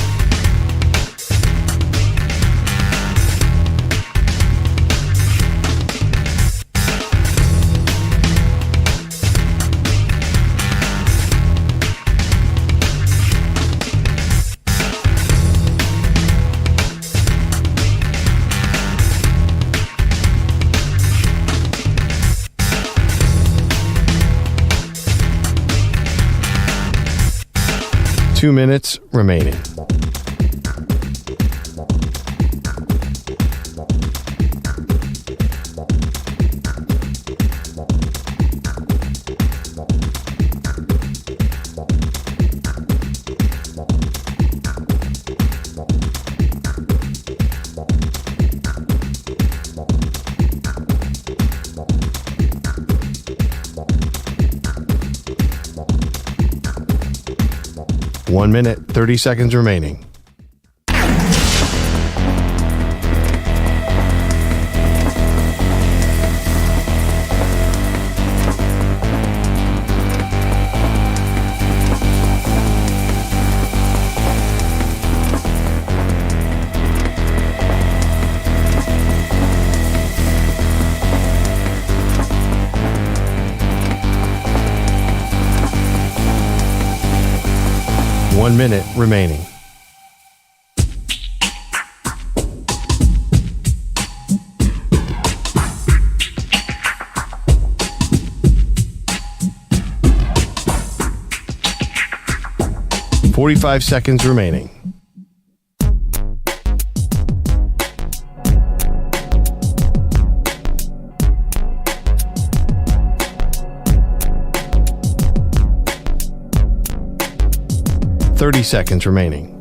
Speaker 1: Two minutes remaining. One minute, 30 seconds remaining. 1 minute remaining. $45 seconds remaining. $30 seconds remaining.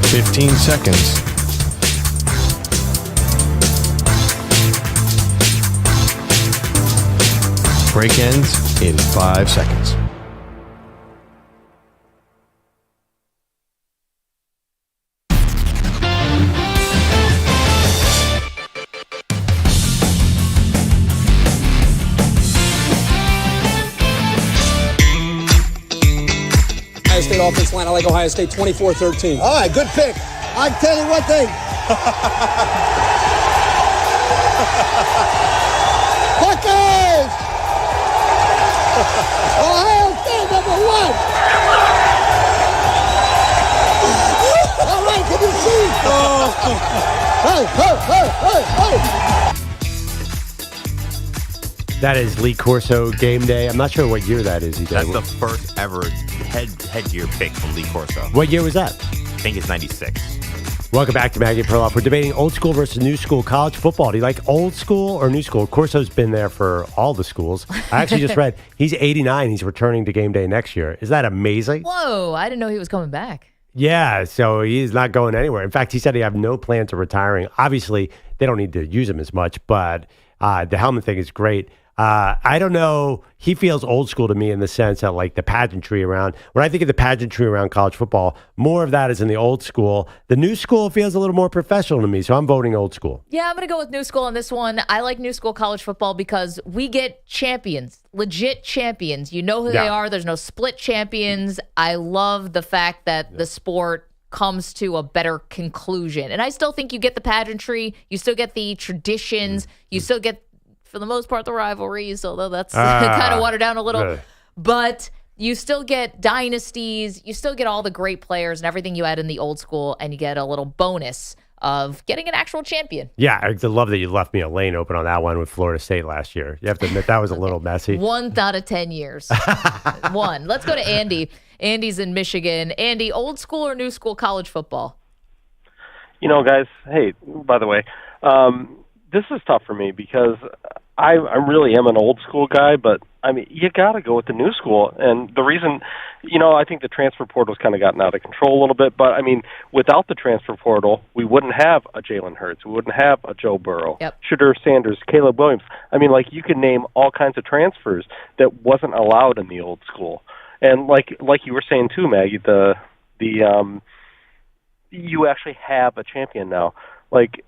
Speaker 1: $15 seconds. Break ends in 5 seconds.
Speaker 17: Ohio State offense line. I like Ohio State 24-13.
Speaker 18: All right, good pick. I can tell you one thing. Buckeyes! Ohio State #1. All right, can you see? Hey.
Speaker 6: That is Lee Corso Game Day. I'm not sure what year that is.
Speaker 7: That's the first ever headgear pick from Lee Corso.
Speaker 6: What year was that?
Speaker 7: I think it's 96.
Speaker 6: Welcome back to Maggie Perloff. We're debating old school versus new school college football. Do you like old school or new school? Corso's been there for all the schools. I actually just read he's 89. He's returning to Game Day next year. Is that amazing?
Speaker 5: Whoa, I didn't know he was coming back.
Speaker 6: Yeah, so he's not going anywhere. In fact, he said he have no plans of retiring. Obviously, they don't need to use him as much, but the helmet thing is great. I don't know. He feels old school to me in the sense that, like, the pageantry around, when I think of the pageantry around college football, more of that is in the old school. The new school feels a little more professional to me, so I'm voting old school.
Speaker 5: Yeah, I'm going to go with new school on this one. I like new school college football because we get champions, legit champions. You know who they are. There's no split champions. I love the fact that the sport comes to a better conclusion. And I still think you get the pageantry. You still get the traditions. You still get, for the most part, the rivalries, although that's kind of watered down a little.
Speaker 6: Really?
Speaker 5: But you still get dynasties. You still get all the great players and everything you had in the old school, and you get a little bonus of getting an actual champion.
Speaker 6: Yeah, I love that you left me a lane open on that one with Florida State last year. You have to admit that was a little messy.
Speaker 5: 1 out of 10 years. 1. Let's go to Andy. Andy's in Michigan. Andy, old school or new school college football?
Speaker 19: You know, guys, hey, by the way, this is tough for me because I really am an old school guy, but I mean, you got to go with the new school. And the reason, you know, I think the transfer portal's kind of gotten out of control a little bit, but I mean, without the transfer portal, we wouldn't have a Jalen Hurts. We wouldn't have a Joe Burrow, Shedeur Sanders, Caleb Williams. I mean, like, you could name all kinds of transfers that wasn't allowed in the old school. And like you were saying too, Maggie, you actually have a champion now. Like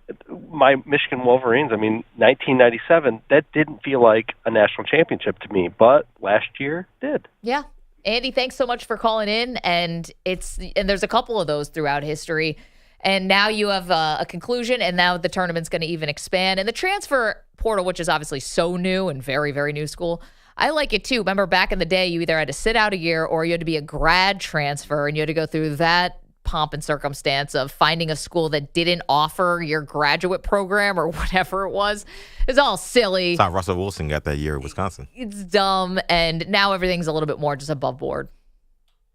Speaker 19: my Michigan Wolverines, I mean, 1997, that didn't feel like a national championship to me, but last year did.
Speaker 5: Yeah. Andy, thanks so much for calling in. And there's a couple of those throughout history. And now you have a conclusion, and now the tournament's going to even expand. And the transfer portal, which is obviously so new and very, very new school, I like it too. Remember back in the day, you either had to sit out a year or you had to be a grad transfer, and you had to go through that pomp and circumstance of finding a school that didn't offer your graduate program or whatever it was. It's all silly.
Speaker 7: That's how Russell Wilson got that year at Wisconsin.
Speaker 5: It's dumb, and now everything's a little bit more just above board.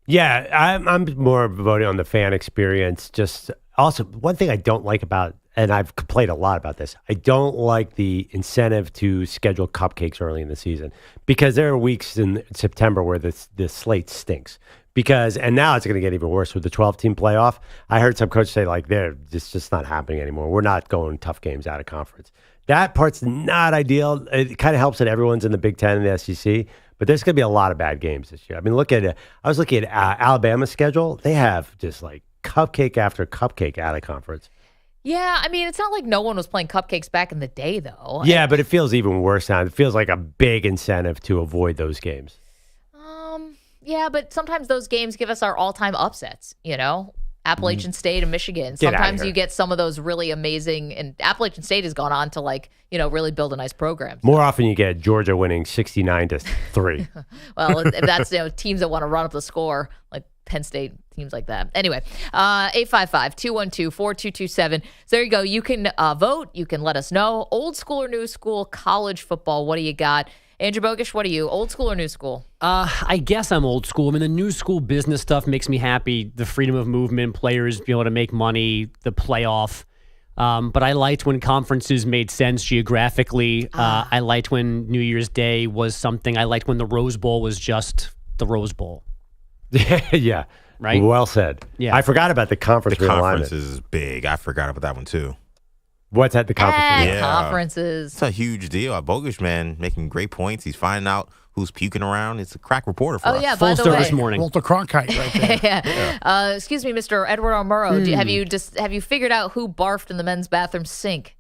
Speaker 6: Yeah, I'm more voting on the fan experience. Just also, one thing I don't like about, and I've complained a lot about this, I don't like the incentive to schedule cupcakes early in the season, because there are weeks in September where the slate stinks. And now it's going to get even worse with the 12-team playoff. I heard some coaches say, like, it's just not happening anymore. We're not going tough games out of conference. That part's not ideal. It kind of helps that everyone's in the Big Ten and the SEC, but there's going to be a lot of bad games this year. I mean, I was looking at Alabama's schedule. They have just like cupcake after cupcake out of conference.
Speaker 5: Yeah, I mean, it's not like no one was playing cupcakes back in the day, though.
Speaker 6: Yeah, but it feels even worse now. It feels like a big incentive to avoid those games.
Speaker 5: Yeah, but sometimes those games give us our all-time upsets, you know? Appalachian State and Michigan.
Speaker 6: Get outta
Speaker 5: Sometimes
Speaker 6: here.
Speaker 5: you get some of those really amazing, and Appalachian State has gone on to really build a nice program.
Speaker 6: More often you get Georgia winning 69-3.
Speaker 5: Well, if that's teams that want to run up the score, like Penn State, teams like that. Anyway, 855-212-4227. So there you go. You can vote. You can let us know. Old school or new school, college football. What do you got? Andrew Bogish, what are you? Old school or new school?
Speaker 10: I guess I'm old school. I mean, the new school business stuff makes me happy. The freedom of movement, players being able to make money, the playoff. But I liked when conferences made sense geographically. I liked when New Year's Day was something. I liked when the Rose Bowl was just the Rose Bowl.
Speaker 6: Yeah.
Speaker 10: Right?
Speaker 6: Well said.
Speaker 10: Yeah.
Speaker 6: I forgot about the conference
Speaker 7: The
Speaker 6: realignment.
Speaker 7: conference is big. I forgot about that one too.
Speaker 6: What's at the conference?
Speaker 5: Conferences.
Speaker 7: It's a huge deal. Bogish man making great points. He's finding out who's puking around. It's a crack reporter for us.
Speaker 5: Yeah, by the way.
Speaker 14: Walter Cronkite right there.
Speaker 5: yeah. Excuse me, Mr. Edward Armuro. Have you figured out who barfed in the men's bathroom sink?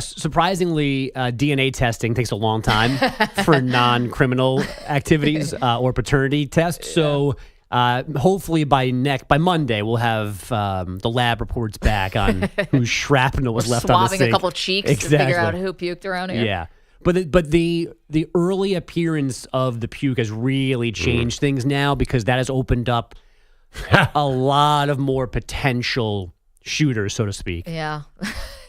Speaker 10: Surprisingly, DNA testing takes a long time for non-criminal activities or paternity tests. So hopefully by Monday, we'll have the lab reports back on whose shrapnel was left on the sink.
Speaker 5: Swabbing a couple cheeks to figure out who puked around here.
Speaker 10: Yeah. But the early appearance of the puke has really changed things now because that has opened up a lot of more potential shooters, so to speak.
Speaker 5: Yeah.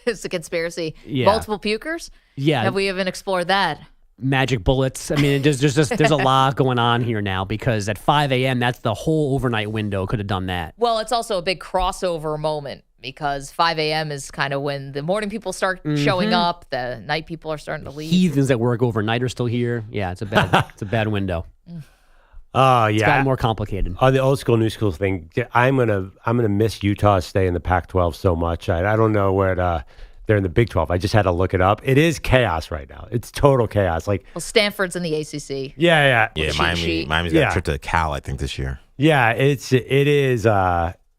Speaker 5: It's a conspiracy.
Speaker 10: Yeah.
Speaker 5: Multiple pukers?
Speaker 10: Yeah.
Speaker 5: Have we even explored that?
Speaker 10: Magic bullets. I mean, there's a lot going on here now because at 5 a.m., that's the whole overnight window could have done that.
Speaker 5: Well, it's also a big crossover moment because 5 a.m. is kind of when the morning people start showing up, the night people are starting to leave.
Speaker 10: Heathens that work overnight are still here. Yeah, it's a bad window.
Speaker 6: Oh, yeah.
Speaker 10: It's gotten more complicated.
Speaker 6: On the old school, new school thing, I'm gonna miss Utah stay in the Pac-12 so much. I don't know where they're in the Big 12. I just had to look it up. It is chaos right now. It's total chaos. Well,
Speaker 5: Stanford's in the ACC.
Speaker 6: Yeah.
Speaker 7: Yeah, Miami's got a trip to Cal, I think, this year.
Speaker 6: Yeah, it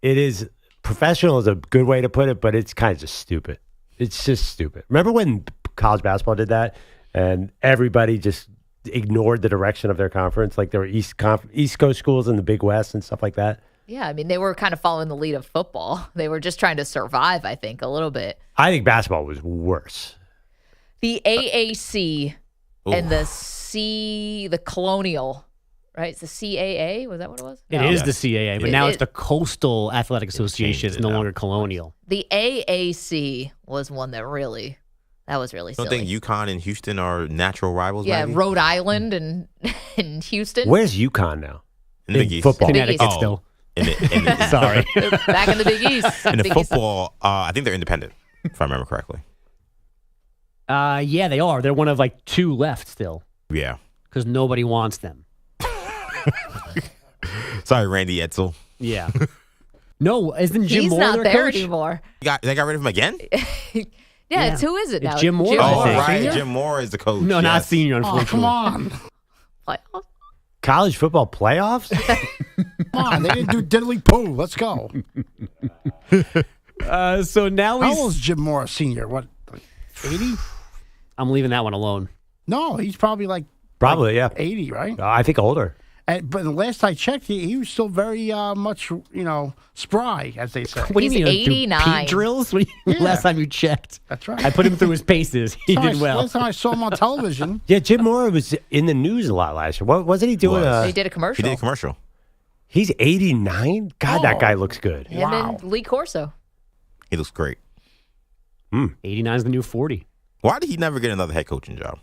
Speaker 6: is. Professional is a good way to put it, but it's kind of just stupid. It's just stupid. Remember when college basketball did that, and everybody just ignored the direction of their conference? Like there were East Coast schools in the Big West and stuff like that.
Speaker 5: Yeah, I mean, they were kind of following the lead of football. They were just trying to survive, I think, a little bit.
Speaker 6: I think basketball was worse.
Speaker 5: The AAC and the Colonial, right? It's the CAA? Was that what it was?
Speaker 10: It is the CAA, but now it's the Coastal Athletic Association. It's no longer Colonial.
Speaker 5: The AAC was one that was really silly.
Speaker 7: Don't think UConn and Houston are natural rivals,
Speaker 5: Yeah,
Speaker 7: maybe?
Speaker 5: Rhode Island and Houston.
Speaker 6: Where's UConn now?
Speaker 7: In the Big East.
Speaker 6: Football.
Speaker 10: Connecticut still.
Speaker 6: Sorry.
Speaker 5: Back in the Big East.
Speaker 7: In the
Speaker 5: Big East.
Speaker 7: football, I think they're independent, if I remember correctly.
Speaker 10: Yeah, they are. They're one of like two left still.
Speaker 7: Yeah.
Speaker 10: Because nobody wants them.
Speaker 7: Sorry, Randy Edsel.
Speaker 10: Yeah. No, isn't Jim
Speaker 5: He's
Speaker 10: Moore
Speaker 5: not
Speaker 10: their
Speaker 5: there
Speaker 10: coach?
Speaker 5: anymore.
Speaker 7: They got rid of him again?
Speaker 5: Yeah, who is it now?
Speaker 10: It's Jim Moore,
Speaker 7: Oh,
Speaker 10: I think.
Speaker 7: right.
Speaker 10: Senior?
Speaker 7: Jim Moore is the coach.
Speaker 10: No, not
Speaker 7: yes.
Speaker 10: senior,
Speaker 14: Oh,
Speaker 10: unfortunately.
Speaker 14: come on.
Speaker 5: Playoffs?
Speaker 6: College football playoffs?
Speaker 14: Come on. They didn't do diddly poo. Let's go.
Speaker 10: So now
Speaker 14: How old is Jim Moore Sr.? What, 80?
Speaker 10: I'm leaving that one alone.
Speaker 14: No, he's probably like
Speaker 6: Probably, yeah.
Speaker 14: 80, right?
Speaker 6: I think older.
Speaker 14: But the last I checked, he was still very much, spry, as they say.
Speaker 10: What do you
Speaker 5: He's
Speaker 10: mean? Do
Speaker 5: 89.
Speaker 10: Pete drills? Last time you checked.
Speaker 14: That's right.
Speaker 10: I put him through his paces. He did well.
Speaker 14: Last time I saw him on television.
Speaker 6: Yeah, Jim Moore was in the news a lot last year. What wasn't he doing?
Speaker 5: He did a commercial.
Speaker 7: He did a commercial.
Speaker 6: He's 89? God, that guy looks good.
Speaker 5: Him and Lee Corso.
Speaker 7: He looks great.
Speaker 10: 89 is the new 40.
Speaker 7: Why did he never get another head coaching job?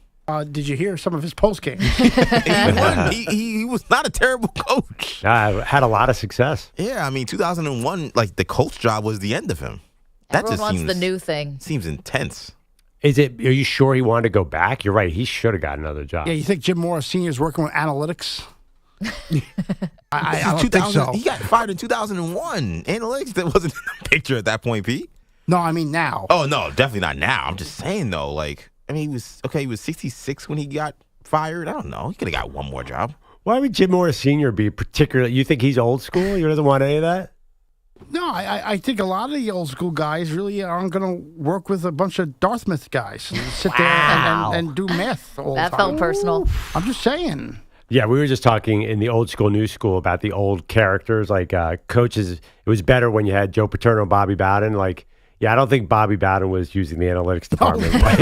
Speaker 14: Did you hear some of his post games?
Speaker 7: he was not a terrible coach.
Speaker 6: Had a lot of success.
Speaker 7: Yeah, I mean, 2001, like the coach job was the end of him.
Speaker 5: Everyone wants the new thing.
Speaker 7: Seems intense.
Speaker 6: Are you sure he wanted to go back? You're right. He should have got another job.
Speaker 14: Yeah, you think Jim Moore Sr. is working with analytics? I don't think so.
Speaker 7: He got fired in 2001. Analytics that wasn't in the picture at that point, Pete.
Speaker 14: No, I mean now.
Speaker 7: Oh, no, definitely not now. I'm just saying, though, he was 66 when he got fired. I don't know. He could have got one more job.
Speaker 6: Why would Jim Moore Sr. be particularly? You think he's old school? He doesn't want any of that?
Speaker 14: No, I think a lot of the old school guys really aren't going to work with a bunch of Dartmouth guys and sit there and do math all the
Speaker 5: That
Speaker 14: time.
Speaker 5: felt personal.
Speaker 14: I'm just saying.
Speaker 6: Yeah, we were just talking in the old school, new school about the old characters, like coaches. It was better when you had Joe Paterno and Bobby Bowden. Like, yeah, I don't think Bobby Bowden was using the analytics department like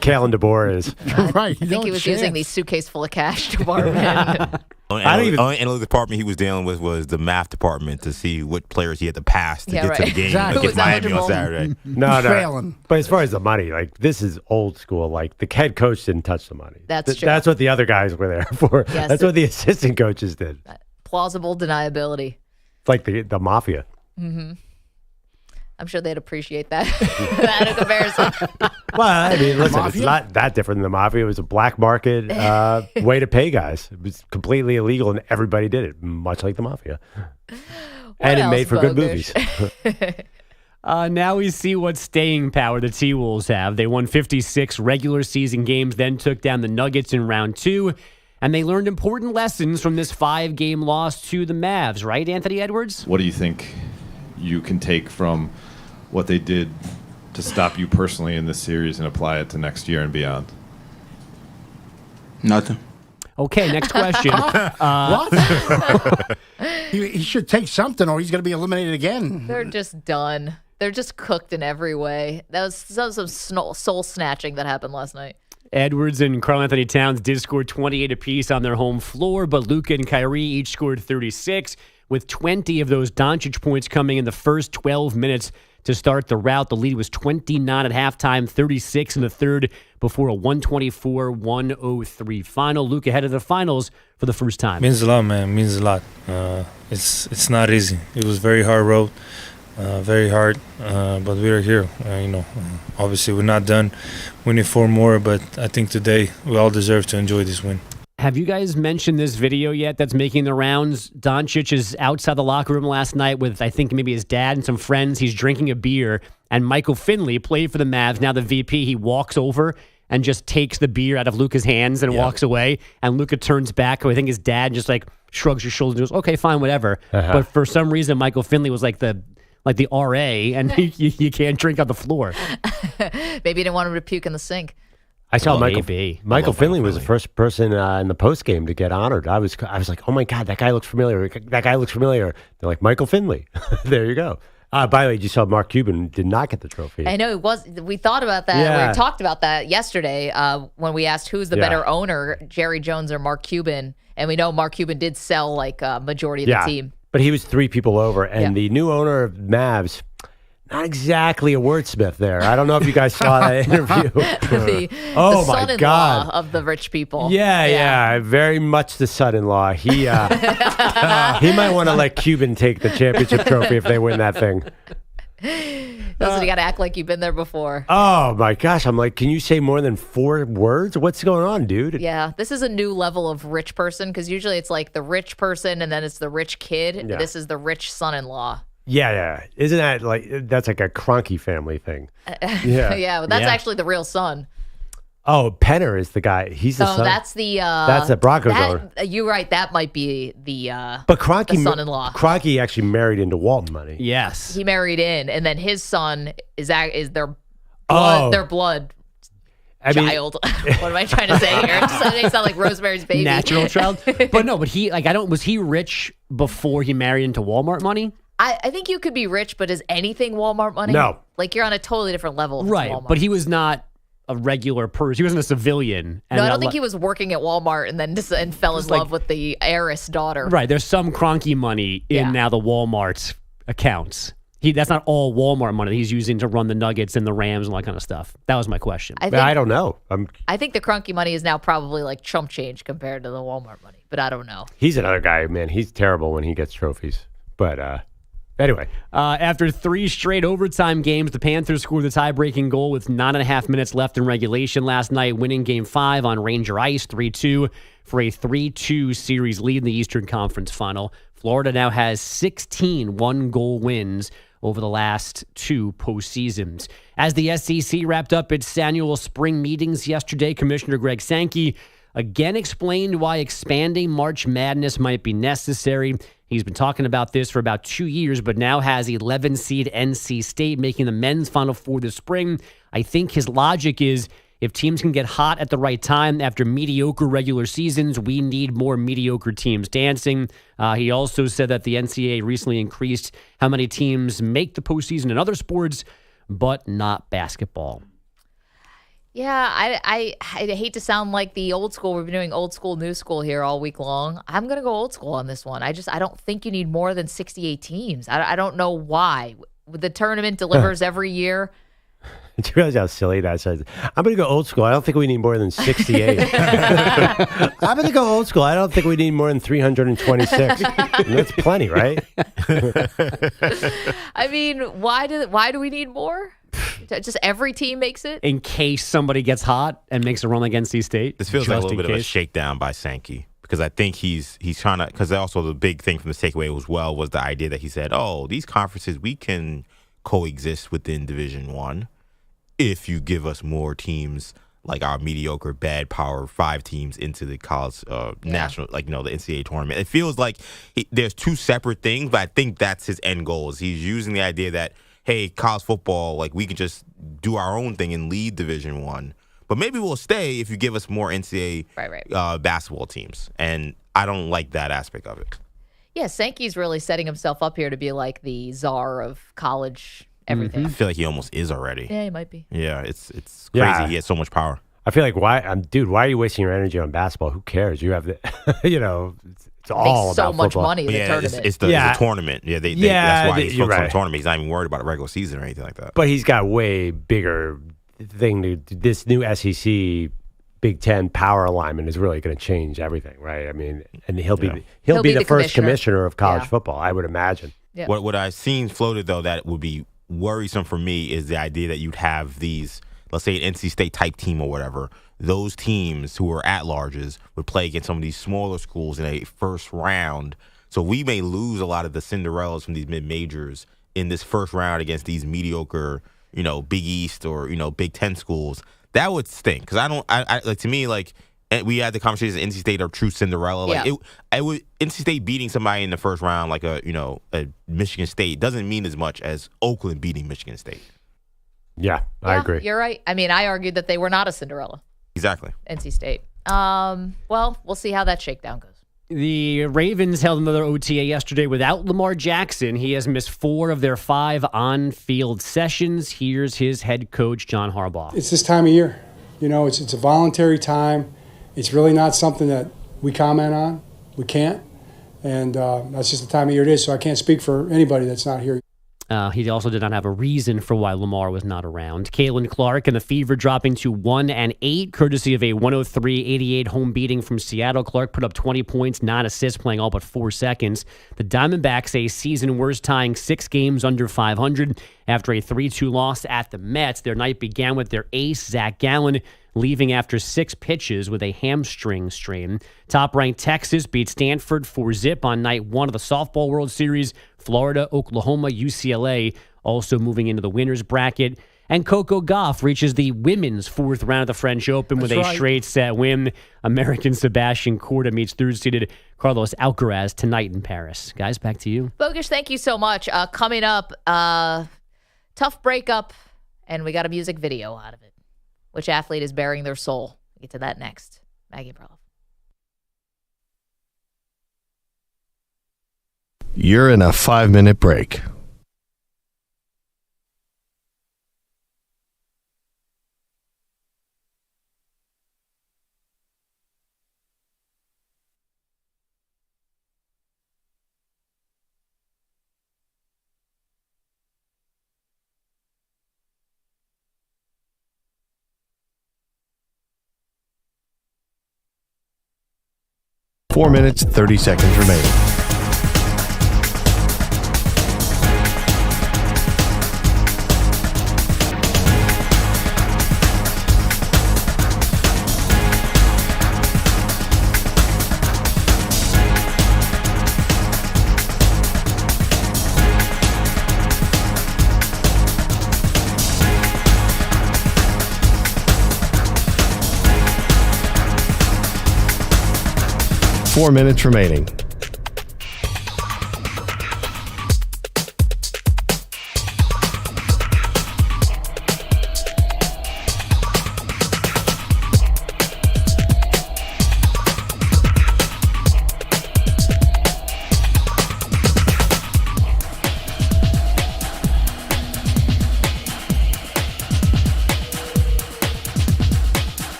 Speaker 6: Kalen DeBoer is.
Speaker 14: Right.
Speaker 5: I think he was using the suitcase full of cash department.
Speaker 7: Only analytics department he was dealing with was the math department to see what players he had to pass to get to the game against Miami on Saturday.
Speaker 6: No. But as far as the money, like this is old school. Like the head coach didn't touch the money.
Speaker 5: That's true.
Speaker 6: That's what the other guys were there for.
Speaker 5: Yes,
Speaker 6: That's what the assistant coaches did.
Speaker 5: Plausible deniability.
Speaker 6: It's like the mafia.
Speaker 5: Mm-hmm. I'm sure they'd appreciate that. That in comparison.
Speaker 6: Well, I mean, listen, it's not that different than the mafia. It was a black market way to pay guys. It was completely illegal, and everybody did it, much like the mafia. And it made for good movies.
Speaker 10: Now we see what staying power the T-Wolves have. They won 56 regular season games, then took down the Nuggets in round 2, and they learned important lessons from this 5-game loss to the Mavs, right, Anthony Edwards?
Speaker 13: What do you think you can take from what they did to stop you personally in this series and apply it to next year and beyond?
Speaker 9: Nothing.
Speaker 10: Okay, next question.
Speaker 14: What? He should take something or he's going to be eliminated again.
Speaker 5: They're just done. They're just cooked in every way. That was some soul snatching that happened last night.
Speaker 10: Edwards and Karl Anthony Towns did score 28 apiece on their home floor, but Luka and Kyrie each scored 36, with 20 of those Doncic points coming in the first 12 minutes to start the rout. The lead was 29 at halftime, 36 in the third, before a 124-103 final. Luka headed the finals for the first time.
Speaker 16: Means a lot, man. Means a lot. It's not easy. It was very hard road, very hard, but we are here. Obviously we're not done. We need 4 more, but I think today we all deserve to enjoy this win.
Speaker 10: Have you guys mentioned this video yet that's making the rounds? Doncic is outside the locker room last night with, I think, maybe his dad and some friends. He's drinking a beer, and Michael Finley played for the Mavs, now the VP. He walks over and just takes the beer out of Luka's hands and walks away, and Luka turns back. I think his dad just like shrugs his shoulders and goes, okay, fine, whatever. But for some reason, Michael Finley was like the RA, and you can't drink on the floor.
Speaker 5: Maybe he didn't want him to puke in the sink.
Speaker 6: I saw Michael Finley was the first person in the post game to get honored. I was like, oh my God, that guy looks familiar. That guy looks familiar. They're like, Michael Finley. There you go. By the way, you saw Mark Cuban did not get the trophy.
Speaker 5: I know it was. We thought about that.
Speaker 6: Yeah.
Speaker 5: We talked about that yesterday when we asked who's the better owner, Jerry Jones or Mark Cuban. And we know Mark Cuban did sell like a majority of the team.
Speaker 6: But he was 3 people over. And the new owner of Mavs, not exactly a wordsmith there. I don't know if you guys saw that interview.
Speaker 5: the son-in-law of the rich people.
Speaker 6: Yeah, very much the son-in-law. He might want to let Cuban take the championship trophy if they win that thing.
Speaker 5: Doesn't he got to act like you've been there before?
Speaker 6: Oh my gosh! I'm like, can you say more than 4 words? What's going on, dude?
Speaker 5: Yeah, this is a new level of rich person because usually it's like the rich person and then it's the rich kid.
Speaker 6: Yeah.
Speaker 5: This is the rich son-in-law.
Speaker 6: Yeah. Isn't that that's like a Kroenke family thing?
Speaker 5: Yeah, well, that's actually the real son.
Speaker 6: Oh, Penner is the guy. He's the son.
Speaker 5: That's the
Speaker 6: Broncos owner.
Speaker 5: You're right. That might be the
Speaker 6: but Kroenke,
Speaker 5: the son-in-law.
Speaker 6: Kroenke actually married into Walton money.
Speaker 10: Yes,
Speaker 5: he married in, and then his son is their blood. Child. What am I trying to say here? It sounds like Rosemary's Baby.
Speaker 10: Natural child. But no, was he rich before he married into Walmart money?
Speaker 5: I think you could be rich, but is anything Walmart money?
Speaker 6: No.
Speaker 5: Like you're on a totally different level.
Speaker 10: Right.
Speaker 5: Walmart.
Speaker 10: But he was not a regular person. He wasn't a civilian.
Speaker 5: No, I don't think he was working at Walmart and then fell in love with the heiress daughter.
Speaker 10: Right. There's some Kroenke money in now the Walmart accounts. That's not all Walmart money that he's using to run the Nuggets and the Rams and all that kind of stuff. That was my question.
Speaker 6: I don't know.
Speaker 5: I think the Kroenke money is now probably like chump change compared to the Walmart money, but I don't know.
Speaker 6: He's another guy, man. He's terrible when he gets trophies. But anyway.
Speaker 10: After 3 straight overtime games, the Panthers scored the tie-breaking goal with 9.5 minutes left in regulation last night, winning Game 5 on Ranger Ice 3-2 for a 3-2 series lead in the Eastern Conference Final. Florida now has 16 one-goal wins over the last 2 postseasons. As the SEC wrapped up its annual spring meetings yesterday, Commissioner Greg Sankey again explained why expanding March Madness might be necessary. He's been talking about this for about 2 years, but now has 11 seed NC State making the men's Final Four this spring. I think his logic is If teams can get hot at the right time after mediocre regular seasons, we need more mediocre teams dancing. He also said that the NCAA recently increased how many teams make the postseason in other sports, but not basketball.
Speaker 5: Yeah, I hate to sound like the old school. We've been doing old school, new school here all week long. I'm going to go old school on this one. I don't think you need more than 68 teams. I don't know why. The tournament delivers every year.
Speaker 6: Do you realize how silly that says? I'm going to go old school. I don't think we need more than 68. I'm going to go old school. I don't think we need more than 326. That's plenty, right?
Speaker 5: I mean, why do we need more? Just every team makes it?
Speaker 10: In case somebody gets hot and makes a run against State.
Speaker 7: This feels like a little bit of a shakedown by Sankey, because I think he's trying to, because also the big thing from the takeaway was the idea that he said, oh, these conferences, we can coexist within Division I if you give us more teams like our mediocre, bad Power 5 teams into the college national, the NCAA tournament. It feels like there's two separate things, but I think that's his end goal. Is he's using the idea that, hey, college football, like we can just do our own thing and lead Division I. But maybe we'll stay if you give us more NCAA basketball teams. And I don't like that aspect of it.
Speaker 5: Yeah, Sankey's really setting himself up here to be like the czar of college everything.
Speaker 7: I feel like he almost is already.
Speaker 5: Yeah, he might be.
Speaker 7: Yeah, it's crazy. Yeah. He has so much power.
Speaker 6: I feel like why are you wasting your energy on basketball? Who cares? You have the, it's all
Speaker 5: so
Speaker 6: about
Speaker 5: much
Speaker 6: football.
Speaker 5: money. The tournament.
Speaker 7: It's the tournament. Yeah, that's why he's focused on the tournament. He's not even worried about a regular season or anything like that.
Speaker 6: But he's got way bigger thing to this new SEC Big Ten power alignment is really going to change everything, right? I mean, and he'll be the first commissioner of college football, I would imagine.
Speaker 5: Yeah.
Speaker 7: What I've seen floated though that would be worrisome for me is the idea that you'd have these, let's say an NC State type team or whatever, those teams who are at-larges would play against some of these smaller schools in a first round. So we may lose a lot of the Cinderellas from these mid-majors in this first round against these mediocre, Big East or, Big Ten schools. That would stink. Because to me, we had the conversation NC State are true Cinderella. NC State beating somebody in the first round, like a Michigan State, doesn't mean as much as Oakland beating Michigan State.
Speaker 6: Yeah, I agree.
Speaker 5: You're right. I mean, I argued that they were not a Cinderella.
Speaker 7: Exactly.
Speaker 5: NC State. Well, we'll see how that shakedown goes.
Speaker 10: The Ravens held another OTA yesterday without Lamar Jackson. He has missed 4 of their 5 on-field sessions. Here's his head coach, John Harbaugh.
Speaker 4: It's this time of year. It's a voluntary time. It's really not something that we comment on. We can't. And that's just the time of year it is. So I can't speak for anybody that's not here.
Speaker 10: He also did not have a reason for why Lamar was not around. Caitlin Clark and the Fever dropping to 1-8, courtesy of a 103-88 home beating from Seattle. Clark put up 20 points, 9 assists, playing all but 4 seconds. The Diamondbacks, a season worst, tying 6 games under 500 after a 3-2 loss at the Mets. Their night began with their ace, Zach Gallen, leaving after 6 pitches with a hamstring strain. Top-ranked Texas beat Stanford 4-0 on night 1 of the Softball World Series. Florida, Oklahoma, UCLA also moving into the winners bracket. And Coco Gauff reaches the women's 4th round of the French Open with a straight set win. American Sebastian Korda meets third-seeded Carlos Alcaraz tonight in Paris. Guys, back to you.
Speaker 5: Bogusch, thank you so much. Coming up, tough breakup, and we got a music video out of it. Which athlete is bearing their soul? We'll get to that next. Maggie Perloff.
Speaker 1: You're in a 5-minute break. Four minutes, 30 seconds remaining. Four minutes remaining.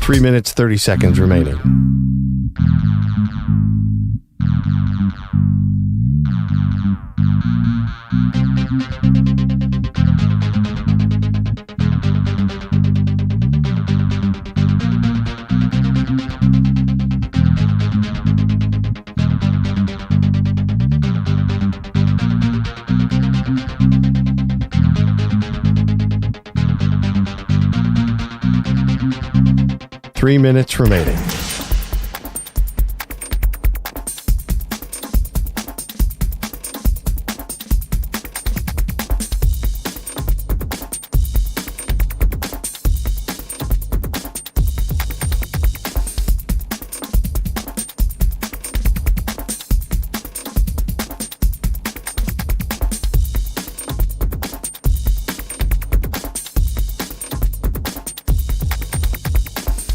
Speaker 1: 3 minutes, 30 seconds remaining. Three minutes remaining.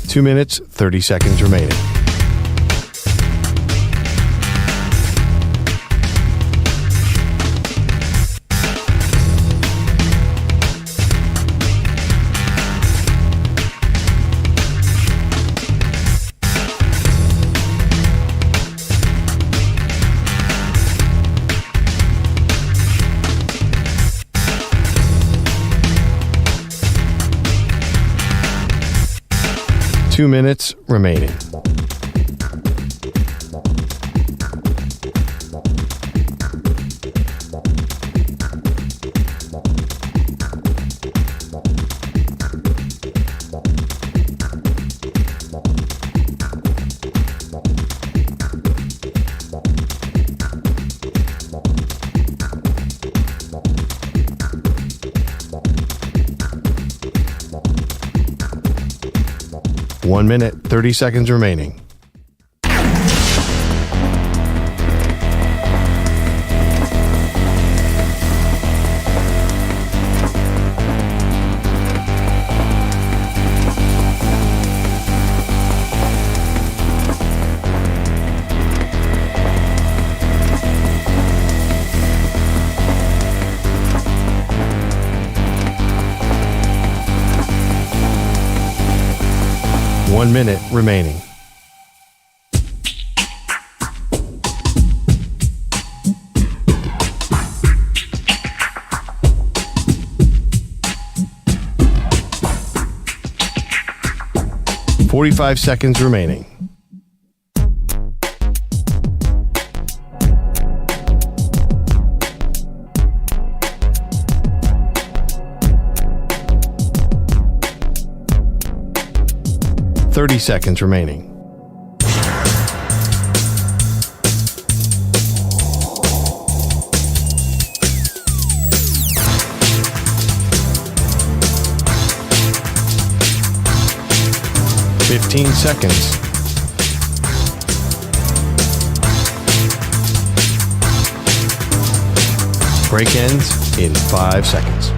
Speaker 1: Two minutes, 30 seconds remaining. Two minutes remaining. 1 minute, 30 seconds remaining. One minute remaining. .45 seconds remaining. .30 seconds remaining. .15 seconds. Break ends in 5 seconds.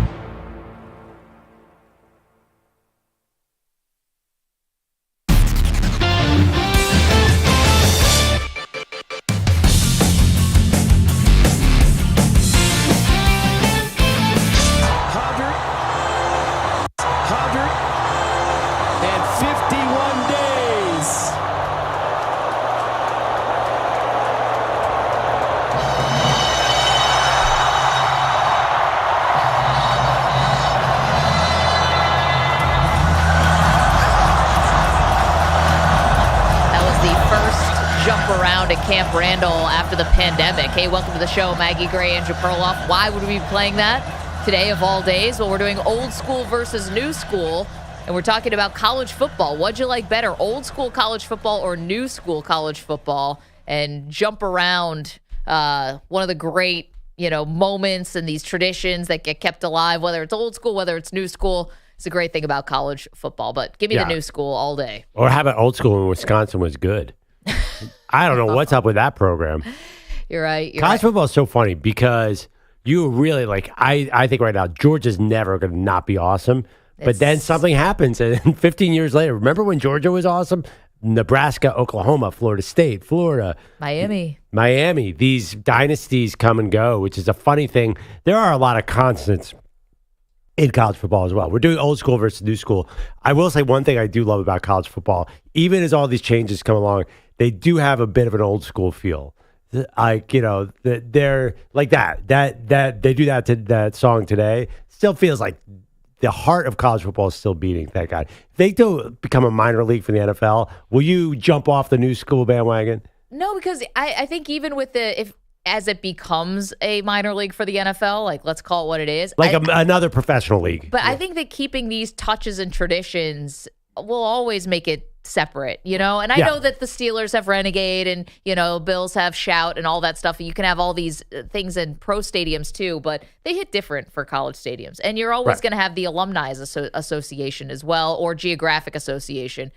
Speaker 5: Camp Randall after the pandemic. Hey, welcome to the show, Maggie Gray and Perloff. Why would we be playing that today of all days? Well, we're doing old school versus new school, and we're talking about college football. What'd you like better, old school college football or new school college football? And jump around one of the great, moments and these traditions that get kept alive, whether it's old school, whether it's new school. It's a great thing about college football, but give me the new school all day.
Speaker 6: Or how about old school when Wisconsin was good? I don't know what's up with that program.
Speaker 5: You're right.
Speaker 6: College football is so funny because you really I think right now Georgia's never going to not be awesome. But then something happens, and 15 years later, remember when Georgia was awesome? Nebraska, Oklahoma, Florida State, Florida,
Speaker 5: Miami.
Speaker 6: These dynasties come and go, which is a funny thing. There are a lot of constants in college football as well. We're doing old school versus new school. I will say one thing I do love about college football, even as all these changes come along, they do have a bit of an old school feel. They're like that they do that to that song today. Still feels like the heart of college football is still beating. Thank God. If they do become a minor league for the NFL, will you jump off the new school bandwagon?
Speaker 5: No, because I think even with as it becomes a minor league for the NFL, like let's call it what it is.
Speaker 6: Like another professional league.
Speaker 5: But I think that keeping these touches and traditions will always make it separate, And I know that the Steelers have Renegade and, Bills have Shout and all that stuff. You can have all these things in pro stadiums too, but they hit different for college stadiums. And you're always going to have the Alumni Association as well, or Geographic Association.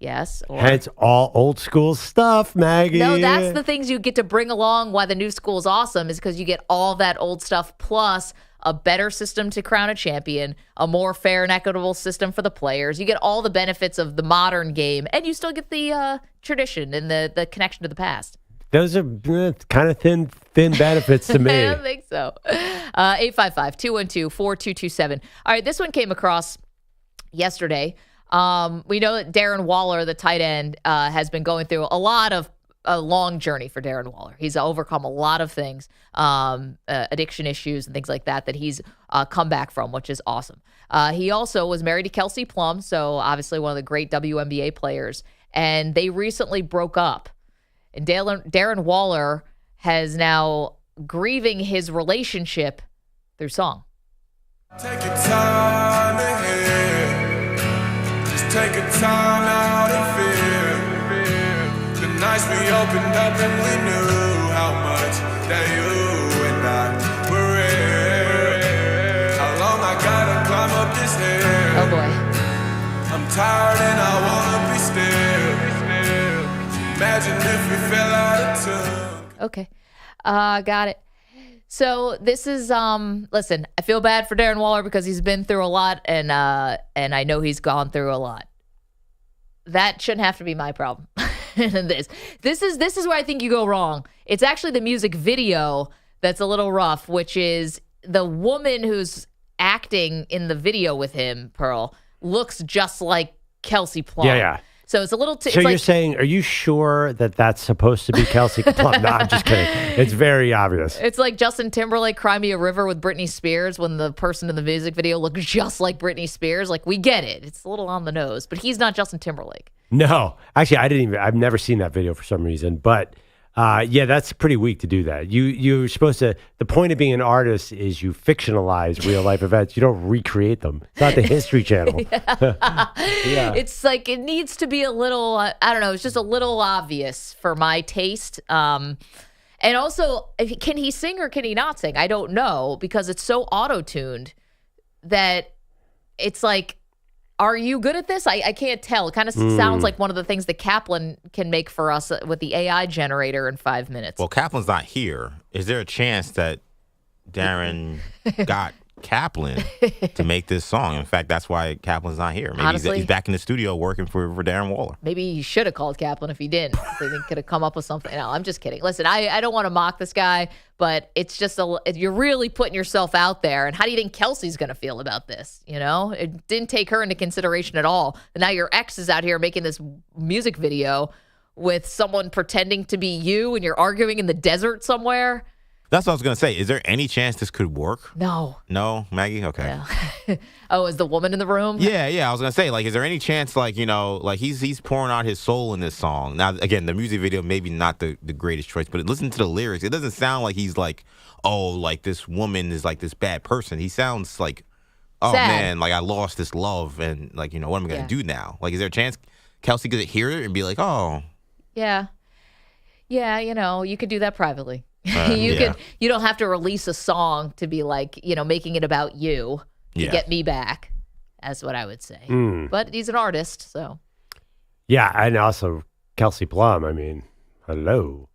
Speaker 5: Yes.
Speaker 6: Hence all old school stuff, Maggie.
Speaker 5: No, that's the things you get to bring along why the new school is awesome is because you get all that old stuff plus a better system to crown a champion, a more fair and equitable system for the players. You get all the benefits of the modern game, and you still get the tradition and the connection to the past.
Speaker 6: Those are kind of thin benefits to me.
Speaker 5: I don't think so. 855-212-4227. All right, this one came across yesterday. We know that Darren Waller, the tight end, has been going through a long journey for Darren Waller. He's overcome a lot of things, addiction issues and things like that he's come back from, which is awesome. He also was married to Kelsey Plum, so obviously one of the great WNBA players, and they recently broke up. And Darren Waller has now grieving his relationship through song.
Speaker 20: Take your time ahead. Just take a time out and feel. The nights we opened up and we knew how much that you and I were real. How long I gotta climb up this hill.
Speaker 5: Oh boy.
Speaker 20: I'm tired and I wanna be still. Imagine if we fell out of tune.
Speaker 5: Okay. Got it. So this is listen, I feel bad for Darren Waller because he's been through a lot and I know he's gone through a lot. That shouldn't have to be my problem. This is where I think you go wrong. It's actually the music video that's a little rough, which is the woman who's acting in the video with him, Pearl, looks just like Kelsey Plum.
Speaker 6: Yeah.
Speaker 5: So it's a little...
Speaker 6: So you're saying, are you sure that that's supposed to be Kelsey Plum? No, I'm just kidding. It's very obvious.
Speaker 5: It's like Justin Timberlake, Cry Me a River with Britney Spears when the person in the music video looks just like Britney Spears. Like, we get it. It's a little on the nose, but he's not Justin Timberlake.
Speaker 6: No. Actually, I've never seen that video for some reason, but... yeah, that's pretty weak to do that. You're supposed to. The point of being an artist is you fictionalize real life events. You don't recreate them. It's not the History Channel.
Speaker 5: Yeah. It's like it needs to be a little. I don't know. It's just a little obvious for my taste. And also, can he sing or can he not sing? I don't know because it's so auto-tuned that it's like. Are you good at this? I can't tell. It kind of sounds like one of the things that Kaplan can make for us with the AI generator in 5 minutes.
Speaker 7: Well, Kaplan's not here. Is there a chance that Darren got Kaplan to make this song? In fact, that's why Kaplan's not here. Maybe
Speaker 5: honestly,
Speaker 7: he's back in the studio working for Darren Waller.
Speaker 5: Maybe he should have called Kaplan if he didn't. They could have come up with something. No, I'm just kidding. Listen, I don't want to mock this guy, but it's just you're really putting yourself out there. And how do you think Kelsey's going to feel about this? It didn't take her into consideration at all. And now your ex is out here making this music video with someone pretending to be you, and you're arguing in the desert somewhere.
Speaker 7: That's what I was going to say. Is there any chance this could work?
Speaker 5: No.
Speaker 7: No, Maggie? Okay.
Speaker 5: Yeah. Oh, is the woman in the room?
Speaker 7: Yeah. I was going to say, is there any chance, he's pouring out his soul in this song? Now, again, the music video maybe not the greatest choice, but listen to the lyrics. It doesn't sound like he's this woman is like this bad person. He sounds like, oh,
Speaker 5: sad.
Speaker 7: Man, I lost this love and, what am I going to do now? Is there a chance Kelsey could hear it and be like, oh.
Speaker 5: Yeah. Yeah, you could do that privately. You don't have to release a song to be making it about you to get me back. That's what I would say. But he's an artist, so.
Speaker 6: Yeah, and also Kelsey Plum. I mean, hello.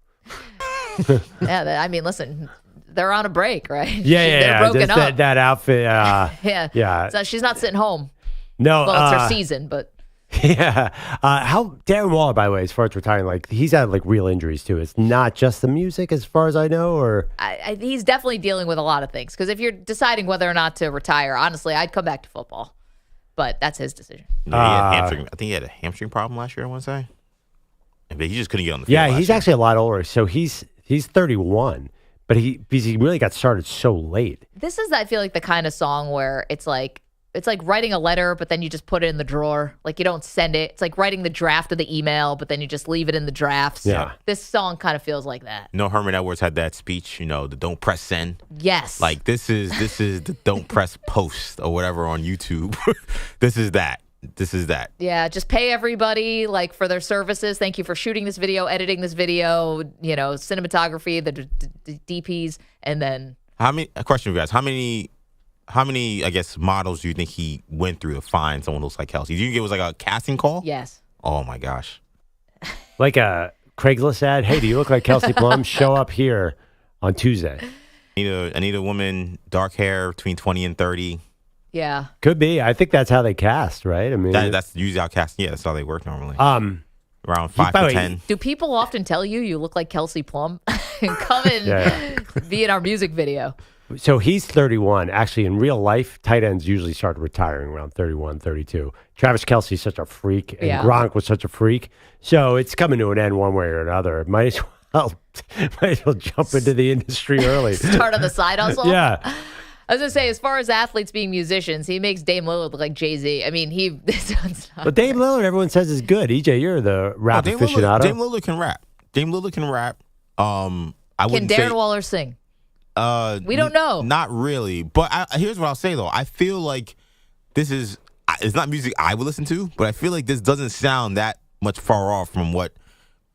Speaker 5: Yeah, listen, they're on a break, right?
Speaker 6: Yeah.
Speaker 5: They're broken up.
Speaker 6: That outfit.
Speaker 5: Yeah. So she's not sitting home.
Speaker 6: No.
Speaker 5: Well, it's her season, but.
Speaker 6: Yeah. How Darren Waller, by the way, as far as retiring, like he's had like real injuries too. It's not just the music, as far as I know, or
Speaker 5: He's definitely dealing with a lot of things. Because if you're deciding whether or not to retire, honestly, I'd come back to football. But that's his decision.
Speaker 7: Yeah, I think he had a hamstring problem last year, I want to say. But he just couldn't get on the field.
Speaker 6: Yeah,
Speaker 7: last
Speaker 6: he's
Speaker 7: year.
Speaker 6: actually a lot older. So he's 31, but he really got started so late.
Speaker 5: This is, I feel like, the kind of song where it's like writing a letter, but then you just put it in the drawer. Like you don't send it. It's like writing the draft of the email, but then you just leave it in the drafts.
Speaker 7: Yeah.
Speaker 5: This song kind of feels like that.
Speaker 7: Herman Edwards had that speech, the don't press send.
Speaker 5: Yes.
Speaker 7: Like this is the don't press post or whatever on YouTube. This is that.
Speaker 5: Yeah, just pay everybody like for their services. Thank you for shooting this video, editing this video, cinematography, the DPs, and then
Speaker 7: A question for you guys. How many, I guess, models do you think he went through to find someone who looks like Kelsey? Do you think it was like a casting call?
Speaker 5: Yes.
Speaker 7: Oh, my gosh.
Speaker 6: Like a Craigslist ad. Hey, do you look like Kelsey Plum? Show up here on Tuesday.
Speaker 7: I need a woman, dark hair, between 20 and 30.
Speaker 5: Yeah.
Speaker 6: Could be. I think that's how they cast, right? I mean,
Speaker 7: That's usually how casting. Yeah, that's how they work normally. Around 5 to 10.
Speaker 5: Do people often tell you look like Kelsey Plum? Come and be in our music video.
Speaker 6: So he's 31. Actually, in real life, tight ends usually start retiring around 31, 32. Travis Kelce's such a freak, and Gronk was such a freak. So it's coming to an end one way or another. Might as well jump into the industry early.
Speaker 5: Start on the side hustle?
Speaker 6: Yeah.
Speaker 5: I was going to say, as far as athletes being musicians, he makes Dame Lillard look like Jay-Z. I mean,
Speaker 6: But Dame Lillard, everyone says is good. EJ, you're the rap aficionado.
Speaker 7: Dame Lillard can rap.
Speaker 5: Can Darren Waller sing? We don't know.
Speaker 7: Not really. But here's what I'll say, though. I feel like it's not music I would listen to, but I feel like this doesn't sound that much far off from what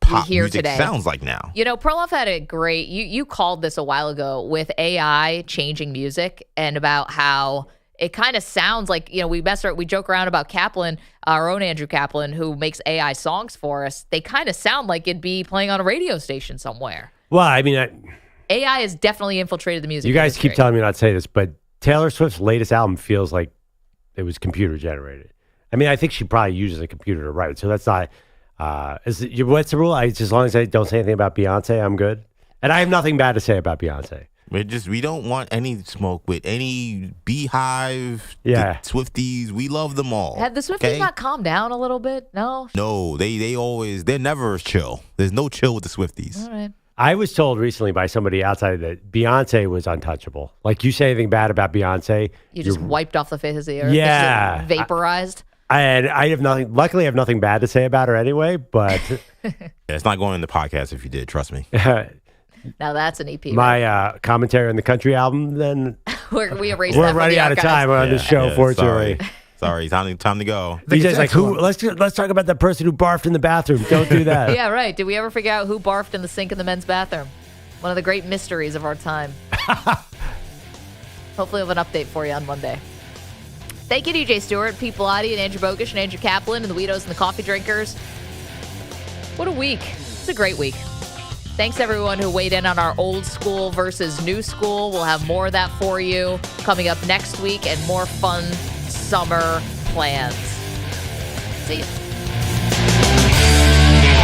Speaker 7: pop music
Speaker 5: today
Speaker 7: sounds like now.
Speaker 5: Perloff had a great, you called this a while ago with AI changing music and about how it kind of sounds like, we joke around about Kaplan, our own Andrew Kaplan, who makes AI songs for us. They kind of sound like it'd be playing on a radio station somewhere.
Speaker 6: Well, I mean,
Speaker 5: AI has definitely infiltrated the music
Speaker 6: you guys
Speaker 5: industry.
Speaker 6: keep telling me not to say this, but Taylor Swift's latest album feels like it was computer generated. I mean, I think she probably uses a computer to write it, so that's not. What's the rule? As long as I don't say anything about Beyonce, I'm good. And I have nothing bad to say about Beyonce.
Speaker 7: We don't want any smoke with any Beehive, Swifties. We love them all.
Speaker 5: Have the Swifties not calmed down a little bit? No?
Speaker 7: No, they're never chill. There's no chill with the Swifties.
Speaker 5: All right.
Speaker 6: I was told recently by somebody outside that Beyonce was untouchable. Like, you say anything bad about Beyonce,
Speaker 5: You just wiped off the face of the earth.
Speaker 6: Yeah.
Speaker 5: Just vaporized.
Speaker 6: And I have nothing. Luckily, I have nothing bad to say about her anyway. But
Speaker 7: it's not going in the podcast if you did. Trust me.
Speaker 5: Now that's an EP.
Speaker 6: My commentary on the country album. Then
Speaker 5: we erased.
Speaker 6: We're running out of time on this show. Fortunately,
Speaker 7: sorry. Time to go.
Speaker 6: DJ's like, who? Let's talk about the person who barfed in the bathroom. Don't do that.
Speaker 5: Yeah, right. Did we ever figure out who barfed in the sink in the men's bathroom? One of the great mysteries of our time. Hopefully, we'll have an update for you on Monday. Thank you, DJ Stewart, Pete Bellotti, and Andrew Bogish, and Andrew Kaplan, and the Weedos and the Coffee Drinkers. What a week. It's a great week. Thanks, everyone who weighed in on our old school versus new school. We'll have more of that for you coming up next week and more fun summer plans. See you.